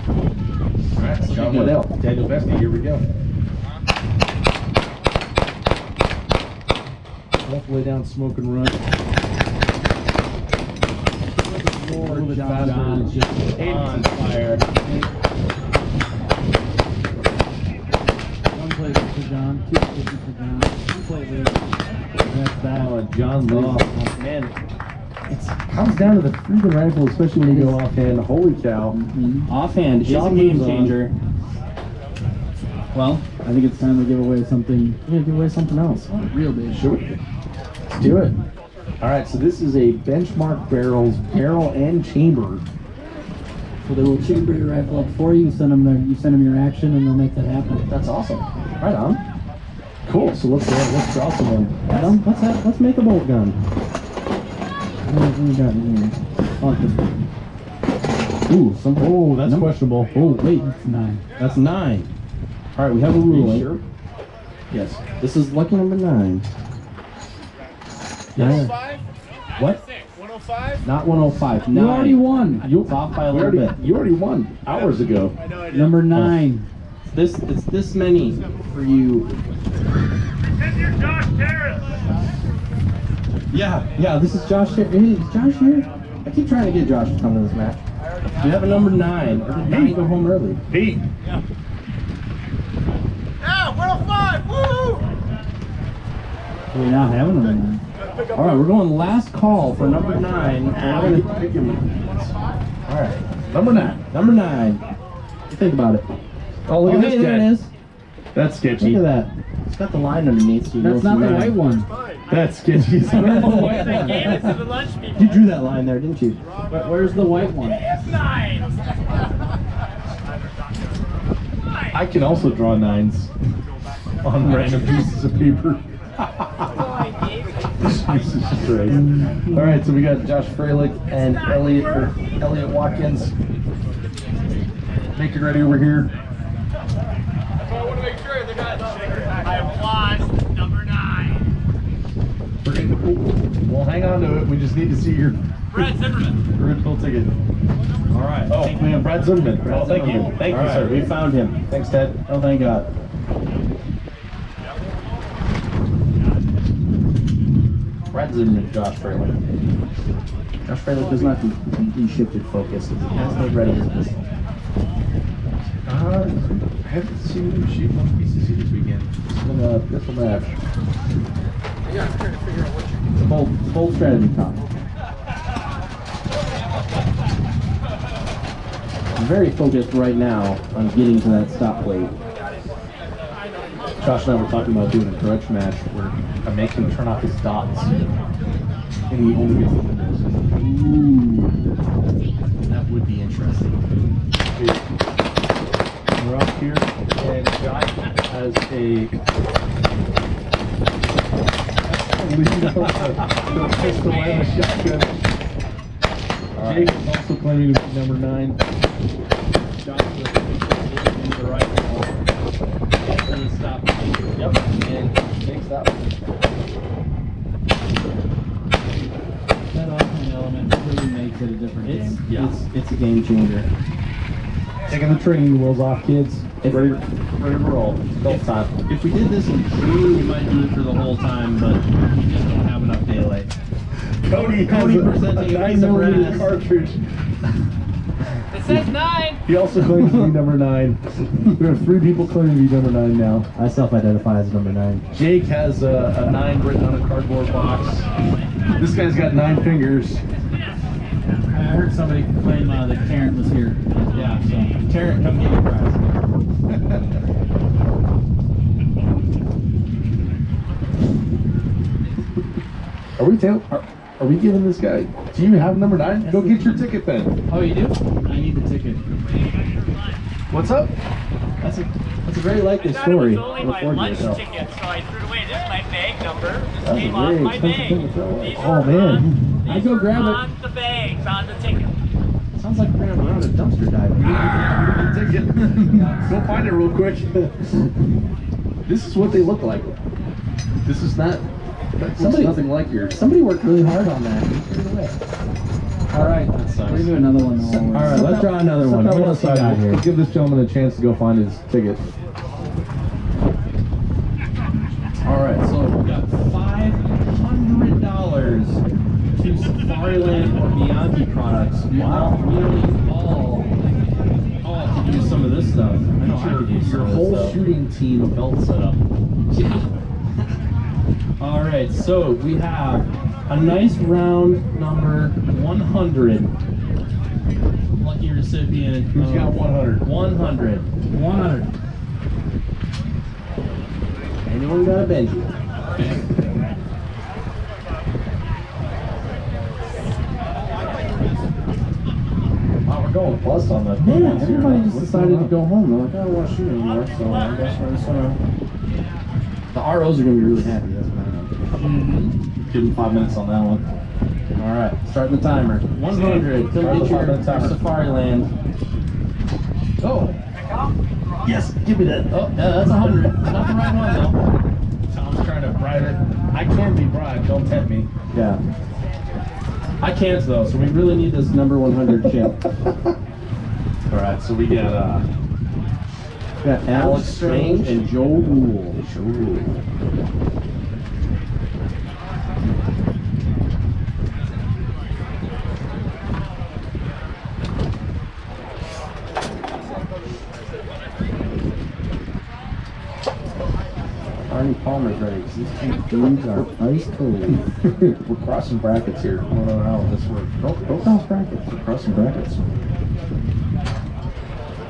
All right, John Waddell, Daniel Bestie, here we go. Left way down, smoke and run. A little bit faster. John, just on fire. One plate for John, 250 for John, 1 plate lead. That's that. John Lee. Oh man, comes down to the freaking rifle, especially when you go offhand. Holy cow. Offhand is a Shot game moves on. changer. Well, I think it's time to give away something. Yeah, give away something else. Real big. Sure. Let's do it. All right, so this is a Benchmark barrel and chamber. So they will chamber your rifle up for you. You send them your action, and they'll make that happen. That's awesome. Right on. Cool. So let's draw someone. Adam, let's make a bolt gun. What do we got in here? Oh, ooh, oh, that's questionable. Oh, wait, That's 9. that's 9. All right, we have a rule. Sure? Yes. This is lucky number 9. Yes. 105? What? 105? Not 105. You 9. already won. It's off by a little bit. You already won hours ago. I know I did. Number 9. It's this many for you. This is Josh Terrace. Yeah, this is Josh here. Hey, is Josh here? I keep trying to get Josh to come to this match. We have a number 9. Or did 9 go home early? Pete. Yeah, 105! Woo! We now have a number 9. All right, we're going last call for number 9. And we're gonna pick him. All right, number 9. Number 9. Think about it. Oh, look at hey, this there guy. it is. That's sketchy. Look at that. It's got the line underneath. So you That's know not it's the white one. That's sketchy. They gave it to the lunch people. You drew that line there, didn't you? Where's the white one? It's 9! I can also draw 9s on random pieces of paper. Jesus Christ. All right, so we got Josh Freilich and Elliot Watkins. Make it ready over here. I want to make sure they got I have lost number 9. We'll hang on to it. We just need to see your Brad Zimmerman. original ticket. All right. Oh, man, Brad Zimmerman. Oh, thank you. Thank you, sir. We found him. Thanks, Ted. Oh, thank God. Brad Zimmerman, Josh Freilich. Josh Freilich does not completely shifted focus. He has no ready his pistol. I haven't seen him shoot much PCC this weekend. This will match. It's a bold strategy talk. I'm very focused right now on getting to that stop plate. Josh and I were talking about doing a grudge match where I make him turn off his dots. And he only gets the windows. Ooh. That would be interesting. We're up here, and Josh has a pistol and a shotgun. Jake is also claiming to be number 9. Josh with the rifle. And he stopped. Yep, and Jake's that one. That offhand element really makes it a different game. It's a game changer. Taking the training wheels off, kids. Ready to roll. It's adult time. If we did this in June, we might do it for the whole time, but we just don't have enough daylight. Cody presenting a piece of brass. cartridge. It says 9! He also claims to be number 9. We have 3 people claiming to be number 9 now. I self-identify as number 9. Jake has a 9 written on a cardboard box. This guy's got 9 fingers. I heard somebody claim that Karen was here. Yeah, so Tarrant, come get your prize. Are we giving this guy? Do you have number 9? Go get your ticket then. Oh, you do? I need the ticket. What's up? That's a very likely I thought story. it was only my lunch ticket, so I threw it away. This is my bag number. This That's came a off very my expensive bag. thing to throw away. These Oh, are man. on- I'd go grab it. on the bags, on the ticket. Sounds like we're gonna run a dumpster dive. Ticket. Go find it real quick. This is what they look like. This is not. That looks nothing like yours. Somebody worked really hard on that. All right, we're gonna do another one. All right, let's draw another one. What else you got here? Give this gentleman a chance to go find his ticket. All right, so we got $500 to Safariland or Bianchi products. Wow. We need all to do some of this stuff. I know I could use Your some of whole this stuff. shooting team of belt setup. Yeah. All right, so we have A nice round number 100. Lucky recipient. Who's got 100? 100. 100. Anyone got a Benji? Wow, we're going bust on that. Yeah, everybody just decided to go home. They're like, I don't want to shoot anymore, so I guess we're just gonna... The ROs are gonna be really happy. That's what I know. Give him 5 minutes on that one. All right, starting the timer. 100. Come get your Safari Land. Oh. Yes, give me that. Oh, yeah, that's 100. Not the right one though. Tom's trying to bribe it. I can be bribed. Don't tempt me. Yeah. I can't though, so we really need this number 100 chip. All right, so we got Alex Strange and Joe Rule. Joe Rule. Arnie Palmer's ready because these two dudes are ice cold. We're crossing brackets here. I don't know how this works. Don't cross brackets. We're crossing brackets.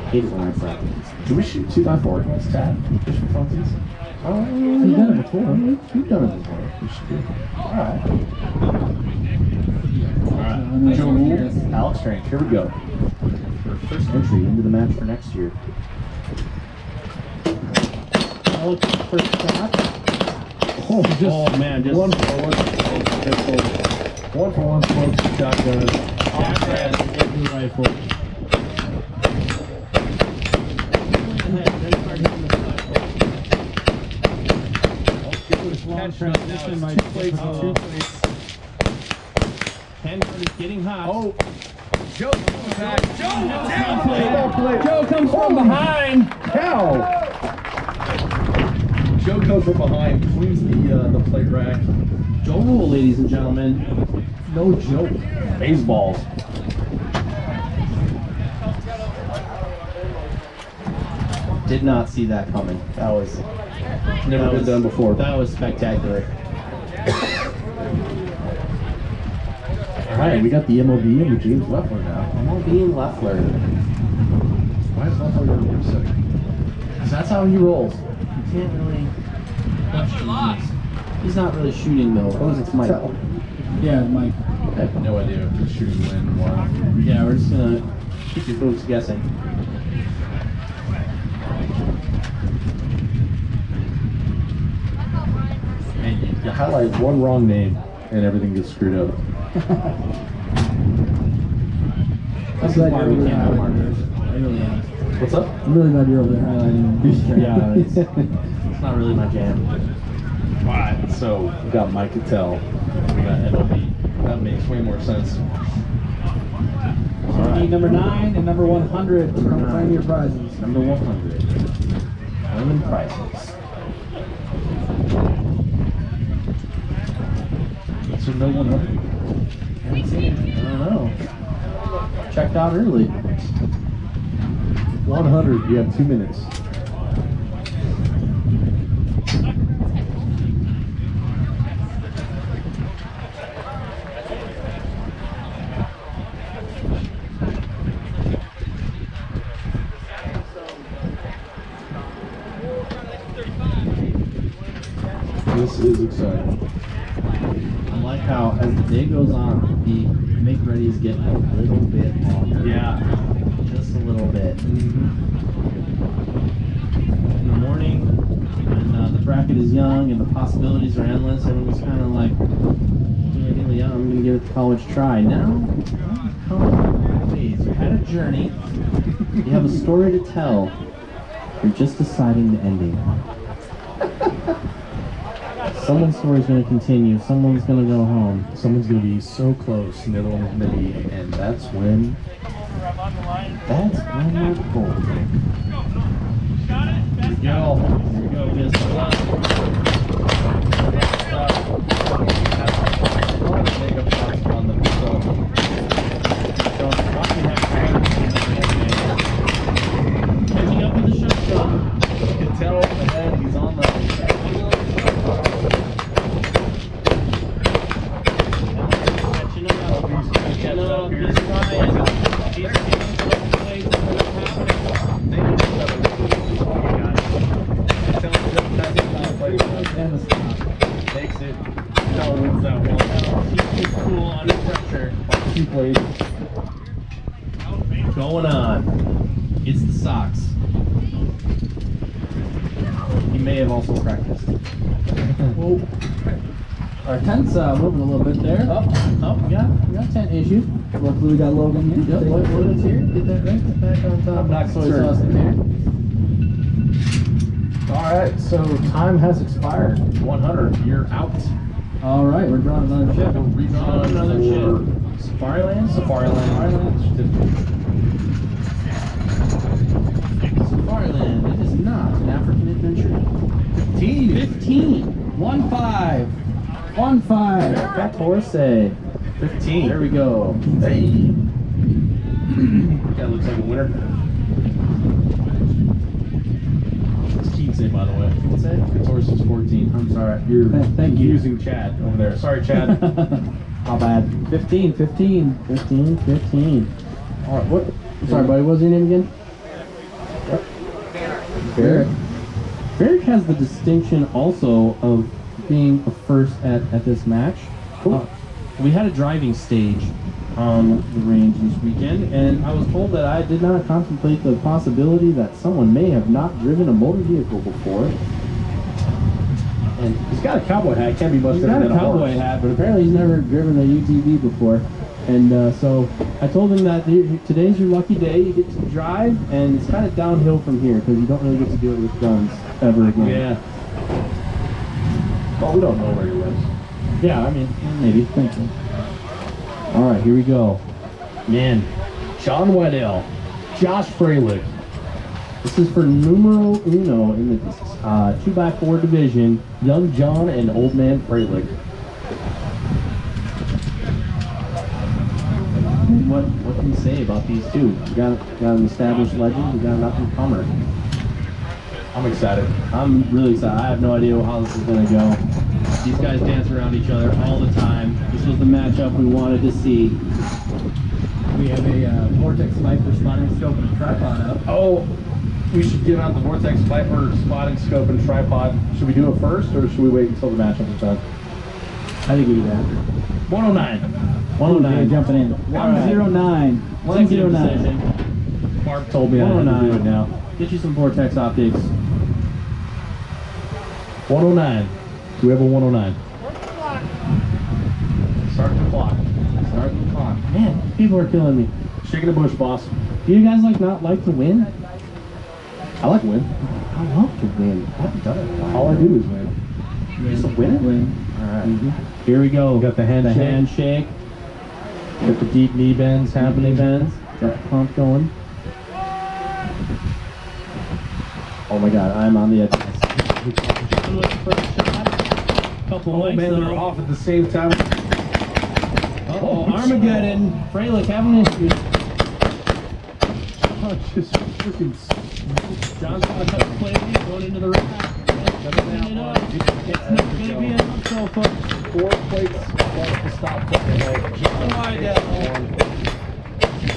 Hate it when I brackets. Do we shoot 2x4 against Tad? Just for funsies? Oh, you've done it before. You've done it before. We should do. Alright. Alright. Joe Rule, Alex Strange. Here we go. For first entry into the match for next year. Alex, first shot. Oh, man, just one for one. One for one smoke shotgun. Every rifle. Long transition might two plates. Handgun is getting hot. Oh, Joe comes back. Joe comes from behind. Cow! Joe comes from behind, cleans the plate rack. Joe Rule, ladies and gentlemen. No joke. Baseballs. Did not see that coming. That was Never been done before. That was spectacular. Alright, we got the MOB and the James Leffler now. MOB and Leffler. Why is Leffler on the side? Because that's how he rolls. You can't really... He's not really shooting though. Oh, it's Mike. Yeah, Mike. I have no idea if he's shooting when or why. Yeah, we're just gonna keep you folks guessing. You highlight one wrong name and everything gets screwed up. I'm glad you're over there can't have highlighting. markers. I really am. What's up? I'm really glad you're over there highlighting. Yeah, it's not really my jam. Alright, so we got Mike Cattell. We got MOB. That makes way more sense. Need number 9 and number 100 to come claim your prizes. Number 100. Claiming prizes. So no 100? Haven't seen it. I don't know. Checked out early. 100, you have 2 minutes. This is exciting. I like how as the day goes on, the make readies get a little bit longer. Yeah. Just a little bit. In the morning, when the bracket is young and the possibilities are endless, everyone's kind of like, yeah, I'm going to give it the college try. Now, please, you had a journey, you have a story to tell, you're just deciding the ending. Someone's story's going to continue, someone's going to go home. Someone's going to be so close, and the other one's going to be, and that's when we're gold. Here we go. Here we go, guess what? Makeup shots on them, so Catching up with the shotgun. you can tell in the head he's on the catching up here. He's trying. He's seeing some plays that are happening. And the stop. Takes it. Wins that one. Keeps it cool under pressure. 2 plays. Going on. It's the Sox. He may have also practiced. Whoa. Our tent's moving a little bit there. Oh, we got tent issues. Luckily we got Logan here. Yep, Logan's here. Get that right. Get back on top. I'm not Soy sauce in here. All right, so time has expired. 100. You're out. All right, we're drawing another chip. Redraw another chip. Safariland. Safariland. Safariland. It is not an African adventure. 15. 1-5. 1-5. Catorce. 15. There we go. Hey. That looks like a winner. What's Keen say, by the way? What's that? Catorce is 14. I'm sorry. You're Thank you. using Chad over there. Sorry, Chad. How bad? 15. 15. All right, what? I'm sorry, buddy. What was your name again? Barrick. Barrick has the distinction also of being a first at this match. Cool. We had a driving stage on the range this weekend, and I was told that I did not contemplate the possibility that someone may have not driven a motor vehicle before. And he's got a cowboy hat. Can't be much different than a horse. Cowboy hat, but apparently he's never driven a UTV before. And so I told him that today's your lucky day. You get to drive, and it's kind of downhill from here because you don't really get to do it with guns ever again. Yeah. Well, we don't know where he lives. Yeah, I mean, maybe. Thank you. All right, here we go. Man, John Weddell, Josh Fralick. This is for numero uno in the 2x4 division. Young John and Old Man Fralick. What can you say about these two? You got an established legend. You got an up-and-comer. I'm excited. I'm really excited. I have no idea how this is going to go. These guys dance around each other all the time. This was the matchup we wanted to see. We have a Vortex Viper spotting scope and a tripod up. Oh, we should give out the Vortex Viper spotting scope and tripod. Should we do it first, or should we wait until the matchup is done? I think we do that. 109. 109. Jumping in. 109. 109. Mark told me I had to do it now. Get you some Vortex optics. 109. Do we have a 109? Start the clock. Start the clock. Man, people are killing me. Shaking the bush, boss. Do you guys not like to win? I like to win. I love to win. I haven't done it. All I do is win. Just a winner? Win. All right. Here we go. Got the handshake. Got the deep knee bends happening. Got the pump going. Oh my God, I'm on the edge. Couple of men that are off at the same time. Uh-oh, Armageddon. Fralick having issues. Oh, just freaking. John's got a couple plays going into the rack. It's not going to be enough so far. 4 plates to stop playing. John Wydell.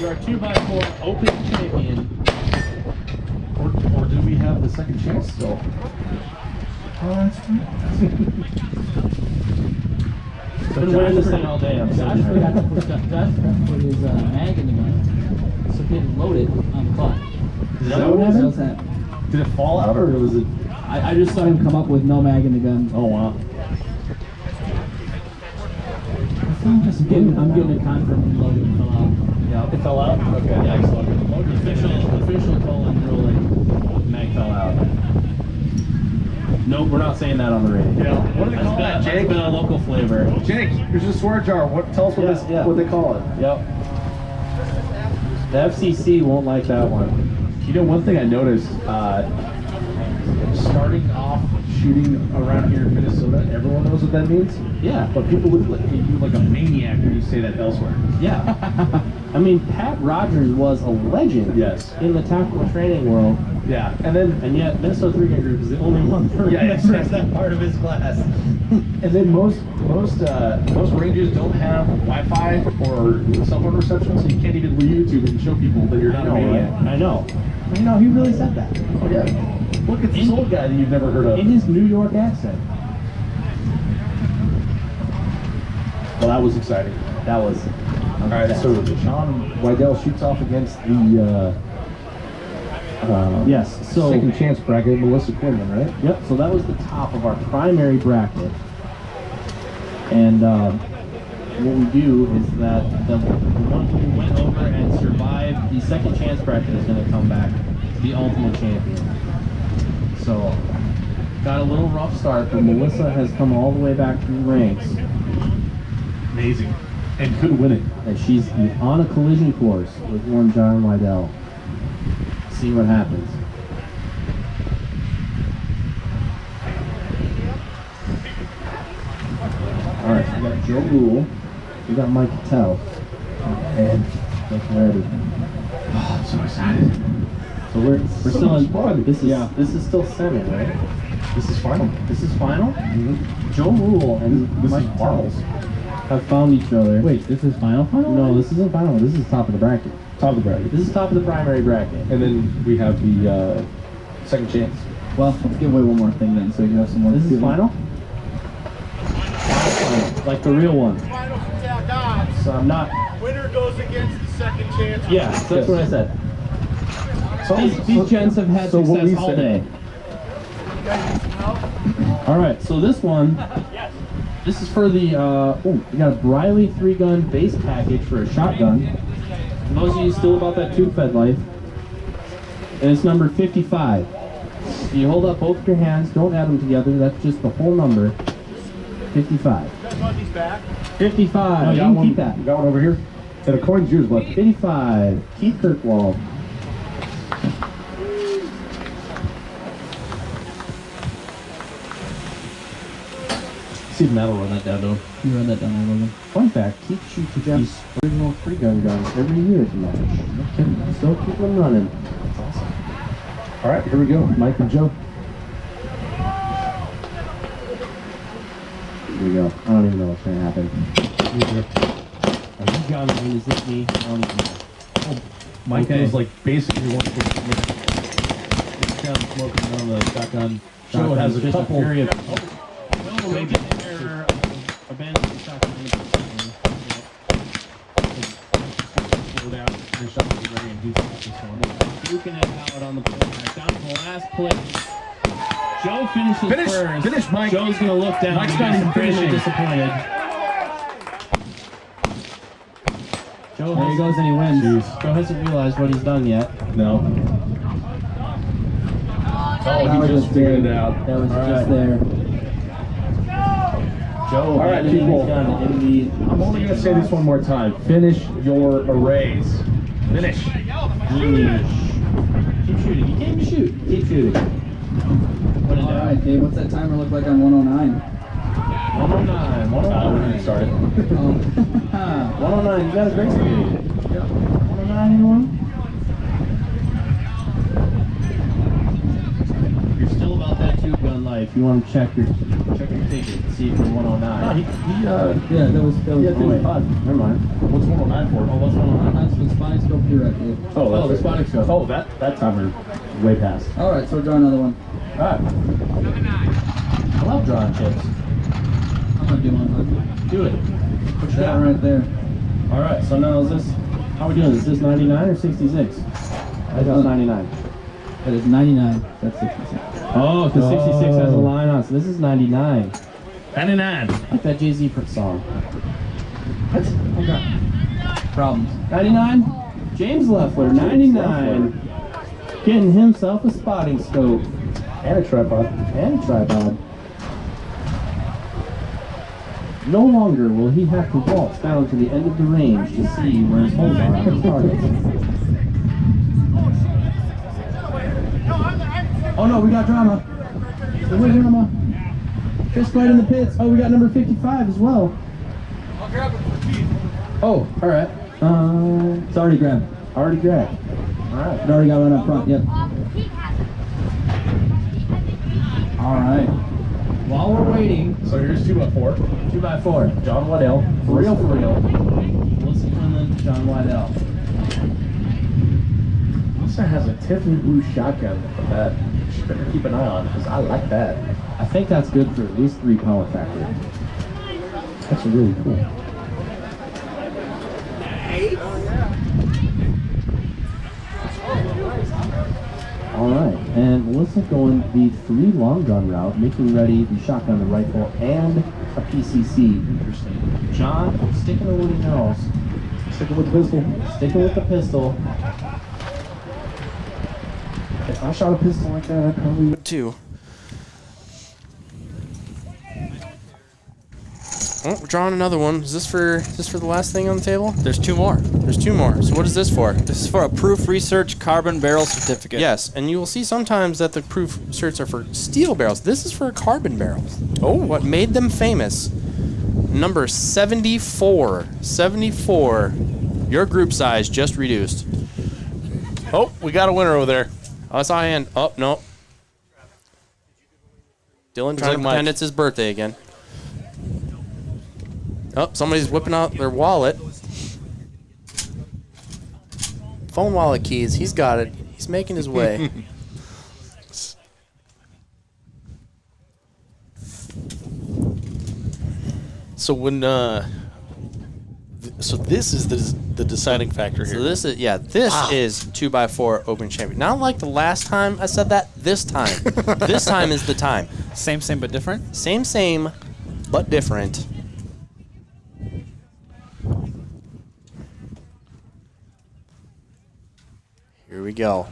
You're our 2x4 open champion. Or do we have the second chance still? Oh, that's right. Been wearing this thing all day. I'm Josh forgot to put his mag in the gun, so he didn't load it on the clock. Is that what happened? That. Did it fall out, or was it? I just saw him come up with no mag in the gun. Oh wow. I'm getting a con from Logan fell out. Yeah, it fell out. Okay, yeah, excellent. Official colon ruling. Mag fell out. Nope, we're not saying that on the radio. Yeah. What do they call that, Jake? That's been a local flavor. Jake, here's a swear jar. Tell us what they call it. Yep. The FCC won't like that one. You know, one thing I noticed, starting off shooting around here in Minnesota, everyone knows what that means. Yeah. But people look like you like a maniac when you say that elsewhere. Yeah. I mean, Pat Rogers was a legend. Yes. In the tactical training world. Yeah. And yet Minnesota 3-gun group is the only one that remembers that part of his class. And then most most ranges don't have Wi-Fi or cell phone reception, so you can't even YouTube and show people that you're not a maniac. I know. I know, he really said that. Oh, yeah. Look, it's this old guy that you've never heard of. In his New York accent. Well, that was exciting. That was. All right, so Sean Wydell shoots off against the Yes, so second chance bracket, Melissa Quinlan, right? Yep, so that was the top of our primary bracket. And what we do is that the one who went over and survived the second chance bracket is going to come back the ultimate champion. So, got a little rough start, but Melissa has come all the way back through the ranks. Amazing. And could win it. And she's on a collision course with one John Wydell. See what happens. Alright, so we got Joe Rule, we got Mike Patel, and Mike Larry. Oh, I'm so excited. So we're still in fun. This is still semi, right? This is final. This is final? Mm-hmm. Joe Rule and this Mike is Patel finals. have found each other. Wait, this is final? No, this isn't final. This is top of the bracket. Top of the bracket. This is top of the primary bracket. And then we have the second chance. Well, let's give away one more thing then, so you have some more. This is final? Final. Like the real one. Final for Tag Odds. So I'm not. Winner goes against the second chance. Yeah, that's what I said. So, These gents have had success all day. All right, so this one, this is for the, we got a Briley 3-gun base package for a shotgun. For those of you still about that tube-fed life, and it's number 55. So you hold up both of your hands, don't add them together, that's just the whole number. 55. 55, No, you can keep that. Got one over here. And a coin's yours, bud. 55, Keith Kirkwald. See if Matt will run that down, though. You run that down there, Logan. Fun fact, Keith shoots Jeff's original 3-gun guns every year at the match. No kidding. Still keep them running. That's awesome. All right, here we go. Mike and Joe. Here we go. I don't even know what's going to happen. Are you John Wayne? Is this me? I don't even know. Mike is like basically one of the smoking on the shotgun. Joe has a just couple. A fury of maybe error of abandoning the shotgun. Slow down, finish up with the ring and do something. Duking it out on the pullback. Down to the last play. Joe finishes first. Finish, Mike. Joe's going to look down. Mike's not even finishing. Disappointed. Joe there he goes and he wins. Jeez. Joe hasn't realized what he's done yet. No. Oh, he just figured it out. That was just there. Joe, all right, people. I'm only going to say this one more time. Finish your arrays. Finish. Keep shooting. You can't even shoot. Keep shooting. Put it All down. right, Dave, what's that timer look like on 109? 109. 109. We didn't start it. 109. You got a great speed. Yeah. 109, anyone? You're still about that tube-gun life. You want to check your ticket, see if you're 109. Yeah, that was Oh, wait. Never mind. What's 109 for? Oh, what's 109? That's the spine scope you're at, Dave. Oh, the spotting scope. Oh, that timer way past. All right, so draw another one. All right. I love drawing chips. I'm gonna do one. Do it. What you That got? right there. All right. So now is this? How we doing? Is this 99 or 66? I thought 99. That is 99. That's 66. Oh, because 66 has a line on. So this is 99. 99. Like that Jay-Z song. What? Okay. Problems. 99. James Leffler, 99. Getting himself a spotting scope. And a tripod. And a tripod. No longer will he have to waltz down to the end of the range to see where his holes are on his targets. Oh no, we got drama. Wait, drama. Fist fight in the pits. Oh, we got number 55 as well. I'll grab it for Keith. Oh, alright. It's already grabbed. Already grabbed. Alright. It already got one up front, yep. All right. while we're waiting, So here's 2x4. 2x4, John Waddell, for real, Melissa Quinlan, John Waddell. Melissa has a Tiffany blue shotgun that she better keep an eye on because I like that. I think that's good for at least 3 power factor. That's really cool. All right, and Melissa going the 3 long gun route, making ready the shotgun, the rifle, and a PCC. Interesting. John sticking to what he knows. Sticking with the pistol. Sticking with the pistol. If I shot a pistol like that, I'd probably would too. Oh, we're drawing another one. Is this for the last thing on the table? There's 2 more. There's 2 more. So what is this for? This is for a Proof Research Carbon Barrel Certificate. Yes, and you will see sometimes that the proof certs are for steel barrels. This is for carbon barrels. Oh. What made them famous? Number 74. 74. Your group size just reduced. Oh, we got a winner over there. Oh, I saw a hand. Oh, no. Dylan trying to pretend it's his birthday again. Oh, somebody's whipping out their wallet. Phone wallet keys. He's got it. He's making his way. So when so this is the deciding factor here. So this is is 2x4 open champion. Not like the last time I said that. This time. This time is the time. Same but different? Same but different. Here we go.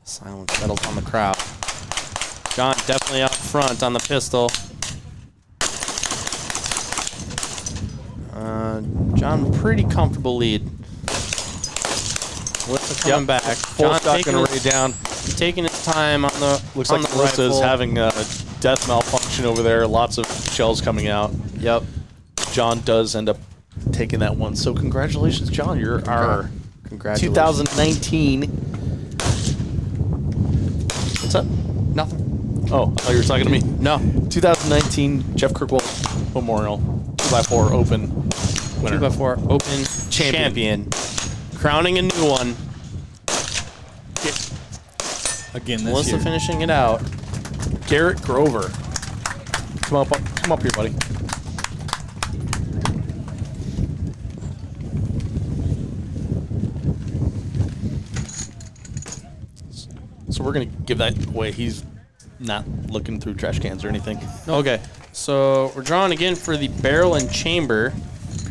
Silence settles on the crowd. John definitely up front on the pistol. John, pretty comfortable lead. Melissa coming back. Full John shotgun already down. Taking his time on the Looks on like the Melissa is rifle. having a death malfunction over there. Lots of shells coming out. Yep. John does end up taking that one. So congratulations, John. You're our Congratulations. 2019. What's up? Nothing. Oh, I thought you were talking to me. No. 2019 Jeff Kirkwell Memorial 2x4 Open winner. 2x4 Open champion. Crowning a new one. Again this Melissa year. finishing it out. Garrett Grover. Come up here, buddy. So we're gonna give that away. He's not looking through trash cans or anything. Okay. So we're drawing again for the barrel and chamber.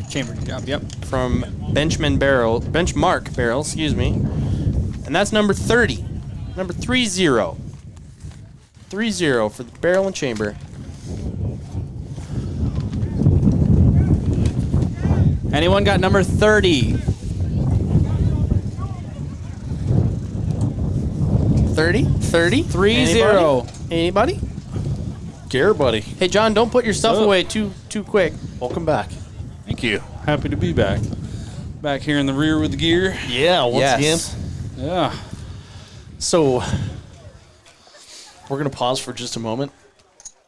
Chamber job, yep. From Benchmark Barrel, excuse me. And that's number 30. Number 30. 30 for the barrel and chamber. Anyone got number 30? 30? 30? 3-0. Anybody? Garrett, buddy. Hey, John, don't put your stuff away too quick. Welcome back. Thank you. Happy to be back. Back here in the rear with the gear. Yeah, once again. Yeah. So we're gonna pause for just a moment,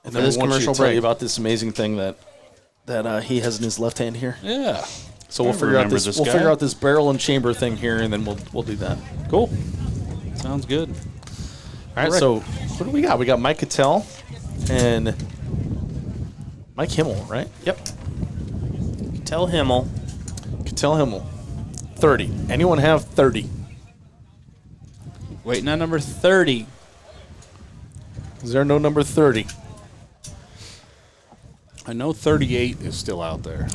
and For then this we want you to commercial tell break. you about this amazing thing that he has in his left hand here. Yeah. So we'll I figure out remember this. this We'll guy. figure out this barrel and chamber thing here, and then we'll do that. Cool. Sounds good. All right. So what do we got? We got Mike Cattell and Mike Himmel, right? Yep. Tell Himmel. Cattell Himmel. 30. Anyone have 30? Waiting on number 30. Is there no number 30? I know 38 is still out there.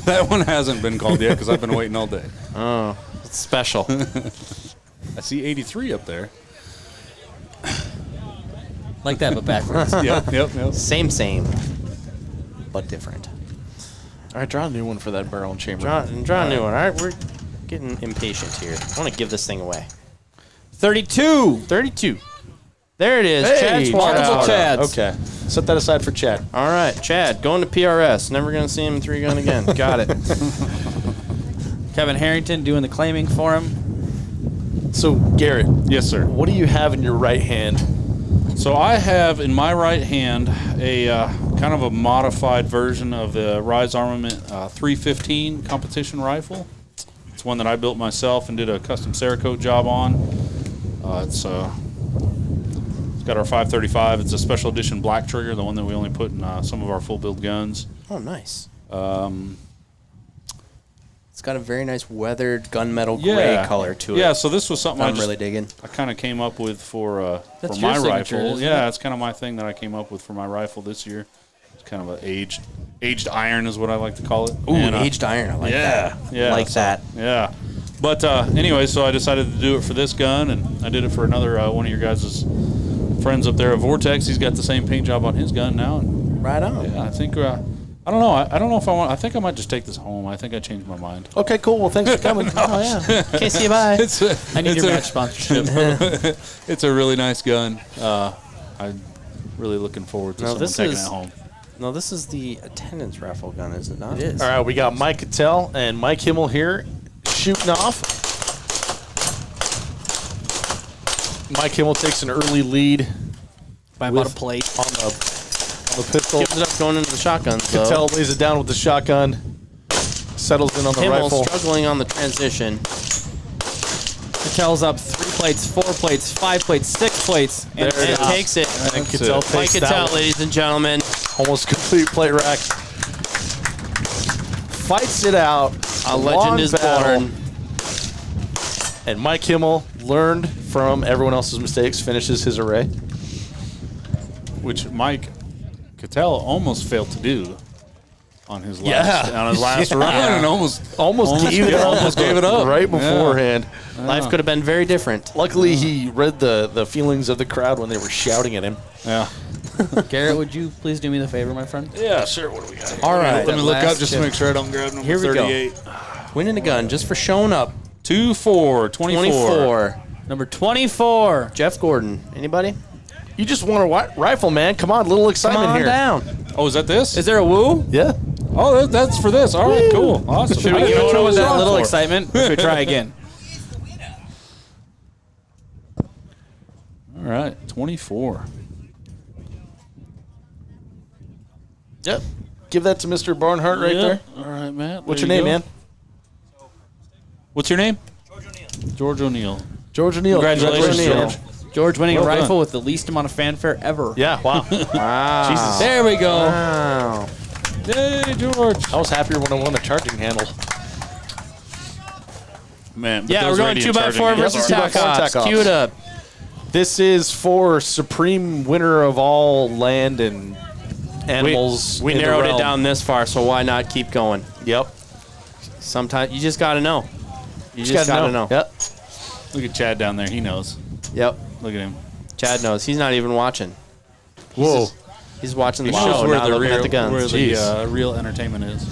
That one hasn't been called yet because I've been waiting all day. Oh, it's special. I see 83 up there. Like that, but backwards. Yep. Same, but different. All right, draw a new one for that barrel and chamber. Draw a new one. All right, we're getting impatient here. I want to give this thing away. 32. 32. There it is. Hey, Chad's multiple Chad. Chads. Okay. Set that aside for Chad. All right, Chad, going to PRS. Never going to see him 3-gun again. Got it. Kevin Harrington doing the claiming for him. So, Garrett. Yes, sir. What do you have in your right hand So I have in my right hand a kind of a modified version of the Rise Armament 315 competition rifle. It's one that I built myself and did a custom Cerakote job on. It's got our 535. It's a special edition black trigger, the one that we only put in some of our full build guns. Oh, nice. It's got a very nice weathered gunmetal gray color to it. Yeah, so this was something I'm really digging. I kind of came up with for That's my your signature, rifle. isn't Yeah, it? it's kind of my thing that I came up with for my rifle this year. It's kind of an aged iron is what I like to call it. Ooh, aged iron. I like that. Yeah, Like that. Yeah. But anyway, so I decided to do it for this gun, and I did it for another one of your guys' friends up there at Vortex. He's got the same paint job on his gun now. And right on. Yeah, I think I don't know. I don't know if I want. I think I might just take this home. I think I changed my mind. Okay, cool. Well, thanks for coming. Oh yeah. Okay, see you. Bye. I need your match sponsorship. It's a really nice gun. I'm really looking forward to someone taking it home. No, this is the attendance raffle gun, is it not? It is. All right, we got Mike Cattell and Mike Himmel here shooting off. Mike Himmel takes an early lead by about a plate on the pistol. Gives it up going into the shotgun. Cattell lays it down with the shotgun, settles in on the Himmel rifle. struggling on the transition. Cattell's up 3 plates, 4 plates, 5 plates, 6 plates, and it takes it. And Cattell Mike takes that Cattell, one. ladies and gentlemen. Almost complete plate rack. Fights it out. A legend is born. And Mike Himmel learned from everyone else's mistakes, finishes his array. Which Mike Cattell almost failed to do on his last run, and almost gave it up right beforehand. Life could have been very different. Luckily, he read the feelings of the crowd when they were shouting at him. Yeah. Garrett, would you please do me the favor, my friend? Yeah, sure. What do we got here? All right. Let me look up just to make sure I don't grab number Here we 38. go. Winning a gun just for showing up. 2-4, 24. Number 24. Jeff Gordon. Anybody? You just want a rifle, man. Come on, little excitement Come on here. down. Oh, is that this? Is there a woo? Yeah. Oh, that's for this. All right, cool. Awesome. Should we I give didn't know it what with it that was little for. excitement? Or should we try again? All right, 24. Yep. Give that to Mr. Barnhart right there. All right, Matt. What's there your you name, go. man? What's your name? George O'Neill. George O'Neill. Congratulations, George. George winning Well a rifle done. with the least amount of fanfare ever. Yeah, wow. Wow. Jesus. There we go. Wow. Yay, George. I was happier when I won the charging handle. Man, but Yeah, those we're going radiant 2x4 charging versus handles Yep, 2x4 Tac Ops. Tac Ops. Cue it up. This is for supreme winner of all land and animals. We in the narrowed it realm. down this far, so why not keep going? Yep. Sometimes you just got to know. You just got to know. Yep. Look at Chad down there. He knows. Yep. Look at him. Chad knows. He's not even watching. Whoa. He's watching the He show, knows where not the looking real, at the guns. where Jeez. the real entertainment is.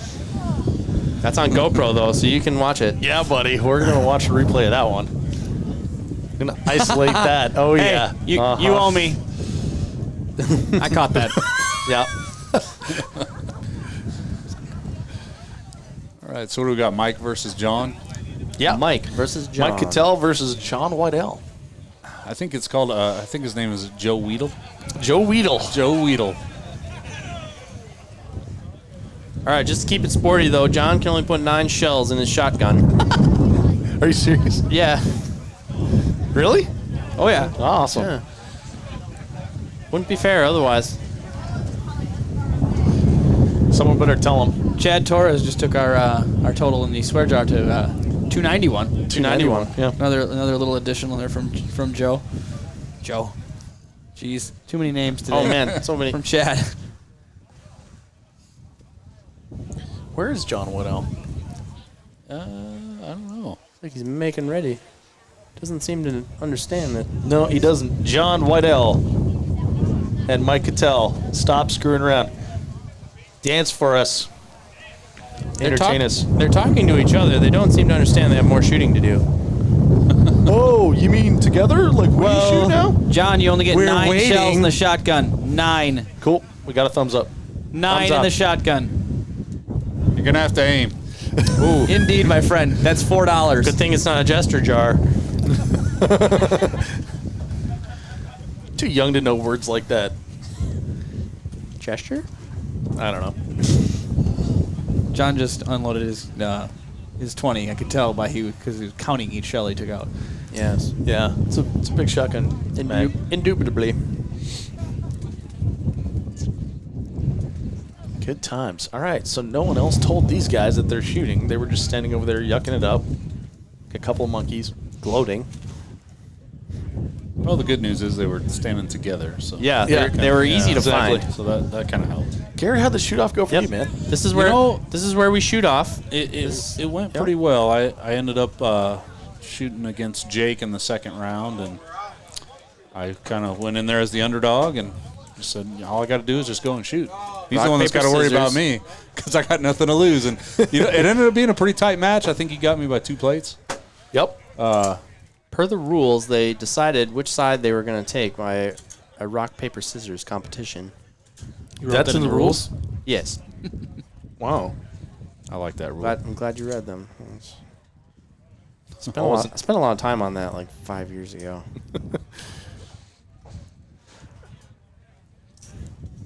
That's on GoPro, though, so you can watch it. Yeah, buddy. We're going to watch a replay of that one. Going to isolate that. Oh, Hey, yeah. you owe me. I caught that. Yeah. All right, so what do we got? Mike versus John? Yeah. Mike versus John. Mike Cattell versus John Whitell. I think it's called, I think his name is Joe Weedle. Joe Weedle. Joe Weedle. All right, just to keep it sporty, though, John can only put 9 shells in his shotgun. Are you serious? Yeah. Really? Oh, yeah. Awesome. Yeah. Wouldn't be fair otherwise. Someone better tell him. Chad Torres just took our total in the swear jar to 291. 291. Yeah. Another little additional there from Joe. Joe. Jeez, too many names today. Oh, man, so many. From Chad. Where is John Whitell? I don't know. It's like he's making ready. Doesn't seem to understand that. No, he doesn't. John Whitell and Mike Cattell. Stop screwing around. Dance for us. Entertain us. They're talking to each other. They don't seem to understand they have more shooting to do. Oh, you mean together? Like we shoot now? John, you only get We're 9 waiting. shells in the shotgun. 9. Cool. We got a thumbs up. 9 Thumbs in up. the shotgun. You're going to have to aim. Ooh. Indeed, my friend. That's $4. Good thing it's not a gesture jar. 2 too young to know words like that. Gesture? I don't know. John just unloaded his 20. I could tell because he was counting each shell he took out. Yes. Yeah, it's a big shotgun. Indubitably. Good times. All right, so no one else told these guys that they're shooting. They were just standing over there yucking it up. A couple of monkeys gloating. Well, the good news is they were standing together. So Yeah, they were easy to exactly. find. So that kind of helped. Gary, how'd the shoot off go for you, man? This is where we shoot off. It went pretty well. I ended up shooting against Jake in the second round, and I kind of went in there as the underdog and just said, all I got to do is just go and shoot. He's the one that's got to worry about me because I got nothing to lose. And it ended up being a pretty tight match. I think he got me by 2 plates. Yep. Per the rules, they decided which side they were going to take by a rock, paper, scissors competition. That's in the rules? Yes. Wow. I like that rule. I'm glad you read them. I spent a lot of time on that like 5 years ago.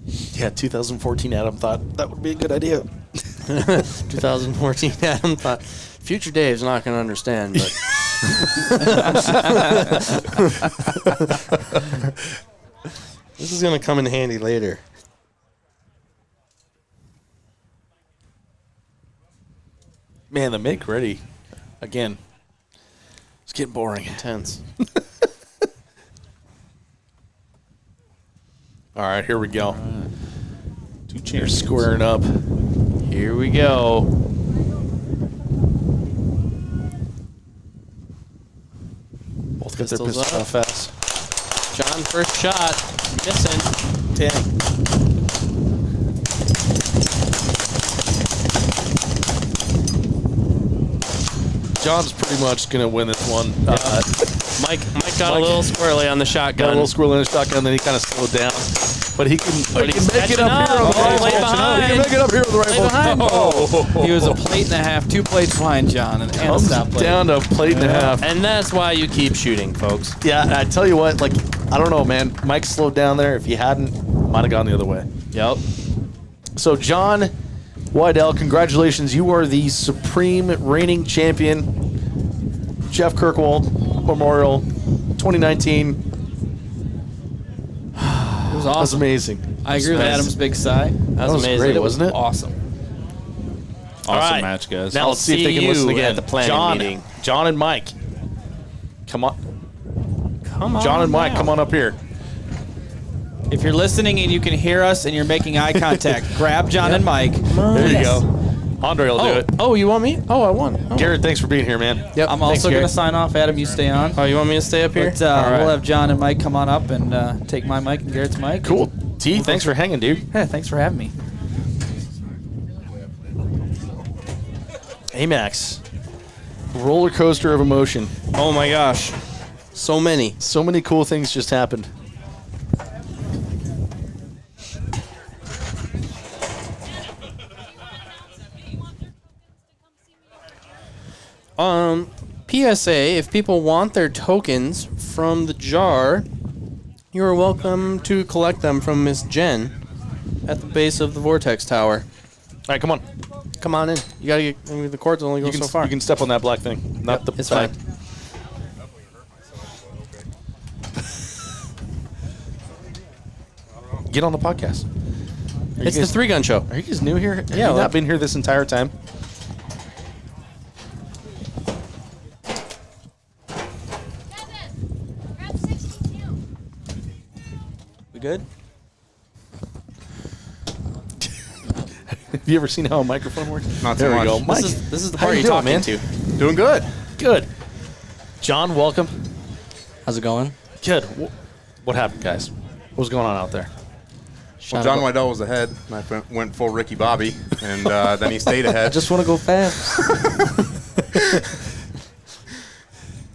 Yeah, 2014 Adam thought that would be a good idea. 2014 Adam thought, future Dave's not going to understand, but... This is going to come in handy later. Man, the make ready, again, it's getting boring. Intense. All right, here we go. Right. 2 You're champions. squaring up. Here we go. Both get their Pistols pistols up. off fast. John, first shot. Missing. Dang. John's pretty much going to win this one. Mike got a little squirrely on the shotgun. Got a little squirrely on the shotgun, then he kind of slowed down. But he can make it up up. here on the Oh, rifle. lay behind. He can make it up here with the Lay rifle. behind. He was a plate and a half, 2 plates behind John, and a Comes stop plate. down to a plate and a half. And that's why you keep shooting, folks. Yeah, I tell you what, like, I don't know, man. Mike slowed down there. If he hadn't, might have gone the other way. Yep. So, John Waddell, congratulations. You are the supreme reigning champion. Jeff Kirkwald Memorial 2019. It was That was awesome. amazing. I agree with Adam's big sigh. That was amazing. Great, wasn't it? Awesome. Awesome right. match, guys. Now let's see if they can listen again. at the planning John, meeting. John and Mike. Come on. Come on. John and Mike, now. come on up here. If you're listening and you can hear us and you're making eye contact, grab John and Mike. There you go. Andre will do it. Oh, you want me? Oh, I won. Oh. Garrett, thanks for being here, man. Yep. I'm also going to sign off. Adam, you stay on. Oh, you want me to stay up here? But, All right. We'll have John and Mike come on up and take my mic and Garrett's mic. Cool. T, thanks for hanging, dude. Hey, thanks for having me. Amax. Roller coaster of emotion. Oh my gosh. So many. So many cool things just happened. PSA, if people want their tokens from the jar, you are welcome to collect them from Miss Jen at the base of the Vortex Tower. All right, come on. Come on in. You gotta get, I mean, the cords only go so far. You can step on that black thing. Not the It's back. fine. Get on the podcast. It's the 3-gun show. Are you guys new here? Have Yeah, you like- not been here this entire time? We good? Have you ever seen how a microphone works? Not there so we go. much. Mike, This is the how part you you're doing, talking man? to. Doing good. Good. John, welcome. How's it going? Good. What happened, guys? What was going on out there? Well, John Waddell was ahead, and I went full Ricky Bobby, and then he stayed ahead. I just want to go fast.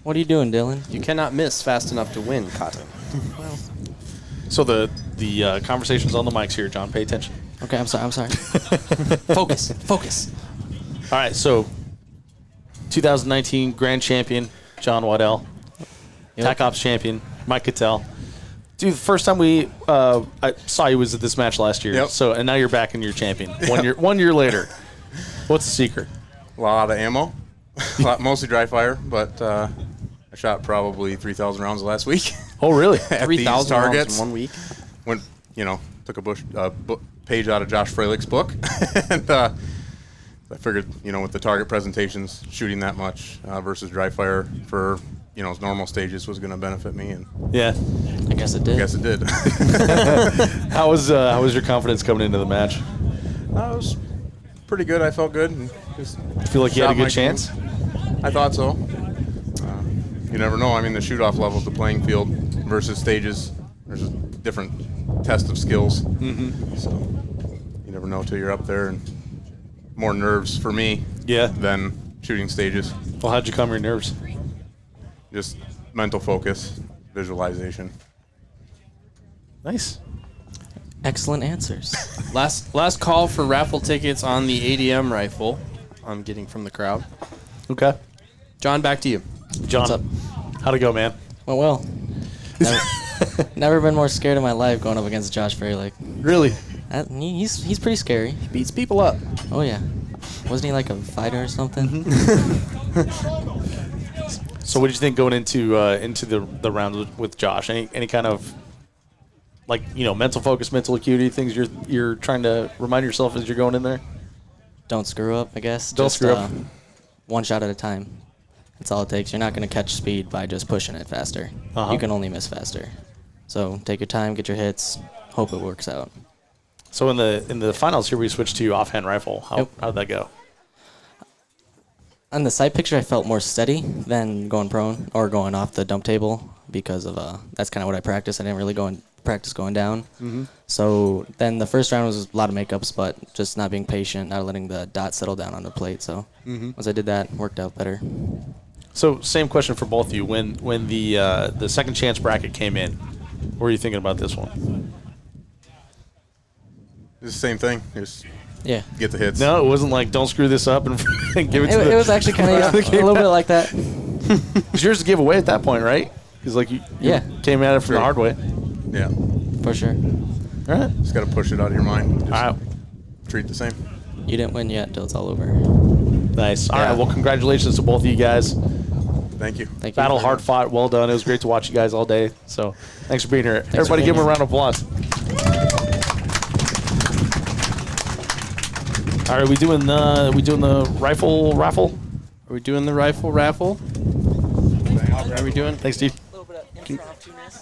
What are you doing, Dylan? You cannot miss fast enough to win, Cotton. So the conversation's on the mics here, John. Pay attention. Okay, I'm sorry. Focus. All right, so 2019 Grand Champion John Waddell, Yep. TAC Ops Champion Mike Cattell. Dude, the first time I saw you was at this match last year. Yep. So, and now you're back and you're champion. 1 year later. What's the secret? A lot of ammo, mostly dry fire, but I shot probably 3,000 rounds last week. Oh, really? At 3,000 these rounds targets. in 1 week? Went, took a page out of Josh Freilich's book, and I figured, with the target presentations, shooting that much versus dry fire for, normal stages was going to benefit me. And yeah, I guess it did. How was your confidence coming into the match? It was pretty good. I felt good. And just feel like you had a shot my good chance? game. I thought so. You never know. I mean, the shoot-off level of the playing field versus stages, there's a different test of skills. Mm-hmm. So you never know till you're up there, and more nerves for me than shooting stages. Well, how'd you calm your nerves? Just mental focus, visualization. Nice. Excellent answers. Last call for raffle tickets on the ADM rifle. I'm getting from the crowd. Okay. John, back to you. John, What's up? How'd it go, man? Well. Never been more scared in my life going up against Josh Freilich. Really? He's pretty scary. He beats people up. Oh yeah. Wasn't he like a fighter or something? So what did you think going into the round with Josh? Any kind of mental focus, mental acuity things you're trying to remind yourself as you're going in there? Don't screw up, I guess. Don't screw up. One shot at a time. That's all it takes. You're not going to catch speed by just pushing it faster. Uh-huh. You can only miss faster. So take your time, get your hits, hope it works out. So in the finals here, we switched to offhand rifle. How did that go? On the side picture, I felt more steady than going prone or going off the dump table because of that's kind of what I practiced. I didn't really practice going down. Mm-hmm. So then the first round was a lot of makeups, but just not being patient, not letting the dot settle down on the plate. So once I did that, it worked out better. So same question for both of you. When the second chance bracket came in, what were you thinking about this one? It's the same thing. Just get the hits. No, it wasn't like don't screw this up and give it to It was actually kind of a little bit like that. It was yours to give away at that point, right? Because you came at it from the hard way. Yeah. For sure. All right. Just got to push it out of your mind. Just All right. treat the same. You didn't win yet until it's all over. Nice. All right. Well, congratulations to both of you guys. Thank you. Thank you. Battle hard fought. Well done. It was great to watch you guys all day. So thanks for being here. Everybody give them a round of applause. All right. We doing the rifle raffle? Are we doing the rifle raffle? What are we doing? Thanks, Steve.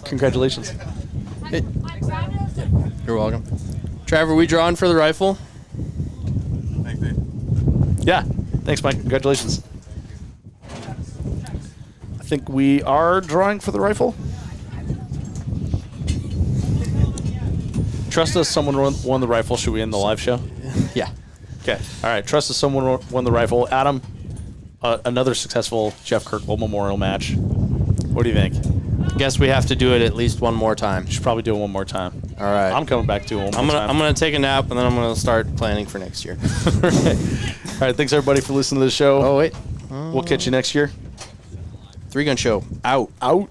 Congratulations. You're welcome. Trevor, we drawing for the rifle? Thanks, Dave. Yeah. Thanks, Mike. Congratulations. I think we are drawing for the rifle. Trust us, someone won the rifle. Should we end the live show? Yeah. Okay. All right. Trust us, someone won the rifle. Adam, another successful Jeff Kirkwood Memorial match. What do you think? Guess we have to do it at least one more time. Should probably do it one more time. All right. I'm coming back to it one more time. I'm gonna take a nap and then I'm gonna start planning for next year. All right. Thanks everybody for listening to the show. Oh wait. We'll catch you next year. 3 Gun Show. Out. Out.